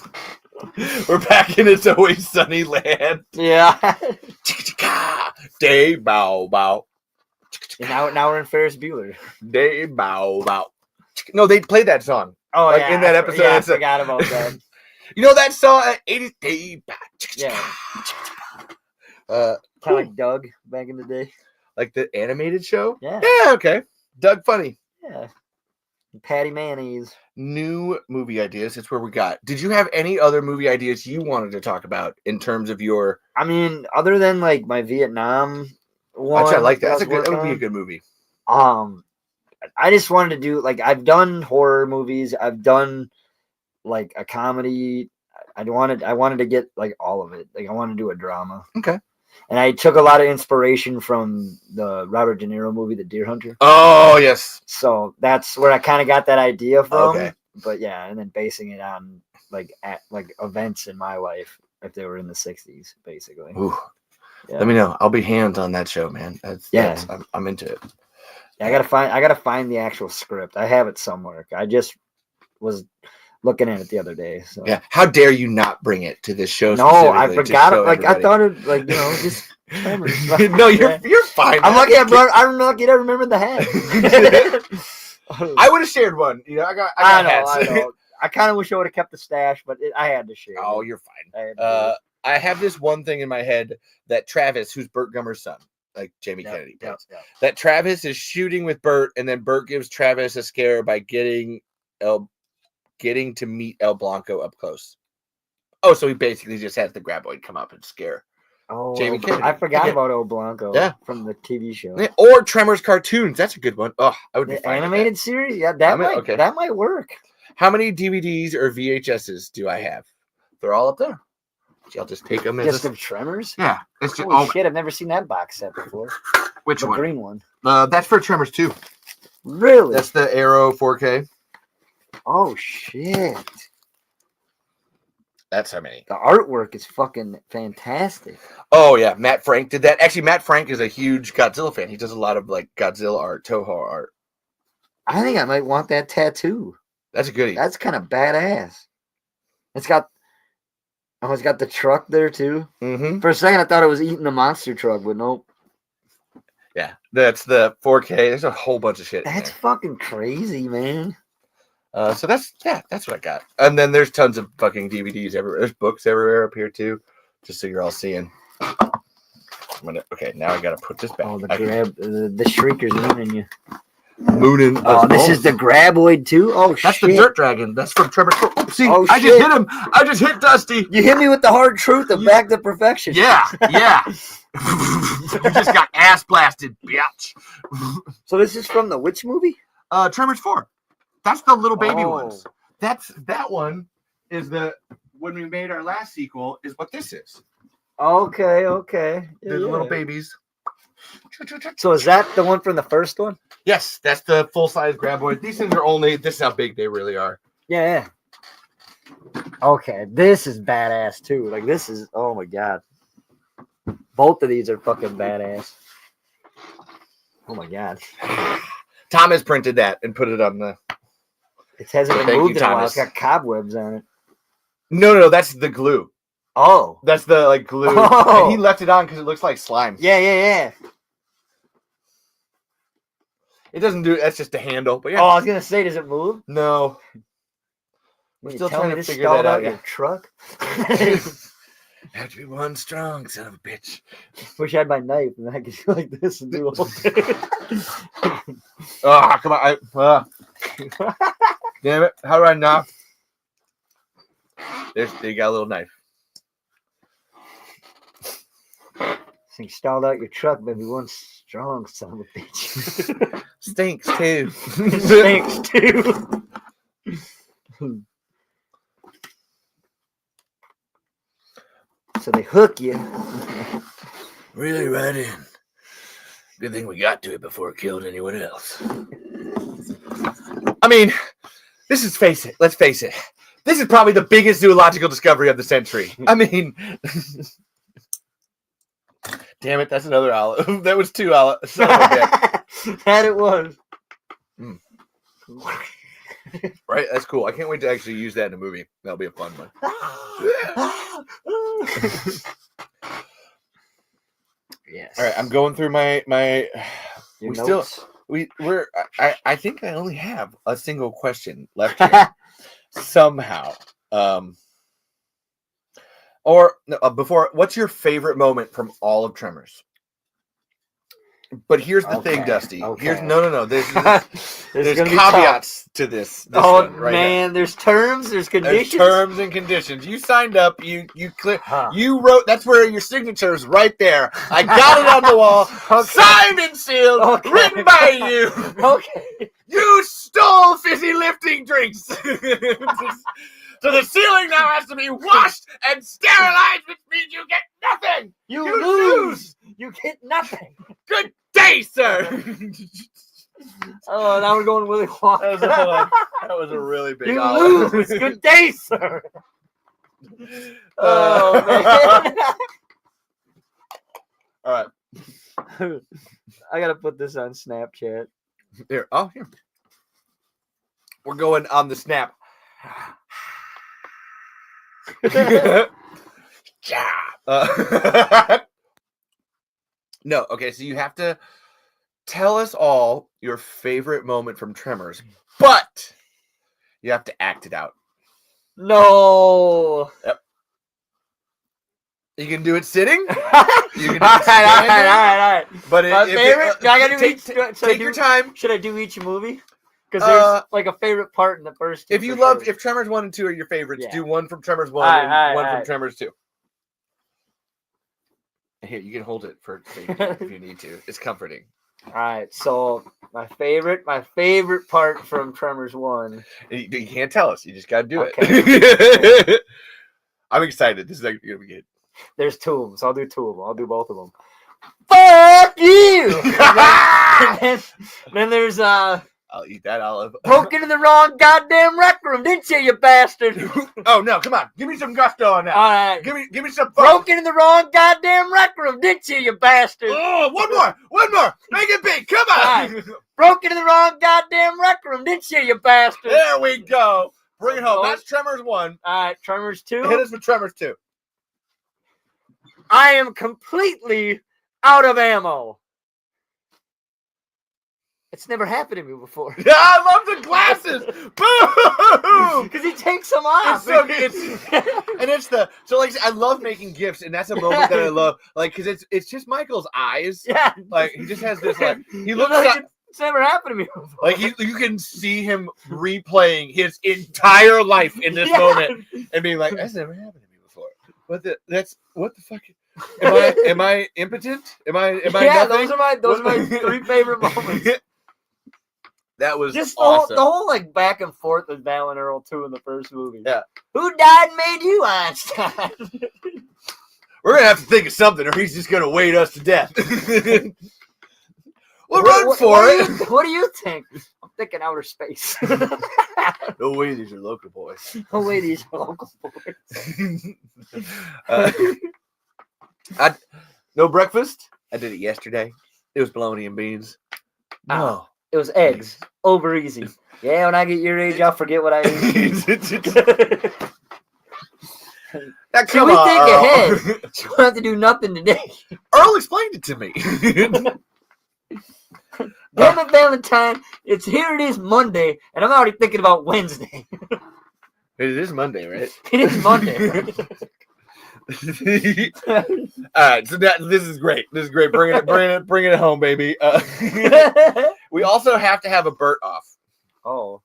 We're back in It's Always Sunny land. Yeah. Day bow bow. And now we're in Ferris Bueller. Day bow bow. No, they played that song. Oh, like in that episode. I forgot about that. You know that song at 80 Day bow. Yeah. Kind of like Doug back in the day. Like the animated show? Yeah. Yeah, okay. Doug Funny. Yeah. Patty Mayonnaise. New movie ideas. It's where we got. Did you have any other movie ideas you wanted to talk about in terms of your? I mean, other than like my Vietnam one. I like that. That would be a good movie. I just wanted to do like I've done horror movies. I've done like a comedy. I wanted to get like all of it. Like I want to do a drama. Okay. And I took a lot of inspiration from the Robert De Niro movie, The Deer Hunter. Oh, yes. So that's where I kind of got that idea from. Okay. But yeah, and then basing it on like events in my life if they were in the 60s, basically. Ooh. Yeah. Let me know. I'll be hands on that show, man. I'm into it. Yeah, I gotta find the actual script. I have it somewhere. I just was looking at it the other day. So. Yeah. How dare you not bring it to this show? No, I forgot it. Like I thought it, like just. No, you're fine. I'm lucky. I'm lucky I remember the hat. I would have shared one. You know, I know. I kind of wish I would have kept the stash, but I had to share. Oh, you're fine. I have this one thing in my head that Travis, who's Burt Gummer's son, like Jamie Kennedy, that Travis is shooting with Burt, and then Burt gives Travis a scare by getting to meet El Blanco up close. Oh, so he basically just has the graboid come up and scare. Oh, Jamie Kennedy. I forgot Yeah. about El Blanco. Yeah. From the TV show. Yeah, or Tremors cartoons. That's a good one. Oh, I would be The fine with animated series. Yeah, that might work. that. How many DVDs or VHSs do I have? They're all up there. I'll just take them. Just of Tremors. Yeah. It's just, Holy shit! I've never seen that box set before. Which the one? green one. That's for Tremors 2. Really? That's the Arrow 4K. Oh shit! That's how many. The artwork is fucking fantastic. Oh yeah, Matt Frank did that. Actually, Matt Frank is a huge Godzilla fan. He does a lot of like Godzilla art, Toho art. I think I might want that tattoo. That's a goodie. That's kind of badass. It's got the truck there too. Mm-hmm. For a second, I thought it was eating the monster truck, but nope. Yeah, that's the 4K. There's a whole bunch of shit. That's fucking crazy, man. So that's what I got. And then there's tons of fucking DVDs everywhere. There's books everywhere up here too, just so you're all seeing. Okay, now I gotta put this back. Oh, the shrieker's mooning you. Mooning. Oh, this is the graboid too. Oh shit! That's the dirt dragon. That's from Tremors 4. Oopsie! Oh, I just hit him. I just hit Dusty. You hit me with the hard truth of Back to Perfection. Yeah. You just got ass blasted, bitch. So this is from the which movie? Tremors 4. That's the little baby Oh. ones. That one is when we made our last sequel is what this is. Okay. The little babies. So is that the one from the first one? Yes, that's the full size graboid. These things are this is how big they really are. Yeah. Okay, this is badass too. Like this is, oh my god. Both of these are fucking badass. Oh my god. Tom has printed that and put it on the. It hasn't been Thank you, moved in a while. Thomas. It's got cobwebs on it. No, that's the glue. Oh. That's the like glue. Oh. And he left it on because it looks like slime. Yeah. It doesn't do. That's just a handle. But yeah. Oh, I was gonna say, does it move? No. We're You still tell trying me to this figure stalled that out out. your Yeah. truck. Have to be one strong son of a bitch. Wish I had my knife and I could go like this and do the whole thing. Oh, come on! Damn it! How do I knock? They got a little knife. So you stalled out your truck, baby. One strong son of a bitch. Stinks too. Thanks, too. So they hook you. Really right in. Good thing we got to it before it killed anyone else. I mean, let's face it. This is probably the biggest zoological discovery of the century. I mean, damn it, that's another olive. That was 2 olives. That it was. Right? That's cool. I can't wait to actually use that in a movie. That'll be a fun one. Yes. All right, I'm going through my Your we notes? we're I think I only have a single question left here. Somehow. Before, what's your favorite moment from all of Tremors? But here's the thing, Dusty. Okay. Here's no. There's gonna be caveats to this. Oh one right man, here. there's terms, there's conditions. There's terms and conditions. You signed up. You Huh. You wrote. That's where your signature is right there. I got it on the wall, signed and sealed, written by you. Okay. You stole fizzy lifting drinks. So the ceiling now has to be washed and sterilized, which means you get nothing. You You lose. You get nothing. Good day, sir. Oh, now we're going Willy Wonka. That was a really big You olive. lose. Good day, sir. Oh man. All right. I gotta put this on Snapchat. Here. Oh, here. We're going on the snap. No, okay, so you have to tell us all your favorite moment from Tremors, but you have to act it out. No. Yep. You can do it sitting. You can do it all standing. right. But My favorite. I gotta do take each. your time. Should I do each movie? Because there's like a favorite part in the first two. If Tremors 1 and 2 are your favorites, do one from Tremors 1 and one from Tremors 2. Here, you can hold it for safety if you need to. It's comforting. All right, so my favorite part from Tremors 1. You can't tell us. You just got to do it. I'm excited. This is going to be good. There's 2 of them, so I'll do 2 of them. I'll do both of them. Fuck you! then there's I'll eat that olive. Broke into the wrong goddamn rec room, didn't you bastard? Oh no, come on. Give me some gusto on that. All right. Give me some fun. Broke into the wrong goddamn rec room, didn't you bastard? Oh, one more. Make it big. Come on. Right. Broke into the wrong goddamn rec room, didn't you bastard? There we go. Bring it home. That's Tremors 1. All right, Tremors 2. Hit us with Tremors 2. I am completely out of ammo. It's never happened to me before. Yeah, I love the glasses. Boom! Because he takes them off. It's so good. I love making gifts, and that's a moment that I love. Like, because it's just Michael's eyes. Yeah. Like he just has this he looks like it's never happened to me before. Like you can see him replaying his entire life in this moment and being like, that's never happened to me before. What the fuck? Am I impotent? Am I yeah, nothing? those are my 3 favorite moments. That was just awesome. the whole like back and forth with Val and Earl too in the first movie. Yeah. Who died and made you Einstein? We're gonna have to think of something, or he's just gonna weight us to death. We'll run for it. What do you think? I'm thinking outer space. No way, these are local boys. No way, these are local boys. No breakfast. I did it yesterday. It was bologna and beans. No. It was eggs. Over easy. Yeah, when I get your age, I'll forget what I ate. Now, See, we think ahead. So we don't have to do nothing today. Earl explained it to me. Damn it, Valentine. It is Monday, and I'm already thinking about Wednesday. It is Monday, right? It is Monday. All right, so this is great. This is great. Bring it home, baby. We also have to have a Burt off. Oh,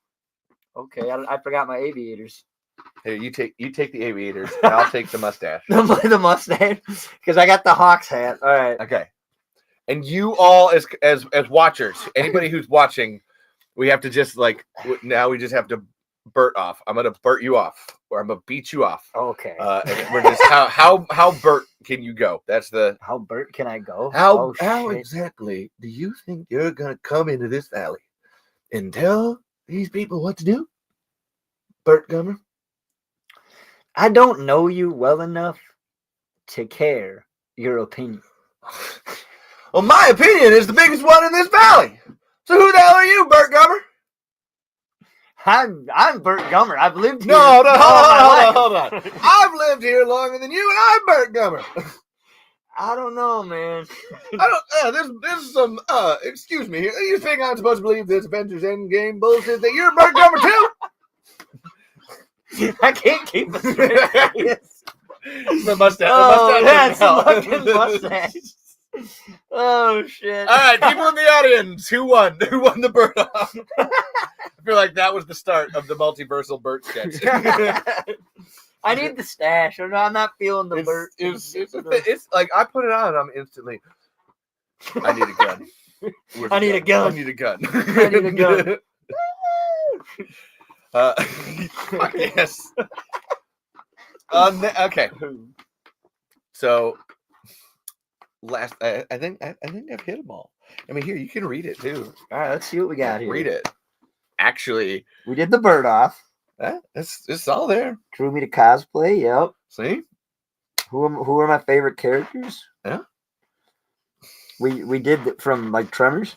okay. I forgot my aviators. Here, you take the aviators, and I'll take the mustache. The mustache, because I got the Hawks hat. All right. Okay. And you all, as watchers, anybody who's watching, we have to just now we just have to Burt off. I'm gonna Burt you off, or I'm gonna beat you off. Okay. And we're just how Burt can you go? That's the how Burt can I go? How exactly do you think you're gonna come into this valley and tell these people what to do, Burt Gummer? I don't know you well enough to care your opinion. Well, my opinion is the biggest one in this valley. So who the hell are you, Burt Gummer? I'm Burt Gummer. I've lived here. No, hold on. I've lived here longer than you, and I'm Burt Gummer. I don't know, man. There's some. Excuse me. You think I'm supposed to believe this Avengers Endgame bullshit that you're Burt Gummer too? I can't keep it straight. The mustache. Oh, that's a fucking mustache. Oh shit! All right, people in the audience, who won? Who won the Burt off? I feel like that was the start of the multiversal Burt sketch. I need the stash. I'm not feeling the Burt. It's like I put it on, and I'm instantly. I need a gun. I need a gun. I need a gun. I need a gun. Yes. Okay. So. I think I've hit them all. I mean, here you can read it too. All right, let's see what we got here. Read it. Actually, we did the Burt off. It's all there. Drew me to cosplay. Yep. See, who are my favorite characters? Yeah. We did from like Tremors.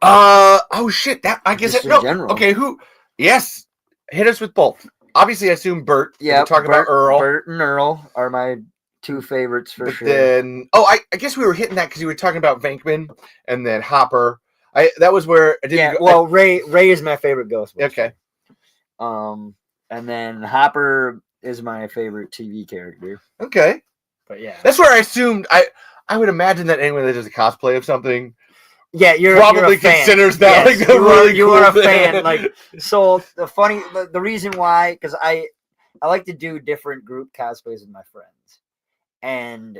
Oh shit! That I guess no. General. Okay, who? Yes, hit us with both. Obviously, I assume Burt. Yeah. Talking about Earl. Burt and Earl are my two favorites for sure. Then, I guess we were hitting that because you were talking about Venkman and then Hopper. That was where I didn't. Yeah, well, Ray is my favorite Ghostbuster. Okay. And then Hopper is my favorite TV character. Okay. But yeah, that's where I assumed I would imagine that anyone that does a cosplay of something Yeah, you're probably a fan. considers that Yes, like a really you cool are a thing. fan. Like, so the reason why, because I like to do different group cosplays with my friends, and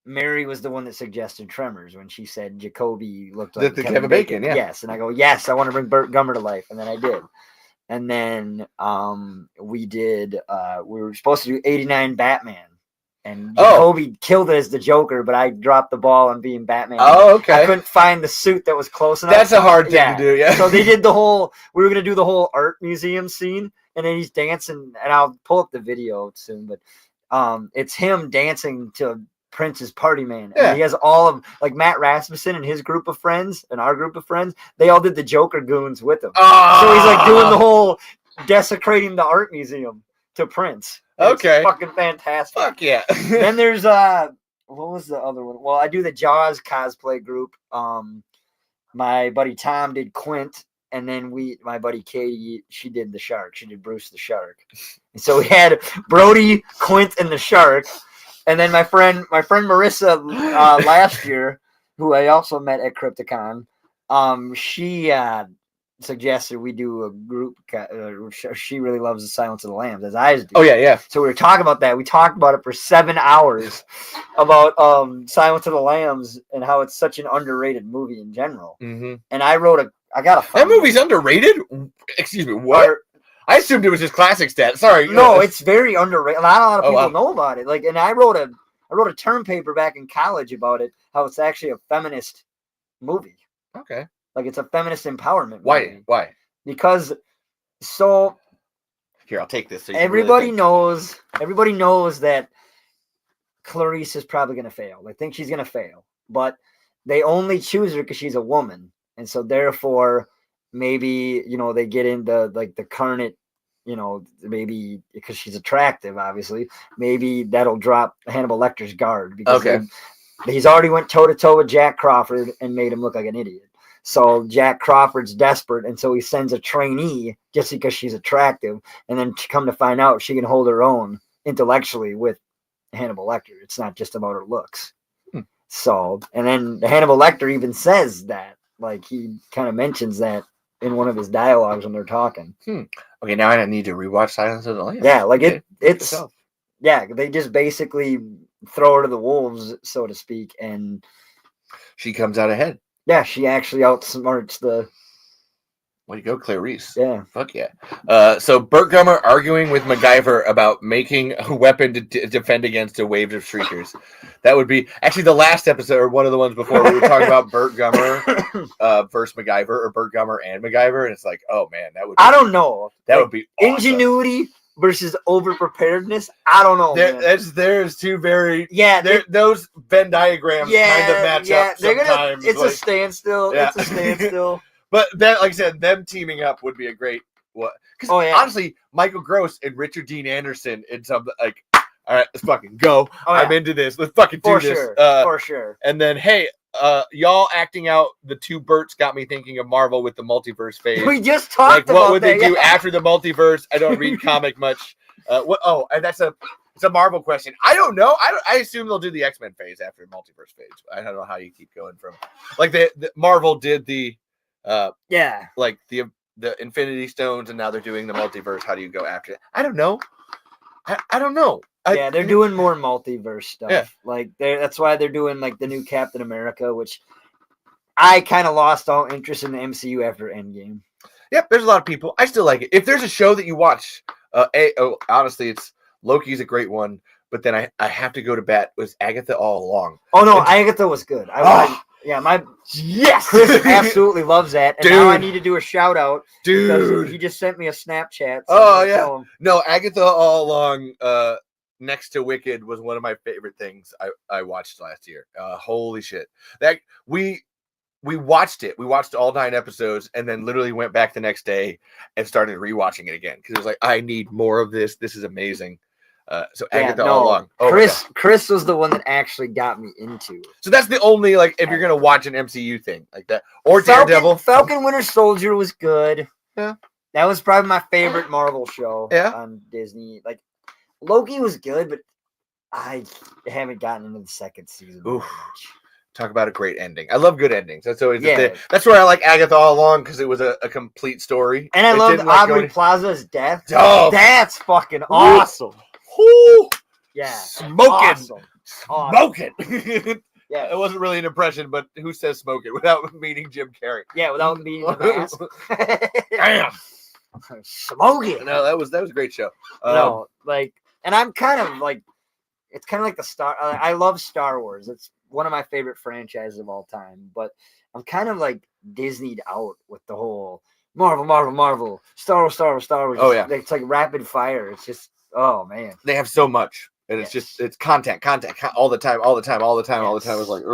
Mary was the one that suggested Tremors when she said Jacoby looked like the Kevin Bacon. Yeah. Yes, and I go, yes, I want to bring Burt Gummer to life, and then I did. And then we did. We were supposed to do 89 Batman, and Jacoby killed it as the Joker, but I dropped the ball on being Batman. Oh, okay. I couldn't find the suit that was close enough. That's a hard thing to do. Yeah. So they did the whole. We were gonna do the whole art museum scene, and then he's dancing, and I'll pull up the video soon, but it's him dancing to Prince's Party Man. And Yeah. he has all of like Matt Rasmussen and his group of friends and our group of friends. They all did the Joker goons with him. Oh. So he's like doing the whole desecrating the art museum to Prince. Okay. It's fucking fantastic. Fuck yeah. Then there's what was the other one? Well, I do the Jaws cosplay group. My buddy Tom did Quint, and then my buddy Katie, she did the shark. She did Bruce the Shark. And so we had Brody, Quint, and the shark. And then my friend Marissa last year, who I also met at Crypticon, she suggested we do a group. She really loves the Silence of the Lambs, as I do. Oh yeah. So we were talking about that. We talked about it for 7 hours about Silence of the Lambs and how it's such an underrated movie in general. Mm-hmm. And I got a that movie's underrated. Excuse me, what? I assumed it was just classic stat. Sorry. No, it's very underrated. Not a lot of people know about it. Like, and I wrote a term paper back in college about it. How it's actually a feminist movie. Okay. Like, it's a feminist empowerment movie. Why? Because here, I'll take this. So everybody knows that Clarice is probably going to fail. They think she's going to fail, but they only choose her because she's a woman, and so therefore. Maybe, they get into like the carnate, maybe because she's attractive, obviously, maybe that'll drop Hannibal Lecter's guard because he's already went toe to toe with Jack Crawford and made him look like an idiot. So Jack Crawford's desperate. And so he sends a trainee just because she's attractive. And then to come to find out she can hold her own intellectually with Hannibal Lecter. It's not just about her looks. So, and then Hannibal Lecter even says that, like he kind of mentions that in one of his dialogues when they're talking. Okay, now I need to rewatch Silence of the Lambs. Yeah, like it's they just basically throw her to the wolves, so to speak, and she comes out ahead. Yeah, she actually outsmarts the. Way to go, Clarice. Yeah. Fuck yeah. So Burt Gummer arguing with MacGyver about making a weapon to defend against a wave of shriekers. That would be actually the last episode, or one of the ones before, we were talking about Burt Gummer versus MacGyver, or Burt Gummer and MacGyver, and it's like, oh man, that would. I don't know. That would be awesome. Ingenuity versus over preparedness. I don't know. There's two very those Venn diagrams kind of match up sometimes. It's a standstill. Yeah. It's a standstill. But then, like I said, them teaming up would be a great what? Because honestly, Michael Gross and Richard Dean Anderson in something like, all right, let's fucking go. I'm into this. Let's fucking do this. For sure. And then, hey, y'all acting out the two Burts got me thinking of Marvel with the multiverse phase. We just talked about what would they do after the multiverse? I don't read comic much. And it's a Marvel question. I don't know. I assume they'll do the X-Men phase after the multiverse phase. I don't know how you keep going from like the Marvel did the. Like the Infinity Stones, and now they're doing the multiverse. How do you go after it? I don't know. I don't know. They're doing more multiverse stuff. Yeah. Like that's why they're doing like the new Captain America, which I kind of lost all interest in the MCU after Endgame. Yep, there's a lot of people. I still like it. If there's a show that you watch, honestly, it's Loki's a great one. But then I have to go to bat with Agatha All Along. Oh no, Agatha was good. Chris absolutely loves that. And now I need to do a shout out. Dude. He just sent me a Snapchat. So No, Agatha All Along next to Wicked was one of my favorite things I watched last year. Holy shit. That we watched it. We watched all 9 episodes and then literally went back the next day and started rewatching it again. Because it was like, I need more of this. This is amazing. Agatha All Along. Chris was the one that actually got me into it. So that's the only, like, if you're going to watch an MCU thing like that. Or Daredevil. Falcon Winter Soldier was good. Yeah. That was probably my favorite Marvel show on Disney. Like, Loki was good, but I haven't gotten into the second season. Oof. Talk about a great ending. I love good endings. That's always the Yeah. thing. That's where I like Agatha all along because it was a complete story. And I It love didn't, like, go Aubrey any- Plaza's death. Oh. That's fucking awesome. Whoo! Yeah. Smoking. Awesome. Smoking. Yeah. It wasn't really an impression, but who says smoking without meeting Jim Carrey? Yeah, without being the mask. Damn. Smoking. No, that was a great show. No, like, and I'm kind of like, it's kind of like the Star. I love Star Wars. It's one of my favorite franchises of all time. But I'm kind of like Disneyed out with the whole Marvel, Star Wars. Oh, yeah. It's like rapid fire. It's just, oh man. They have so much, and it's just it's content all the time. It's like,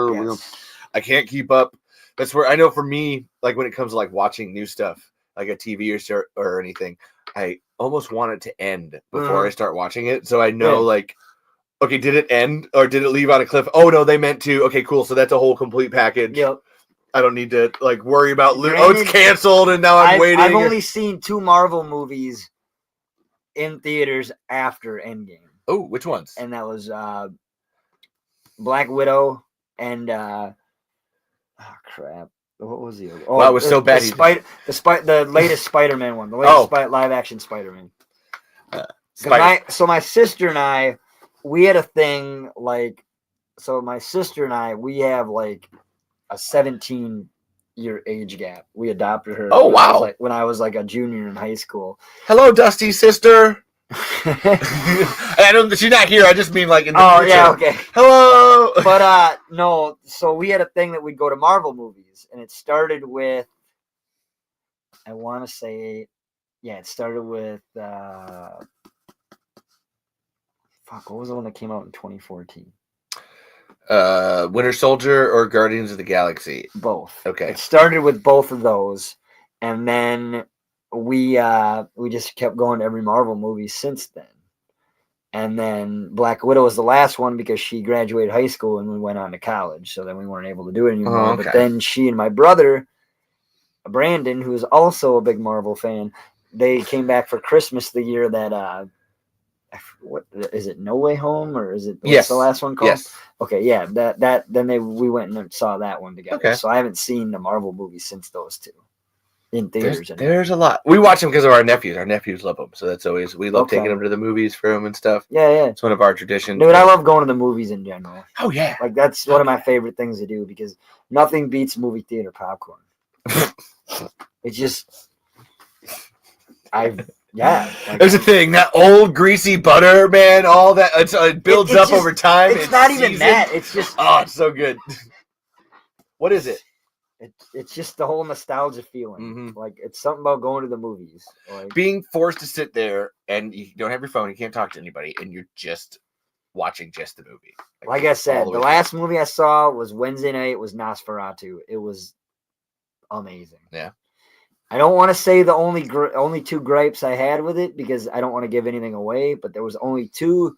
I can't keep up. That's where I know for me, like when it comes to like watching new stuff, like a TV or anything, I almost want it to end before I start watching it, so I know like, okay, did it end or did it leave on a cliff? Oh no, they meant to. Okay, cool. So that's a whole complete package. Yep. I don't need to like worry about. It's canceled, and now I'm waiting. I've only seen 2 Marvel movies in theaters after Endgame. Oh, which ones? And that was Black Widow and oh crap. What was the other? Oh, wow, it was so bad. The latest Spider-Man one. The latest live action Spider-Man. My sister and I, we had a thing like, so my sister and I, we have like a 17-year age gap. We adopted her. Oh wow! When I was like a junior in high school. Hello, Dusty sister. I don't. She's not here. I just mean like in the future. Yeah, okay. Hello. But no. So we had a thing that we'd go to Marvel movies, and it started with. I want to say, it started with. Fuck, what was the one that came out in 2014? Winter Soldier or Guardians of the Galaxy? Both. Okay. It started with both of those, and then we just kept going to every Marvel movie since then. And then Black Widow was the last one because she graduated high school and we went on to college, so then we weren't able to do it anymore. Oh, okay. But then she and my brother, Brandon, who is also a big Marvel fan, they came back for Christmas the year that what is it? No Way Home, or is it? What's the last one called? Yes. Okay, yeah. We went and saw that one together. Okay. So I haven't seen the Marvel movies since those two in theaters. There's a lot. We watch them because of our nephews. Our nephews love them, so that's always we love taking them to the movies for them and stuff. Yeah. It's one of our traditions. Dude, I love going to the movies in general. Oh yeah, like that's one of my favorite things to do because nothing beats movie theater popcorn. It's just, there's a thing, that old greasy butter, man. All that it builds up over time. It's not even that. It's just it's so good. What is it? It's just the whole nostalgia feeling. Mm-hmm. Like it's something about going to the movies. Like being forced to sit there and you don't have your phone, you can't talk to anybody, and you're just watching just the movie. Like I said, the last movie I saw was Wednesday night. It was Nosferatu. It was amazing. Yeah. I don't want to say the only 2 gripes I had with it because I don't want to give anything away, but there was only 2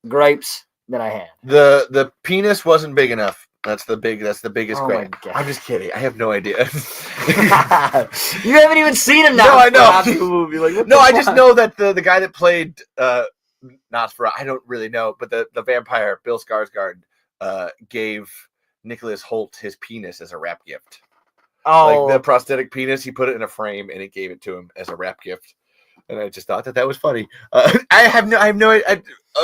gripes that I had. The penis wasn't big enough. That's the biggest gripe. I'm just kidding. I have no idea. You haven't even seen a Nosferatu movie. Like, no, I just know that the guy that played Nosferatu, I don't really know, but the vampire Bill Skarsgård gave Nicholas Hoult his penis as a wrap gift. Oh, like the prosthetic penis, he put it in a frame and he gave it to him as a wrap gift. And I just thought that was funny. I have no idea.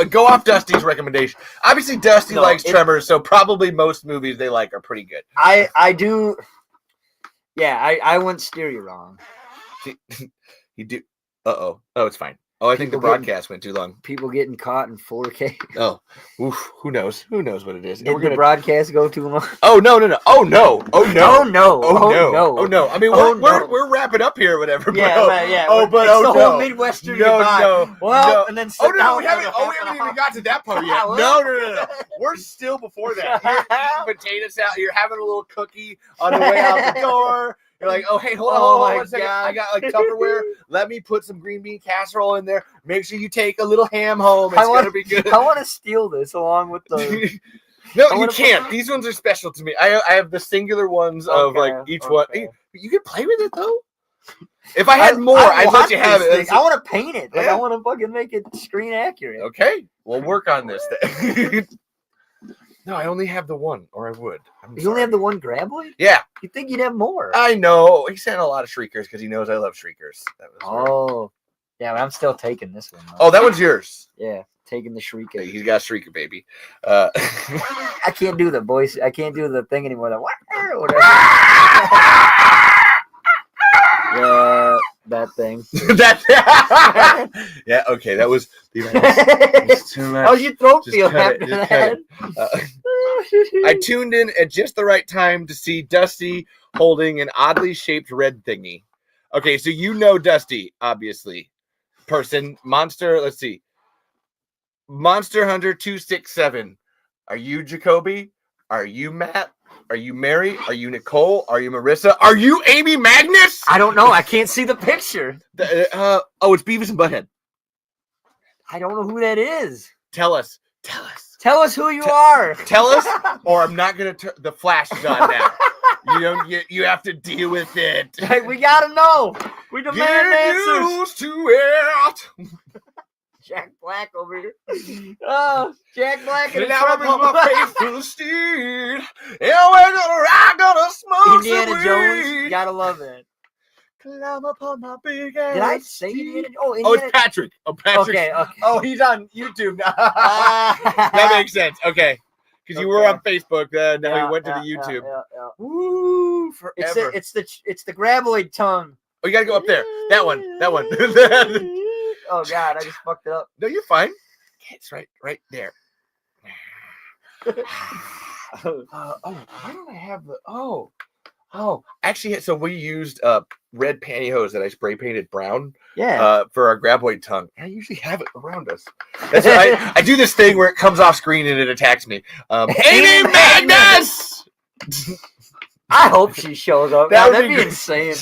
Go off Dusty's recommendation. Obviously, Dusty likes Tremors, so probably most movies they like are pretty good. I do. Yeah, I wouldn't steer you wrong. You do. Oh, it's fine. Oh, I think the broadcast went too long. People getting caught in 4K. Oh, oof, who knows? Who knows what it is? Did the broadcast go too long? Oh no! Oh no! I mean, we're wrapping up here, or whatever. Yeah. Oh, but it's the whole Midwestern goodbye. And then we haven't even got to that part yet. No. We're still before that. You're eating potatoes out. You're having a little cookie on the way out the door. You're like, oh, hey, hold on 1 second. I got like Tupperware. Let me put some green bean casserole in there. Make sure you take a little ham home. It's going to be good. I want to steal this along with the... No, you can't. These ones are special to me. I have the singular ones of like each one. You can play with it, though. If I had more, I'd let you have it. I want to paint it. Like, I want to fucking make it screen accurate. Okay. We'll work on this thing. No, I only have the one, or I would. You only have the one graboid? Yeah. You think you'd have more? I know. He sent a lot of shriekers because he knows I love shriekers. That was yeah, but I'm still taking this one. Oh, that one's yours. Yeah, taking the shrieker. He's got a shrieker, baby. I can't do the voice. I can't do the thing anymore. The whatever. Yeah, that thing. Yeah, okay, that was too much. How's your throat feel cut after that? I tuned in at just the right time to see Dusty holding an oddly shaped red thingy. Okay, so you know Dusty, obviously. Person, monster, let's see. Monster Hunter 267. Are you Jacoby? Are you Matt? Are you Mary? Are you Nicole? Are you Marissa? Are you Amy Magnus? I don't know. I can't see the picture. Oh, it's Beavis and Butthead. I don't know who that is. Tell us. Tell us who you are. Tell us, or I'm not gonna turn the flash is on now. You have to deal with it. Hey, we gotta know. We demand answers. Used to it. Jack Black over here. Oh, Jack Black and now I'm on my faithful steed. Yeah, we're gonna ride, gonna smoke Indiana some Jones. weed. Gotta love it. Climb upon my big ass. Did I say Indiana? Oh, Indiana. it's Patrick. Oh, Patrick. Okay. Oh, he's on YouTube now. That makes sense. Okay. Because you were on Facebook, now he went to the YouTube. Yeah. Woo, forever. It's the graboid tongue. Oh, you gotta go up there. That one. Oh God, I just fucked it up. No, you're fine. It's right there. Why don't I have the? Actually, so we used red pantyhose that I spray painted brown. Yeah. For our graboid tongue. I usually have it around us. That's why I do this thing where it comes off screen and it attacks me. Amy Magnus. I hope she shows up. That'd be insane.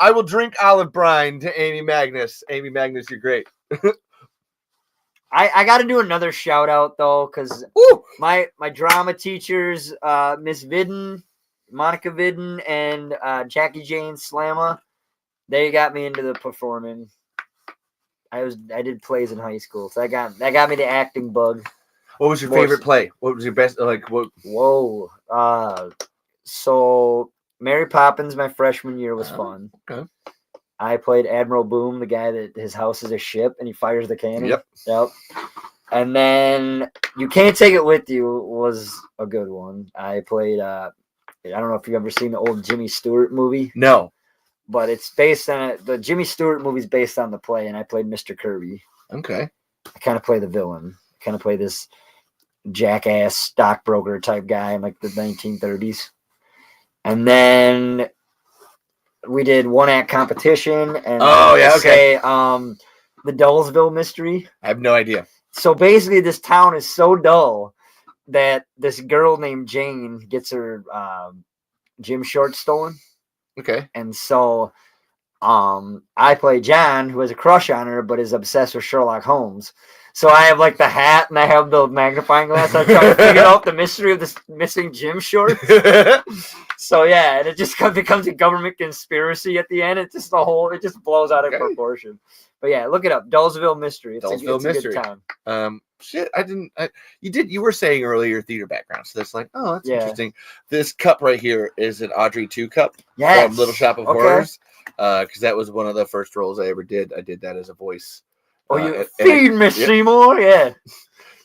I will drink olive brine to Amy Magnus. Amy Magnus, you're great. I got to do another shout out though, because my drama teachers, Miss Vidden, Monica Vidden, and Jackie Jane Slamma, they got me into the performing. I did plays in high school, so that got me the acting bug. What was your favorite play? What was your best? Whoa. So Mary Poppins, my freshman year, was fun. Okay. I played Admiral Boom, the guy that his house is a ship and he fires the cannon. Yep. And then You Can't Take It With You was a good one. I played, I don't know if you've ever seen the old Jimmy Stewart movie. No. But it's based on the Jimmy Stewart movie's based on the play, and I played Mr. Kirby. Okay. I kind of play the villain. I kind of play this jackass stockbroker type guy in like the 1930s. And then we did one act competition, and the Dullsville Mystery. I have no idea. So basically, this town is so dull that this girl named Jane gets her gym shorts stolen. Okay. And so I play John, who has a crush on her, but is obsessed with Sherlock Holmes. So I have like the hat and I have the magnifying glass. I'm trying to figure out the mystery of this missing gym shorts. So yeah, and it just becomes a government conspiracy at the end. It just blows out of proportion. But yeah, look it up. Dullsville Mystery. It's a good time. You were saying earlier theater background, so that's like, oh, that's interesting. This cup right here is an Audrey 2 cup from Little Shop of Horrors, because that was one of the first roles I ever did. I did that as a voice. Oh, feed me, Seymour. Yeah.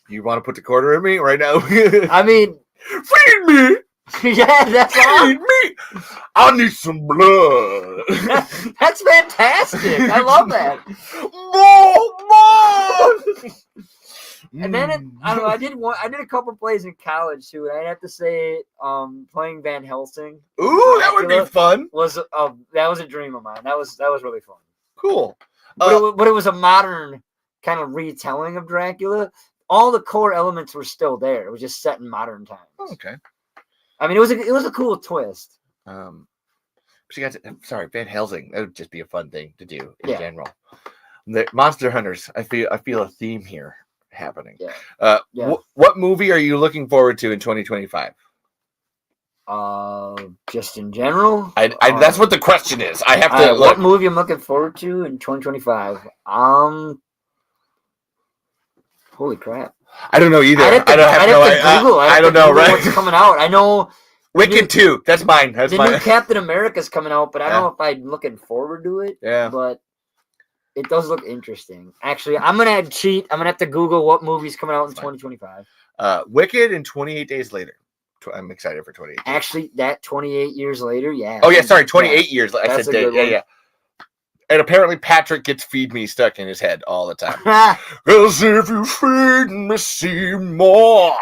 You want to put the quarter in me right now? I mean, feed me. Yeah, that's feed me. I need some blood. That's fantastic. I love that. More. And then I don't know. I did a couple plays in college too, and I'd have to say, playing Van Helsing. Ooh, that would be fun. That was a dream of mine. That was really fun. Cool. But it was a modern kind of retelling of Dracula. All the core elements were still there. It was just set in modern times. Okay. I mean, it was a cool twist. Van Helsing. That would just be a fun thing to do in general. The Monster Hunters. I feel a theme here happening. Yeah. What movie are you looking forward to in 2025? Just in general. That's what the question is. I have to look. What movie I'm looking forward to in 2025? Holy crap! I don't know either. I don't have no idea. I don't know, right? What's coming out? I know Wicked 2. That's mine. That's the mine. new Captain America's coming out, but I don't know if I'm looking forward to it. Yeah. But it does look interesting. Actually, I'm gonna cheat. I'm gonna have to Google what movie's coming out in 2025. Wicked and 28 Days Later. I'm excited for 28. Actually, that 28 years later, yeah. Oh yeah, sorry, 28 years. I That's said a good day. one. Yeah. And apparently Patrick gets feed me stuck in his head all the time. Cause if you feed me some more,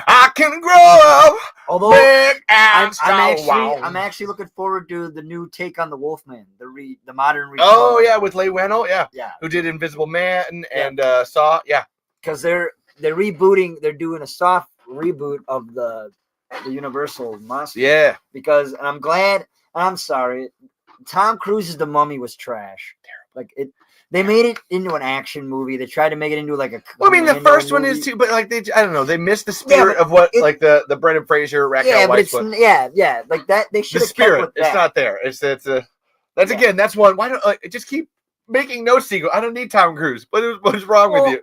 I can grow up. Although big and strong. I'm actually looking forward to the new take on the Wolfman, the modern. Oh yeah, with Leigh Whannell, yeah, who did Invisible Man and Saw, because they're rebooting. They're doing a soft reboot of the Universal monster. Yeah, because and I'm glad. I'm sorry. Tom Cruise's The Mummy was trash. Like it, they made it into an action movie. They tried to make it into like a. Well, I mean, the first one is too, but like I don't know. They missed the spirit of what like the Brendan Fraser, Raquel Weisz one. Yeah, like that. They should have kept with that. It's not there. Again. That's one. Why don't just keep making no sequel? I don't need Tom Cruise. What is wrong with you?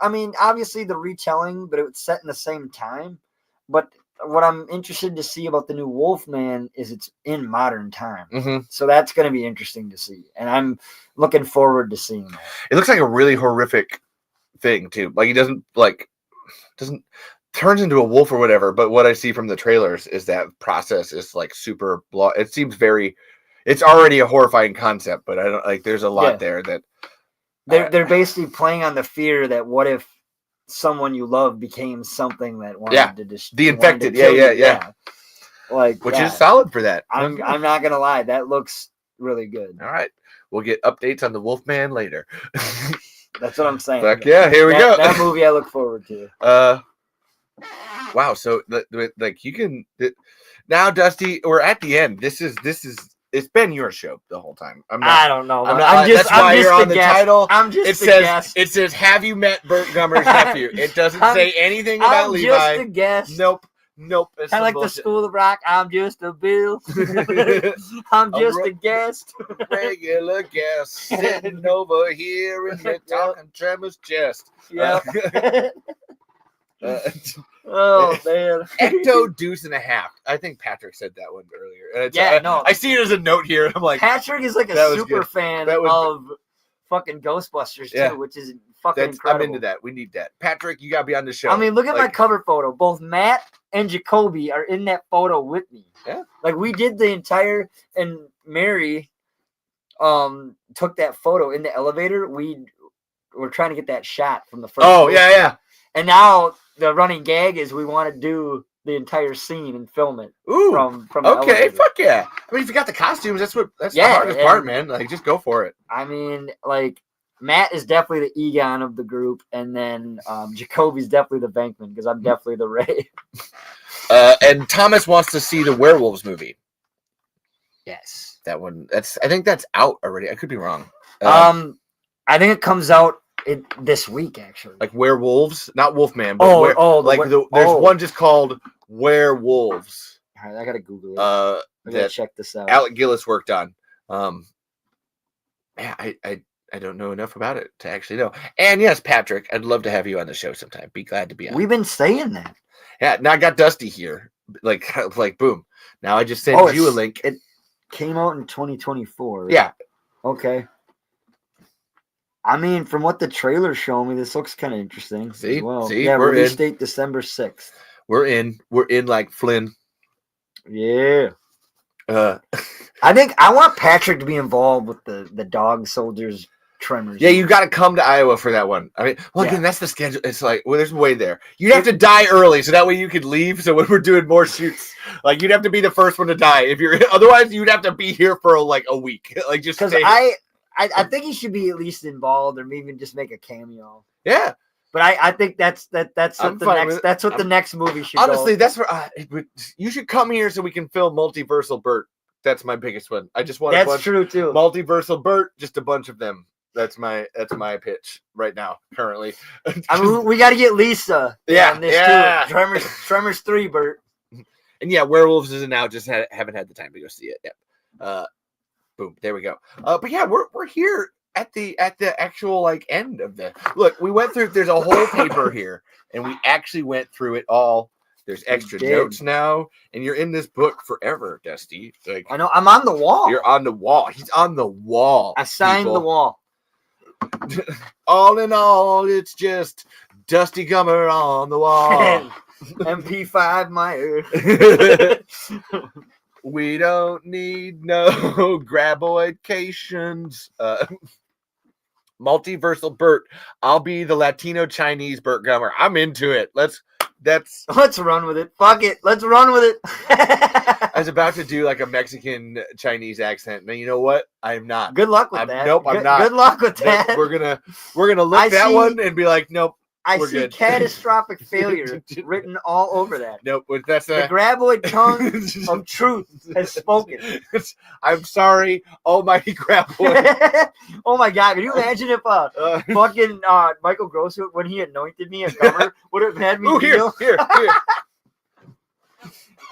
I mean, obviously the retelling, but it was set in the same time. But what I'm interested to see about the new Wolfman is it's in modern time. Mm-hmm. So that's going to be interesting to see. And I'm looking forward to seeing that. It looks like a really horrific thing too. Like he doesn't turns into a wolf or whatever. But what I see from the trailers is that process is like super it seems it's already a horrifying concept, but I don't like, there's a lot there that they're basically playing on the fear that what if someone you love became something that wanted to destroy the infected. Yeah. Like which is solid for that. I'm not gonna lie, that looks really good. All right, we'll get updates on the Wolfman later. That's what I'm saying. Fuck yeah, here we go. That movie I look forward to. Wow. So like you can now, Dusty. We're at the end. This is. It's been your show the whole time. I don't know. That's why you're on the title. I'm just it says it says, "Have you met Burt Gummer's nephew?" It doesn't say anything about Levi. I'm just a guest. Nope. Kind of like the School of Rock. I'm just a bill. I'm just a guest. Regular guest sitting over here in the talking Trevor's chest. Yeah. Oh man, Ecto deuce and a half. I think Patrick said that one earlier. I see it as a note here. And I'm like, Patrick is like a super fan of fucking Ghostbusters too, which is fucking incredible. I'm into that. We need that. Patrick, you gotta be on the show. I mean, look at my cover photo. Both Matt and Jacoby are in that photo with me. Yeah, like we did the entire, and Mary took that photo in the elevator. We were trying to get that shot from the first. Oh yeah. And now the running gag is we want to do the entire scene and film it. Ooh, from okay, fuck yeah. I mean, if you got the costumes, that's the hardest part, man. Like, just go for it. I mean, like, Matt is definitely the Egon of the group, and then Jacoby's definitely the Bankman, because I'm definitely the Ray. And Thomas wants to see the Werewolves movie. Yes. That one, I think that's out already. I could be wrong. I think it comes out this week, actually. Like Werewolves, not Wolfman, but there's one just called Werewolves. All right, I gotta Google it. I gotta check this out. Alec Gillis worked on. I don't know enough about it to actually know. And yes, Patrick, I'd love to have you on the show sometime. Be glad to be on. We've been saying that. Yeah, now I got Dusty here. Like boom. Now I just sent you a link. It came out in 2024. Yeah. Okay. I mean, from what the trailers show me, this looks kind of interesting. See, as well. See, yeah, we're release in. Date December 6th. We're in like Flynn. Yeah. I think I want Patrick to be involved with the dog soldiers tremors. Yeah, you got to come to Iowa for that one. I mean, again, that's the schedule. It's like, there's way there. You'd have to die early, so that way you could leave. So when we're doing more shoots, like you'd have to be the first one to die. Otherwise, you'd have to be here for like a week. Like just because I think he should be at least involved, or maybe just make a cameo. Yeah, but I think that's what the next movie should. Honestly, that's where you should come here so we can film Multiversal Burt. That's my biggest one. I just want. That's true too. Multiversal Burt, just a bunch of them. That's my pitch right now, currently. I mean, we got to get Lisa. Yeah, too. Tremors 3, Burt. And yeah, Werewolves isn't out. Just haven't had the time to go see it yet. Boom, there we go. But yeah, we're here. at the actual like end of the look. We went through. There's a whole paper here, and we actually went through it all. There's extra notes now, and you're in this book forever, Dusty. Like I know. I'm on the wall. You're on the wall. He's on the wall. I signed the wall. All in all, it's just Dusty Gummer on the wall. MP5 Meier. We don't need no graboidcations. Multiversal Burt. I'll be the Latino Chinese Burt Gummer. I'm into it. Let's run with it. Fuck it. Let's run with it. I was about to do like a Mexican Chinese accent. Now you know what? I'm not. Good luck with that. Nope, I'm not. Good luck with that. We're gonna look one and be like, nope. I see catastrophic failure written all over that. Nope, that's the graboid tongue of truth has spoken. I'm sorry, almighty graboid. Oh my God! Can you imagine if fucking Michael Grosso, when he anointed me a gummer, would have had me kneel? Here.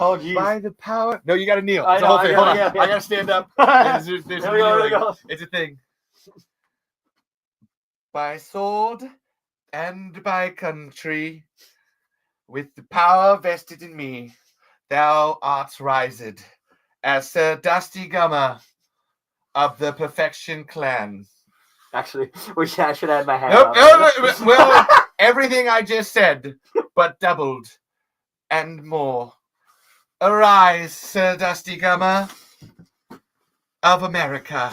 Oh geez. By the power. No, you got to kneel. I It's a whole thing. Hold on. Yeah. I got to stand up. There we go. It's a thing. By sword and by country, with the power vested in me, thou art rised as Sir Dusty Gummer of the Perfection Clan. Actually, I should have my hat Nope, on. well, everything I just said, but doubled and more. Arise, Sir Dusty Gummer of America.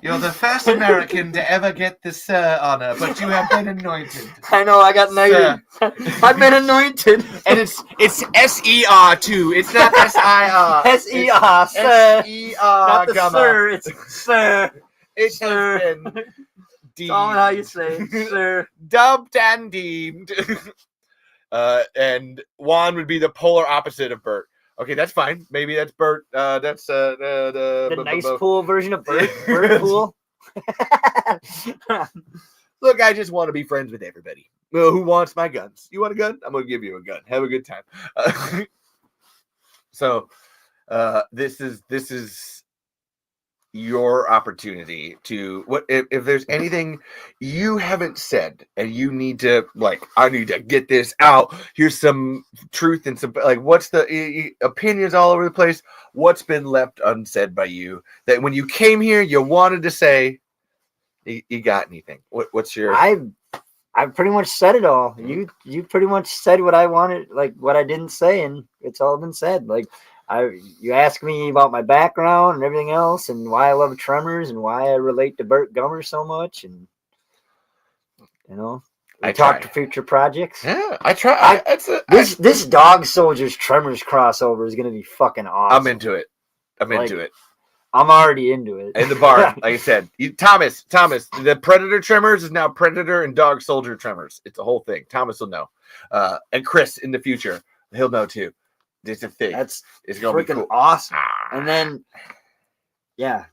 You're the first American to ever get the Sir honor, but you have been anointed. I know, I got knighted. I've been anointed. And it's S-E-R too. It's not S-I-R. S-E-R, sir. S-E-R, not the Gummer. sir, it's sir. It sir. has been That's all how you say it, sir. Dubbed and deemed. And Juan would be the polar opposite of Burt. Okay, that's fine. Maybe that's Burt. That's the nice pool version of Burt. Burt pool. Look, I just want to be friends with everybody. Who wants my guns? You want a gun? I'm gonna give you a gun. Have a good time. So, this is your opportunity to what if there's anything you haven't said and you need to I need to get this out. Here's some truth and some what's the opinions all over the place. What's been left unsaid by you that when you came here you wanted to say? You got anything? What's your? I've pretty much said it all. You pretty much said what I wanted, what I didn't say, and it's all been said. You asked me about my background and everything else, and why I love Tremors and why I relate to Burt Gummer so much, and I talk to future projects. Yeah, I try. This Dog Soldiers Tremors crossover is gonna be fucking awesome. I'm into it. I'm already into it. In the barn, like I said, Thomas, the Predator Tremors is now Predator and Dog Soldier Tremors. It's a whole thing. Thomas will know, and Chris in the future, he'll know too. It's a thing. It's gonna freaking be cool. Awesome. And then,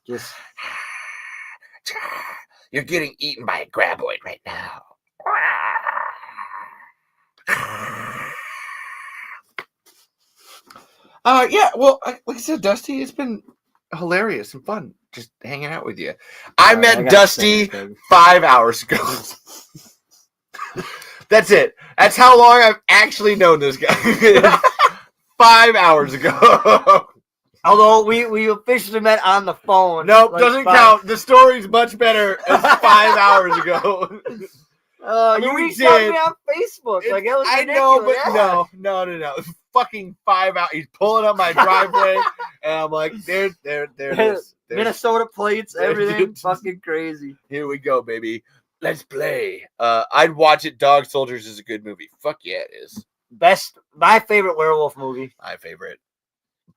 just you're getting eaten by a graboid right now. Well, like I said, Dusty, it's been hilarious and fun just hanging out with you. I met Dusty 5 hours ago. That's it. That's how long I've actually known this guy. 5 hours ago. Although we officially met on the phone. Nope, doesn't count. The story's much better. It's 5 hours ago. You reached out to me on Facebook. I know, but no. Fucking 5 hours. He's pulling up my driveway, and I'm like, there it is. Minnesota plates, everything. Fucking crazy. Here we go, baby. Let's play. I'd watch it. Dog Soldiers is a good movie. Fuck yeah, it is. My favorite werewolf movie. My favorite.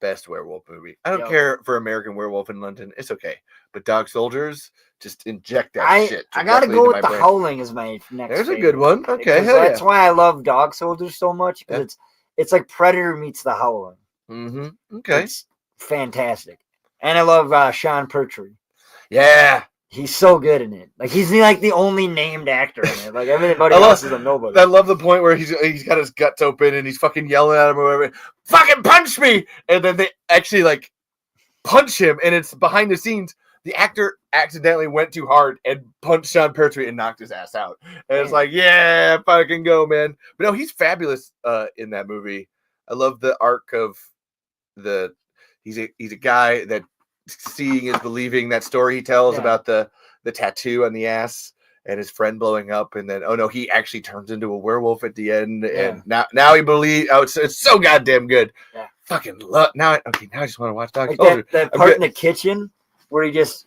Best werewolf movie. I don't care for American Werewolf in London. It's okay. But Dog Soldiers, just inject that shit. I gotta go with The Howling as my next There's favorite. A good one. Okay, that's why I love Dog Soldiers so much, because it's like Predator meets The Howling. Mm-hmm. Okay. It's fantastic. And I love Sean Pertwee. Yeah. He's so good in it. He's the only named actor in it. Everybody else is a nobody. I love the point where he's got his guts open and he's fucking yelling at him or whatever. Fucking punch me! And then they actually punch him, and it's behind the scenes. the actor accidentally went too hard and punched Sean Pertwee and knocked his ass out. And it's like, yeah, fucking go, man. But no, he's fabulous in that movie. I love the arc of he's a guy that seeing is believing. That story he tells about the tattoo on the ass and his friend blowing up, and then he actually turns into a werewolf at the end, and now he believes. Oh, it's so goddamn good. Yeah, fucking love. Now I just want to watch Dr. Like that part in the kitchen where you just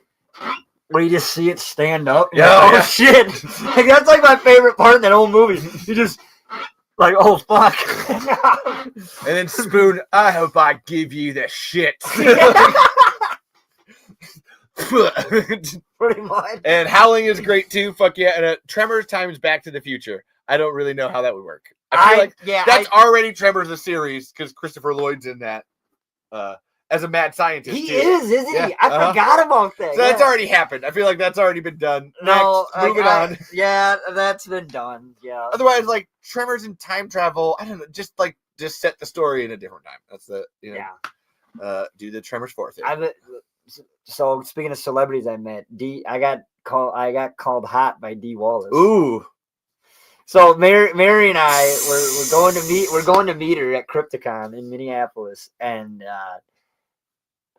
see it stand up. Yeah, shit! Like, that's like my favorite part in that whole movie. You just like, oh fuck. And then Spoon, I hope I give you the shit. Pretty much. And Howling is great too. Fuck yeah. And Tremors times Back to the Future. I don't really know how that would work. I feel like that's already Tremors the series because Christopher Lloyd's in that as a mad scientist. He is, isn't he? I forgot about that. So that's already happened. I feel like that's already been done. No, next, moving on. Yeah, that's been done. Yeah. Otherwise, like Tremors and time travel, I don't know. Just set the story in a different time. That's the do the Tremors 4 thing. So speaking of celebrities I met, I got called hot by Dee Wallace. Ooh. So Mary and I we're going to meet her at Crypticon in Minneapolis, and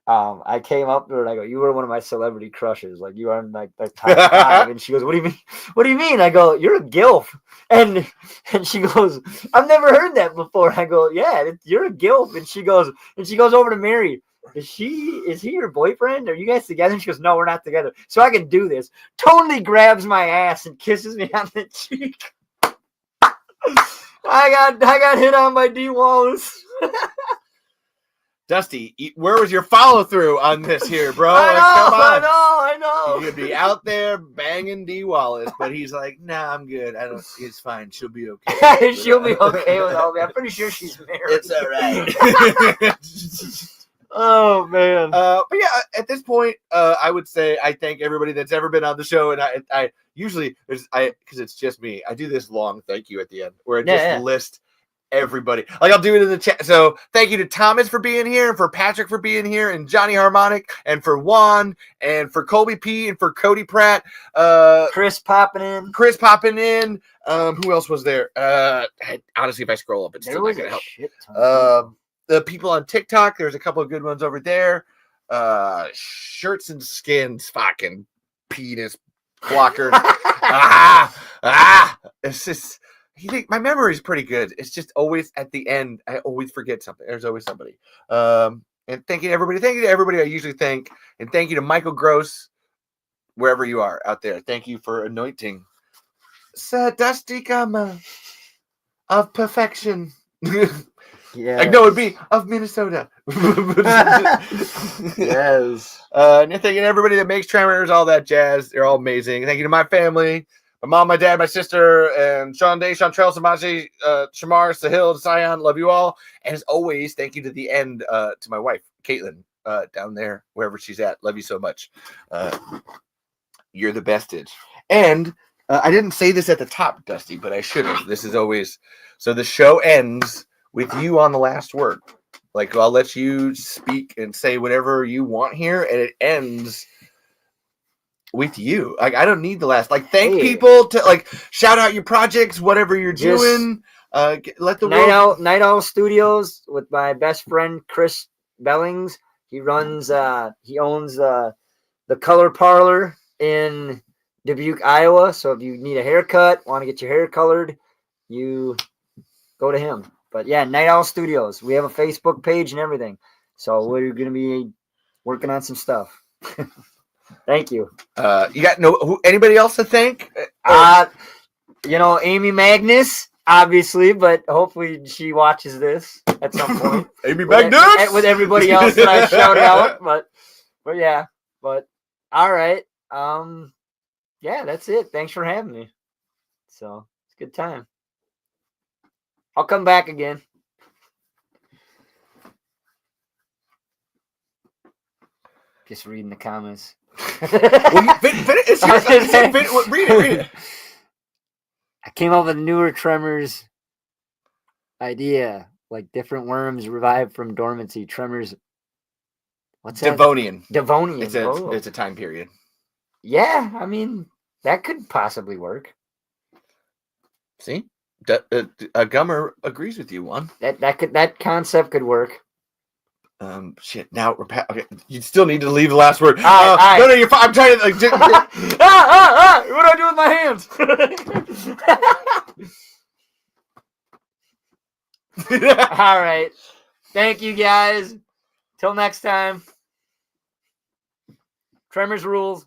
I came up to her and I go, "You were one of my celebrity crushes. Like, you are like the top 5." And she goes, "What do you mean? What do you mean?" I go, "You're a gilf." And she goes, "I've never heard that before." I go, "Yeah, you're a gilf." And she goes over to Mary. Is he your boyfriend? Are you guys together? And she goes, "No, we're not together." So I can do this. Totally grabs my ass and kisses me on the cheek. I got hit on by Dee Wallace. Dusty, where was your follow through on this here, bro? I know. He could be out there banging Dee Wallace, but he's like, "Nah, I'm good. It's fine. She'll be okay." She'll be okay with all of me. I'm pretty sure she's married. It's all right. Oh man. But yeah, at this point, I would say I thank everybody that's ever been on the show, and I usually because it's just me, I do this long thank you at the end where I just list everybody. Like, I'll do it in the chat. So thank you to Thomas for being here, and for Patrick for being here, and Johnny Harmonic, and for Juan, and for Colby P, and for Cody Pratt, Chris popping in. Who else was there? Honestly, if I scroll up, it's still not gonna help. The people on TikTok, there's a couple of good ones over there. Shirts and Skins, fucking penis blocker. It's just, my memory is pretty good. It's just always at the end, I always forget something. There's always somebody. And thank you to everybody. Thank you to everybody I usually thank. And thank you to Michael Gross, wherever you are out there. Thank you for anointing Sir Dusty Gama of perfection. Yeah. Like, no, it'd be of Minnesota. Yes. And thank you to everybody that makes Tremors, all that jazz. They're all amazing. Thank you to my family, my mom, my dad, my sister, and Sean Day, Chantrell, Samaji, Shamar, Sahil, Sion. Love you all. And as always, thank you to the end to my wife, Caitlin, down there, wherever she's at. Love you so much. You're the bestage. And I didn't say this at the top, Dusty, but I should have. This is always so. The show ends with you on the last word. Like, I'll let you speak and say whatever you want here, and it ends with you. Like, I don't need the last. Like, thank people to, like, shout out your projects, whatever you're doing. Let the Night Owl Studios with my best friend Chris Bellings. He owns the Color Parlor in Dubuque, Iowa. So if you need a haircut, want to get your hair colored, you go to him. But yeah, Night Owl Studios. We have a Facebook page and everything. So we're going to be working on some stuff. Thank you. You got anybody else to thank? Amy Magnus, obviously, but hopefully she watches this at some point. Amy Magnus! With everybody else that I shout out. But yeah. But all right. Yeah, that's it. Thanks for having me. So it's a good time. I'll come back again. Just reading the comments. Read it. I came up with a newer Tremors idea, like different worms revived from dormancy. Tremors What's that? Devonian. Devonian. It's a time period. Yeah, I mean that could possibly work. See, Gummer agrees with you. One that concept could work. Shit. Now we're okay. You still need to leave the last word. All right. No, you're fine. I'm trying to like. What do I do with my hands? All right. Thank you guys. Till next time. Tremors rules.